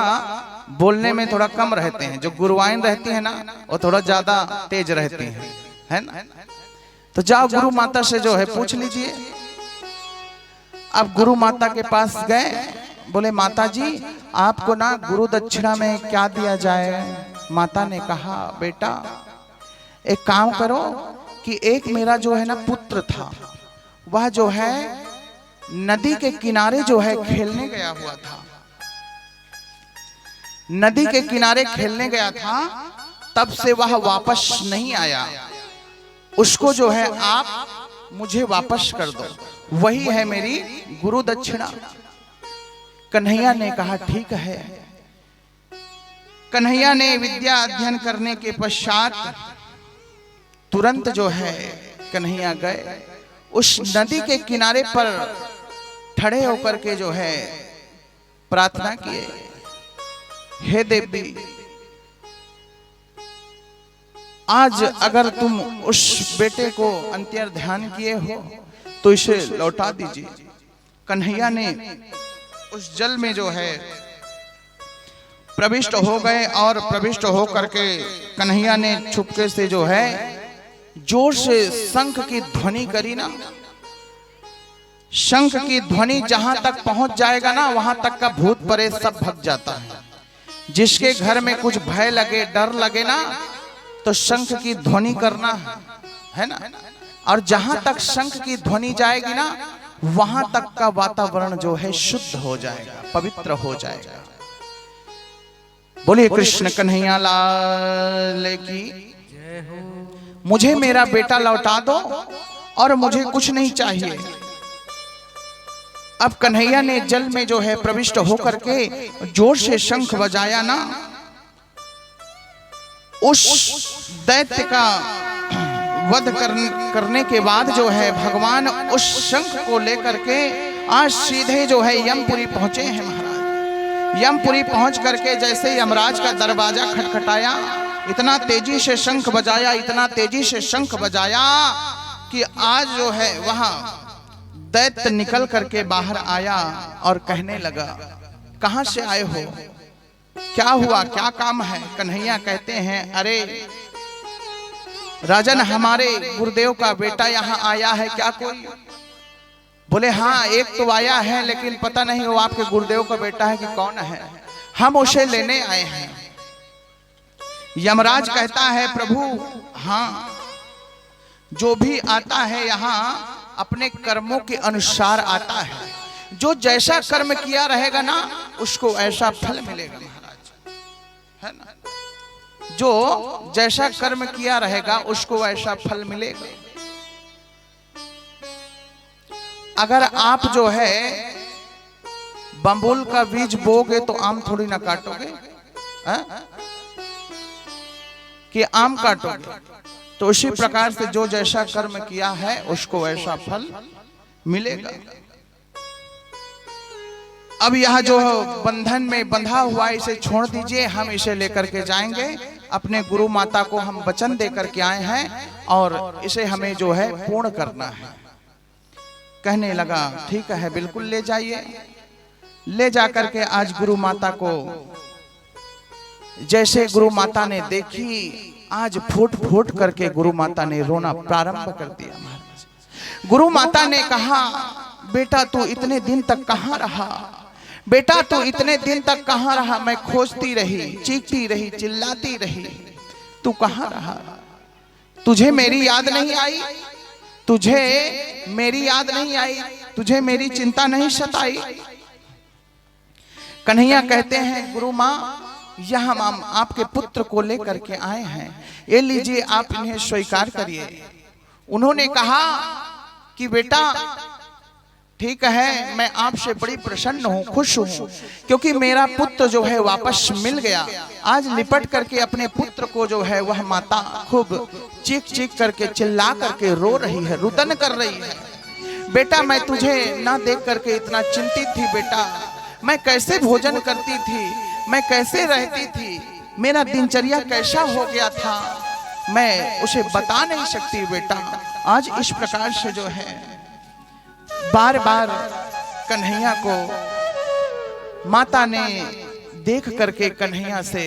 बोलने में थोड़ा कम रहते हैं, जो गुरुआइन रहती है ना वो थोड़ा ज्यादा तेज रहती हैं, है ना। तो जाओ गुरु माता से जो है पूछ लीजिए। अब गुरु माता के पास गए, बोले माता जी आपको ना गुरु दक्षिणा में क्या दिया जाए। माता ने कहा, बेटा एक काम करो कि एक मेरा जो है ना पुत्र था, वह जो है नदी के किनारे जो है खेलने गया हुआ था, नदी के किनारे खेलने गया था, तब से वह वापस नहीं आया। उसको जो है आप मुझे वापस कर दो, वही है मेरी गुरु दक्षिणा। कन्हैया ने कहा ठीक है। कन्हैया ने विद्या अध्ययन करने के पश्चात तुरंत जो है कन्हैया गए, उस नदी के किनारे पर खड़े होकर के जो है प्रार्थना किए, हे देवी आज अगर तुम उस बेटे को अंतर ध्यान किए हो तो इसे लौटा दीजिए। कन्हैया ने उस जल में जो है प्रविष्ट हो गए और प्रविष्ट हो करके कन्हैया ने छुपके से जो है जोर से शंख की ध्वनि करी ना। शंख की ध्वनि जहां तक पहुंच जाएगा ना वहां तक का भूत प्रेत सब भग जाता है। जिसके घर में कुछ भय लगे, डर लगे ना, तो शंख की ध्वनि करना है ना। और जहां तक शंख की ध्वनि जाएगी ना वहां तक का वातावरण जो है शुद्ध हो जाएगा, पवित्र हो जाएगा। बोलिए कृष्ण कन्हैया लाल की। मुझे मेरा बेटा लौटा दो और मुझे कुछ नहीं चाहिए। अब कन्हैया ने जल में जो है प्रविष्ट होकर के जोर से शंख बजाया ना, उस दैत्य का वध करने के बाद जो है भगवान उस शंख को लेकर के आज सीधे जो है यमपुरी पहुंचे हैं महाराज। यमपुरी पहुंच करके जैसे यमराज का दरवाजा खटखटाया, इतना तेजी से शंख बजाया, इतना तेजी से शंख बजाया कि आज जो है वहां दैत्य निकल करके बाहर आया और कहने लगा, कहां से आए हो, क्या हुआ, क्या काम है। कन्हैया कहते हैं, अरे राजन हमारे गुरुदेव का बेटा यहाँ आया है क्या कोई। बोले हाँ एक तो आया है, लेकिन पता नहीं वो आपके गुरुदेव का बेटा है कि कौन है, हम उसे लेने आए हैं। यमराज कहता है, प्रभु हाँ जो भी आता है यहाँ अपने कर्मों के अनुसार आता है, जो जैसा कर्म किया रहेगा ना उसको ऐसा फल मिलेगा महाराज, है ना। जो जैसा कर्म किया रहेगा उसको ऐसा फल मिलेगा। अगर आप जो है बम्बुल का बीज बोगे तो आम थोड़ी ना काटोगे, कि आम काटोगे। तो उसी प्रकार से जो जैसा कर्म किया है उसको ऐसा फल मिलेगा। अब यह जो बंधन में बंधा हुआ इसे छोड़ दीजिए, हम इसे लेकर के जाएंगे। अपने गुरु माता को हम वचन देकर के आए हैं और इसे हमें जो है पूर्ण करना है। कहने लगा ठीक है बिल्कुल ले जाइए। ले जाकर के आज गुरु माता को जैसे गुरु माता ने देखी, आज फूट फूट करके गुरु माता ने रोना प्रारंभ कर दिया महाराज। गुरु माता ने कहा, बेटा तू इतने दिन तक कहां रहा, बेटा तू इतने दिन तक कहाँ रहा? मैं खोजती रही, चीखती रही, चिल्लाती रही, तू कहाँ रहा? तुझे मेरी याद नहीं आई? तुझे मेरी याद नहीं आई? तुझे मेरी चिंता नहीं सताई? कन्हैया कहते हैं गुरु माँ, यह हम आपके पुत्र को लेकर के आए हैं, ये लीजिए आप इन्हें स्वीकार करिए। उन्होंने कहा कि बेटा ठीक है, मैं आपसे बड़ी प्रसन्न हूँ, खुश हूँ, क्योंकि मेरा पुत्र जो है वापस मिल गया। आज लिपट करके अपने पुत्र को जो है वह माता खूब चीख चीख करके चिल्ला करके रो रही है, रुदन कर रही है। बेटा मैं तुझे ना देख करके इतना चिंतित थी बेटा, मैं कैसे भोजन करती थी, मैं कैसे रहती थी, मेरा दिनचर्या कैसा हो गया था, मैं उसे बता नहीं सकती बेटा। आज इस प्रकार से जो है बार बार कन्हैया को माता ने देख करके कन्हैया से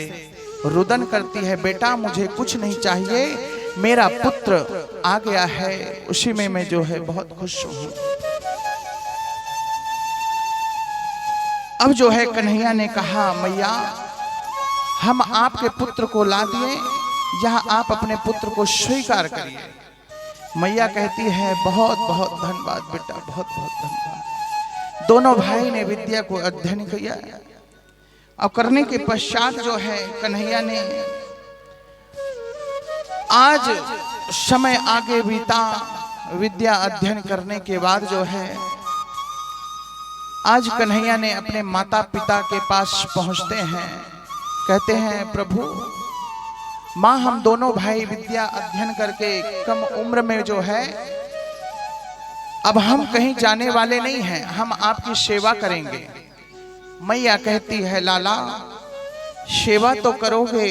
रुदन करती है, बेटा मुझे कुछ नहीं चाहिए, मेरा पुत्र आ गया है, उसी में मैं जो है बहुत खुश हूं। अब जो है कन्हैया ने कहा, मैया हम आपके पुत्र को ला दिए, यह आप अपने पुत्र को स्वीकार करिए। मैया कहती है बहुत बहुत धन्यवाद बेटा, बहुत बहुत धन्यवाद। दोनों भाई ने विद्या को अध्ययन किया और करने के पश्चात जो है कन्हैया ने, आज समय आगे बीता, विद्या अध्ययन करने के बाद जो है आज कन्हैया ने अपने माता पिता के पास पहुंचते हैं, कहते हैं प्रभु माँ हम दोनों भाई विद्या अध्ययन करके कम उम्र में जो है अब हम कहीं जाने वाले नहीं हैं, हम आपकी सेवा करेंगे। मैया कहती है लाला सेवा तो करोगे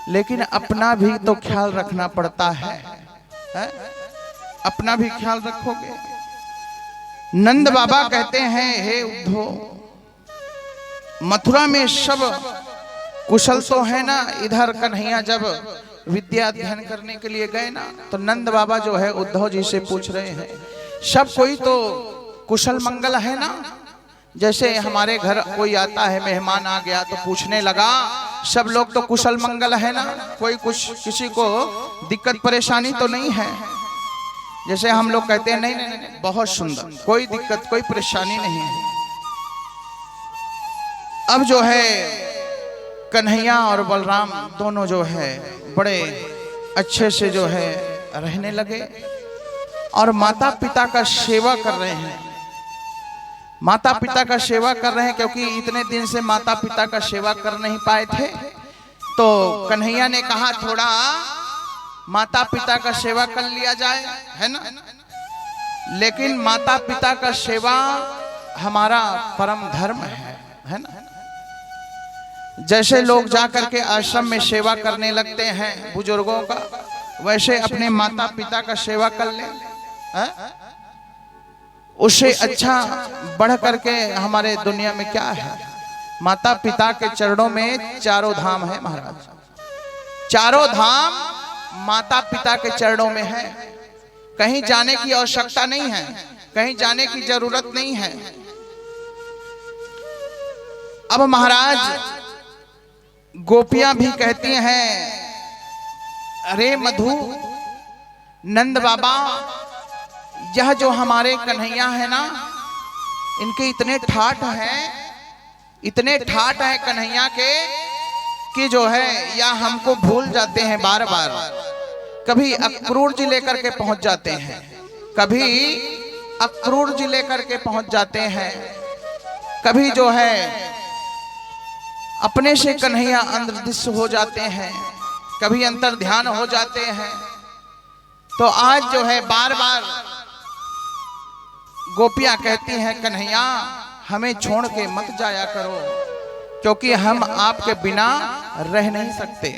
लेकिन अपना भी तो ख्याल रखना पड़ता है? अपना भी ख्याल रखोगे? नंद बाबा कहते हैं हे उद्धव, मथुरा में सब कुशल तो है ना। इधर कन्हैया जब विद्या अध्ययन करने के लिए गए ना, तो नंद बाबा जो है उद्धव जी से पूछ रहे हैं सब कोई तो कुशल मंगल है ना? जैसे हमारे घर कोई आता है, मेहमान आ गया तो पूछने लगा सब लोग तो कुशल मंगल है ना, कोई कुछ किसी को दिक्कत परेशानी तो नहीं है? जैसे हम लोग कहते हैं नहीं नहीं नहीं बहुत सुंदर, कोई दिक्कत कोई परेशानी नहीं है। अब जो है कन्हैया और बलराम दोनों जो है बड़े अच्छे से जो है रहने लगे और माता पिता का सेवा कर रहे हैं। माता पिता का सेवा कर रहे हैं क्योंकि इतने दिन से माता पिता का सेवा कर नहीं पाए थे, तो कन्हैया ने कहा थोड़ा माता पिता का सेवा कर लिया जाए, है ना। लेकिन माता पिता का सेवा हमारा परम धर्म है ना। जैसे लोग जाकर के आश्रम में सेवा करने लगते हैं बुजुर्गों का, वैसे अपने माता पिता का सेवा कर ले, उससे अच्छा बढ़ करके हमारे दुनिया में क्या है। माता पिता के चरणों में चारों धाम है महाराज, चारों धाम माता पिता के चरणों में है। कहीं जाने की आवश्यकता नहीं है, कहीं जाने की जरूरत नहीं है। अब महाराज गोपियां भी कहती हैं अरे मधु नंद बाबा, यह जो हमारे कन्हैया है ना, इनके इतने ठाठ हैं, इतने ठाठ हैं कन्हैया के कि जो है या हमको भूल जाते हैं बार बार। कभी अक्रूर जी लेकर के पहुंच जाते हैं, कभी अक्रूर जी लेकर के पहुंच जाते हैं, कभी जो है अपने से कन्हैया अंतर्दृष्ट हो जाते हैं, कभी अंतर ध्यान हो जाते हैं। तो आज जो है बार बार गोपियां कहती हैं कन्हैया हमें छोड़ के मत जाया करो, क्योंकि हम आपके बिना रह नहीं सकते,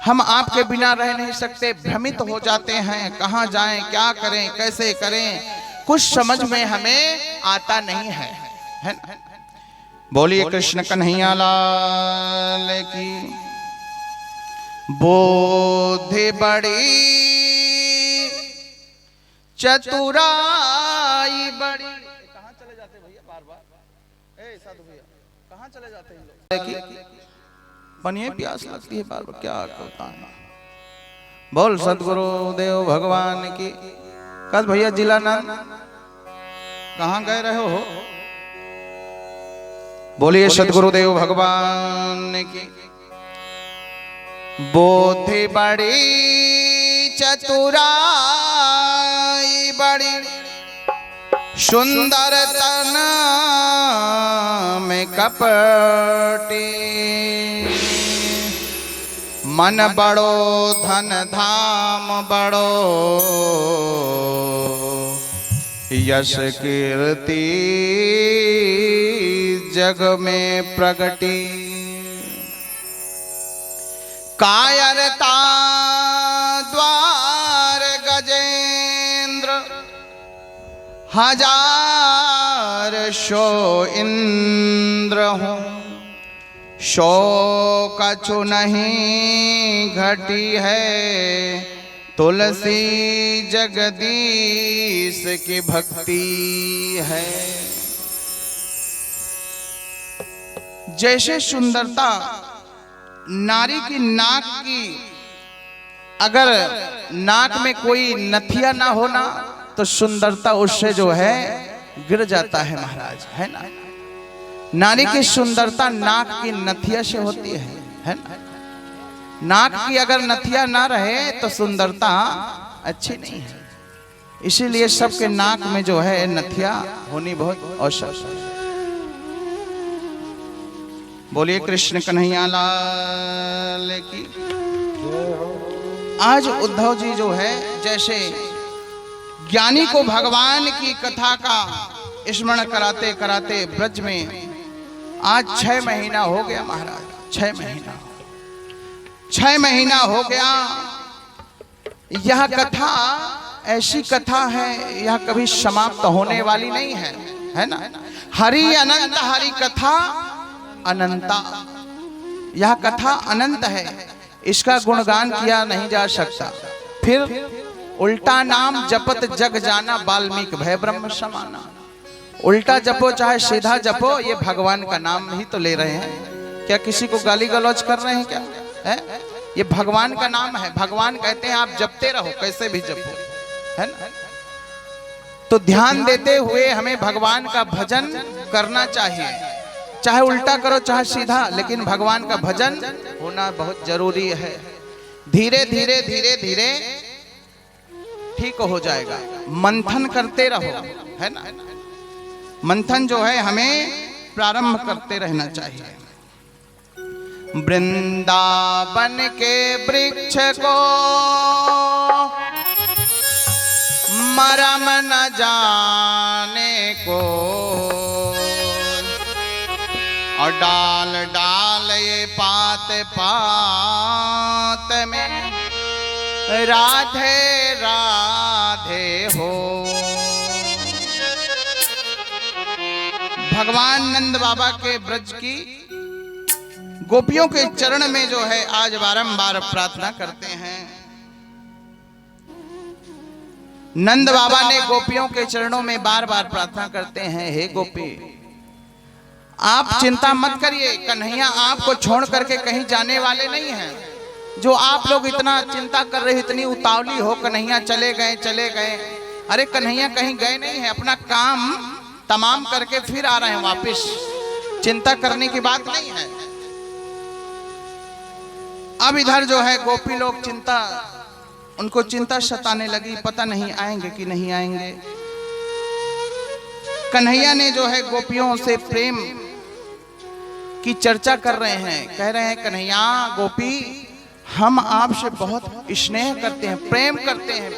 हम आपके बिना रह नहीं सकते। भ्रमित हो जाते हैं, कहाँ जाएं, क्या करें, कैसे करें, कुछ समझ में हमें आता नहीं है ना। बोलिए कृष्ण कन्हैया लाल की। बोधि बड़ी चतुराई बड़ी, कहाँ चले जाते भैया बार बार, साधु भैया कहाँ चले जाते हैं लोग? पानी प्यास लगती है बार बार, क्या करता है। बोल सदगुरु देव भगवान की। कल भैया जिला नाम कहाँ गए रहे हो? बोलिए सदगुरु देव भगवान की। बोधि बड़ी चतुराई बड़ी सुंदर तन में कपटी, मन बड़ो धन धाम बड़ो यश कीर्ति जग में प्रगटी। कायरता द्वार गजेंद्र हजार शो इंद्र हूँ, शो कछु नहीं घटी है, तुलसी जगदीश की भक्ति है। जैसे सुंदरता नारी की नाक की, अगर नाक में कोई नथिया ना होना तो सुंदरता उससे जो है गिर जाता है महाराज, है ना। नारी की सुंदरता नाक की नथिया से होती है ना। नाक की अगर नथिया ना रहे तो सुंदरता अच्छी नहीं है। इसीलिए सबके नाक में जो है नथिया होनी बहुत आवश्यक है। बोलिए कृष्ण कन्हैया लाल की। आज उद्धव जी जो है जैसे ज्ञानी को भगवान की कथा का स्मरण कराते कराते ब्रज में आज 6 महीना हो गया महाराज। 6 महीना हो गया। यह कथा ऐसी कथा है, यह कभी समाप्त होने वाली नहीं है, है ना। हरि अनंत, हरि कथा अनंता। यह कथा अनंत है, इसका गुणगान किया नहीं जा सकता। फिर उल्टा नाम जपत जग जाना, वाल्मीकि भय ब्रह्म समाना। उल्टा जपो चाहे सीधा जपो, ये भगवान का नाम ही तो ले रहे हैं। क्या किसी को गाली गलौज कर रहे हैं क्या? है? ये भगवान का नाम है। भगवान कहते हैं आप जपते रहो, कैसे भी जपो, है ना। तो ध्यान देते हुए हमें भगवान का भजन करना चाहिए, चाहे उल्टा करो चाहे सीधा, लेकिन भगवान का भजन होना बहुत जरूरी है। धीरे धीरे धीरे धीरे ठीक हो जाएगा। मंथन करते रहो, है ना। मंथन जो है हमें प्रारंभ करते रहना चाहिए। वृंदावन के वृक्ष को मरम न जाने को, और डाल डाल ये पात पात में राधे राधे हो। भगवान नंद बाबा के ब्रज की गोपियों के चरण में जो है आज बारंबार प्रार्थना करते हैं। नंद बाबा ने गोपियों के चरणों में बार बार प्रार्थना करते हैं, हे गोपी आप चिंता मत करिए, कन्हैया आपको छोड़ करके कहीं जाने वाले नहीं हैं। जो आप लोग इतना चिंता कर रहे, इतनी उतावली हो कन्हैया चले गए चले गए। अरे कन्हैया कहीं गए नहीं है, अपना काम तमाम करके फिर आ रहे हैं वापस। चिंता करने की बात नहीं है। अब इधर जो है गोपी लोग उनको चिंता सताने लगी, पता नहीं आएंगे कि नहीं आएंगे। कन्हैया ने जो है गोपियों से प्रेम की चर्चा कर रहे हैं। कह रहे हैं कन्हैया गोपी हम आपसे बहुत स्नेह करते हैं, प्रेम करते हैं,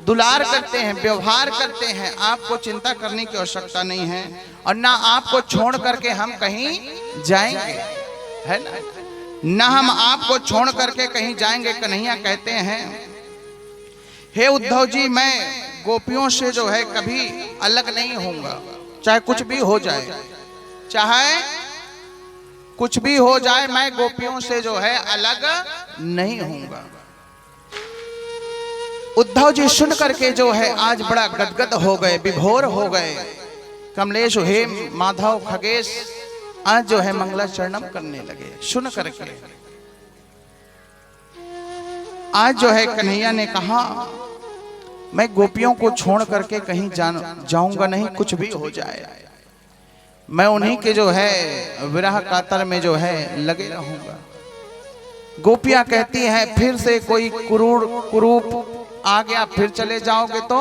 दुलार करते हैं, व्यवहार करते हैं। आपको चिंता करने की आवश्यकता नहीं है और ना आपको छोड़ करके हम कहीं जाएंगे, है ना। ना हम आपको छोड़ करके कहीं जाएंगे। कन्हैया कहते हैं हे उद्धव जी मैं गोपियों से जो है कभी अलग नहीं होऊंगा, चाहे कुछ भी हो जाए, चाहे कुछ भी हो जाए, मैं गोपियों से जो है अलग नहीं होऊंगा। उद्धव जी सुन करके जो है आज बड़ा गदगद हो गए, विभोर हो गए। कमलेश, हे माधव, खगेश आज जो है मंगलाचरणम करने लगे। सुन करके आज जो है कन्हैया ने कहा मैं गोपियों को छोड़ करके कहीं जाऊंगा नहीं, कुछ भी हो जाए मैं उन्हीं के जो है विरह कातर में जो है लगे रहूंगा। गोपियां कहती हैं फिर से कोई कुरूप आ गया, फिर चले जाओगे तो?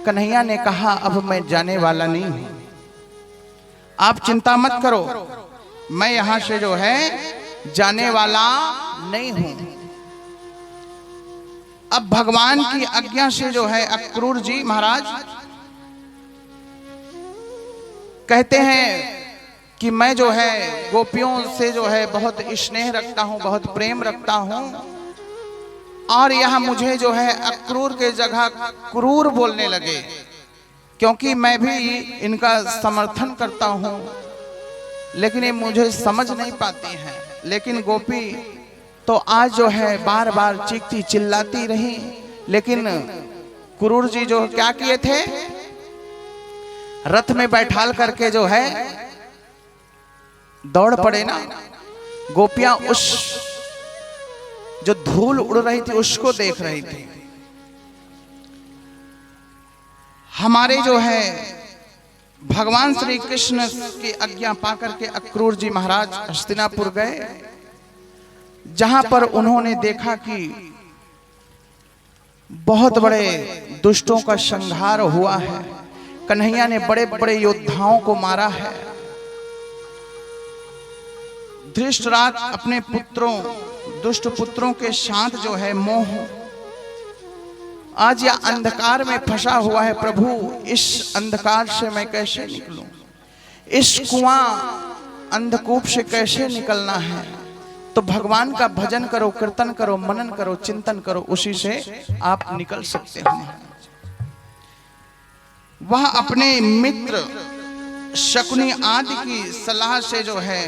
कन्हैया ने कहा अब मैं जाने वाला नहीं हूं, आप चिंता मत करो, मैं यहां से जो है जाने वाला नहीं हूं। अब भगवान की आज्ञा से जो है अक्रूर जी महाराज कहते हैं कि मैं जो है गोपियों से जो है बहुत स्नेह रखता हूं, बहुत प्रेम रखता हूं, और यह मुझे जो है अक्रूर के जगह क्रूर बोलने लगे, क्योंकि मैं भी इनका समर्थन करता हूं, लेकिन ये मुझे समझ नहीं पाती हैं। लेकिन गोपी तो आज जो है बार बार चीखती चिल्लाती रही, लेकिन क्रूर जी जो क्या किए थे, रथ में बैठाल करके जो है दौड़ पड़े ना। गोपियां उस जो धूल उड़ रही थी उसको देख रही थी। हमारे जो है भगवान श्री कृष्ण की आज्ञा पाकर के अक्रूर जी महाराज हस्तिनापुर गए, जहां पर उन्होंने देखा कि बहुत बड़े दुष्टों का संहार हुआ है, कन्हैया ने बड़े बड़े योद्धाओं को मारा है। धृष्टराज अपने पुत्रों, दुष्ट पुत्रों के साथ जो है मोह, आज यह अंधकार में फंसा हुआ है। प्रभु इस अंधकार से मैं कैसे निकलूं, इस कुआं अंधकूप से कैसे निकलना है? तो भगवान का भजन करो, कीर्तन करो, मनन करो, चिंतन करो, उसी से आप निकल सकते हो। वह अपने मित्र शकुनी आदि की सलाह से जो है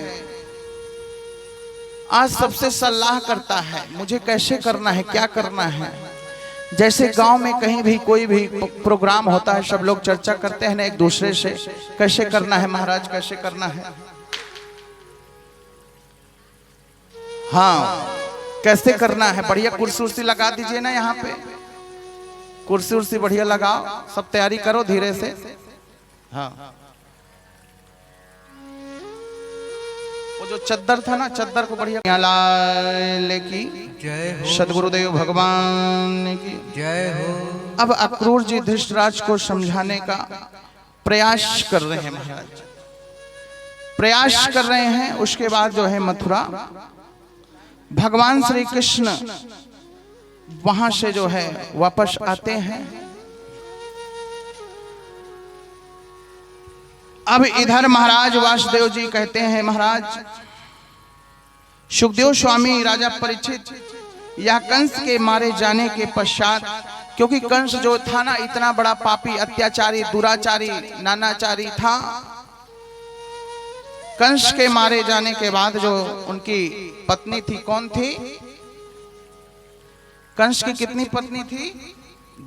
आज सबसे सलाह करता है, मुझे कैसे करना है, क्या करना है। जैसे गांव में कहीं भी कोई भी प्रोग्राम होता है, सब लोग चर्चा करते हैं ना एक दूसरे से, कैसे करना है महाराज, कैसे करना है, हाँ कैसे करना है। बढ़िया कुर्सी उर्सी लगा दीजिए ना, यहाँ पे कुर्सी उर्सी बढ़िया लगाओ, सब तैयारी करो धीरे से। हाँ वो जो चद्दर था ना, चद्दर को बढ़िया लाले की जय हो, सदगुरुदेव भगवान की जय हो। अब अक्रूर जी धृष्टराज को समझाने का प्रयास कर रहे हैं महाराज, प्रयास कर रहे हैं। उसके बाद जो है मथुरा भगवान श्री कृष्ण वहां से जो है वापस आते हैं। अब इधर महाराज वासुदेव जी कहते हैं, महाराज सुखदेव स्वामी, राजा परीक्षित, यह कंस के मारे जाने के पश्चात, क्योंकि कंस जो था ना इतना बड़ा पापी, अत्याचारी, दुराचारी, नानाचारी था, कंस के मारे जाने के बाद जो उनकी पत्नी थी, कौन थी? कंस की कितनी पत्नी थी?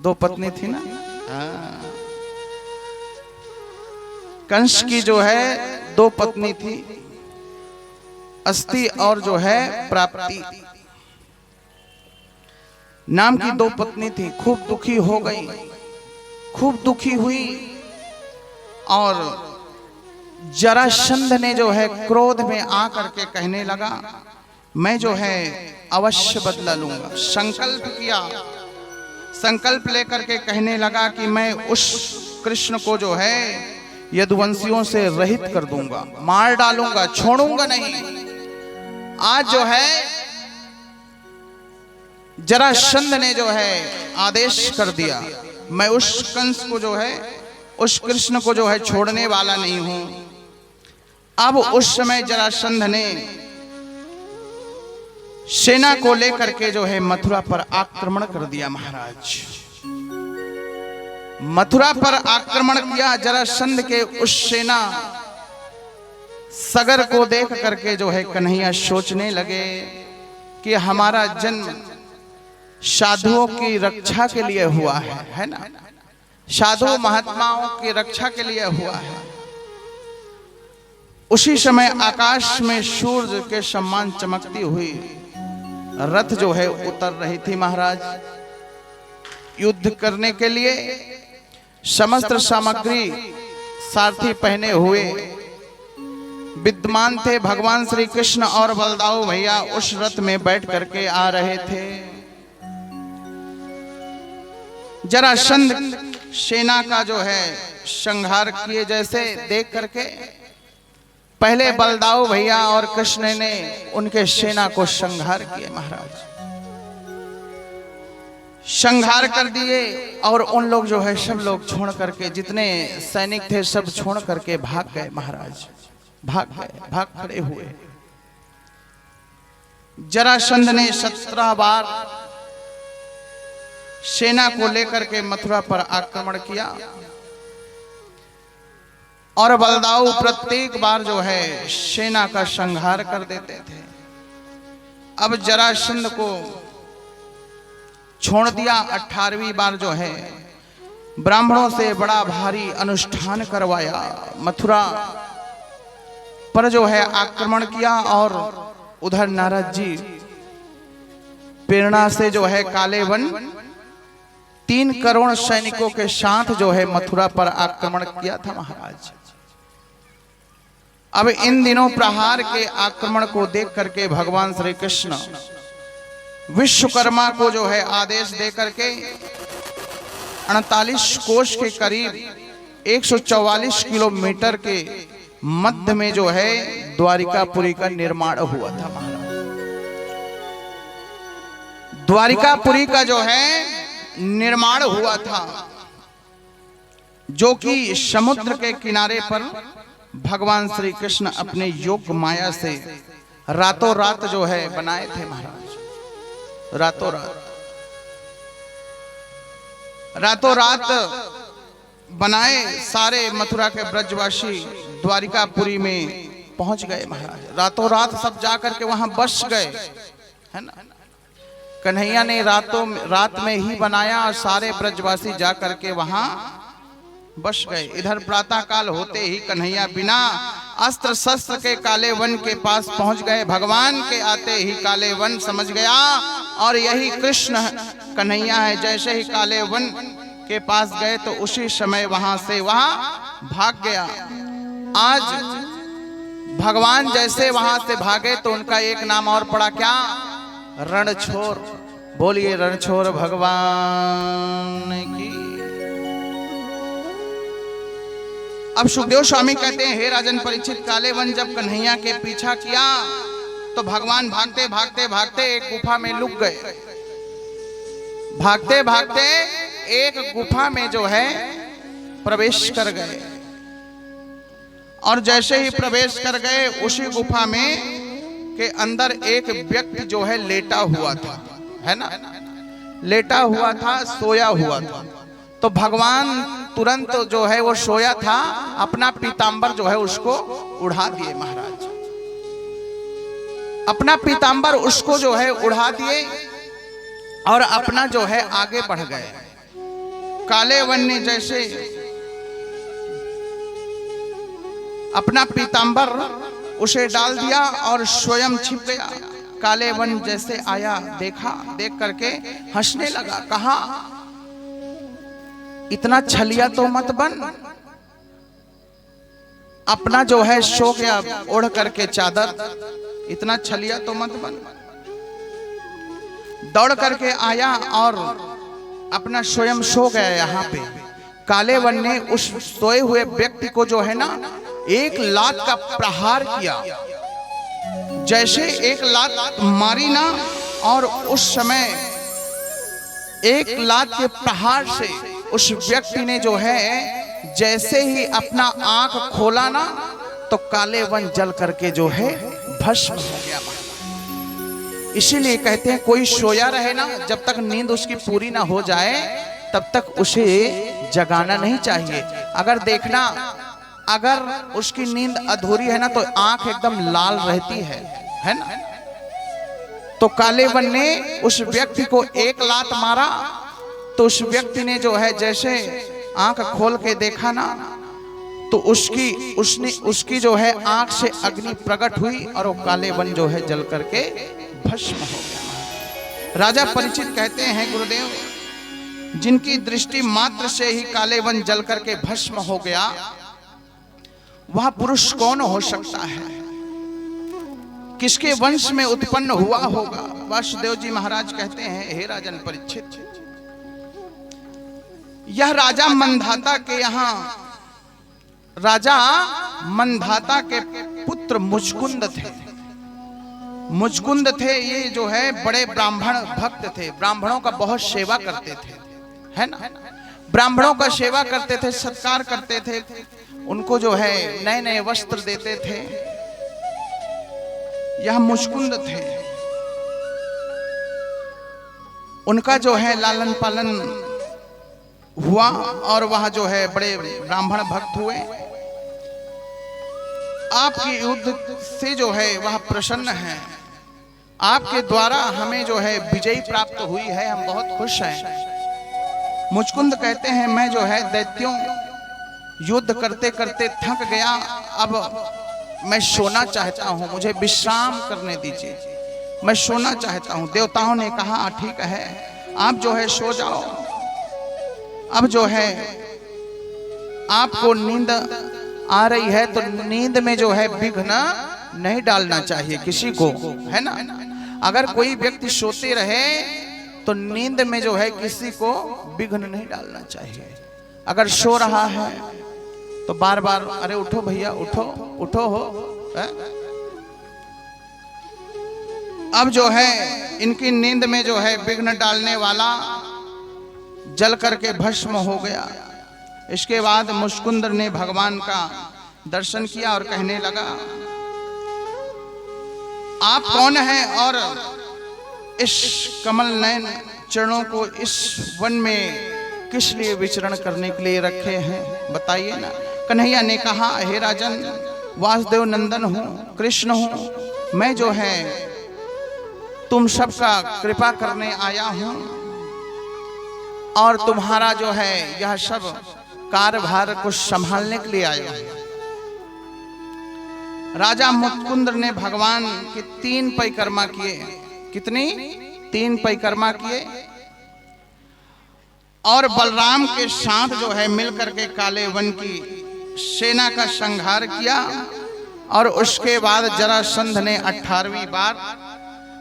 2 पत्नी थी ना। कंस की जो है 2 पत्नी थी, अस्ति और जो है प्राप्ति नाम की 2 पत्नी थी। खूब दुखी हो गई, खूब दुखी हुई, और जरासंध ने जो है क्रोध में आकर के कहने लगा, मैं जो है अवश्य बदला लूंगा। संकल्प किया, संकल्प लेकर के कहने लगा कि मैं उस कृष्ण को जो है यदुवंशियों से रहित कर दूंगा, मार डालूंगा, छोड़ूंगा नहीं। आज जो है जरासंध ने जो है आदेश कर दिया, मैं उस कंस को जो है, उस कृष्ण को जो है छोड़ने वाला नहीं हूं। अब उस समय जरासंध ने सेना को लेकर के जो है मथुरा पर आक्रमण कर दिया। महाराज मथुरा पर आक्रमण किया। जरासंध के उस सेना सगर को देख करके जो है कन्हैया सोचने लगे कि हमारा जन्म साधुओं की रक्षा के लिए हुआ है ना। साधु महात्माओं की रक्षा के लिए हुआ है। उसी समय आकाश में सूर्य के समान चमकती हुई रथ जो है उतर रही थी महाराज। युद्ध करने के लिए समस्त सामग्री सारथी पहने हुए विद्यमान थे। भगवान श्री कृष्ण और बलदाऊ भैया उस रथ में बैठ करके आ रहे थे। जरासंध सेना का जो है संहार किए जैसे देख करके पहले बलदाऊ भैया और कृष्ण ने उनके सेना को संहार किए महाराज। संहार कर दिए और उन लोग जो है सब लोग छोड़ करके, जितने सैनिक थे सब छोड़ करके भाग गए महाराज। भाग गए, भाग खड़े हुए। जरासंध ने 17 बार सेना को लेकर के मथुरा पर आक्रमण किया और बलदाऊ प्रत्येक बार जो है सेना का संहार कर देते थे। अब जरासंध को छोड़ दिया। 18वीं बार जो है ब्राह्मणों से बड़ा भारी अनुष्ठान करवाया, मथुरा पर जो है आक्रमण किया। और उधर नारद जी प्रेरणा से जो है काले वन 3 करोड़ सैनिकों के साथ जो है मथुरा पर आक्रमण किया था महाराज। अब इन दिनों प्रहार के आक्रमण को देख करके भगवान श्री कृष्ण विश्वकर्मा को जो है आदेश दे करके 48 कोष के करीब 144 किलोमीटर के मध्य में जो है द्वारिकापुरी का निर्माण हुआ था महाराज। द्वारिकापुरी का जो है निर्माण हुआ था, जो कि समुद्र के किनारे पर भगवान श्री कृष्ण अपने योग माया से रातों रात जो है बनाए थे महाराज। रातों रात बनाए सारे मथुरा के ब्रजवासी द्वारिकापुरी में पहुंच गए महाराज। रातों रात सब जाकर के वहां बस गए, है ना। कन्हैया ने रात में ही बनाया और सारे ब्रजवासी जाकर के वहां बस गए। इधर प्रातः काल होते ही कन्हैया बिना अस्त्र शस्त्र के काले वन के पास पहुंच गए। भगवान के आते ही काले वन समझ गया और यही कृष्ण कन्हैया है। जैसे ही काले वन के पास गए तो उसी समय वहां से वहां भाग गया। आज भगवान जैसे वहां से भागे तो उनका एक नाम और पड़ा, क्या? रणछोर। बोलिए रणछोर भगवान की। अब सुखदेव स्वामी कहते हैं, हे राजन परीक्षित, काले वन जब कन्हैया के पीछा किया तो भगवान भागते भागते भागते एक गुफा में लुक गए। भागते भागते एक गुफा में जो है प्रवेश कर गए और जैसे ही प्रवेश कर गए उसी गुफा में के अंदर एक व्यक्ति जो है लेटा हुआ था, है ना, लेटा हुआ था, सोया हुआ था। तो भगवान तुरंत जो है वो सोया था, अपना पीतांबर जो है उसको उड़ा दिए महाराज। अपना पीतांबर उसको जो है उड़ा दिए और अपना जो है आगे बढ़ गए। काले वन ने जैसे अपना पीतांबर उसे डाल दिया और स्वयं छिप गया। काले वन जैसे आया, देखा, देख करके हंसने लगा। कहा, इतना छलिया तो मत बन, अपना जो है सो गया ओढ़ करके चादर, इतना छलिया तो मत बन। दौड़ करके आया और अपना स्वयं सो गया यहाँ पे। काले वन ने उस सोए हुए व्यक्ति को जो है ना 1 लात का प्रहार किया। जैसे 1 लात मारी ना, और उस समय 1 लात के प्रहार से उस व्यक्ति ने जो है जैसे ही अपना आंख खोला ना तो काले वन जल करके जो है भस्म हो गया। इसीलिए कहते हैं कोई सोया रहे ना, जब तक नींद उसकी पूरी ना हो जाए तब तक उसे जगाना नहीं चाहिए। अगर देखना, अगर उसकी नींद अधूरी है ना तो आंख एकदम लाल रहती है ना। तो काले वन ने उस व्यक्ति को 1 लात मारा तो उस व्यक्ति ने जो है जैसे आंख खोल के देखा ना तो उसकी जो है आंख से अग्नि प्रकट हुई और वो काले वन जो है जल करके भस्म हो गया। राजा परीक्षित कहते हैं गुरुदेव, जिनकी दृष्टि मात्र से ही काले वन जल करके भस्म हो गया, वह पुरुष कौन हो सकता है? किसके वंश में उत्पन्न हुआ होगा? वासुदेव जी महाराज कहते हैं, हे राजन परीक्षित, यह राजा मंधाता के यहाँ राजा मंधाता के पुत्र मुचकुंद थे। मुचकुंद थे, ये जो है बड़े ब्राह्मण भक्त थे, ब्राह्मणों का बहुत सेवा करते थे, है ना। ब्राह्मणों का सेवा करते थे, सत्कार करते थे, उनको जो है नए नए वस्त्र देते थे। यह मुचकुंद थे, उनका जो है लालन पालन हुआ और वह जो है बड़े ब्राह्मण भक्त हुए। आपकी युद्ध से जो है वह प्रसन्न है, आपके द्वारा हमें जो है विजय प्राप्त हुई है, हम बहुत खुश हैं। मुचकुंद कहते हैं, मैं जो है दैत्यों युद्ध करते करते थक गया, अब मैं सोना चाहता हूं, मुझे विश्राम करने दीजिए, मैं सोना चाहता हूं। देवताओं ने कहा ठीक है, आप जो है सो जाओ। अब जो है आपको नींद आ रही है तो नींद में जो है विघ्न नहीं डालना चाहिए किसी को, है ना। अगर कोई व्यक्ति सोते रहे तो नींद में जो है किसी को विघ्न नहीं डालना चाहिए। अगर सो रहा है तो बार बार अरे उठो भैया, उठो उठो हो है? अब जो है इनकी नींद में जो है विघ्न डालने वाला जल करके भस्म हो गया। इसके बाद मुचकुंद ने भगवान का दर्शन किया और कहने लगा, आप कौन हैं और इस कमल नयन चरणों को इस वन में किस लिए विचरण करने के लिए रखे हैं, बताइए ना। कन्हैया ने कहा, हे राजन, वासुदेव नंदन हूँ, कृष्ण हूँ, मैं जो है तुम सबका कृपा करने आया हूँ और तुम्हारा जो है यह सब कार्यभार को संभालने के लिए आया हूँ। राजा मुचकुंद ने भगवान की 3 परिक्रमा किए। कितनी? 3 परिक्रमा किए और बलराम के साथ जो है मिलकर के काले वन की सेना का संहार किया और उसके बाद जरासंध ने 18वीं बार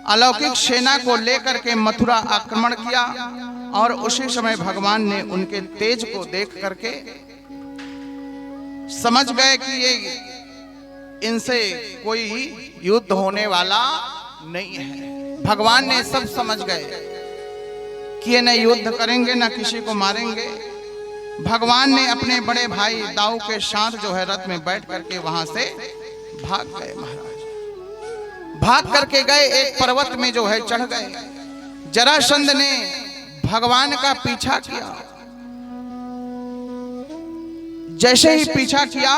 अलौकिक सेना को लेकर के मथुरा आक्रमण किया और उसी समय भगवान ने उनके तेज को देख करके समझ गए कि ये इनसे कोई युद्ध होने वाला नहीं है। भगवान ने सब समझ गए कि ये न युद्ध करेंगे न किसी को मारेंगे। भगवान ने अपने बड़े भाई दाऊ के साथ जो है रथ में बैठ करके वहां से भाग गए। महाराज भाग करके गए, एक पर्वत में जो है चढ़ गए। जरासंध ने भगवान का पीछा किया, जैसे ही पीछा किया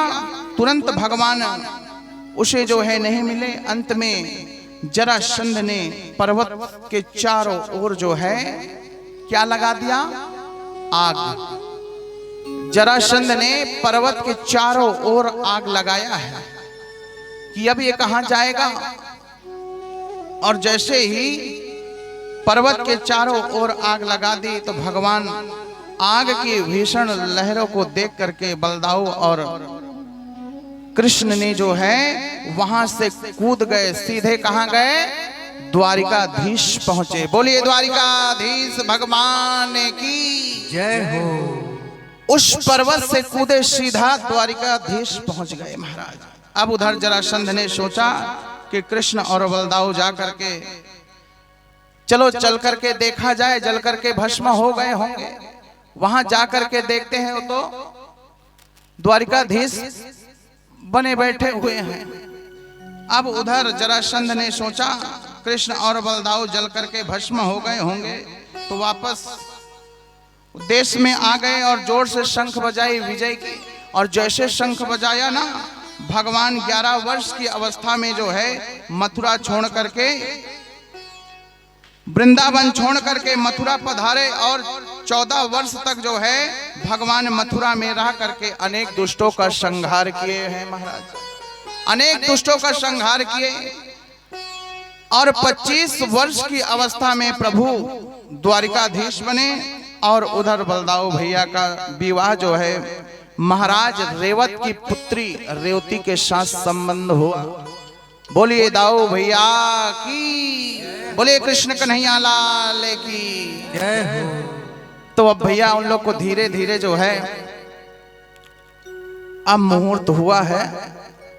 तुरंत भगवान उसे जो है नहीं मिले। अंत में जरासंध ने पर्वत के चारों ओर जो है क्या लगा दिया? आग। जरासंध ने पर्वत के चारों ओर आग लगाया है कि अब ये कहां जाएगा। और जैसे ही पर्वत के चारों ओर आग लगा दी तो भगवान आग की भीषण लहरों को देख करके बलदाऊ और कृष्ण ने जो है वहां से कूद गए। सीधे कहां गए? द्वारिकाधीश पहुंचे। बोलिए द्वारिकाधीश भगवान की जय हो। उस पर्वत से कूदे, सीधा द्वारिकाधीश पहुंच गए महाराज। अब उधर जरासंध ने सोचा कि कृष्ण और बलदाऊ जा करके चलो चल करके देखा जाए, जल करके भस्म हो गए होंगे। वहां जा करके देखते हैं तो द्वारिकाधीश बने बैठे हुए हैं। अब उधर जरासंध ने सोचा कृष्ण और बलदाऊ जल करके भस्म हो गए होंगे तो वापस देश में आ गए और जोर से शंख बजाई विजय की। और जैसे शंख बजाया ना, भगवान 11 वर्ष की अवस्था में जो है मथुरा छोड़ करके, वृंदावन छोड़ करके मथुरा पधारे और 14 वर्ष तक जो है भगवान मथुरा में रह करके अनेक दुष्टों का संहार किए हैं महाराज, अनेक दुष्टों का संहार किए। और 25 वर्ष की अवस्था में प्रभु द्वारिकाधीश बने और उधर बलदाऊ भैया का विवाह जो है महाराज रेवत की पुत्री रेवती के साथ संबंध हुआ। बोलिए दाऊ भैया की, बोलिए कृष्ण कन्हैया लाल की जय हो। तो अब भैया उन लोग को धीरे धीरे जो है अब मुहूर्त हुआ है,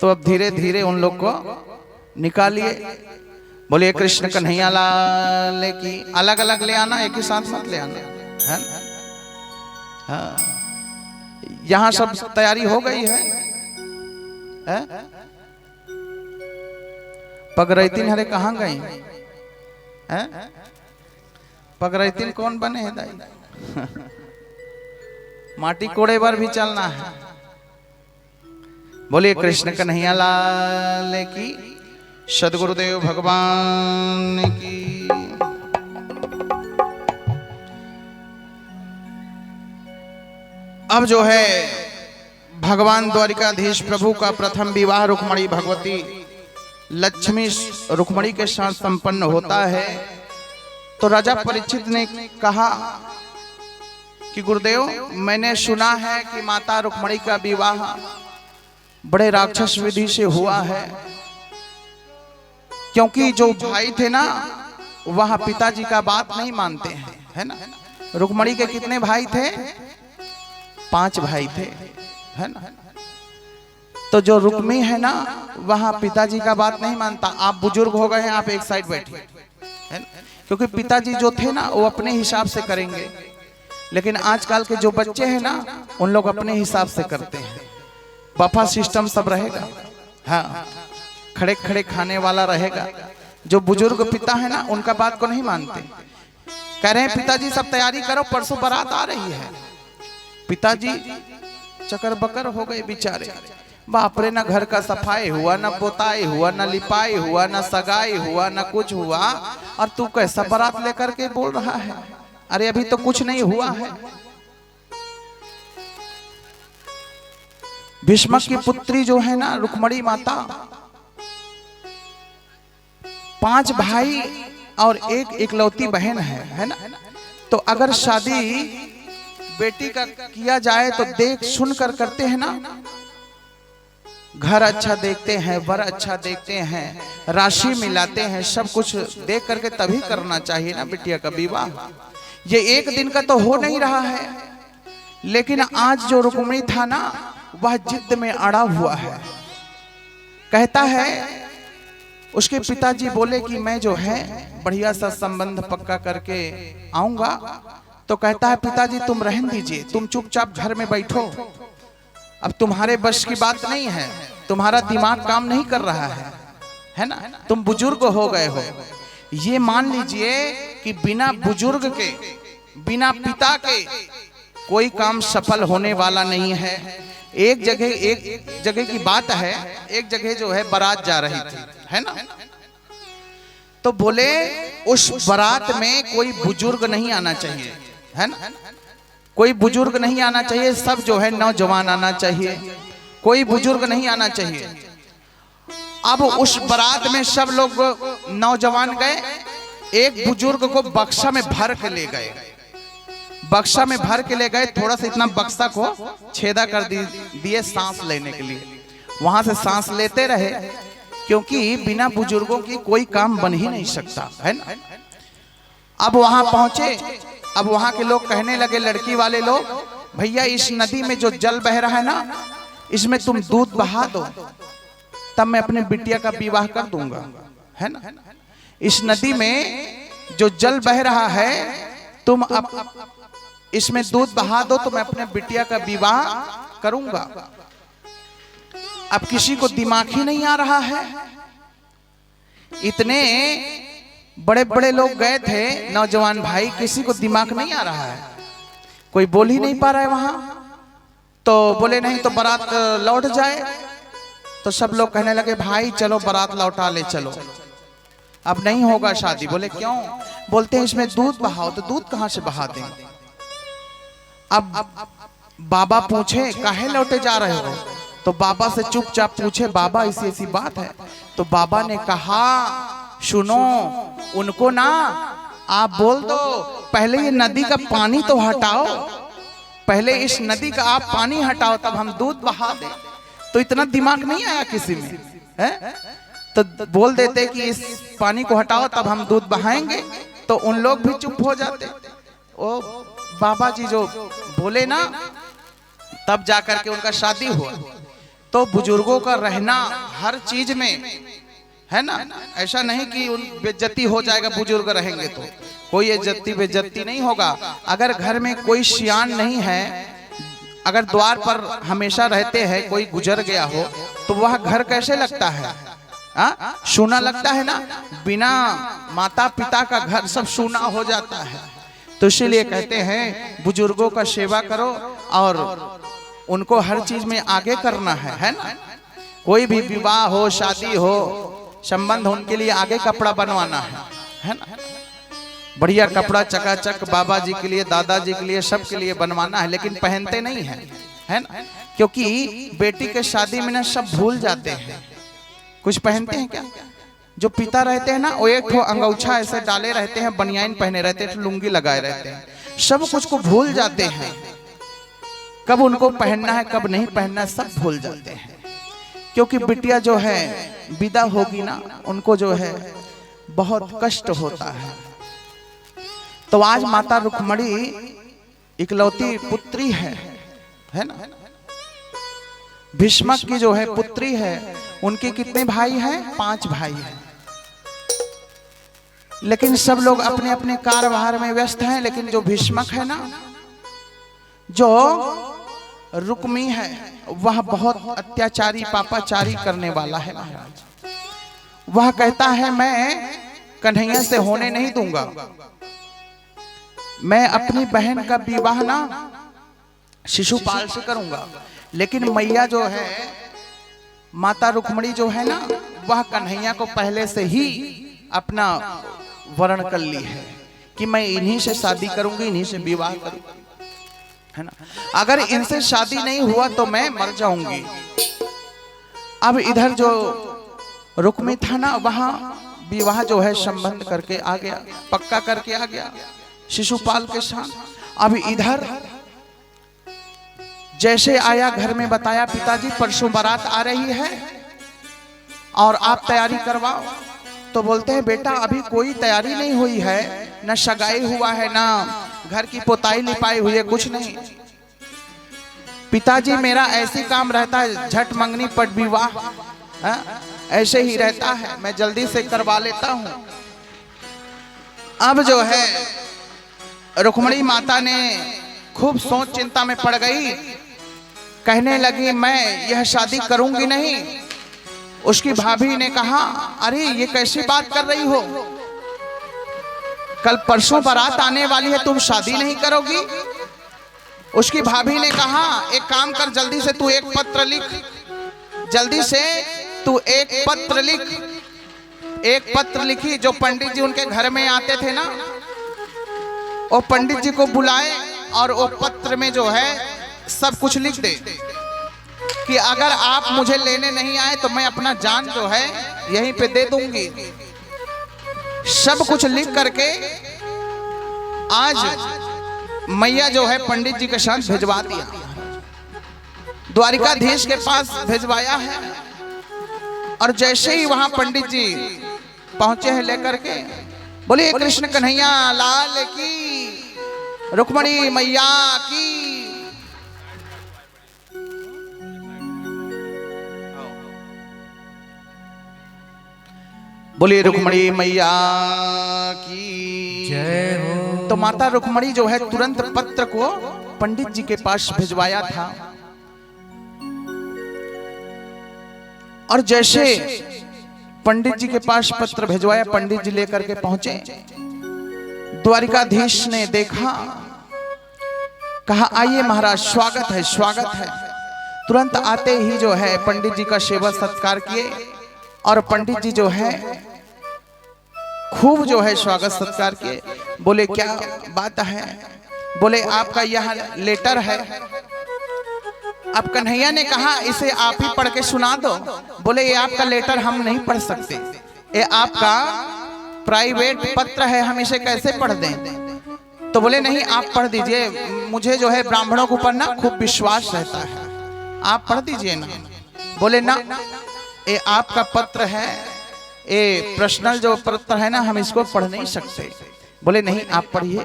तो अब धीरे धीरे उन लोग को निकालिए। बोलिए कृष्ण कन्हैया लाल की। अलग अलग ले आना, एक ही साथ मत ले आना, है ना? हाँ, यहाँ सब तैयारी हो गई है? पगरैतिन हरे कहाँ गई हैं? पगरैतिन कौन बने हैं दाई? माटी कोड़े बार भी चलना है। बोलिए कृष्ण कन्हैया लाल की, सदगुरुदेव भगवान की। अब जो है भगवान द्वारिकाधीश प्रभु का प्रथम विवाह रुक्मणी भगवती लक्ष्मी रुक्मणी के साथ संपन्न होता है। तो राजा परीक्षित ने कहा कि गुरुदेव, मैंने सुना है कि माता रुक्मणी का विवाह बड़े राक्षस विधि से हुआ है, क्योंकि जो भाई थे ना वह पिताजी का बात नहीं मानते हैं, है ना? रुक्मणी के कितने भाई थे? 5 भाई थे, है ना? तो जो रुक्मी है ना वहां पिताजी का बात नहीं मानता। आप बुजुर्ग हो गए हैं, आप एक साइड बैठिए, है ना? क्योंकि पिताजी जो थे ना वो अपने हिसाब से करेंगे, लेकिन आजकल के जो बच्चे हैं ना उन लोग अपने हिसाब से करते हैं। बफा सिस्टम सब रहेगा, हाँ, खड़े खड़े खाने वाला रहेगा। जो बुजुर्ग पिता है ना उनका बात को नहीं मानते। कह रहे हैं पिताजी सब तैयारी करो, परसों बारात आ रही है। पिताजी चकर बकर हो गए बेचारे। बाप रे, ना घर का सफाई हुआ, ना पोताई हुआ, ना लिपाई हुआ, ना सगाई हुआ, ना कुछ हुआ, और तू कैसा बारात लेकर के बोल रहा है? अरे अभी तो कुछ नहीं हुआ है। भीष्मक की पुत्री जो है ना रुक्मणी माता, 5 भाई और एक इकलौती बहन है ना? तो अगर शादी बेटी का किया जाए तो देख सुन कर करते हैं ना। घर अच्छा देखते हैं, वर अच्छा देखते हैं, राशि मिलाते हैं, सब कुछ देख करके तभी करना चाहिए ना बिटिया का विवाह। ये एक दिन का तो हो नहीं रहा है, लेकिन आज जो रुक्मिणी था ना वह जिद में अड़ा हुआ है। कहता है उसके पिताजी बोले कि मैं जो है बढ़िया सा संबंध पक्का करके आऊंगा। तो कहता है पिताजी तुम रहने दीजिए, तुम चुपचाप घर में बैठो, अब तुम्हारे बस की बात नहीं है, तुम्हारा दिमाग काम नहीं कर रहा है ना? तुम बुजुर्ग हो गए हो। ये मान लीजिए कि बिना बुजुर्ग के, बिना पिता के कोई काम सफल होने वाला नहीं है। एक जगह की बात है, एक जगह जो है बारात जा रही थी, है ना? तो बोले उस बारात में कोई बुजुर्ग नहीं आना चाहिए, है ना? कोई बुजुर्ग नहीं आना चाहिए, सब जो है नौजवान आना चाहिए, कोई बुजुर्ग नहीं आना चाहिए। अब उस बारात में सब लोग नौजवान गए, एक बुजुर्ग को बक्सा में भर के ले गए, बक्सा में भर के ले गए। थोड़ा सा इतना बक्सा को छेदा कर दिए सांस लेने के लिए। वहां से सांस लेते रहे, क्योंकि बिना बुजुर्गों की कोई काम बन ही नहीं सकता, है ना? अब वहां पहुंचे, अब वहां के लोग कहने लगे, लड़की वाले लोग, भैया इस नदी में जो जल बह रहा है ना इसमें तुम दूध बहा दो, तब मैं अपने बिटिया का विवाह कर दूंगा, है ना? इस नदी में जो जल बह रहा है तुम अब इसमें दूध बहा दो तो मैं अपने बिटिया का विवाह करूंगा। अब किसी को दिमाग ही नहीं आ रहा है। इतने बड़े बड़े लोग गए थे नौजवान भाई, किसी को दिमाग नहीं आ रहा है, कोई बोल ही नहीं पा रहा है वहां। तो बोले नहीं तो बारात लौट जाए। तो सब लोग कहने लगे भाई चलो बारात लौटा ले चलो, अब नहीं होगा शादी। बोले क्यों? बोलते हैं इसमें दूध बहाओ। तो दूध कहां से बहा दें? अब बाबा पूछे काहे लौटे जा रहे हो, तो बाबा से चुपचाप पूछे बाबा ऐसी ऐसी बात है। तो बाबा ने कहा सुनो, उनको ना आप बोल दो पहले ये नदी का पानी तो हटाओ, पहले इस नदी का आप पानी हटाओ तब हम दूध बहा दे। तो इतना दिमाग नहीं आया किसी में है? तो बोल देते कि इस पानी को हटाओ तब हम दूध बहाएंगे, तो उन लोग भी चुप हो जाते। ओ बाबा जी जो बोले ना, तब जाकर के उनका शादी हुआ। तो बुजुर्गों का रहना हर चीज में है ना, ऐसा नहीं कि उन बेइज्जती हो जाएगा, बुजुर्ग रहेंगे तो कोई इज्जती बेइज्जती नहीं होगा। अगर घर में कोई सियान नहीं है, अगर द्वार पर हमेशा रहते हैं, कोई गुजर गया हो तो वह घर कैसे लगता है? सूना लगता है ना, बिना माता पिता का घर सब सूना हो जाता है। तो इसीलिए कहते हैं बुजुर्गों का सेवा करो और उनको हर चीज में आगे करना है ना। कोई भी विवाह हो, शादी हो, संबंध हो, उनके लिए आगे कपड़ा बनवाना है ना। बढ़िया कपड़ा चकाचक बाबा जी के लिए, दादाजी के लिए, सब के लिए बनवाना है, लेकिन पहनते नहीं है ना। क्योंकि बेटी के शादी में ना सब भूल जाते हैं। कुछ पहनते हैं क्या? जो पिता रहते हैं ना, वो एक ठो अंगौछा ऐसे डाले रहते हैं, बनियान पहने रहते हैं, लुंगी लगाए रहते हैं, सब कुछ को भूल जाते हैं। कब उनको पहनना है कब नहीं पहनना है सब भूल जाते हैं। क्योंकि बिटिया जो है विदा होगी ना, उनको जो है बहुत कष्ट होता है। तो आज माता रुक्मणी इकलौती पुत्री है ना। भीष्मक की जो है पुत्री है। उनके कितने भाई हैं? 5 भाई हैं। लेकिन सब लोग अपने अपने कार्यभार में व्यस्त हैं। लेकिन जो भीष्मक है ना, जो रुक्मी है, वह बहुत अत्याचारी पापाचारी करने वाला है महाराज। वह कहता है मैं कन्हैया से होने नहीं दूंगा, मैं अपनी बहन का विवाह ना शिशुपाल से करूंगा। लेकिन मैया जो है, माता रुक्मणी जो है ना, वह कन्हैया को पहले से ही अपना वर्ण कर ली है कि मैं इन्हीं से शादी करूंगी, इन्हीं से विवाह करूंगी, है ना। अगर इनसे शादी नहीं हुआ तो मैं मर जाऊंगी। अब इधर जो रुक्मी था ना, वहां विवाह जो है संबंध करके आ गया, पक्का करके आ गया शिशुपाल के साथ। अब इधर जैसे आया, घर में बताया पिताजी परसों बारात आ रही है और आप तैयारी करवाओ। तो बोलते हैं बेटा अभी कोई तैयारी नहीं हुई है, न सगाई हुआ है, ना घर की पोताई लिपाई हुई है, कुछ नहीं। पिताजी मेरा ऐसी काम रहता है, झट मंगनी पट विवाह ऐसे ही रहता है, मैं जल्दी से करवा लेता हूं। अब जो है रुक्मणी माता ने खूब सोच चिंता में पड़ गई, कहने लगी मैं यह शादी करूंगी नहीं। उसकी भाभी ने कहा अरे ये कैसी बात कर रही हो, कल परसों बारात आने वाली है, तुम शादी नहीं करोगी? उसकी भाभी ने कहा एक काम कर, जल्दी से तू एक पत्र लिख, जल्दी से तू एक पत्र लिख। एक पत्र लिखी। जो पंडित जी उनके घर में आते थे ना, वो पंडित जी को बुलाए और वो पत्र में जो है सब कुछ लिख दे कि अगर आप मुझे लेने नहीं आए तो मैं अपना जान जो है यहीं पे दे दूंगी। सब कुछ लिख करके आज मैया जो है पंडित जी के साथ भिजवा दिया, द्वारिकाधीश के पास भिजवाया है। और जैसे ही वहां पंडित जी पहुंचे हैं लेकर के, बोलिए कृष्ण कन्हैया लाल की, रुक्मणी मैया की। बोलिए रुक्मणी मैया की जय हो। तो माता रुक्मणी जो है तुरंत पत्र को पंडित जी के पास भिजवाया था। और जैसे पंडित जी के पास पत्र भिजवाया, पंडित जी लेकर के पहुंचे, द्वारिकाधीश ने देखा, कहा आइए महाराज स्वागत है स्वागत है। तुरंत आते ही जो है पंडित जी का सेवा सत्कार किए और पंडित जी जो है खूब जो है स्वागत सत्कार किए। बोले क्या बात है? बोले आपका यह लेटर है। अब कन्हैया ने कहा इसे आप ही पढ़ के सुना दो। बोले ये आपका लेटर हम नहीं पढ़ सकते, ये आपका प्राइवेट पत्र है, हम इसे कैसे पढ़ दें। तो बोले नहीं आप पढ़ दीजिए, मुझे जो है ब्राह्मणों के ऊपर ना खूब विश्वास रहता है, आप पढ़ दीजिए ना। बोले ना ये आपका पत्र है, ये पर्सनल जो पत्र है ना, हम इसको पढ़ नहीं सकते। बोले नहीं आप पढ़िए।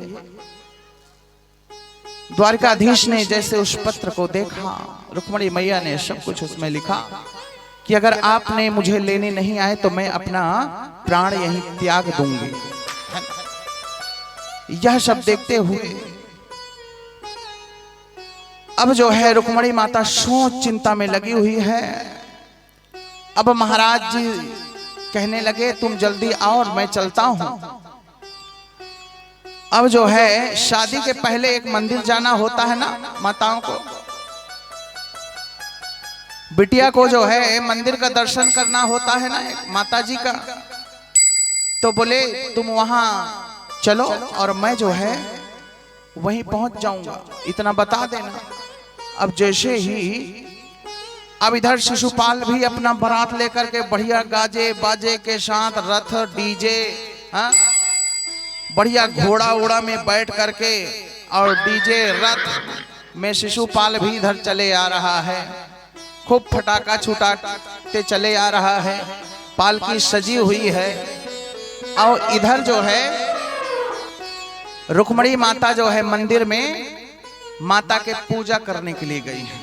द्वारकाधीश ने जैसे उस पत्र को देखा, रुक्मणी मैया ने सब कुछ उसमें लिखा कि अगर आपने मुझे लेने नहीं आए तो मैं अपना प्राण यहीं त्याग दूंगी। यह सब देखते हुए अब जो है रुक्मणी माता सोच चिंता में लगी हुई है। अब महाराज जी कहने लगे तुम जल्दी आओ और मैं चलता हूं। अब जो है शादी के पहले एक मंदिर जाना होता है ना माताओं को, बिटिया को जो है मंदिर का दर्शन करना होता है ना एक माता जी का। तो बोले तुम वहां चलो और मैं जो है वहीं पहुंच जाऊंगा, इतना बता देना। अब जैसे ही अब इधर शिशुपाल भी अपना बारात लेकर के बढ़िया गाजे बाजे के साथ रथ डीजे, हाँ बढ़िया घोड़ा उड़ा में बैठ करके और डीजे रथ में शिशुपाल भी इधर चले आ रहा है, खूब फटाका छुटाते चले आ रहा है, पालकी सजी हुई है। और इधर जो है रुक्मणी माता जो है मंदिर में माता के पूजा करने के लिए गई है।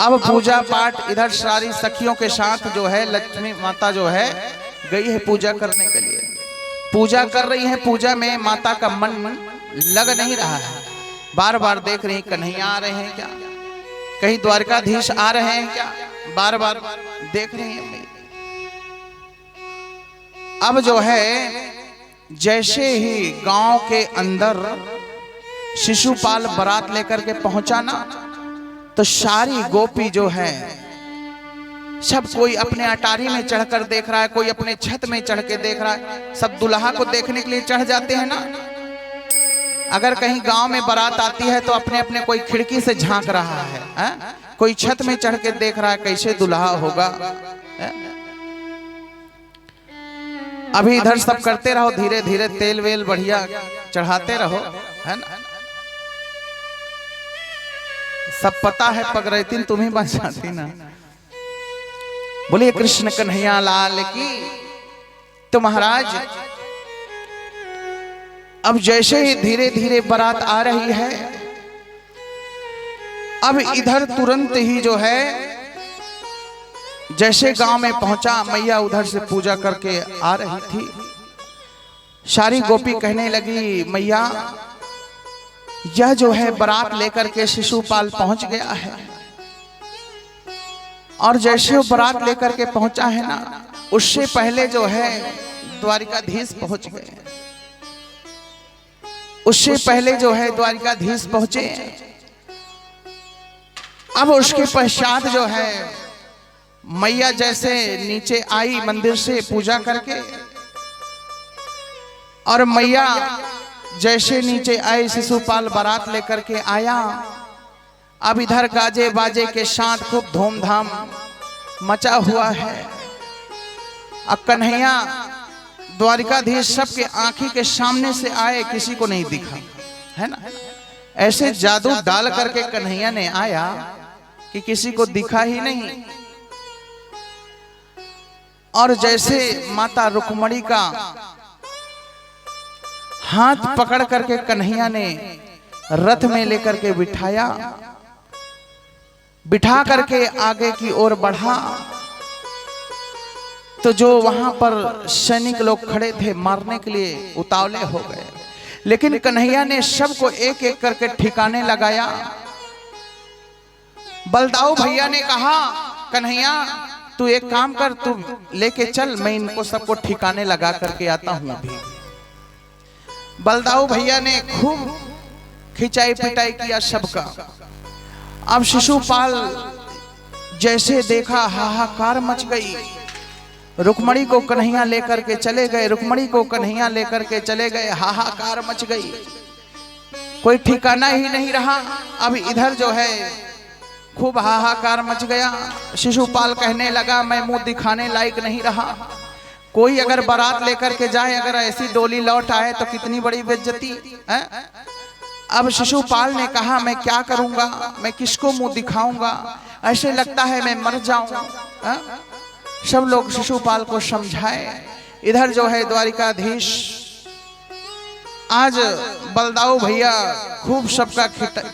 अब पूजा पाठ इधर सारी सखियों के साथ जो है लक्ष्मी माता जो है गई है पूजा करने के लिए, पूजा कर रही है। पूजा में माता का मन लग नहीं रहा है, बार बार देख रही कन्हैया आ रहे हैं क्या, कहीं द्वारकाधीश आ रहे हैं क्या, बार बार देख रही है। अब जो है जैसे ही गांव के अंदर शिशुपाल बारात लेकर के पहुंचा ना, तो सारी गोपी जो है सब कोई अपने अटारी में चढ़कर देख रहा है, कोई अपने छत में चढ़ के देख रहा है। सब दुल्हा को देखने के लिए चढ़ जाते हैं ना, अगर कहीं गांव में बारात आती है तो अपने अपने कोई खिड़की से झांक रहा है, कोई छत में चढ़ के देख रहा है कैसे दुल्हा होगा। अभी इधर सब करते रहो, धीरे धीरे तेल वेल बढ़िया चढ़ाते रहो, है ना। सब पता है पगरैतीन तुम्ही बन जाती ना। बोलिए कृष्ण कन्हैया लाल की। तो महाराज अब जैसे ही धीरे धीरे बारात आ रही है, अब इधर तुरंत ही जो है जैसे गांव में पहुंचा, मैया उधर से पूजा करके आ रही थी। सारी गोपी कहने लगी मैया यह जो है बारात लेकर के शिशुपाल पहुंच गया है। और जैसे वो बारात लेकर के पहुंचा है ना, उससे पहले जो है द्वारिकाधीश पहुंच गए, उससे पहले जो है द्वारिकाधीश पहुंचे। अब उसके पश्चात जो है मैया जैसे नीचे आई मंदिर से पूजा करके, और मैया जैसे नीचे आई शिशुपाल बारात लेकर के आया। अब इधर गाजे बाजे के साथ खूब धूमधाम मचा हुआ है। अब कन्हैया द्वारिकाधीश सबके आंखी के सामने से आए, किसी को नहीं दिखा, है ना। ऐसे जादू डाल करके कन्हैया ने आया कि किसी को दिखा ही नहीं। और जैसे माता रुक्मणी का हाथ पकड़ करके कन्हैया ने रथ में लेकर के बिठा करके आगे की ओर बढ़ा, तो जो वहां पर सैनिक लोग खड़े थे मारने के लिए उतावले हो गए। लेकिन कन्हैया ने सबको एक एक करके ठिकाने लगाया। बलदाऊ भैया ने कहा कन्हैया तू एक काम कर, तू लेके चल, मैं इनको सबको ठिकाने लगा करके आता हूं अभी। बलदाऊ भैया ने खूब खिंचाई पिटाई किया सबका। अब शिशुपाल जैसे देखा हाहाकार मच गई। रुक्मणी को कन्हैया लेकर के चले गए, रुक्मणी को कन्हैया लेकर के चले गए, हाहाकार मच गई। कोई ठिकाना ही नहीं रहा। अब इधर जो है खूब हाहाकार मच गया। शिशुपाल कहने लगा मैं मुंह दिखाने लायक नहीं रहा। कोई अगर बारात लेकर के जाए, अगर ऐसी डोली लौट आए तो कितनी बड़ी बेइज्जती है। अब शिशुपाल ने कहा मैं क्या करूंगा, मैं किसको मुंह दिखाऊंगा, ऐसे लगता है मैं मर जाऊं। सब लोग शिशुपाल को समझाए। इधर जो है द्वारिकाधीश आज बलदाऊ भैया खूब सबका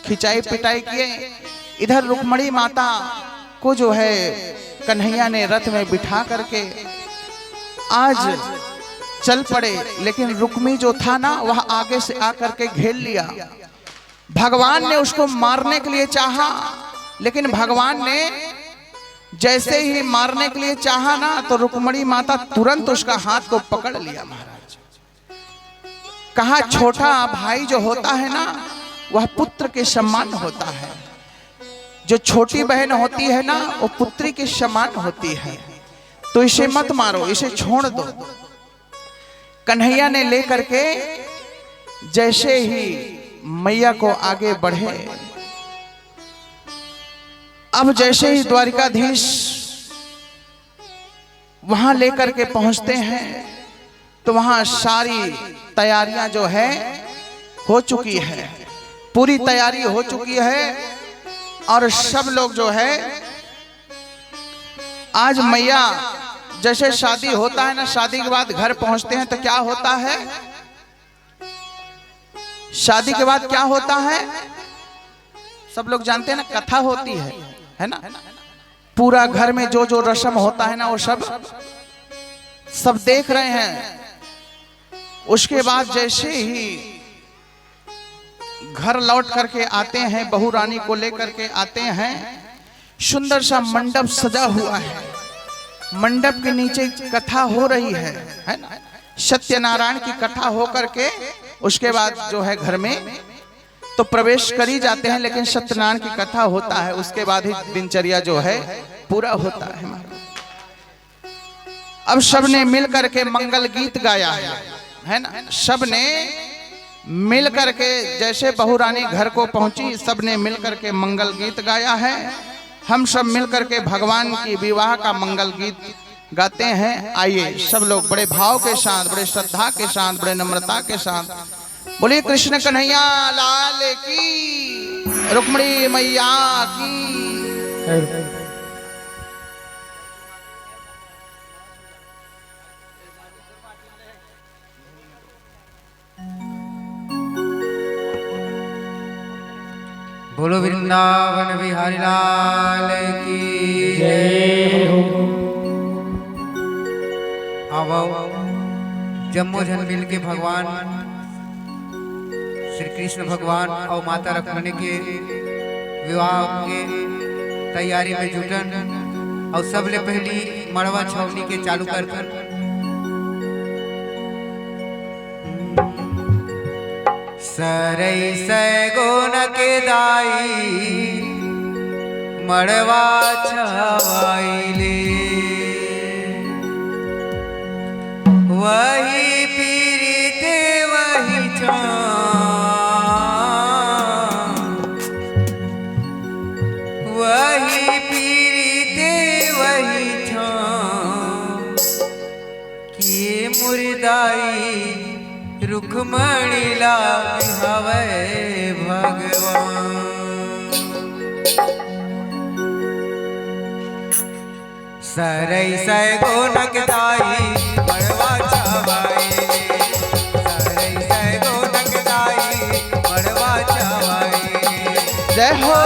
खिंचाई पिटाई किए। इधर रुक्मणी माता को जो है कन्हैया ने रथ में बिठा करके आज चल पड़े, लेकिन रुक्मी जो था ना वह आगे से आकर के घेर लिया। भगवान ने उसको मारने के लिए चाहा, लेकिन भगवान ने जैसे ही मारने के लिए चाहा ना तो रुक्मणी माता तुरंत उसका हाथ को पकड़ लिया। महाराज कहा छोटा भाई जो होता है ना वह पुत्र के समान होता है, जो छोटी बहन होती है ना वो पुत्री के समान होती है, तो इसे मत मारो, इसे छोड़ दो। कन्हैया ने लेकर के जैसे ही मैया को आगे बढ़े, अब जैसे ही द्वारिकाधीश वहां लेकर के पहुंचते हैं तो वहां सारी तैयारियां जो है हो चुकी है, पूरी तैयारी हो चुकी है। और सब लोग जो है आज मैया जैसे शादी होता है ना, शादी के बाद घर पहुंचते हैं तो क्या होता है, शादी के बाद क्या होता है सब लोग जानते हैं ना, कथा होती है ना। पूरा घर में जो जो रस्म होता है ना वो सब देख रहे हैं। उसके बाद जैसे ही घर लौट करके आते हैं, बहू रानी को लेकर के आते हैं, सुंदर सा मंडप सजा हुआ है, मंडप के नीचे कथा हो रही है ना। सत्यनारायण की कथा हो करके उसके बाद जो है घर में तो प्रवेश कर ही जाते हैं, लेकिन सत्यनारायण की कथा होता है, उसके बाद ही दिनचर्या जो है पूरा होता है। अब सबने मिल करके मंगल गीत गाया है ना, सबने मिल करके जैसे बहू रानी घर को पहुंची सबने मिल करके मंगल गीत गाया है। हम सब मिल करके भगवान की विवाह का मंगल गीत गाते हैं। आइए सब लोग बड़े भाव के साथ, बड़े श्रद्धा के साथ, बड़े नम्रता के साथ बोलिए कृष्ण कन्हैया लाल की, रुक्मणी मैया की। बोलो वृंदावन बिहारी लाल की जय। अब जम्मू झनबिल के भगवान श्री कृष्ण भगवान और माता रुक्मिणी के विवाह के तैयारी में जुटन और सबले पहली मड़वा छावनी के चालू कर सरई सैगोन के दाई मड़वा छवाईले, वही पीरित वही वही पीरित वही किए मुर्दाई रुक्मणी ला बिहावे भगवान। सरई सैगोन के दाई मड़वा छवाई, सरई सैगोन के दाई मड़वा छवाई। जय हो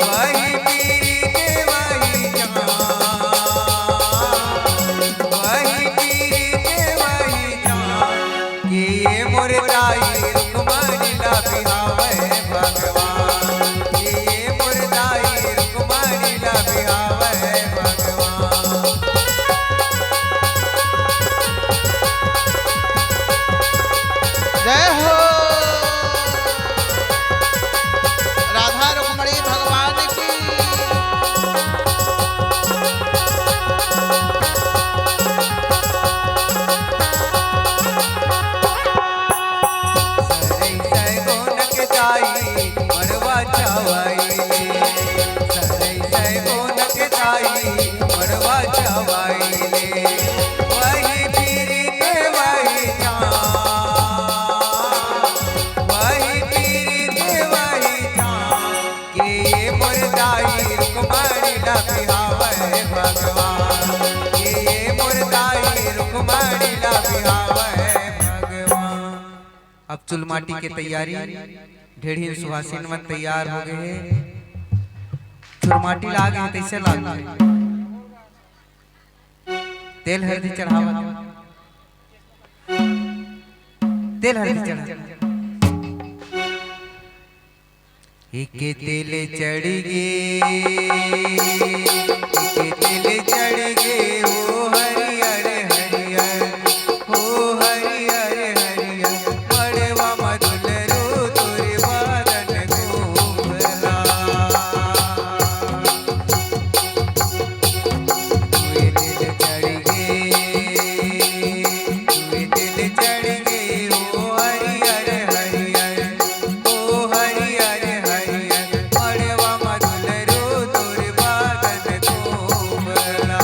वही ला बिहावे भगवान, ये मुर्दाई रुक्मणी ला बिहावे भगवान। अब चुलमाटी की तैयारी, ढेढ़ी सुहासिन मन तैयार हो गए हैं। चुलमाटी ला गए तैसे ला गए, तेल हल्दी चढ़ावा, तेल हल्दी चढ़ा, एके तेल चढ़ गे, एके तेल चढ़ गे, ओ हरियर हरियर, ओ हरियर हरियर, मड़वा मधुलरू तोरे बादन गोबला। तुए तेल चढ़ गे, तुए तेल चढ़ गे, ओ हरियर हरियर, ओ हरियर हरियर, मड़वा मधुलरू तोरे बादन गोबला।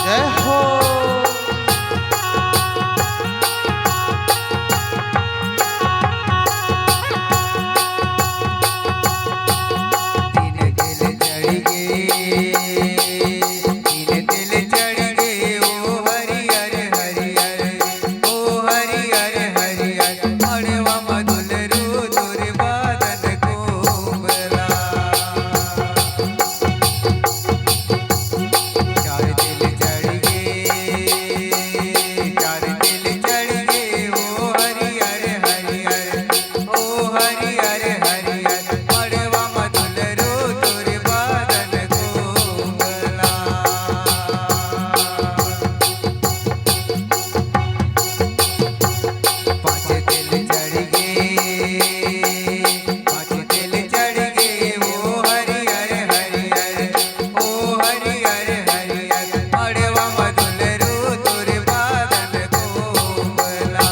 जय हो। तीन तेल चढ़ गे, तीन तेल चढ़ गे, ओ हरियर हरियर, ओ हरियर हरियर, मड़वा मधुलरू तोरे बादन गोबला। चार तेल चढ़ गे, चार तेल चढ़ गे, ओ हरियर हरियर, ओ हरियर हरियर, मड़वा मधुलरू तोरे बादन गोबला। पाँच तेल चढ़ गे, पाँच तेल चढ़ गे, ओ हरियर हरियर, ओ हरियर हरियर, मड़वा मधुलरू तोरे बादन गोबला।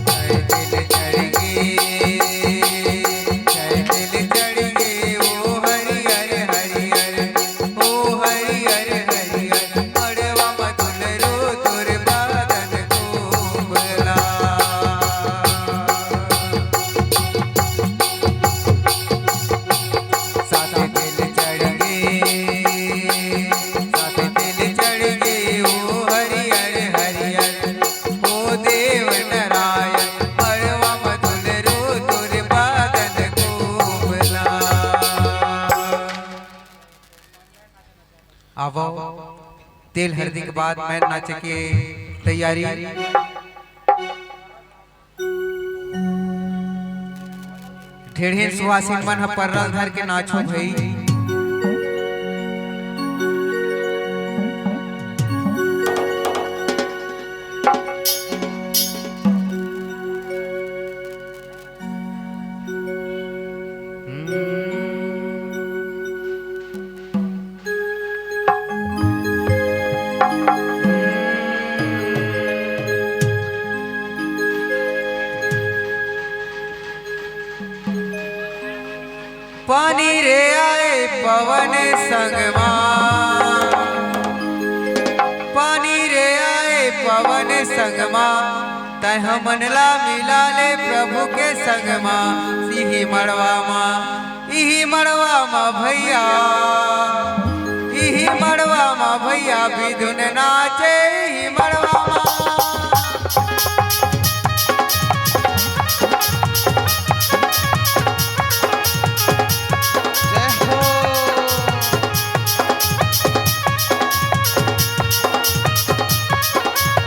छह तेल चढ़ गे, छह तेल चढ़ गे, ओ हरियर हरियर, ओ हरियर हरियर, मड़वा मधुलरू तोरे बादन गोबला। सात तेल चढ़ गे, सात तेल चढ़ गे, ओ हरियर हरियर, ओ देव नारायण, मड़वा मधुलरू तोरे बादन गोबला। अब तेल हल्दी के बाद मैं नाचे के तैयारी, ढेढ़े सुहासिन मन ह पर्रल धर के नाचो भई। पानी रे आए पवन संगमा, पानी रे आए पवन संगमा, तह मनला मिला ले प्रभु के संगमा। इही मड़वा माँ भैया, इही मड़वा माँ भैया, विधुन नाचे इही मड़वा माँ। जय हो।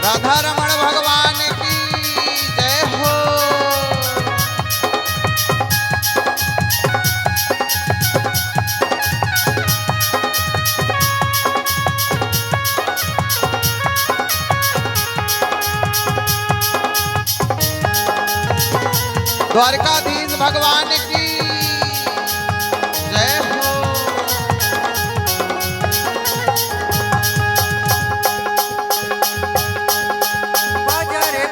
राधा रमण भगवान की जय हो। द्वारकाधीश भगवान की जय हो। बाजा रे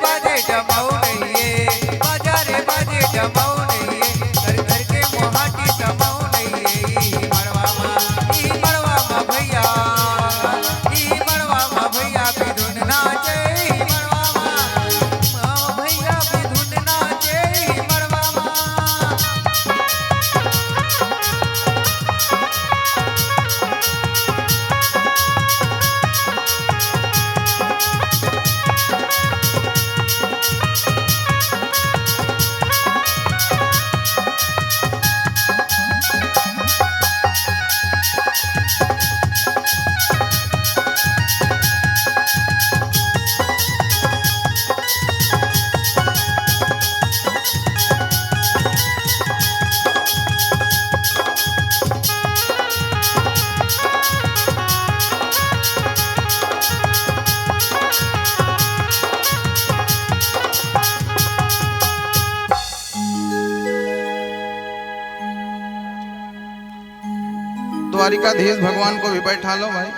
द्वारिकाधीश भगवान को भी बैठा लो भाई,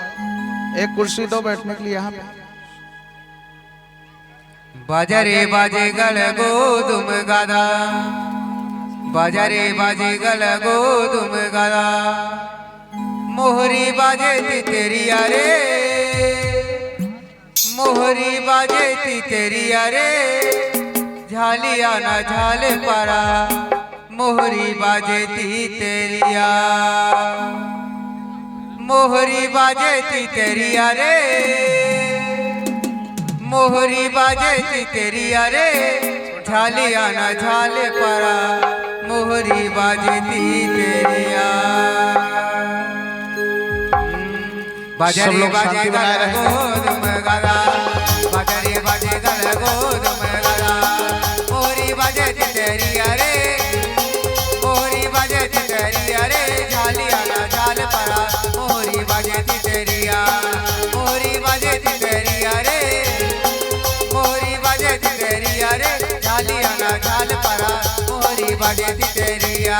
एक कुर्सी दो बैठने के लिए यहाँ पे। बाजरे बाजे गल गोदुम गदा, बाजरे बाजे गल गोदुम गदा, मोहरी बाजे थी तेरी अरे, मोहरी बाजे थी तेरी अरे, झालिया ना झाल परा, मोहरी बाजे थी तेरिया, मोहरी बाजे थी तेरी अरे, मोहरी बाजे थी तेरी अरे, झालिया ना झाल परा, मोहरी बाजे थी तेरिया। बाजरे बाजे गल गोदुम गदा, बाजरे बाजे गल गोदुम गदा, मोहरी बाजे थी तेरी अरे, मोहरी बाजे थी तेरी अरे, झालिया ना झाल परा, मोहरी बाजे थी तेरिया, मोहरी बाजे थी तेरी अरे, मोहरी बाजे थी तेरी अरे, झालिया ना झाल परा, मोहरी बाजे थी तेरिया।